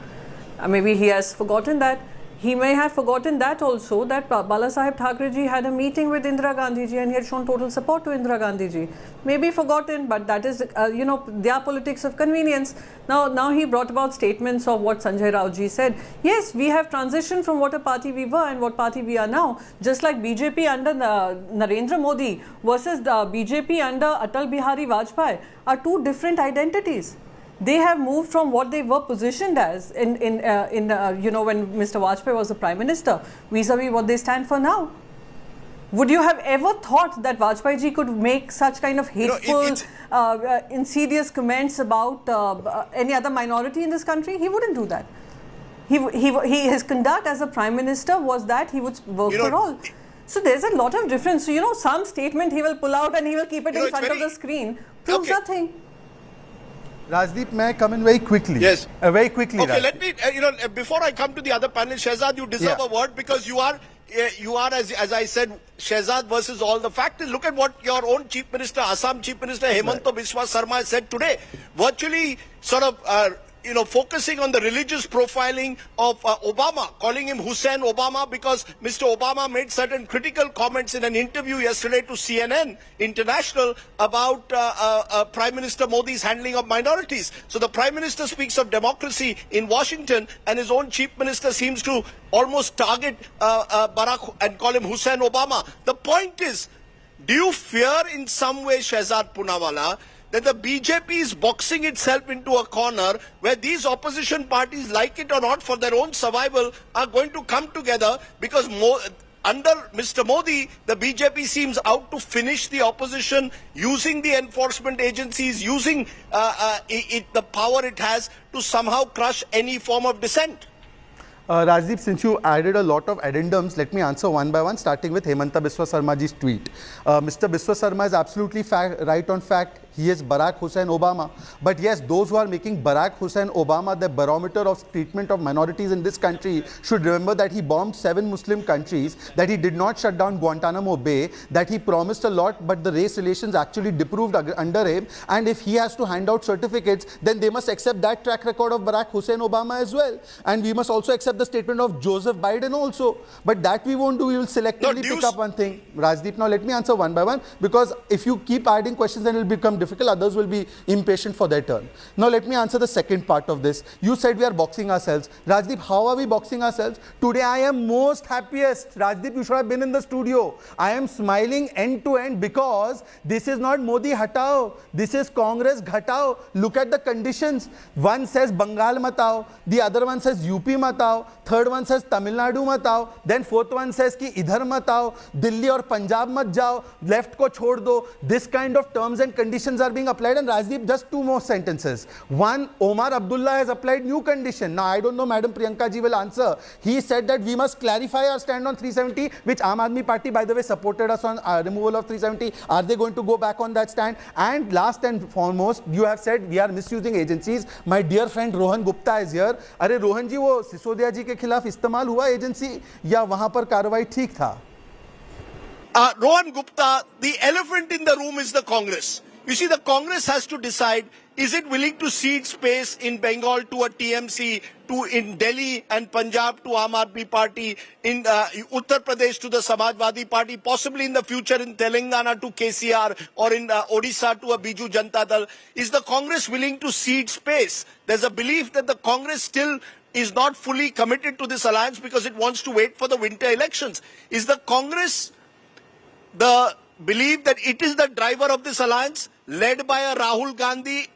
Maybe he has forgotten that. He may have forgotten that also, that Bala Saheb Thackeray ji had a meeting with Indira Gandhi ji and he had shown total support to Indira Gandhi ji. Maybe forgotten, but that is, their politics of convenience. Now he brought about statements of what Sanjay Rao ji said. Yes, we have transitioned from what a party we were and what party we are now. Just like BJP under Narendra Modi versus the BJP under Atal Bihari Vajpayee are two different identities. They have moved from what they were positioned as when Mr. Vajpayee was the Prime Minister, vis-a-vis what they stand for now. Would you have ever thought that Vajpayee ji could make such kind of hateful, insidious comments about any other minority in this country? He wouldn't do that. His conduct as a Prime Minister was that he would work for all. So there's a lot of difference. So, some statement he will pull out and he will keep it in front of the screen. Proves nothing. Rajdeep, may I come in very quickly? Yes. Very quickly. Okay, Rajdeep. let me, before I come to the other panel, Shehzad, you deserve a word, because you are, as I said, Shehzad versus all. The fact is, look at what your own Chief Minister, Assam Chief Minister Hemanta Biswa Sarma said today. Virtually sort of, focusing on the religious profiling of Obama, calling him Hussein Obama, because Mr. Obama made certain critical comments in an interview yesterday to CNN International about Prime Minister Modi's handling of minorities. So the Prime Minister speaks of democracy in Washington, and his own Chief Minister seems to almost target Barack and call him Hussein Obama. The point is, Do you fear in some way, Shehzad Poonawalla, that the BJP is boxing itself into a corner where these opposition parties, like it or not, for their own survival, are going to come together because under Mr. Modi, the BJP seems out to finish the opposition, using the enforcement agencies, using the power it has to somehow crush any form of dissent? Rajdeep, since you added a lot of addendums, let me answer one by one, starting with Hemanta Biswa Sarmaji's tweet. Mr. Biswa Sarma is absolutely right on fact. He is Barack Hussein Obama. But yes, those who are making Barack Hussein Obama the barometer of treatment of minorities in this country should remember that he bombed 7 Muslim countries, that he did not shut down Guantanamo Bay, that he promised a lot, but the race relations actually disproved under him. And if he has to hand out certificates, then they must accept that track record of Barack Hussein Obama as well. And we must also accept the statement of Joseph Biden also. But that we won't do. We will selectively pick up one thing. Rajdeep, now let me answer one by one, because if you keep adding questions, then it will become difficult. Others will be impatient for their turn. Now let me answer the second part of this. You said we are boxing ourselves. Rajdeep, how are we boxing ourselves? Today I am most happiest. Rajdeep, you should have been in the studio. I am smiling end to end because this is not Modi hatao. This is Congress ghatao. Look at the conditions. One says Bengal matao. The other one says UP matao. Third one says Tamil Nadu matao. Then fourth one says ki idhar matao. Delhi or Punjab mat jao. Left ko chhod do. This kind of terms and conditions are being applied. And Rajdeep, just 2 more sentences. One, Omar Abdullah has applied new condition. Now I don't know, Madam Priyanka ji will answer. He said that we must clarify our stand on 370, which Aam Aadmi Party, by the way, supported us on removal of 370. Are they going to go back on that stand? And last and foremost, you have said we are misusing agencies. My dear friend Rohan Gupta is here. Arey Rohan ji, wo Sisodia ji ke khilaf istemal hua agency ya wahan par karwai theek tha? Rohan Gupta, the elephant in the room is the Congress. You see, the Congress has to decide, is it willing to cede space in Bengal to a TMC, in Delhi and Punjab to Aam Aadmi Party, in Uttar Pradesh to the Samajwadi Party, possibly in the future in Telangana to KCR, or in Odisha to a Biju Janata Dal. Is the Congress willing to cede space? There's a belief that the Congress still is not fully committed to this alliance because it wants to wait for the winter elections. Is the Congress the belief that it is the driver of this alliance, led by a Rahul Gandhi?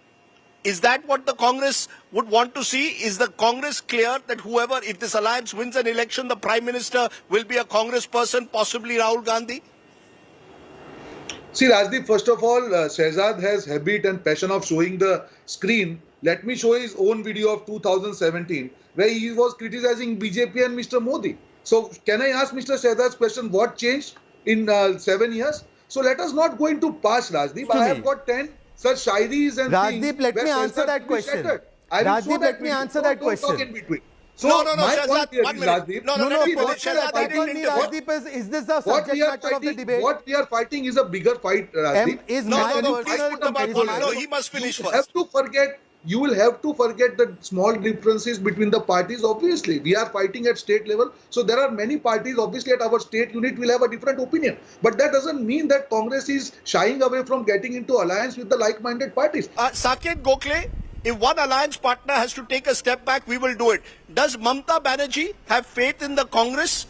Is that what the Congress would want to see? Is the Congress clear that whoever, if this alliance wins an election, the Prime Minister will be a Congress person, possibly Rahul Gandhi? See, Rajdeep, first of all, Shehzad has habit and passion of showing the screen. Let me show his own video of 2017, where he was criticizing BJP and Mr. Modi. So, can I ask Mr. Shehzad's question, what changed in 7 years? So, let us not go into past, Rajdeep. I have got 10 such shairis and Rajdeep, things. let me answer that question. Rajdeep, let me answer that question. Don't talk in between. So, no, my Shehzad, point here 1 is, minute. Rajdeep, No, Rajdeep, is this the subject matter of the debate? What we are fighting is a bigger fight, Rajdeep. No, he must finish first. You will have to forget the small differences between the parties. Obviously, we are fighting at state level. So there are many parties, obviously, at our state unit will have a different opinion. But that doesn't mean that Congress is shying away from getting into alliance with the like-minded parties. Saket Gokhale, if one alliance partner has to take a step back, we will do it. Does Mamata Banerjee have faith in the Congress?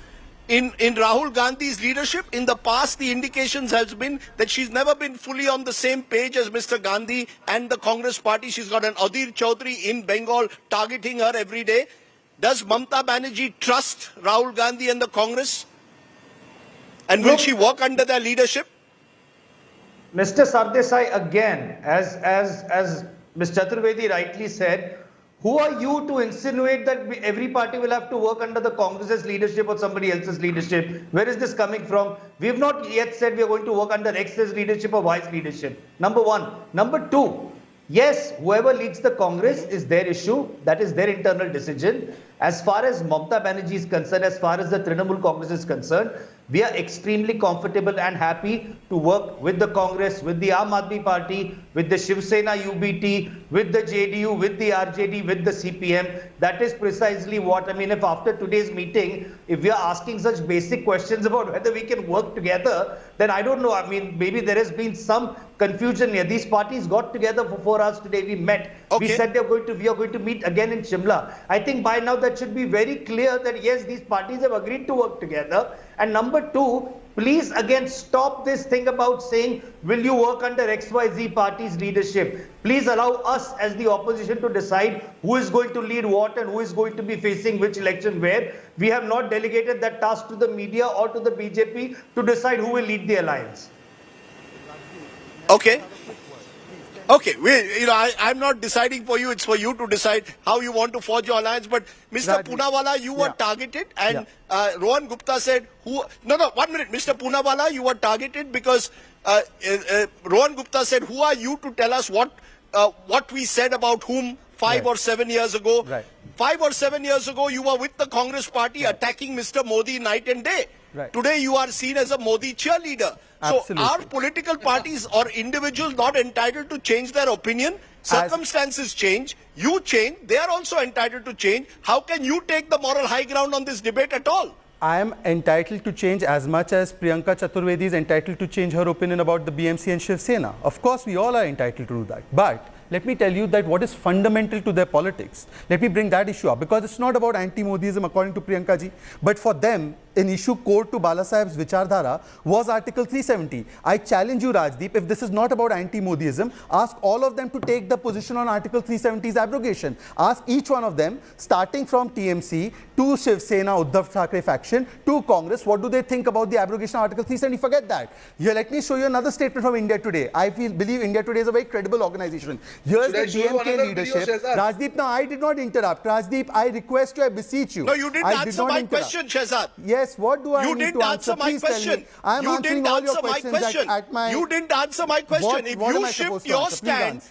In Rahul Gandhi's leadership? In the past, the indications has been that she's never been fully on the same page as Mr. Gandhi and the Congress party. She's got an Adir Chaudhary in Bengal targeting her every day. Does Mamata Banerjee trust Rahul Gandhi and the Congress? And will she work under their leadership? Mr. Sardesai, again, as Ms. Chaturvedi rightly said, who are you to insinuate that every party will have to work under the Congress's leadership or somebody else's leadership? Where is this coming from? We have not yet said we are going to work under X's leadership or Y's leadership. Number one. Number two, yes, whoever leads the Congress is their issue. That is their internal decision. As far as Mamata Banerjee is concerned, as far as the Trinamool Congress is concerned, we are extremely comfortable and happy to work with the Congress, with the Aam Aadmi Party, with the Shiv Sena UBT, with the JDU, with the RJD, with the CPM. That is precisely what, I mean, if after today's meeting, if we are asking such basic questions about whether we can work together, then I don't know. I mean, maybe there has been some confusion here. These parties got together for 4 hours today. We met. Okay. We said we are going to meet again in Shimla. I think by now that should be very clear that yes, these parties have agreed to work together. And number two, Please again stop this thing about saying, will you work under XYZ party's leadership? Please allow us as the opposition to decide who is going to lead what and who is going to be facing which election where. We have not delegated that task to the media or to the BJP to decide who will lead the alliance. Okay. Okay, I'm not deciding for you. It's for you to decide how you want to forge your alliance. But Mr. Poonawalla, you were targeted, and Rohan Gupta said, "Who?" No, 1 minute, Mr. Poonawalla, you were targeted because Rohan Gupta said, "Who are you to tell us what we said about whom 5 or 7 years ago?" Right. 5 or 7 years ago, you were with the Congress party attacking Mr. Modi night and day. Right. Today, you are seen as a Modi cheerleader. Absolutely. So, are political parties or individuals not entitled to change their opinion? Circumstances change, you change, they are also entitled to change. How can you take the moral high ground on this debate at all? I am entitled to change as much as Priyanka Chaturvedi is entitled to change her opinion about the BMC and Shiv Sena. Of course, we all are entitled to do that. But let me tell you that what is fundamental to their politics. Let me bring that issue up, because it's not about anti-Modism according to Priyanka ji, but for them, an issue core to Bala Saheb's Vichardhara was Article 370. I challenge you, Rajdeep, if this is not about anti-Modism, ask all of them to take the position on Article 370's abrogation. Ask each one of them, starting from TMC to Shiv Sena, Uddhav Thackeray faction, to Congress, what do they think about the abrogation of Article 370? Forget that. Here, let me show you another statement from India Today. I believe India Today is a very credible organization. Here's the DMK leadership. Rajdeep, now I did not interrupt. Rajdeep, I request you, I beseech you. No, you didn't answer my question, Shehzad. Yes, what do I you need didn't to answer my Please question. I am you answering didn't all your answer my questions question. You didn't answer my question. If you shift your stand,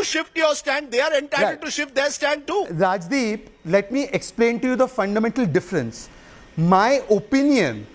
shift your stand, they are entitled to shift their stand too. Rajdeep, let me explain to you the fundamental difference. My opinion,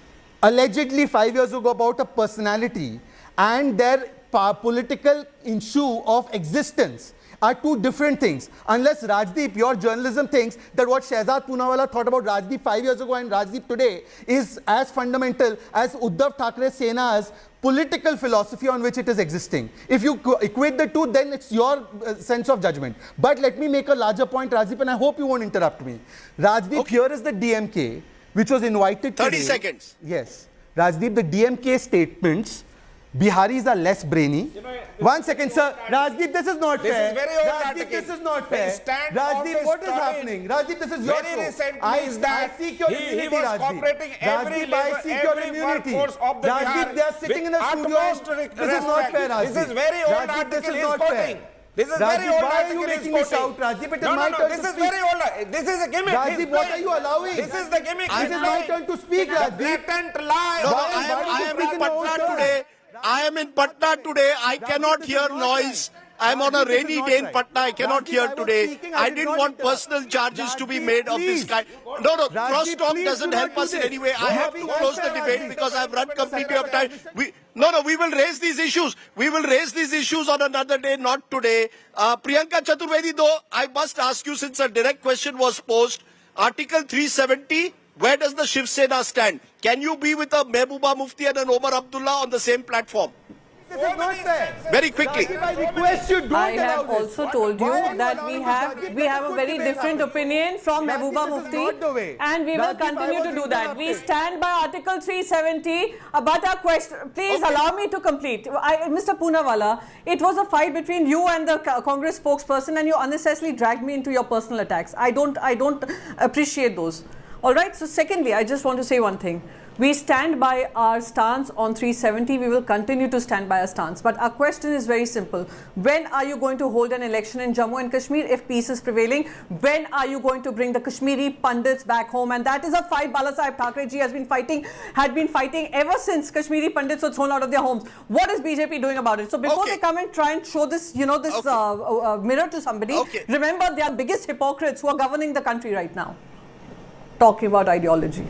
allegedly 5 years ago, about a personality and their political issue of existence are two different things. Unless Rajdeep, your journalism thinks that what Shehzad Poonawalla thought about Rajdeep 5 years ago and Rajdeep today is as fundamental as Uddhav Thackeray Sena's political philosophy on which it is existing. If you equate the two, then it's your sense of judgment. But let me make a larger point, Rajdeep, and I hope you won't interrupt me. Rajdeep, here is the DMK, which was invited 30 today. seconds. Yes. Rajdeep, the DMK statements, Biharis are less brainy. 1 second, sir. Rajdeep, this is not fair. This is very old Rajdeep, article. this is not fair. Stand Rajdeep, what is happening? Rajdeep, this is your very show. recently I he seek your immunity, was Rajdeep. cooperating every Rajdeep, I seek your immunity. workforce of the Rajdeep, Bihar they are sitting in the studio. This is not fair, Rajdeep. This is very old Rajdeep, article this is he is not quoting. fair. This is Rajdeep, very old why are article you he is making me quoting. shout, Rajdeep? It is No, my turn this to is speak. very old. This is a gimmick. Rajdeep, what are you allowing? This is the gimmick. This is my turn to speak, Rajdeep. Blatant lie. No, I am in Patna today. I am in Patna today. I cannot hear noise. I am on a rainy day in Patna. I cannot hear today. I didn't want personal charges to be made of this kind. No, cross talk doesn't help us in any way. I have to close the debate because I have run completely out of time. We will raise these issues. We will raise these issues on another day, not today. Priyanka Chaturvedi, though, I must ask you, since a direct question was posed, Article 370, where does the Shiv Sena stand? Can you be with a Mehbooba Mufti and an Omar Abdullah on the same platform? This is not fair. Very quickly. Rajdeep, I request you, don't I allow have this. also told you that we have a very different opinion from Mehbooba Mufti, and we will continue to do that. We stand by Article 370, but our question, please allow me to complete. Mr. Poonawalla, it was a fight between you and the Congress spokesperson, and you unnecessarily dragged me into your personal attacks. I don't appreciate those. All right. So secondly, I just want to say one thing. We stand by our stance on 370. We will continue to stand by our stance. But our question is very simple. When are you going to hold an election in Jammu and Kashmir if peace is prevailing? When are you going to bring the Kashmiri Pandits back home? And that is a fight Bala Saheb Thackeray ji had been fighting ever since Kashmiri Pandits were thrown out of their homes. What is BJP doing about it? So before they come and try and show this, mirror to somebody, remember they are biggest hypocrites who are governing the country right now. Talking about ideology.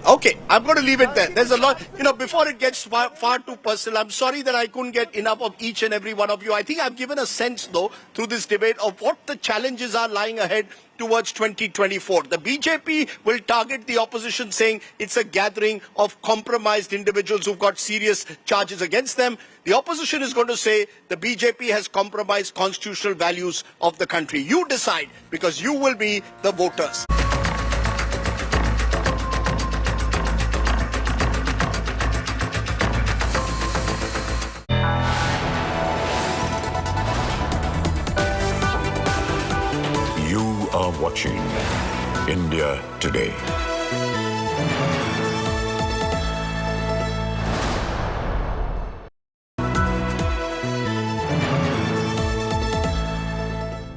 Okay, I'm going to leave it there. There's a lot, before it gets far too personal, I'm sorry that I couldn't get enough of each and every one of you. I think I've given a sense, though, through this debate of what the challenges are lying ahead towards 2024. The BJP will target the opposition, saying it's a gathering of compromised individuals who've got serious charges against them. The opposition is going to say the BJP has compromised constitutional values of the country. You decide, because you will be the voters. Today.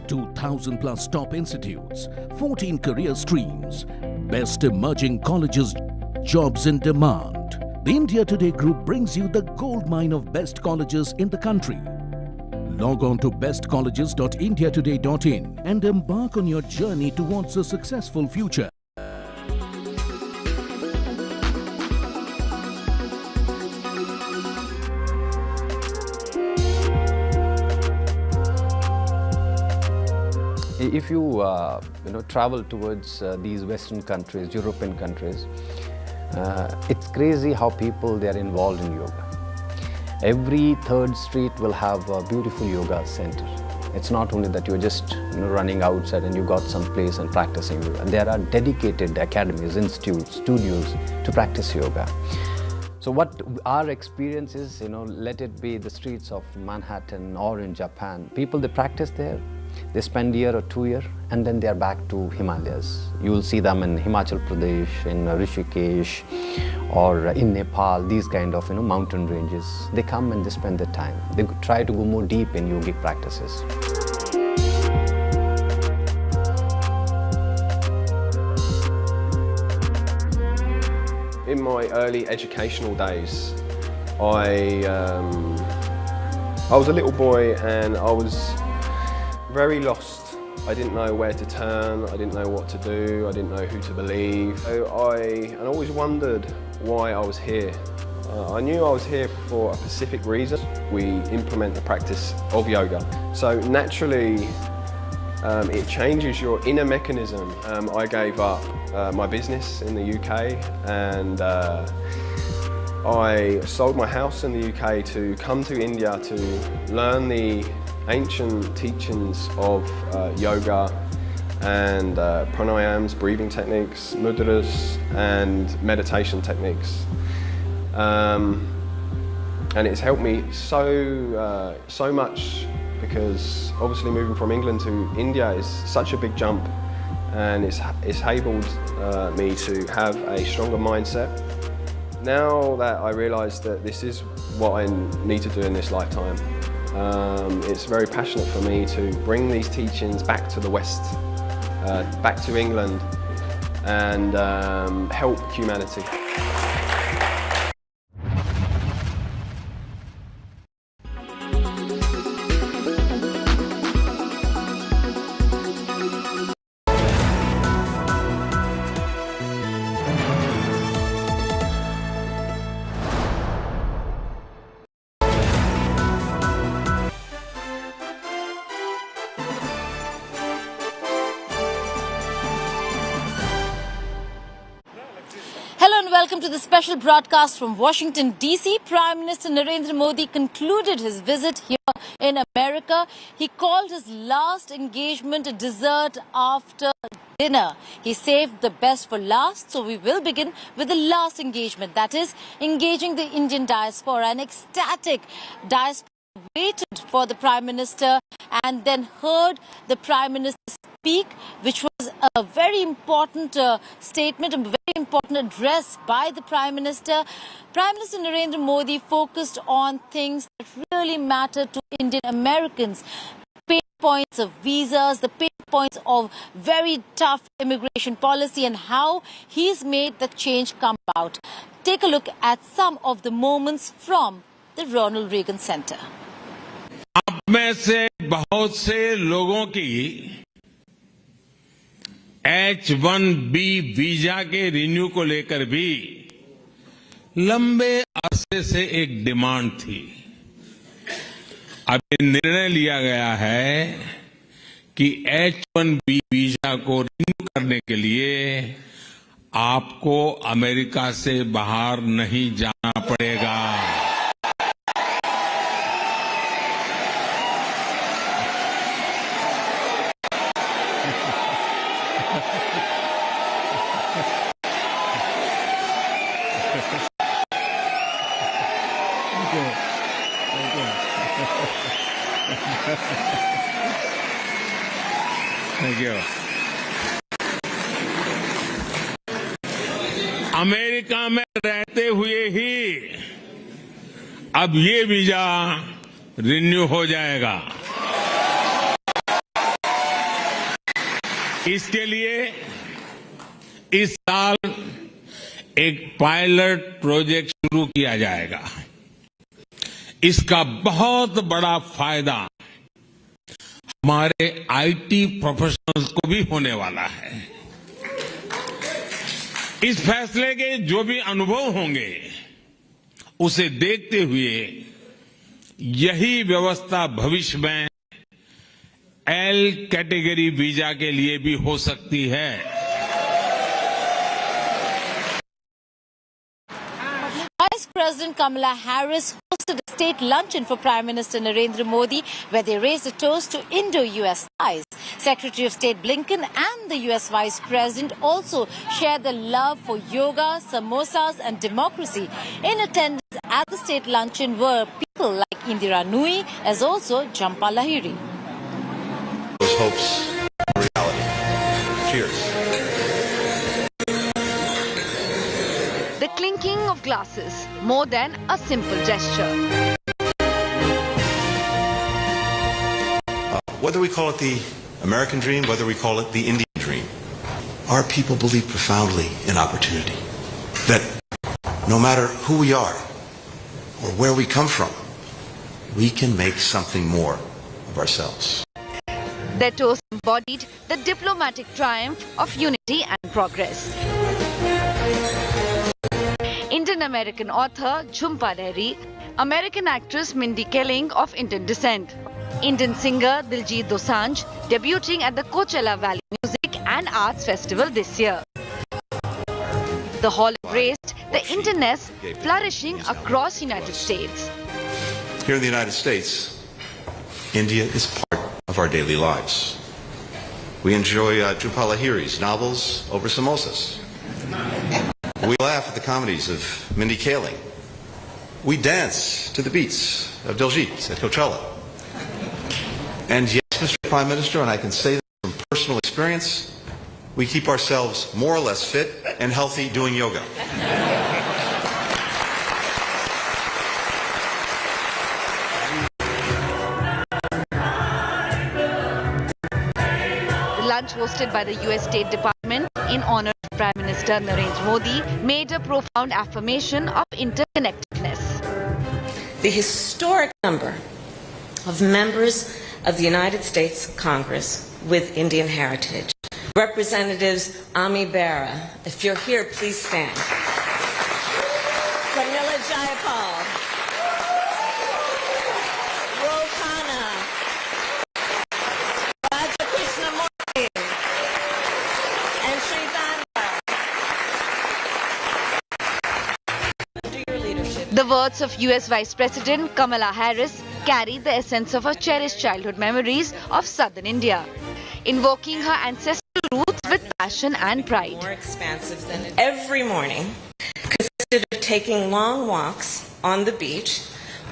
+2,000 top institutes, 14 career streams, best emerging colleges, jobs in demand. The India Today Group brings you the gold mine of best colleges in the country. Log on to bestcolleges.indiatoday.in and embark on your journey towards a successful future. If you travel towards these Western countries, European countries, it's crazy how people they are involved in yoga. Every third street will have a beautiful yoga center. It's not only that you're just running outside and you got some place and practicing yoga. There are dedicated academies, institutes, studios to practice yoga. So what our experience is, let it be the streets of Manhattan or in Japan. People, they practice there. They spend a year or 2 years and then they are back to Himalayas. You will see them in Himachal Pradesh, in Rishikesh or in Nepal, these kind of mountain ranges. They come and they spend their time. They try to go more deep in yogic practices. In my early educational days, I was a little boy and I was very lost. I didn't know where to turn, I didn't know what to do, I didn't know who to believe. So I always wondered why I was here. I knew I was here for a specific reason. We implement the practice of yoga. So naturally, it changes your inner mechanism. I gave up my business in the UK and I sold my house in the UK to come to India to learn the ancient teachings of yoga and pranayams, breathing techniques, mudras and meditation techniques. And it's helped me so much because obviously moving from England to India is such a big jump and it's enabled me to have a stronger mindset. Now that I realise that this is what I need to do in this lifetime, it's very passionate for me to bring these teachings back to the West, back to England and help humanity. Welcome to the special broadcast from Washington, D.C. Prime Minister Narendra Modi concluded his visit here in America. He called his last engagement a dessert after dinner. He saved the best for last, so we will begin with the last engagement. That is, engaging the Indian diaspora. An ecstatic diaspora waited for the Prime Minister and then heard the Prime Minister speak, which was a very important statement, a very important address by the Prime Minister. Prime Minister Narendra Modi focused on things that really matter to Indian Americans. Pain points of visas, the pain points of very tough immigration policy and how he's made the change come about. Take a look at some of the moments from the Ronald Reagan Center. आप में से बहुत से लोगों की H-1B visa के renew को लेकर भी लंबे अरसे से एक डिमांड थी। अब ये निर्णय लिया गया है कि H-1B वीजा को रिन्यू करने के लिए आपको अमेरिका से बाहर नहीं जाना पड़ेगा। Thank you. अमेरिका में रहते हुए ही अब ये वीजा रिन्यू हो जाएगा। इसके लिए इस साल एक पायलट प्रोजेक्ट शुरू किया जाएगा। इसका बहुत बड़ा फायदा हमारे आईटी प्रोफेशनल्स को भी होने वाला है। इस फैसले के जो भी अनुभव होंगे उसे देखते हुए यही व्यवस्था भविष्य में एल कैटेगरी वीजा के लिए भी हो सकती है। Vice President Kamala Harris hosted a state luncheon for Prime Minister Narendra Modi, where they raised a toast to Indo-US ties. Secretary of State Blinken and the US Vice President also shared the love for yoga, samosas and democracy. In attendance at the state luncheon were people like Indira Nui as also Jhampa Lahiri. Those hopes are reality. Cheers. The clinking of glasses, more than a simple gesture. Whether we call it the American dream, whether we call it the Indian dream, our people believe profoundly in opportunity. That no matter who we are or where we come from, we can make something more of ourselves. Their toast embodied the diplomatic triumph of unity and progress. Indian-American author Jhampa Lahiri, American actress Mindy Kaling of Indian descent, Indian singer Diljit Dosanjh debuting at the Coachella Valley Music and Arts Festival this year. The hall embraced the Indianness flourishing across United States. Here in the United States, India is part of our daily lives. We enjoy Jhampa Lahiri's novels over samosas. We laugh at the comedies of Mindy Kaling. We dance to the beats of Diljit at Coachella. And yes, Mr. Prime Minister, and I can say this from personal experience, we keep ourselves more or less fit and healthy doing yoga. The lunch hosted by the US State Department in honor of Prime Minister Narendra Modi made a profound affirmation of interconnectedness. The historic number of members of the United States Congress with Indian heritage. Representatives Ami Bera, if you're here, please stand. Pramila Jayapal. Rokana. Raja Krishnamurti. And Sri The words of US Vice President Kamala Harris carry the essence of her cherished childhood memories of southern India, invoking her ancestral roots with passion and pride. More expansive than every morning consisted of taking long walks on the beach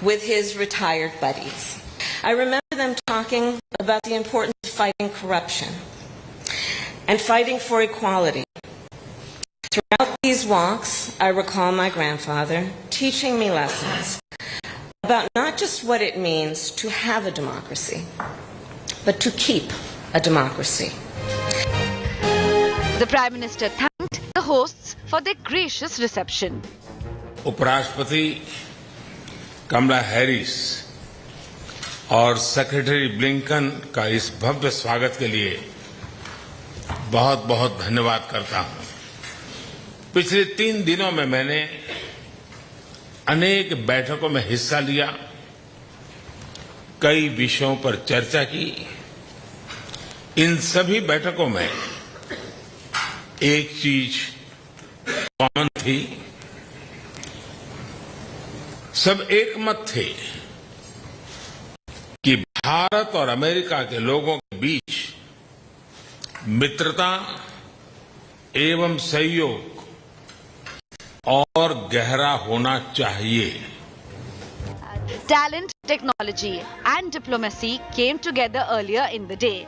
with his retired buddies. I remember them talking about the importance of fighting corruption and fighting for equality. Throughout these walks, I recall my grandfather teaching me lessons about not just what it means to have a democracy, but to keep a democracy. The Prime Minister thanked the hosts for their gracious reception. उपराष्ट्रपति कमला Harris और secretary Blinken का इस भव्य स्वागत के लिए बहुत बहुत धन्यवाद करता हूं। पिछले 3 दिनों में मैंने अनेक बैठकों में हिस्सा लिया, कई विषयों पर चर्चा की। इन सभी बैठकों में एक चीज कॉमन थी, सब एक मत थे कि भारत और अमेरिका के लोगों के बीच मित्रता एवं सहयोग और गहरा होना चाहिए। Talent, technology and diplomacy came together earlier in the day.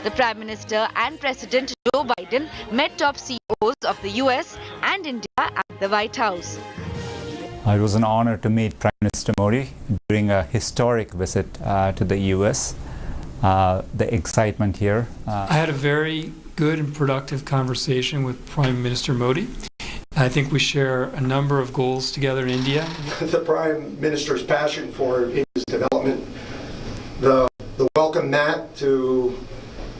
The Prime Minister and President Joe Biden met top CEOs of the US, and India at the White House. It was an honor to meet Prime Minister Modi during a historic visit to the US. The excitement here. I had a very good and productive conversation with Prime Minister Modi. I think we share a number of goals together in India. The Prime Minister's passion for India's development, the welcome mat to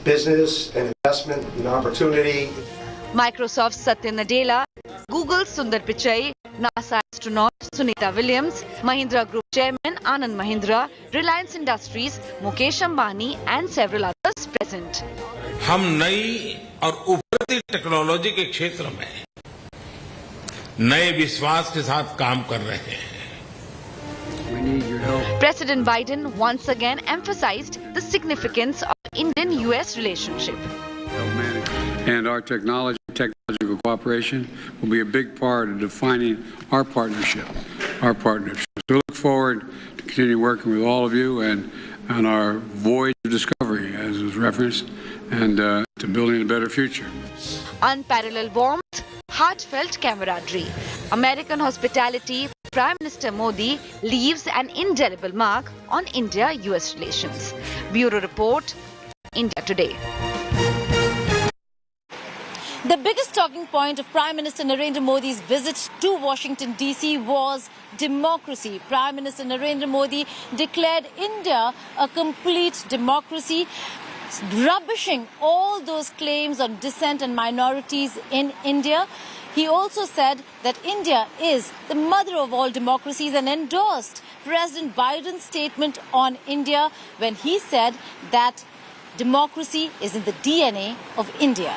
business and investment and opportunity. Microsoft's Satya Nadella, Google's Sundar Pichai, NASA astronaut Sunita Williams, Mahindra Group Chairman Anand Mahindra, Reliance Industries, Mukesh Ambani and several others present. हम नई और उभरती technology के क्षेत्र में नए विश्वास के साथ काम कर रहे हैं. President Biden once again emphasized the significance of Indian-US relationship. And our technological cooperation will be a big part of defining our partnership. So we look forward to continue working with all of you and on our voyage of discovery, as was referenced, and to building a better future. Unparalleled warmth, heartfelt camaraderie. American hospitality, Prime Minister Modi leaves an indelible mark on India-US relations. Bureau Report, India Today. The biggest talking point of Prime Minister Narendra Modi's visit to Washington, D.C. was democracy. Prime Minister Narendra Modi declared India a complete democracy, rubbishing all those claims on dissent and minorities in India. He also said that India is the mother of all democracies and endorsed President Biden's statement on India when he said that democracy is in the DNA of India.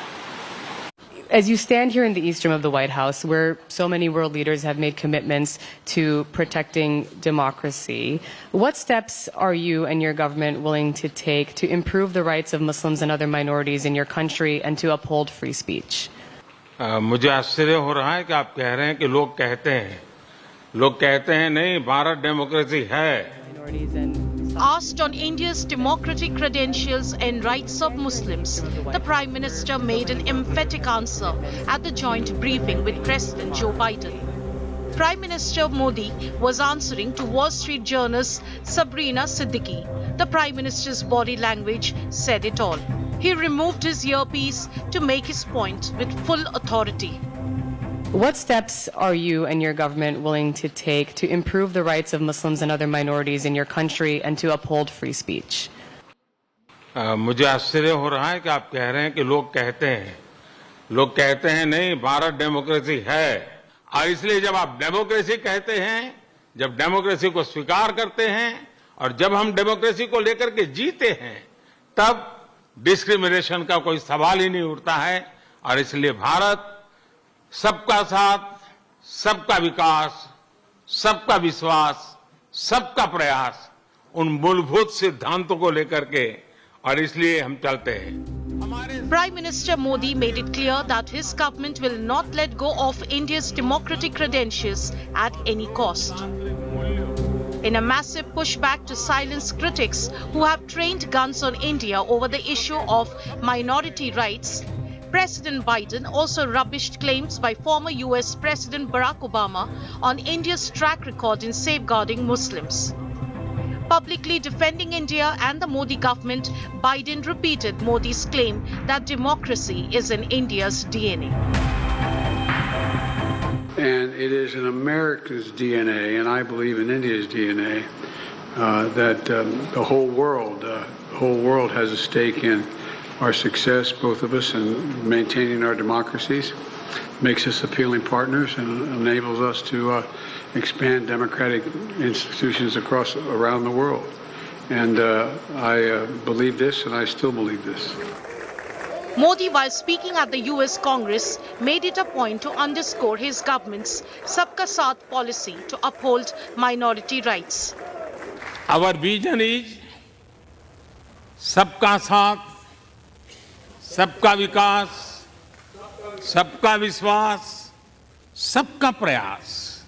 As you stand here in the East Room of the White House, where so many world leaders have made commitments to protecting democracy, what steps are you and your government willing to take to improve the rights of Muslims and other minorities in your country and to uphold free speech? मुझे आश्चर्य हो रहा है कि आप कह रहे हैं कि लोग कहते हैं नहीं, भारत डेमोक्रेसी है. Asked on India's democratic credentials and rights of Muslims, the Prime Minister made an emphatic answer at the joint briefing with President Joe Biden. Prime Minister Modi was answering to Wall Street journalist Sabrina Siddiqui. The Prime Minister's body language said it all. He removed his earpiece to make his point with full authority. What steps are you and your government willing to take to improve the rights of Muslims and other minorities in your country and to uphold free speech? मुझे आश्चर्य हो रहा है कि आप कह रहे हैं कि लोग कहते हैं नहीं, भारत डेमोक्रेसी है. और इसलिए जब आप डेमोक्रेसी कहते हैं, जब डेमोक्रेसी को स्वीकार करते हैं और जब हम डेमोक्रेसी को लेकर के जीते हैं, तब डिस्क्रिमिनेशन का कोई सवाल ही नहीं उठता है. और इसलिए भारत सबका साथ, सबका विकास, सबका विश्वास, सबका प्रयास, उन मूलभूत सिद्धांतों को लेकर के, और इसलिए हम चलते हैं. Prime Minister Modi made it clear that his government will not let go of India's democratic credentials at any cost. In a massive pushback to silence critics who have trained guns on India over the issue of minority rights, President Biden also rubbished claims by former US President Barack Obama on India's track record in safeguarding Muslims. Publicly defending India and the Modi government, Biden repeated Modi's claim that democracy is in India's DNA. And it is in America's DNA, and I believe in India's DNA, that the whole world has a stake in our success, both of us, in maintaining our democracies, makes us appealing partners, and enables us to expand democratic institutions around the world. And I believe this, and I still believe this. Modi, while speaking at the US Congress, made it a point to underscore his government's Sabka Saath policy to uphold minority rights. Our vision is Sabka Saath, Sabka Vikas, Sabka Vishwas, Sabka Prayas.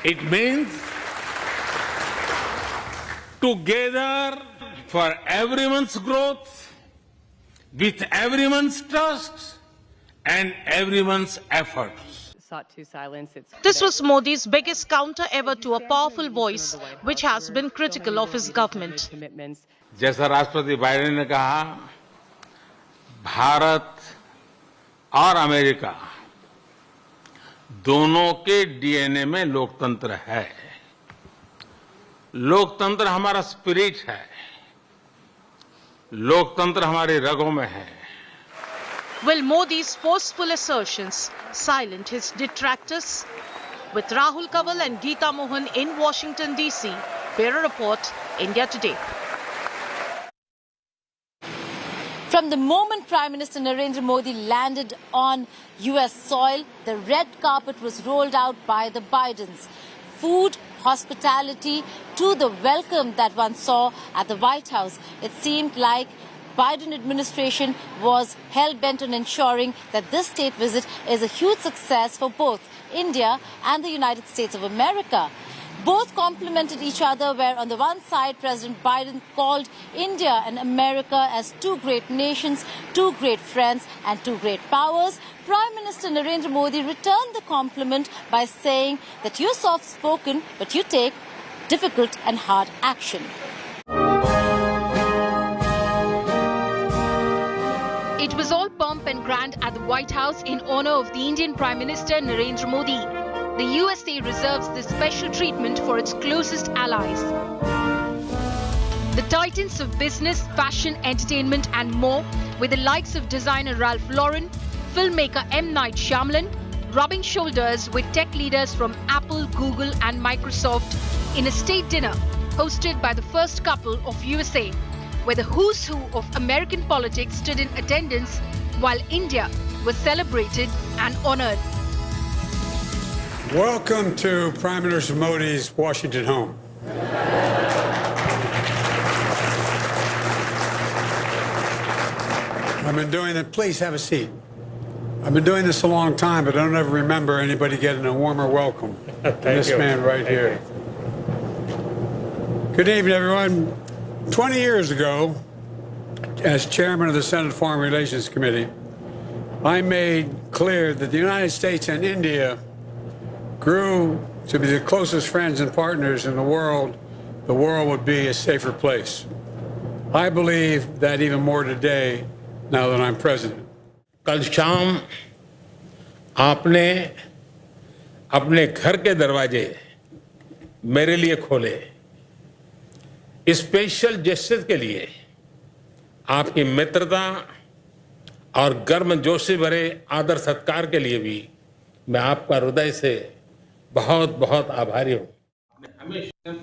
It means together for everyone's growth, with everyone's trust and everyone's efforts. sought to silence its... This was Modi's biggest counter ever to a powerful voice, which has been critical of his government. जैसा राष्ट्रपति Biden ने कहा, भारत और America दोनों के DNA में लोकतंत्र है। लोकतंत्र हमारा स्पिरिट है, लोकतंत्र हमारी रगों में है। Will Modi's forceful assertions silence his detractors? With Rahul Kaval and Geeta Mohan in Washington, D.C., Bureau Report, India Today. From the moment Prime Minister Narendra Modi landed on US soil, the red carpet was rolled out by the Bidens. Food, hospitality, to the welcome that one saw at the White House. It seemed like Biden administration was hell-bent on ensuring that this state visit is a huge success for both India and the United States of America. Both complemented each other, where on the one side, President Biden called India and America as two great nations, two great friends and two great powers. Prime Minister Narendra Modi returned the compliment by saying that you're soft-spoken, but you take difficult and hard action. It was all pomp and grand at the White House in honor of the Indian Prime Minister Narendra Modi. The USA reserves this special treatment for its closest allies. The titans of business, fashion, entertainment and more, with the likes of designer Ralph Lauren, filmmaker M. Night Shyamalan, rubbing shoulders with tech leaders from Apple, Google and Microsoft in a state dinner hosted by the first couple of USA, where the who's who of American politics stood in attendance while India was celebrated and honored. Welcome to Prime Minister Modi's Washington home. I've been doing it. Please have a seat. I've been doing this a long time, but I don't ever remember anybody getting a warmer welcome than this man right here. Good evening, everyone. 20 years ago, as chairman of the Senate Foreign Relations Committee, I made clear that the United States and India grew to be the closest friends and partners in the world would be a safer place. I believe that even more today, now that I'm president. कल शाम आपने अपने घर के दरवाजे मेरे लिए खोले। स्पेशल जेस्चर के लिए आपकी मित्रता और गर्मजोशी भरे आदर सत्कार के लिए भी मैं आपका हृदय से बहुत-बहुत आभारी हूं।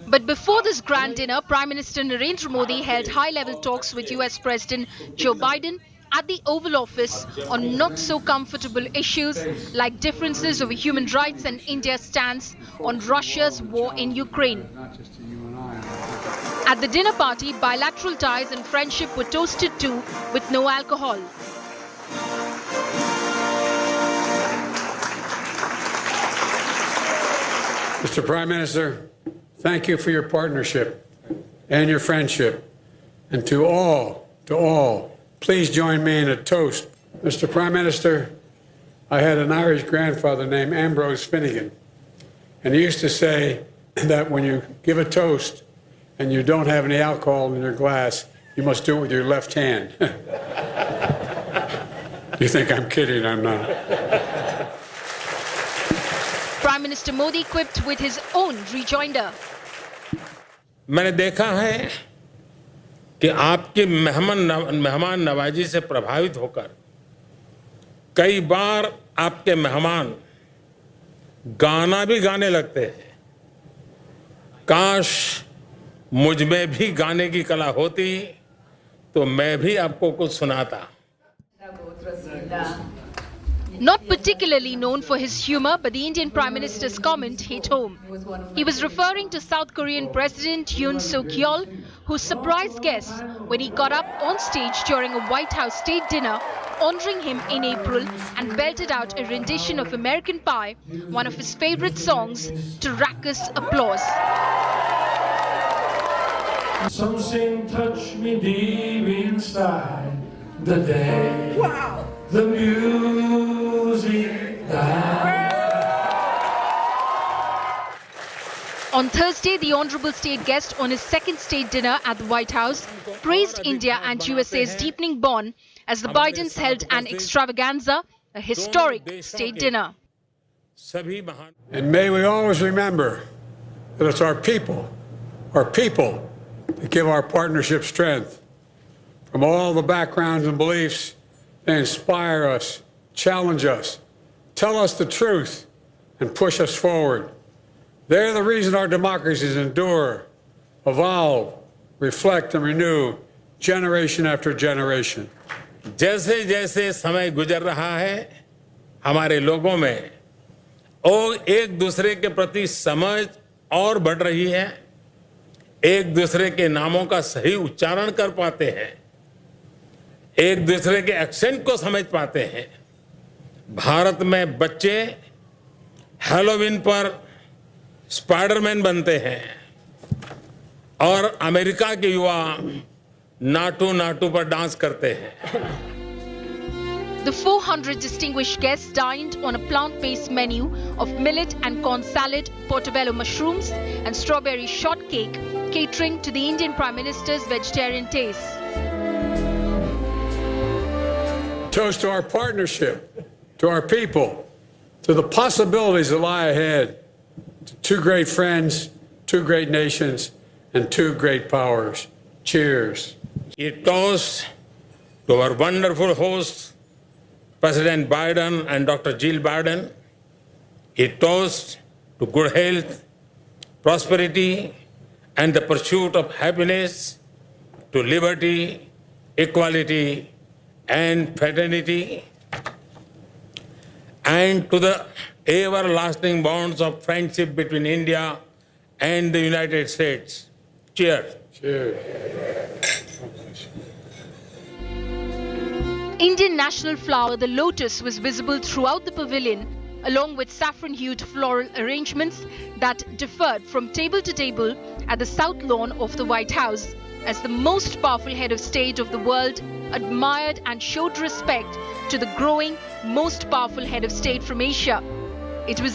But before this grand dinner, Prime Minister Narendra Modi held high-level talks with US President Joe Biden at the Oval Office on not-so-comfortable issues like differences over human rights and India's stance on Russia's war in Ukraine. At the dinner party, bilateral ties and friendship were toasted too, with no alcohol. Mr. Prime Minister, thank you for your partnership and your friendship. And to all, please join me in a toast. Mr. Prime Minister, I had an Irish grandfather named Ambrose Finnegan, and he used to say that when you give a toast and you don't have any alcohol in your glass, you must do it with your left hand. You think I'm kidding? I'm not. Prime Minister Modi quipped with his own rejoinder. मैंने देखा है कि आपकी मेहमान नवाजी से प्रभावित होकर कई बार आपके मेहमान गाना भी गाने लगते हैं। काश मुझ में भी गाने की कला होती तो मैं भी आपको कुछ सुनाता। Not particularly known for his humor, but the Indian Prime Minister's comment hit home. He was referring to South Korean President Yoon Suk-yeol, who surprised guests when he got up on stage during a White House state dinner, honoring him in April, and belted out a rendition of American Pie, one of his favorite songs, to raucous applause. Something touched me deep inside the day. Wow. The music died. On Thursday, the Honorable State guest on his second state dinner at the White House praised India and USA's deepening bond as the Bidens held an extravaganza, a historic state dinner. And may we always remember that it's our people that give our partnership strength. From all the backgrounds and beliefs, they inspire us, challenge us, tell us the truth, and push us forward. They're the reason our democracies endure, evolve, reflect, and renew generation after generation. जैसे जैसे समय गुजर रहा है, हमारे लोगों में और एक दूसरे के प्रति समझ और बढ़ रही है, एक दूसरे के नामों का सही उच्चारण कर पाते हैं, एक दूसरे के एक्सेंट को समझ पाते हैं। भारत में बच्चे हैलोवीन पर स्पाइडरमैन बनते हैं और अमेरिका के युवा नाटू नाटू पर डांस करते हैं। The 400 distinguished guests dined on a plant-based menu of millet and corn salad, portobello mushrooms, and strawberry shortcake, catering to the Indian Prime Minister's vegetarian tastes. Toast to our partnership, to our people, to the possibilities that lie ahead, to two great friends, two great nations, and two great powers. Cheers. A toast to our wonderful hosts, President Biden and Dr. Jill Biden. A toast to good health, prosperity, and the pursuit of happiness, to liberty, equality, and fraternity, and to the everlasting bonds of friendship between India and the United States. Cheers. Cheers. Indian national flower, the lotus, was visible throughout the pavilion, along with saffron-hued floral arrangements that differed from table to table at the south lawn of the White House, as the most powerful head of state of the world admired and showed respect to the growing, most powerful head of state from Asia. It was